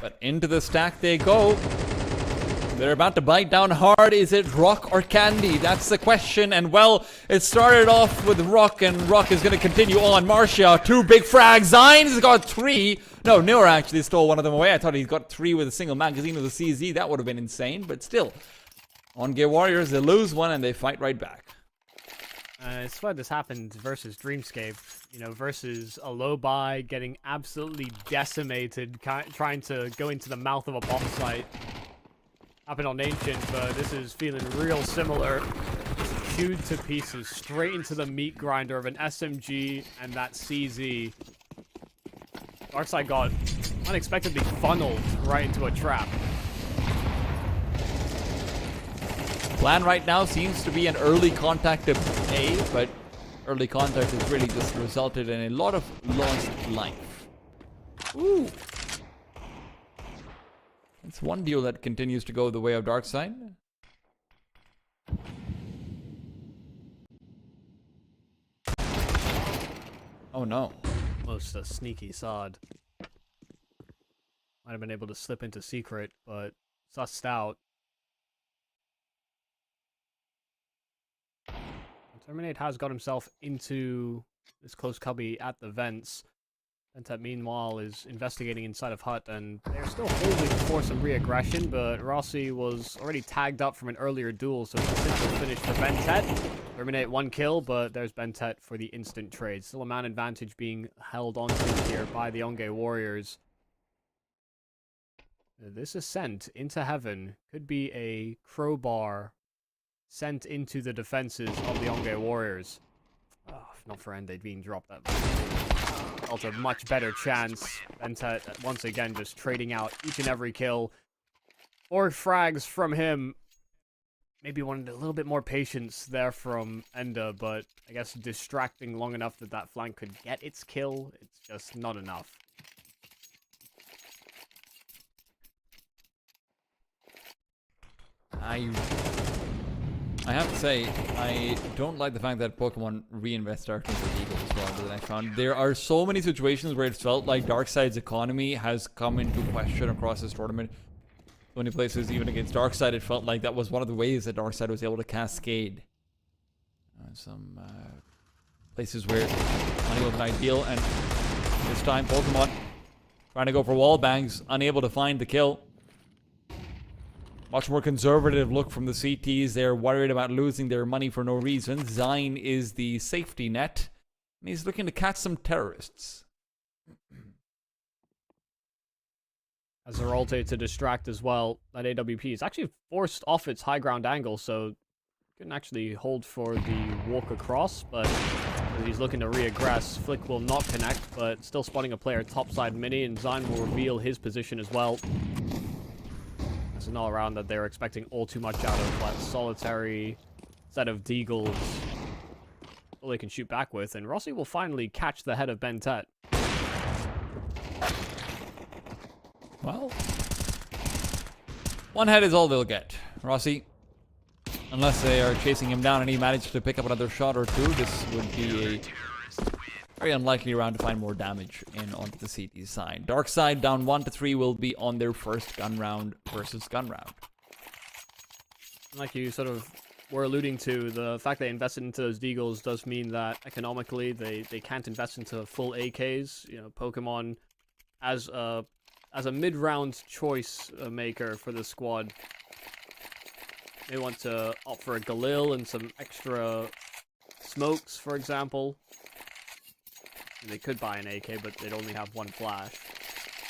But into the stack they go. They're about to bite down hard. Is it Rock or Candy? That's the question. And well, it started off with Rock, and Rock is going to continue on. Marcia, 2 big frags. Zines has got 3. No, Neura actually stole one of them away. I thought he'd got 3 with a single magazine of the CZ. That would have been insane. But still, Onge Warriors, they lose one and they fight right back. I swear this happened versus Dreamscape, versus a low buy getting absolutely decimated, trying to go into the mouth of a bomb site. Happened on Ancient, but this is feeling real similar. Just chewed to pieces, straight into the meat grinder of an SMG and that CZ. Darkside got unexpectedly funneled right into a trap. Plan right now seems to be an early contact of A, but early contact has really just resulted in a lot of lost life. Ooh. It's one deal that continues to go the way of Darkside. Oh no. Most a sneaky sod. Might have been able to slip into secret, but sussed out. Terminate has got himself into this close cubby at the vents. Ventet, meanwhile, is investigating inside of Hut, and they're still holding for some re-aggression, but Rossi was already tagged up from an earlier duel, so it's a simple finish for Ventet. Terminate 1 kill, but there's Ventet for the instant trade. Still a man advantage being held onto here by the Onge Warriors. This ascent into heaven could be a crowbar sent into the defenses of the Onge Warriors. Oh, if not for Endade being dropped, that felt a much better chance. Ventet, once again, just trading out each and every kill. 4 frags from him. Maybe wanted a little bit more patience there from Enda, but I guess distracting long enough that that flank could get its kill. It's just not enough. I have to say, I don't like the fact that Pokemon reinvest Darkness with Eagle as well that I found. There are so many situations where it felt like Darkseid's economy has come into question across this tournament. So many places, even against Darkseid, it felt like that was one of the ways that Darkseid was able to cascade. Some places where money wasn't ideal, and this time Pokemon trying to go for wall bangs, unable to find the kill. Much more conservative look from the CTs. They're worried about losing their money for no reason. Zine is the safety net, and he's looking to catch some terrorists. As Zeralte to distract as well, that AWP is actually forced off its high ground angle, so couldn't actually hold for the walk across, but as he's looking to re-aggress, Flick will not connect, but still spotting a player topside mini, and Zine will reveal his position as well. It's an all-around that they're expecting all too much out of that solitary set of Deagles all they can shoot back with, and Rossi will finally catch the head of Bentet. Well, one head is all they'll get. Rossi, unless they are chasing him down and he managed to pick up another shot or two, this would be a very unlikely round to find more damage in onto the CT side. Darkseid down 1-3 will be on their first gun round versus gun round. Like you sort of were alluding to, the fact they invested into those Deagles does mean that economically they can't invest into full AKs. You know, Pokemon as a mid-round choice maker for the squad, they want to opt for a Galil and some extra smokes, for example. And they could buy an AK, but they'd only have one flash.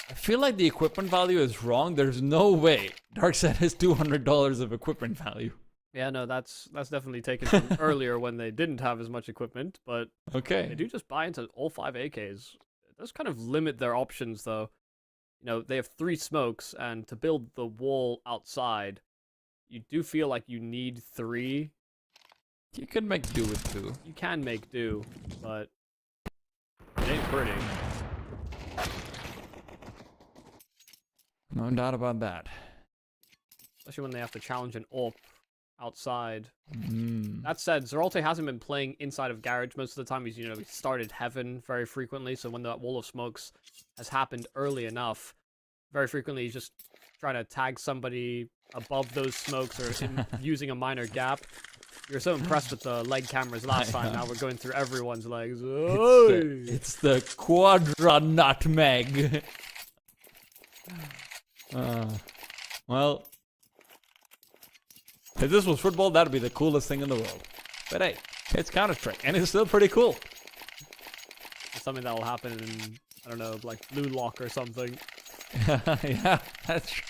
I feel like the equipment value is wrong. There's no way Darkseid has $200 of equipment value. Yeah, no, that's definitely taken from earlier when they didn't have as much equipment, but Okay. they do just buy into all 5 AKs. It does kind of limit their options, though. You know, they have 3 smokes, and to build the wall outside, you do feel like you need 3. You can make do with 2. You can make do, but it ain't pretty. No doubt about that. Especially when they have to challenge an AWP outside. Mm. That said, Zeralte hasn't been playing inside of Garage most of the time. He started Heaven very frequently, so when that wall of smokes has happened early enough, very frequently he's just trying to tag somebody above those smokes or using a minor gap. You were so impressed with the leg cameras last time. Now we're going through everyone's legs. It's the Quadra Nutmeg. Well, if this was football, that'd be the coolest thing in the world. But hey, it's Counter-Strike, and it's still pretty cool. It's something that will happen in, I don't know, like Blue Lock or something. Yeah, that's true.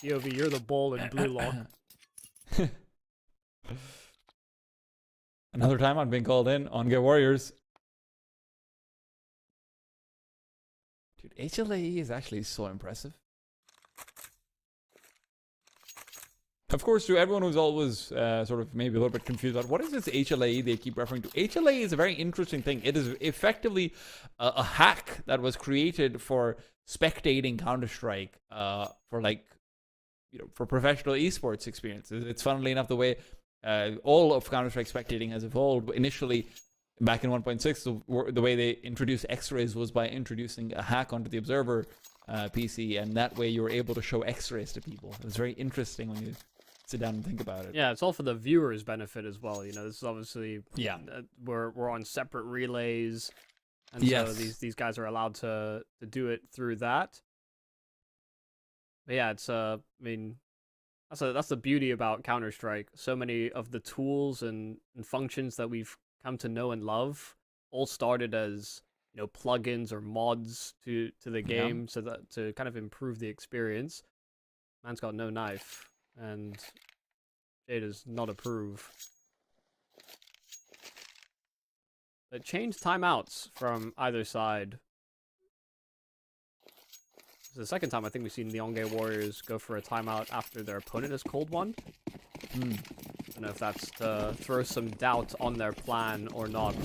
POV, you're the ball in Blue Lock. Another time I'm being called in on Get Warriors. Dude, HLAE is actually so impressive. Of course, to everyone who's always sort of maybe a little bit confused about what is this HLAE they keep referring to, HLAE is a very interesting thing. It is effectively a hack that was created for spectating Counter-Strike for for professional esports experiences. It's funnily enough the way all of Counter-Strike spectating has evolved. Initially, back in 1.6, the way they introduced X-rays was by introducing a hack onto the Observer PC, and that way you were able to show X-rays to people. It was very interesting when you sit down and think about it. Yeah, it's all for the viewers' benefit as well. You know, this is obviously we're on separate relays, and so these guys are allowed to do it through that. But yeah, it's I mean, that's the beauty about Counter-Strike. So many of the tools and functions that we've come to know and love all started as plugins or mods to the game, so that to kind of improve the experience. Man's got no knife, and Jade does not approve. But change timeouts from either side. This is the second time I think we've seen the Onge Warriors go for a timeout after their opponent has called one. I don't know if that's to throw some doubt on their plan or not.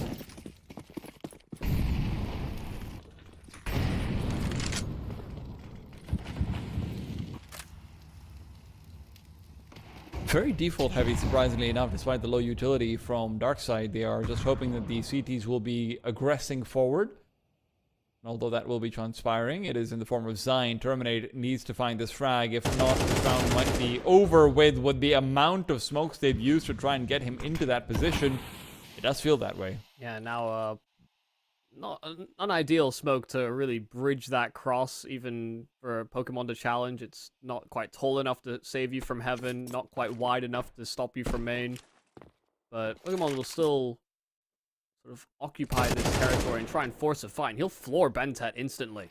very default heavy, surprisingly enough, despite the low utility from Darkside. They are just hoping that the CTs will be aggressing forward. Although that will be transpiring, it is in the form of Zine. Terminate needs to find this frag. If not, the round might be over with the amount of smokes they've used to try and get him into that position. It does feel that way. Yeah, now, not an ideal smoke to really bridge that cross, even for Pokemon to challenge. It's not quite tall enough to save you from heaven, not quite wide enough to stop you from main. But Pokemon will still sort of occupy this territory and try and force a fight. He'll floor Bentet instantly.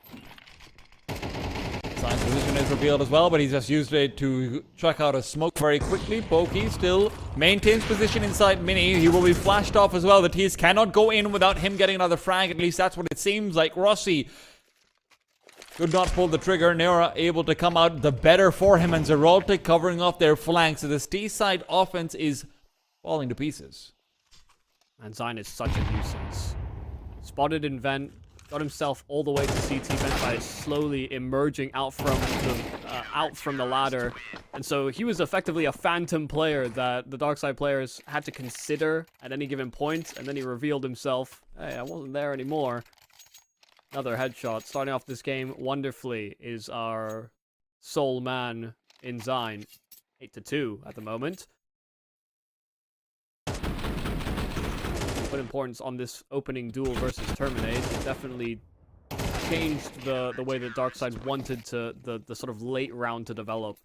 Zine's position is revealed as well, but he's just used it to check out a smoke very quickly. Pokey still maintains position inside Mini. He will be flashed off as well. The T's cannot go in without him getting another frag. At least that's what it seems like. Rossi could not pull the trigger. Nera able to come out the better for him, and Zeralte covering off their flanks. So this T-side offense is falling to pieces. And Zine is such a nuisance. Spotted in Vent, got himself all the way to CT Vent by slowly emerging out from the ladder. And so he was effectively a phantom player that the Darkside players had to consider at any given point. And then he revealed himself. Hey, I wasn't there anymore. Another headshot. Starting off this game wonderfully is our sole man in Zine. 8-2 at the moment. Put importance on this opening duel versus Terminate. It definitely changed the way that Darkside wanted to the sort of late round to develop.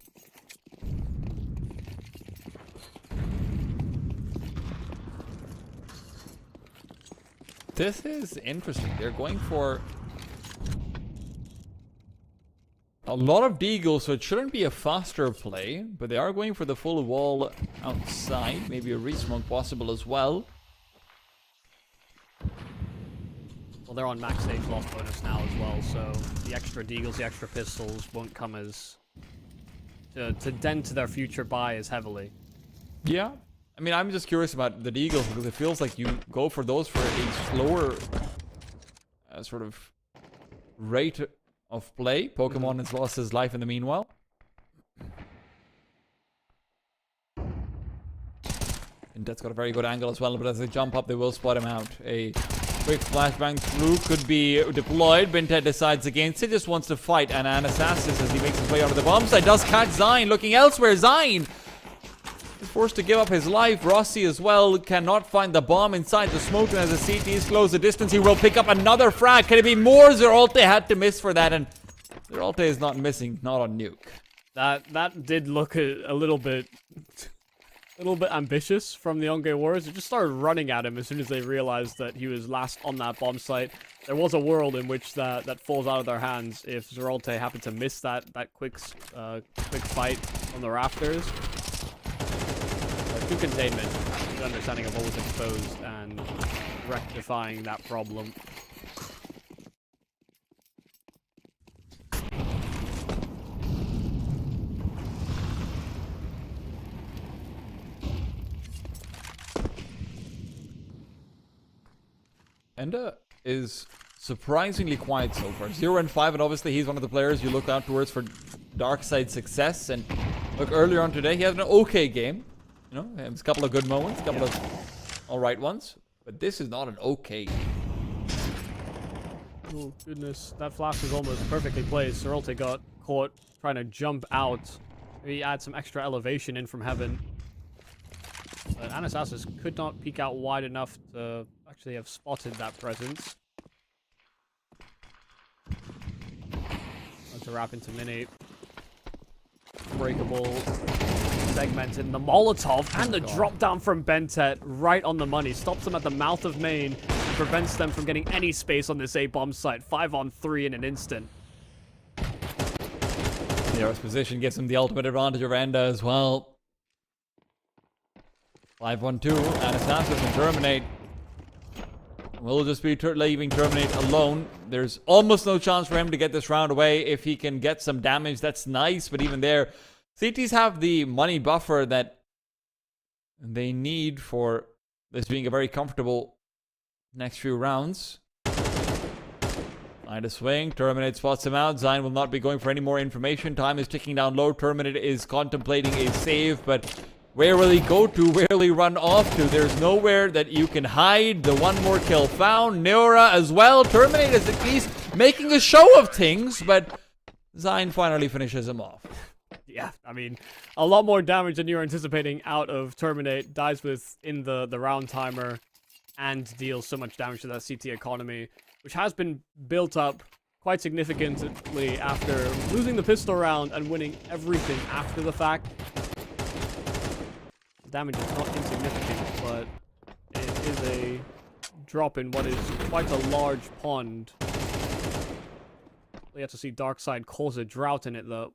This is interesting. They're going for a lot of deagles, so it shouldn't be a faster play, but they are going for the full wall outside. Maybe a resmoke possible as well. Well, they're on max stage loss bonus now as well, so the extra deagles, the extra pistols won't come as to dent their future buy as heavily. Yeah. I mean, I'm just curious about the deagles because it feels like you go for those for a slower sort of rate of play. Pokemon has lost his life in the meanwhile. And that's got a very good angle as well, but as they jump up, they will spot him out. A quick flashbang through could be deployed. Bentet decides against it, just wants to fight. And Anastasis, as he makes his way onto the bomb site, does catch Zine. Looking elsewhere, Zine is forced to give up his life. Rossi as well cannot find the bomb inside the smoke. And as the CTs close the distance, he will pick up another frag. Can it be more? Zeralte had to miss for that. And Zeralte is not missing, not on nuke. That did look a little bit ambitious from the Onge Warriors. They just started running at him as soon as they realized that he was last on that bomb site. There was a world in which that falls out of their hands if Zeralte happened to miss that quick fight on the rafters. But good containment, good understanding of what was exposed, and rectifying that problem. Enda is surprisingly quiet so far. 0-5, and obviously he's one of the players you look out towards for Darkside success. And look, earlier on today, he had an okay game. You know, a couple of good moments, a couple of alright ones. But this is not an okay game. Oh, goodness. That flash was almost perfectly placed. Zeralte got caught trying to jump out. Maybe add some extra elevation in from heaven. But Anastasis could not peek out wide enough to actually have spotted that presence. To wrap into Mini. Breakable. Segmented. The Molotov and the drop down from Bentet right on the money. Stops them at the mouth of main and prevents them from getting any space on this A-bomb site. 5-on-3 in an instant. Nero's position gives him the ultimate advantage of Enda as well. 5-1-2, Anastasis and Terminate. We'll just be leaving Terminate alone. There's almost no chance for him to get this round away. If he can get some damage, that's nice. But even there, CTs have the money buffer that they need for this being a very comfortable next few rounds. Find a swing. Terminate spots him out. Zine will not be going for any more information. Time is ticking down low. Terminate is contemplating a save, but Where will he go to? Where will he run off to? There's nowhere that you can hide. The one more kill found. Neura as well. Terminate is at least making a show of things, but Zine finally finishes him off. Yeah, I mean, a lot more damage than you were anticipating out of Terminate. Dies within the round timer and deals so much damage to that CT economy, which has been built up quite significantly after losing the pistol round and winning everything after the fact. The damage is not insignificant, but it is a drop in what is quite a large pond. We have to see Darkside cause a drought in it, though.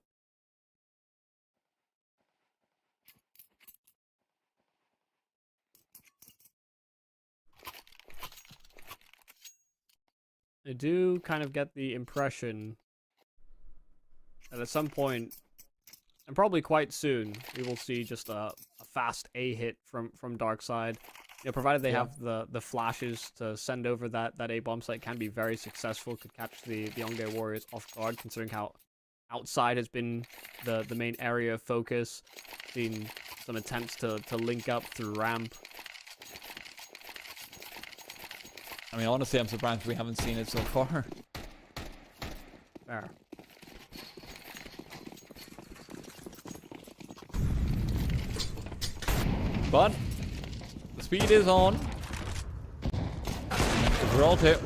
I do kind of get the impression that at some point, and probably quite soon, we will see just a fast A hit from Darkside. You know, provided they have the flashes to send over that A bomb site, can be very successful. Could catch the Onge Warriors off guard, considering how outside has been the main area of focus. Seen some attempts to link up through ramp. I mean, honestly, I'm surprised we haven't seen it so far. Fair. But the speed is on. Gibraltar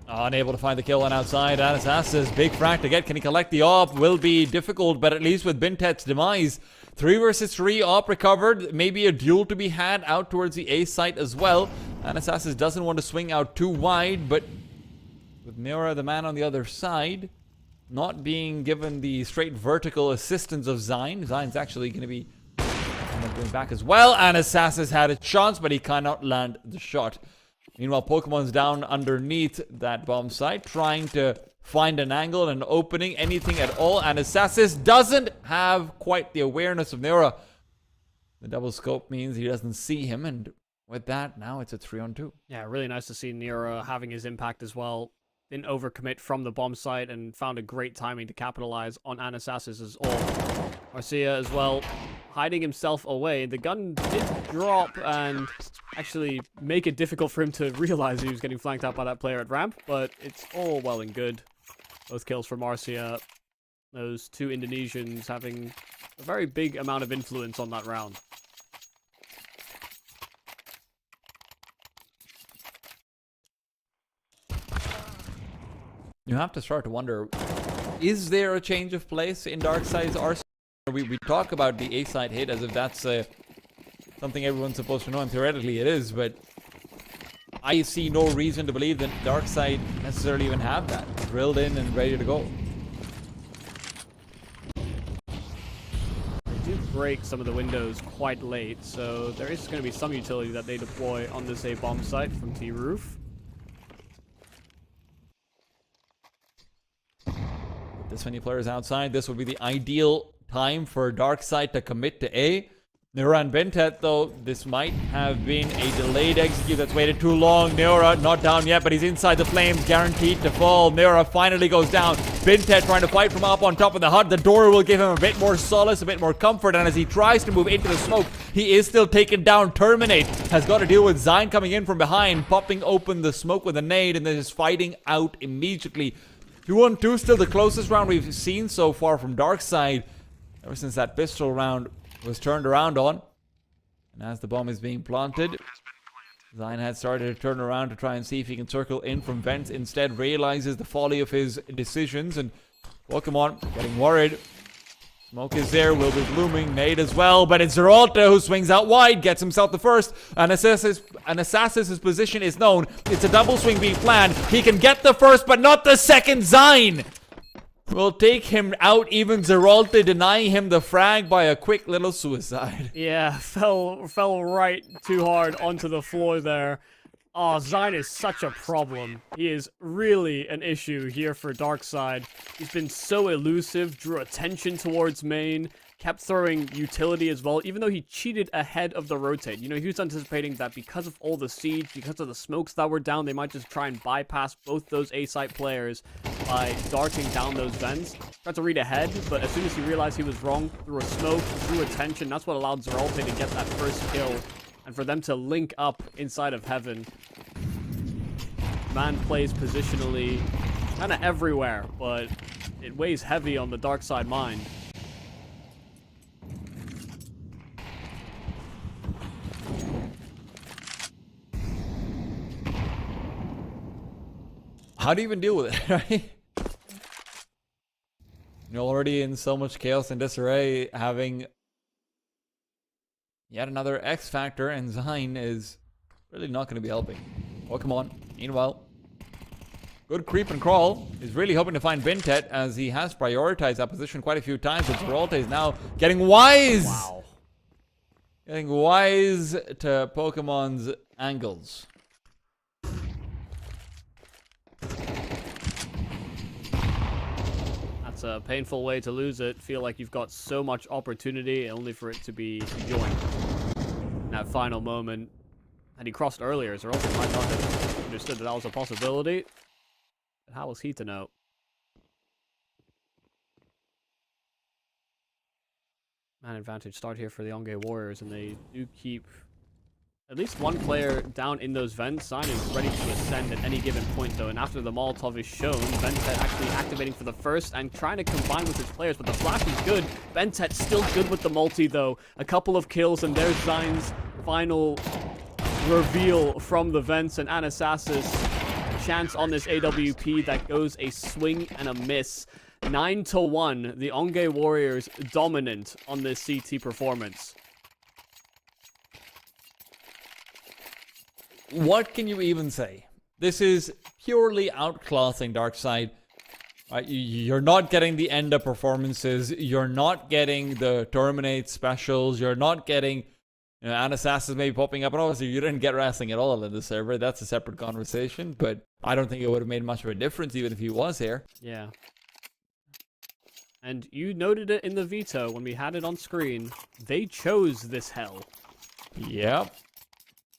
unable to find the kill on outside. Anastasis, big frag to get. Can he collect the op? Will be difficult, but at least with Bintet's demise, 3 versus 3 op recovered. Maybe a duel to be had out towards the A site as well. Anastasis doesn't want to swing out too wide, but with Neura, the man on the other side, not being given the straight vertical assistance of Zine. Zine's actually going to be going back as well. Anastasis had a chance, but he cannot land the shot. Meanwhile, Pokemon's down underneath that bomb site, trying to find an angle, an opening, anything at all. Anastasis doesn't have quite the awareness of Neura. The double scope means he doesn't see him, and with that, now it's a 3-on-2. Yeah, really nice to see Neura having his impact as well. Didn't overcommit from the bomb site and found a great timing to capitalize on Anastasis' ult. Marcia as well, hiding himself away. The gun did drop and actually make it difficult for him to realize he was getting flanked out by that player at ramp, but it's all well and good. Both kills for Marcia. Those two Indonesians having a very big amount of influence on that round. You have to start to wonder, is there a change of place in Darkside's arsenal? We talk about the A-side hit as if that's something everyone's supposed to know, and theoretically it is, but I see no reason to believe that Darkside necessarily even have that drilled in and ready to go. They do break some of the windows quite late, so there is going to be some utility that they deploy on this A bomb site from T roof. With this many players outside, this would be the ideal time for Darkside to commit to A. Neura and Bintet, though, this might have been a delayed execute that's waited too long. Neura not down yet, but he's inside the flames, guaranteed to fall. Neura finally goes down. Bintet trying to fight from up on top of the hut. The door will give him a bit more solace, a bit more comfort, and as he tries to move into the smoke, he is still taken down. Terminate has got to deal with Zine coming in from behind, popping open the smoke with a nade, and then is fighting out immediately. 2-on-2, still the closest round we've seen so far from Darkside, ever since that pistol round was turned around on. And as the bomb is being planted, Zine had started to turn around to try and see if he can circle in from vents. Instead, realizes the folly of his decisions, and Pokemon getting worried. Smoke is there, will be blooming, nade as well, but it's Zeralta who swings out wide, gets himself the first. Anastasis' position is known. It's a double swing being planned. He can get the first, but not the second. Zine will take him out, even Zeralta denying him the frag by a quick little suicide. Yeah, fell right too hard onto the floor there. Oh, Zyne is such a problem. He is really an issue here for Darkside. He's been so elusive, drew attention towards main, kept throwing utility as well, even though he cheated ahead of the rotate. You know, he was anticipating that because of all the siege, because of the smokes that were down, they might just try and bypass both those A-site players by darting down those vents. Tried to read ahead, but as soon as he realized he was wrong, threw a smoke, drew attention. That's what allowed Zeralte to get that first kill, and for them to link up inside of Heaven. Man plays positionally kind of everywhere, but it weighs heavy on the Darkside mind. How do you even deal with it, right? You're already in so much chaos and disarray, having yet another X factor, and Zyne is really not going to be helping. Oh, come on. Meanwhile, good creep and crawl. He's really hoping to find Bintet, as he has prioritized that position quite a few times, but Zeralte is now getting wise! Wow. Getting wise to Pokemon's angles. That's a painful way to lose it. Feel like you've got so much opportunity, only for it to be joined. In that final moment, had he crossed earlier, Zeralte might not have understood that was a possibility. But how was he to know? Man advantage start here for the Onge Warriors, and they do keep at least one player down in those vents. Zyne is ready to ascend at any given point, though, and after the Molotov is shown, Bentet actually activating for the first and trying to combine with his players, but the flash is good. Bentet still good with the multi, though. A couple of kills, and there's Zyne's final reveal from the vents, and Anasasis chance on this AWP that goes a swing and a miss. 9-1, the Onge Warriors dominant on this CT performance. What can you even say? This is purely outclassing Darkside. You're not getting the end up performances. You're not getting the terminate specials. You're not getting Anasasis maybe popping up. And obviously, you didn't get wrestling at all in the server. That's a separate conversation. But I don't think it would have made much of a difference even if he was here. Yeah. And you noted it in the veto when we had it on screen. They chose this hell. Yep.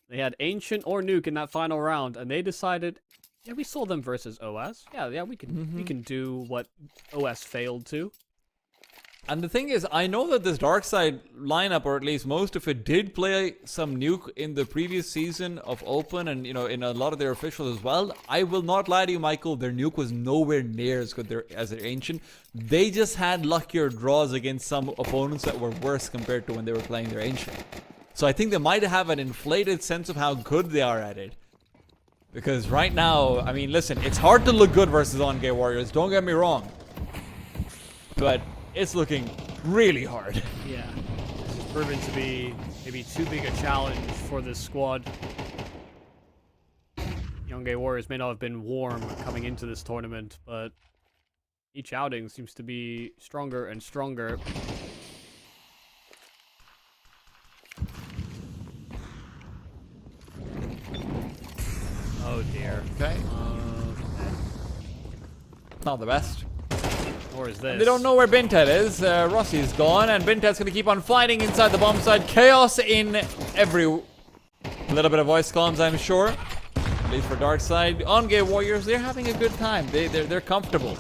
They had Ancient or Nuke in that final round, and they decided, yeah, we saw them versus OS. Yeah, we can do what OS failed to. And the thing is, I know that this Darkside lineup, or at least most of it, did play some Nuke in the previous season of Open, and in a lot of their officials as well. I will not lie to you, Michael, their Nuke was nowhere near as good as their Ancient. They just had luckier draws against some opponents that were worse compared to when they were playing their Ancient. So I think they might have an inflated sense of how good they are at it. Because right now, I mean, listen, it's hard to look good versus Onge Warriors, don't get me wrong. But it's looking really hard. Yeah, this has proven to be maybe too big a challenge for this squad. Onge Warriors may not have been warm coming into this tournament, but each outing seems to be stronger and stronger. Oh dear. Okay. Not the best. Or is this? And they don't know where Bintet is. Rossi's gone, and Bintet's going to keep on fighting inside the bomb side. Chaos in every little bit of voice comms, I'm sure. At least for Darkside. Onge Warriors, they're having a good time. They're comfortable.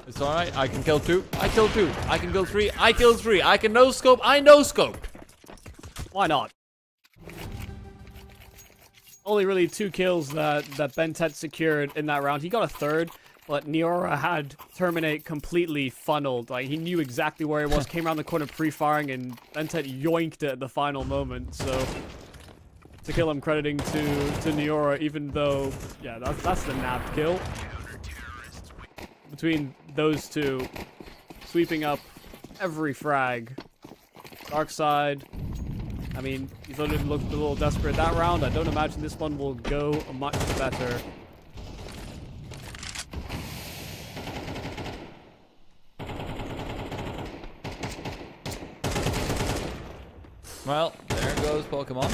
It's alright. I can kill 2. I kill 2. I can kill 3. I kill 3. I can no-scope. I no-scoped. Why not? Only really 2 kills that Bentet secured in that round. He got a third, but Niora had Terminate completely funneled. Like, he knew exactly where he was, came around the corner pre-firing, and Bentet yoinked it at the final moment. So, to kill him, crediting to Niora, even though, yeah, that's the nabbed kill. Between those two, sweeping up every frag. Darkside, I mean, he thought it looked a little desperate that round. I don't imagine this one will go much better. Well, there goes Pokemon.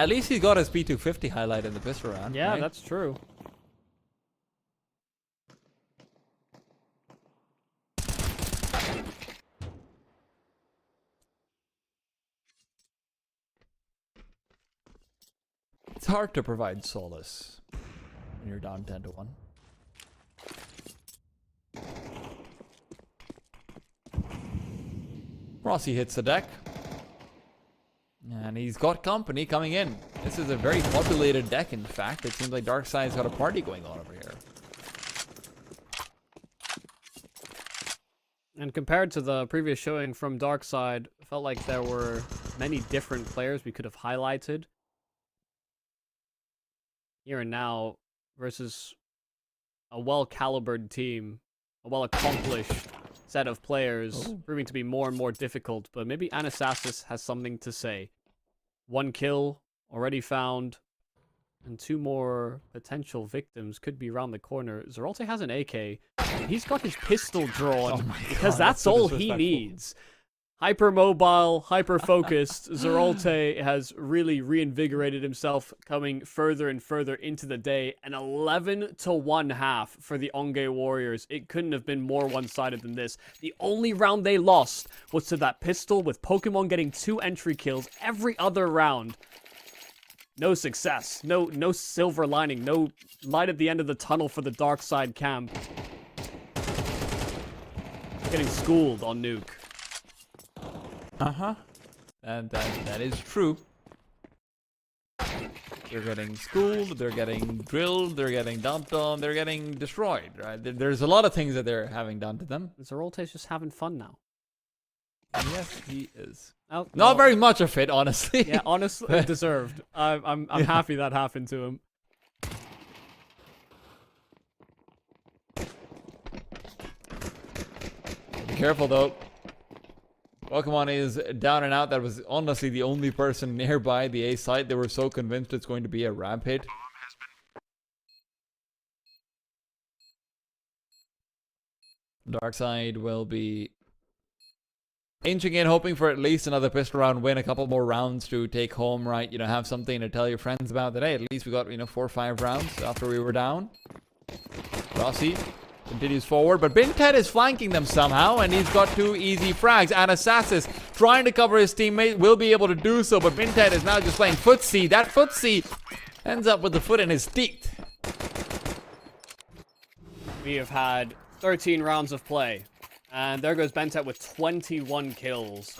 At least he got his P250 highlight in the pistol round. Yeah, right? that's true. It's hard to provide solace when you're down 10-1. Rossi hits the deck. And he's got company coming in. This is a very populated deck, in fact. It seems like Darkside's got a party going on over here. And compared to the previous showing from Darkside, it felt like there were many different players we could have highlighted. Here and now versus a well-calibered team, a well-accomplished set of players, proving to be more and more difficult. But maybe Anasasis has something to say. 1 kill already found, and 2 more potential victims could be around the corner. Zeralte has an AK. He's got his pistol drawn because that's so all he disrespectful. needs. Hyper-mobile, hyper-focused, Zeralte has really reinvigorated himself, coming further and further into the day. An 11-1 half for the Onge Warriors. It couldn't have been more one-sided than this. The only round they lost was to that pistol, with Pokemon getting 2 entry kills every other round. No success. No silver lining. No light at the end of the tunnel for the dark side camp. Getting schooled on Nuke. Uh-huh. And that is true. They're getting schooled, they're getting drilled, they're getting dumped on, they're getting destroyed, right? There's a lot of things that they're having done to them. Zeralte's just having fun now. And yes, he is. Oh, Not well, very much of it, honestly. Yeah, honestly, deserved. I'm happy that happened to him. Be careful, though. Pokemon is down and out. That was honestly the only person nearby the A site. They were so convinced it's going to be a ramp hit. Darkside will be inching in, hoping for at least another pistol round win, a couple more rounds to take home, right? You know, have something to tell your friends about today. At least we got, 4 or 5 rounds after we were down. Rossi continues forward, but Binted is flanking them somehow, and he's got 2 easy frags. Anasasis trying to cover his teammate, will be able to do so, but Binted is now just playing footsie. That footsie ends up with the foot in his teeth. We have had 13 rounds of play, and there goes Bentet with 21 kills.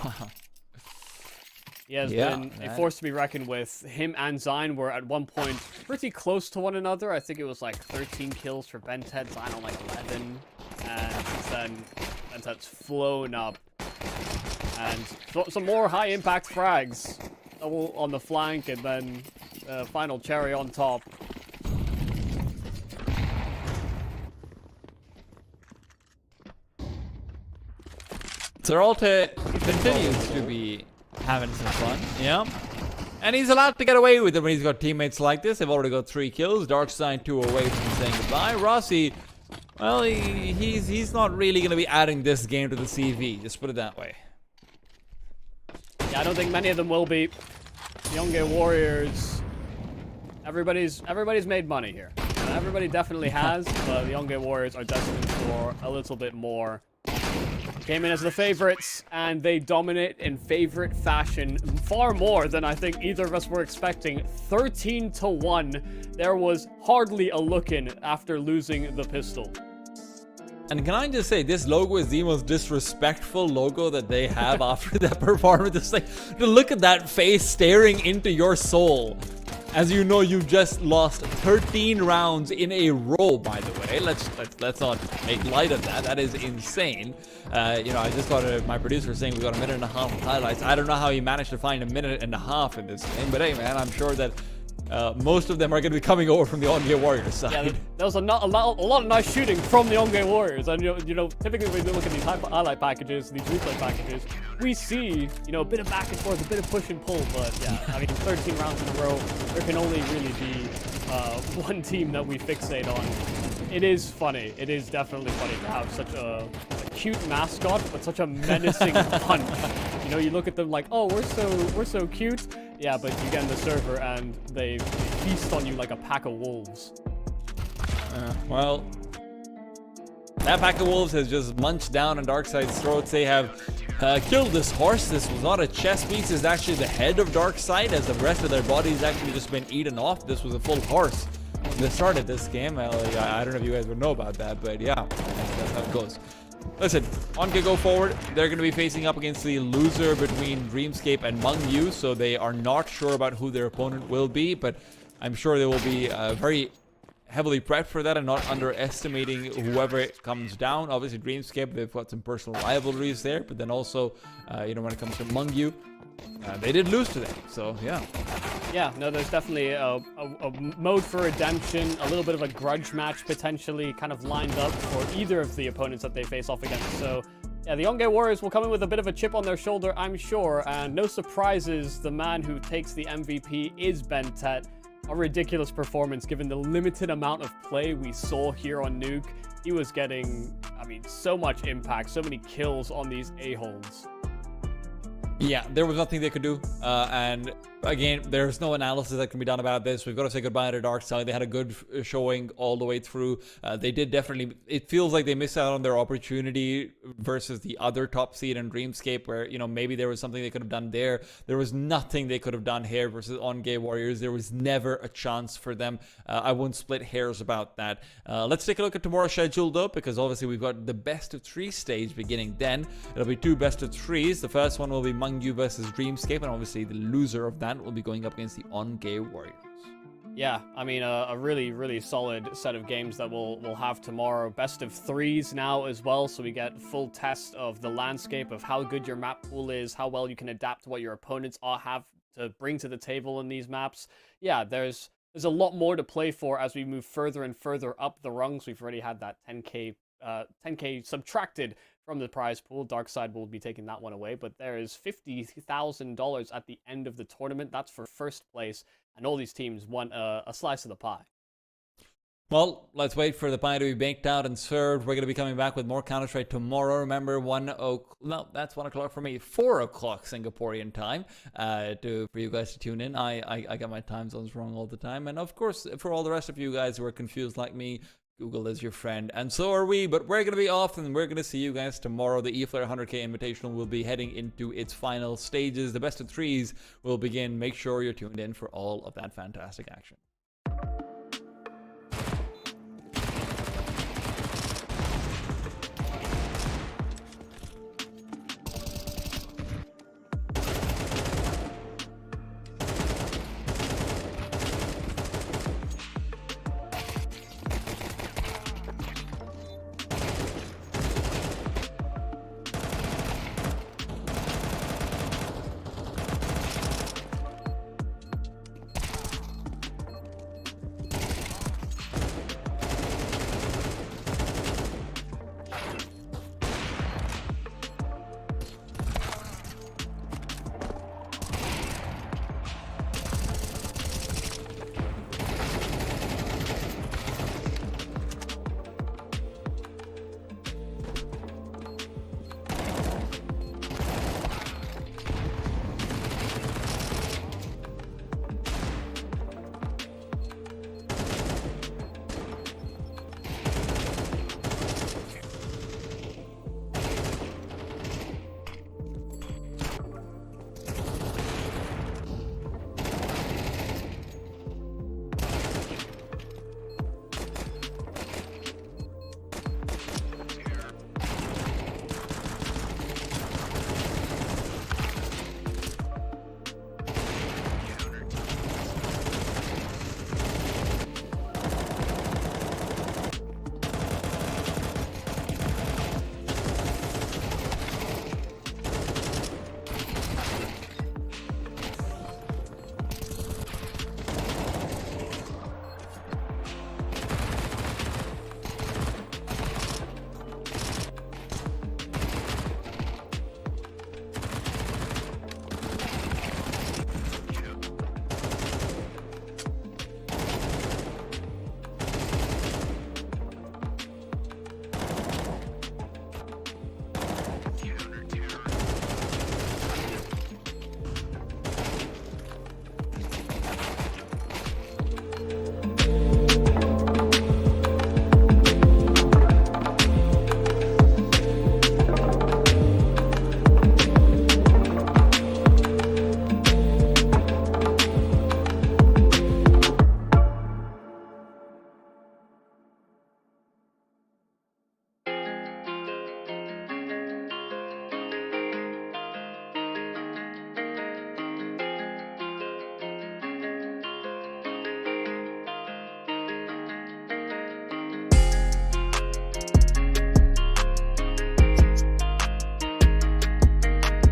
He has been a force to be reckoned with. Him and Zine were at one point pretty close to one another. I think it was like 13 kills for Bentet, Zine on like 11. And then Bentet's flown up. And some more high impact frags. Double on the flank, and then final cherry on top. Zeralte continues to be having some fun, yeah. And he's allowed to get away with it when he's got teammates like this. They've already got 3 kills. Darkside 2 away from saying goodbye. Rossi, well, he's not really going to be adding this game to the CV. Just put it that way. Yeah, I don't think many of them will be. The Onge Warriors, everybody's made money here. Everybody definitely has, but the Onge Warriors are destined for a little bit more. Came in as the favorites, and they dominate in favorite fashion, far more than I think either of us were expecting. 13-1. There was hardly a look-in after losing the pistol. And can I just say, this logo is the most disrespectful logo that they have after that performance. It's like, to look at that face staring into your soul. As you know, you just lost 13 rounds in a row, by the way. Let's not make light of that. That is insane. I just got my producer saying we got 1.5 minutes of highlights. I don't know how he managed to find 1.5 minutes in this game, but hey, man, I'm sure that most of them are going to be coming over from the Onge Warriors side. Yeah, there was a lot of nice shooting from the Onge Warriors, and typically when we look at these highlight packages, these replay packages, we see a bit of back and forth, a bit of push and pull. But yeah, I mean, 13 rounds in a row, there can only really be one team that we fixate on. It is funny. It is definitely funny to have such a cute mascot, but such a menacing punch. You look at them like, oh, we're so cute. Yeah, but you get in the server and they feast on you like a pack of wolves. Well, that pack of wolves has just munched down on Darkseid's throats. They have killed this horse. This was not a chest piece. This is actually the head of Darkseid, as the rest of their body has actually just been eaten off. This was a full horse. They started this game. I don't know if you guys would know about that, but yeah, that's how it goes. Listen, on Go Forward, they're going to be facing up against the loser between Dreamscape and Mungyu, so they are not sure about who their opponent will be, but I'm sure they will be very heavily prepped for that and not underestimating whoever comes down. Obviously, Dreamscape, they've got some personal rivalries there, but then also, when it comes to Mungyu, they did lose today, so yeah. Yeah, no, there's definitely a mode for redemption, a little bit of a grudge match potentially kind of lined up for either of the opponents that they face off against. So, yeah, the Onge Warriors will come in with a bit of a chip on their shoulder, I'm sure, and no surprises, the man who takes the MVP is Bentet. A ridiculous performance given the limited amount of play we saw here on Nuke. He was getting, so much impact, so many kills on these a-holes. Yeah, there was nothing they could do, and again, there's no analysis that can be done about this. We've got to say goodbye to Darkseid. They had a good showing all the way through. They did definitely, it feels like they missed out on their opportunity versus the other top seed in Dreamscape, where, maybe there was something they could have done there. There was nothing they could have done here versus Onge Warriors. There was never a chance for them. I won't split hairs about that. Let's take a look at tomorrow's schedule, though, because obviously we've got the best of 3 stage beginning then. It'll be 2 best of 3s. The first one will be Mungyu versus Dreamscape, and obviously the loser of that will be going up against the Onge Warriors. Yeah, a really, really solid set of games that we'll have tomorrow. Best of 3s now as well, so we get full test of the landscape of how good your map pool is, how well you can adapt to what your opponents have to bring to the table in these maps. Yeah, there's a lot more to play for as we move further and further up the rungs. We've already had that 10k subtracted from the prize pool. Darkseid will be taking that one away, but there is $50,000 at the end of the tournament. That's for first place, and all these teams want a slice of the pie. Well, let's wait for the pie to be baked out and served. We're going to be coming back with more Counter-Strike tomorrow. Remember, that's 1 o'clock for me, 4 o'clock Singaporean time for you guys to tune in. I get my time zones wrong all the time. And of course, for all the rest of you guys who are confused like me, Google is your friend, and so are we, but we're going to be off, and we're going to see you guys tomorrow. The Eflare 100k Invitational will be heading into its final stages. The best of 3s will begin. Make sure you're tuned in for all of that fantastic action.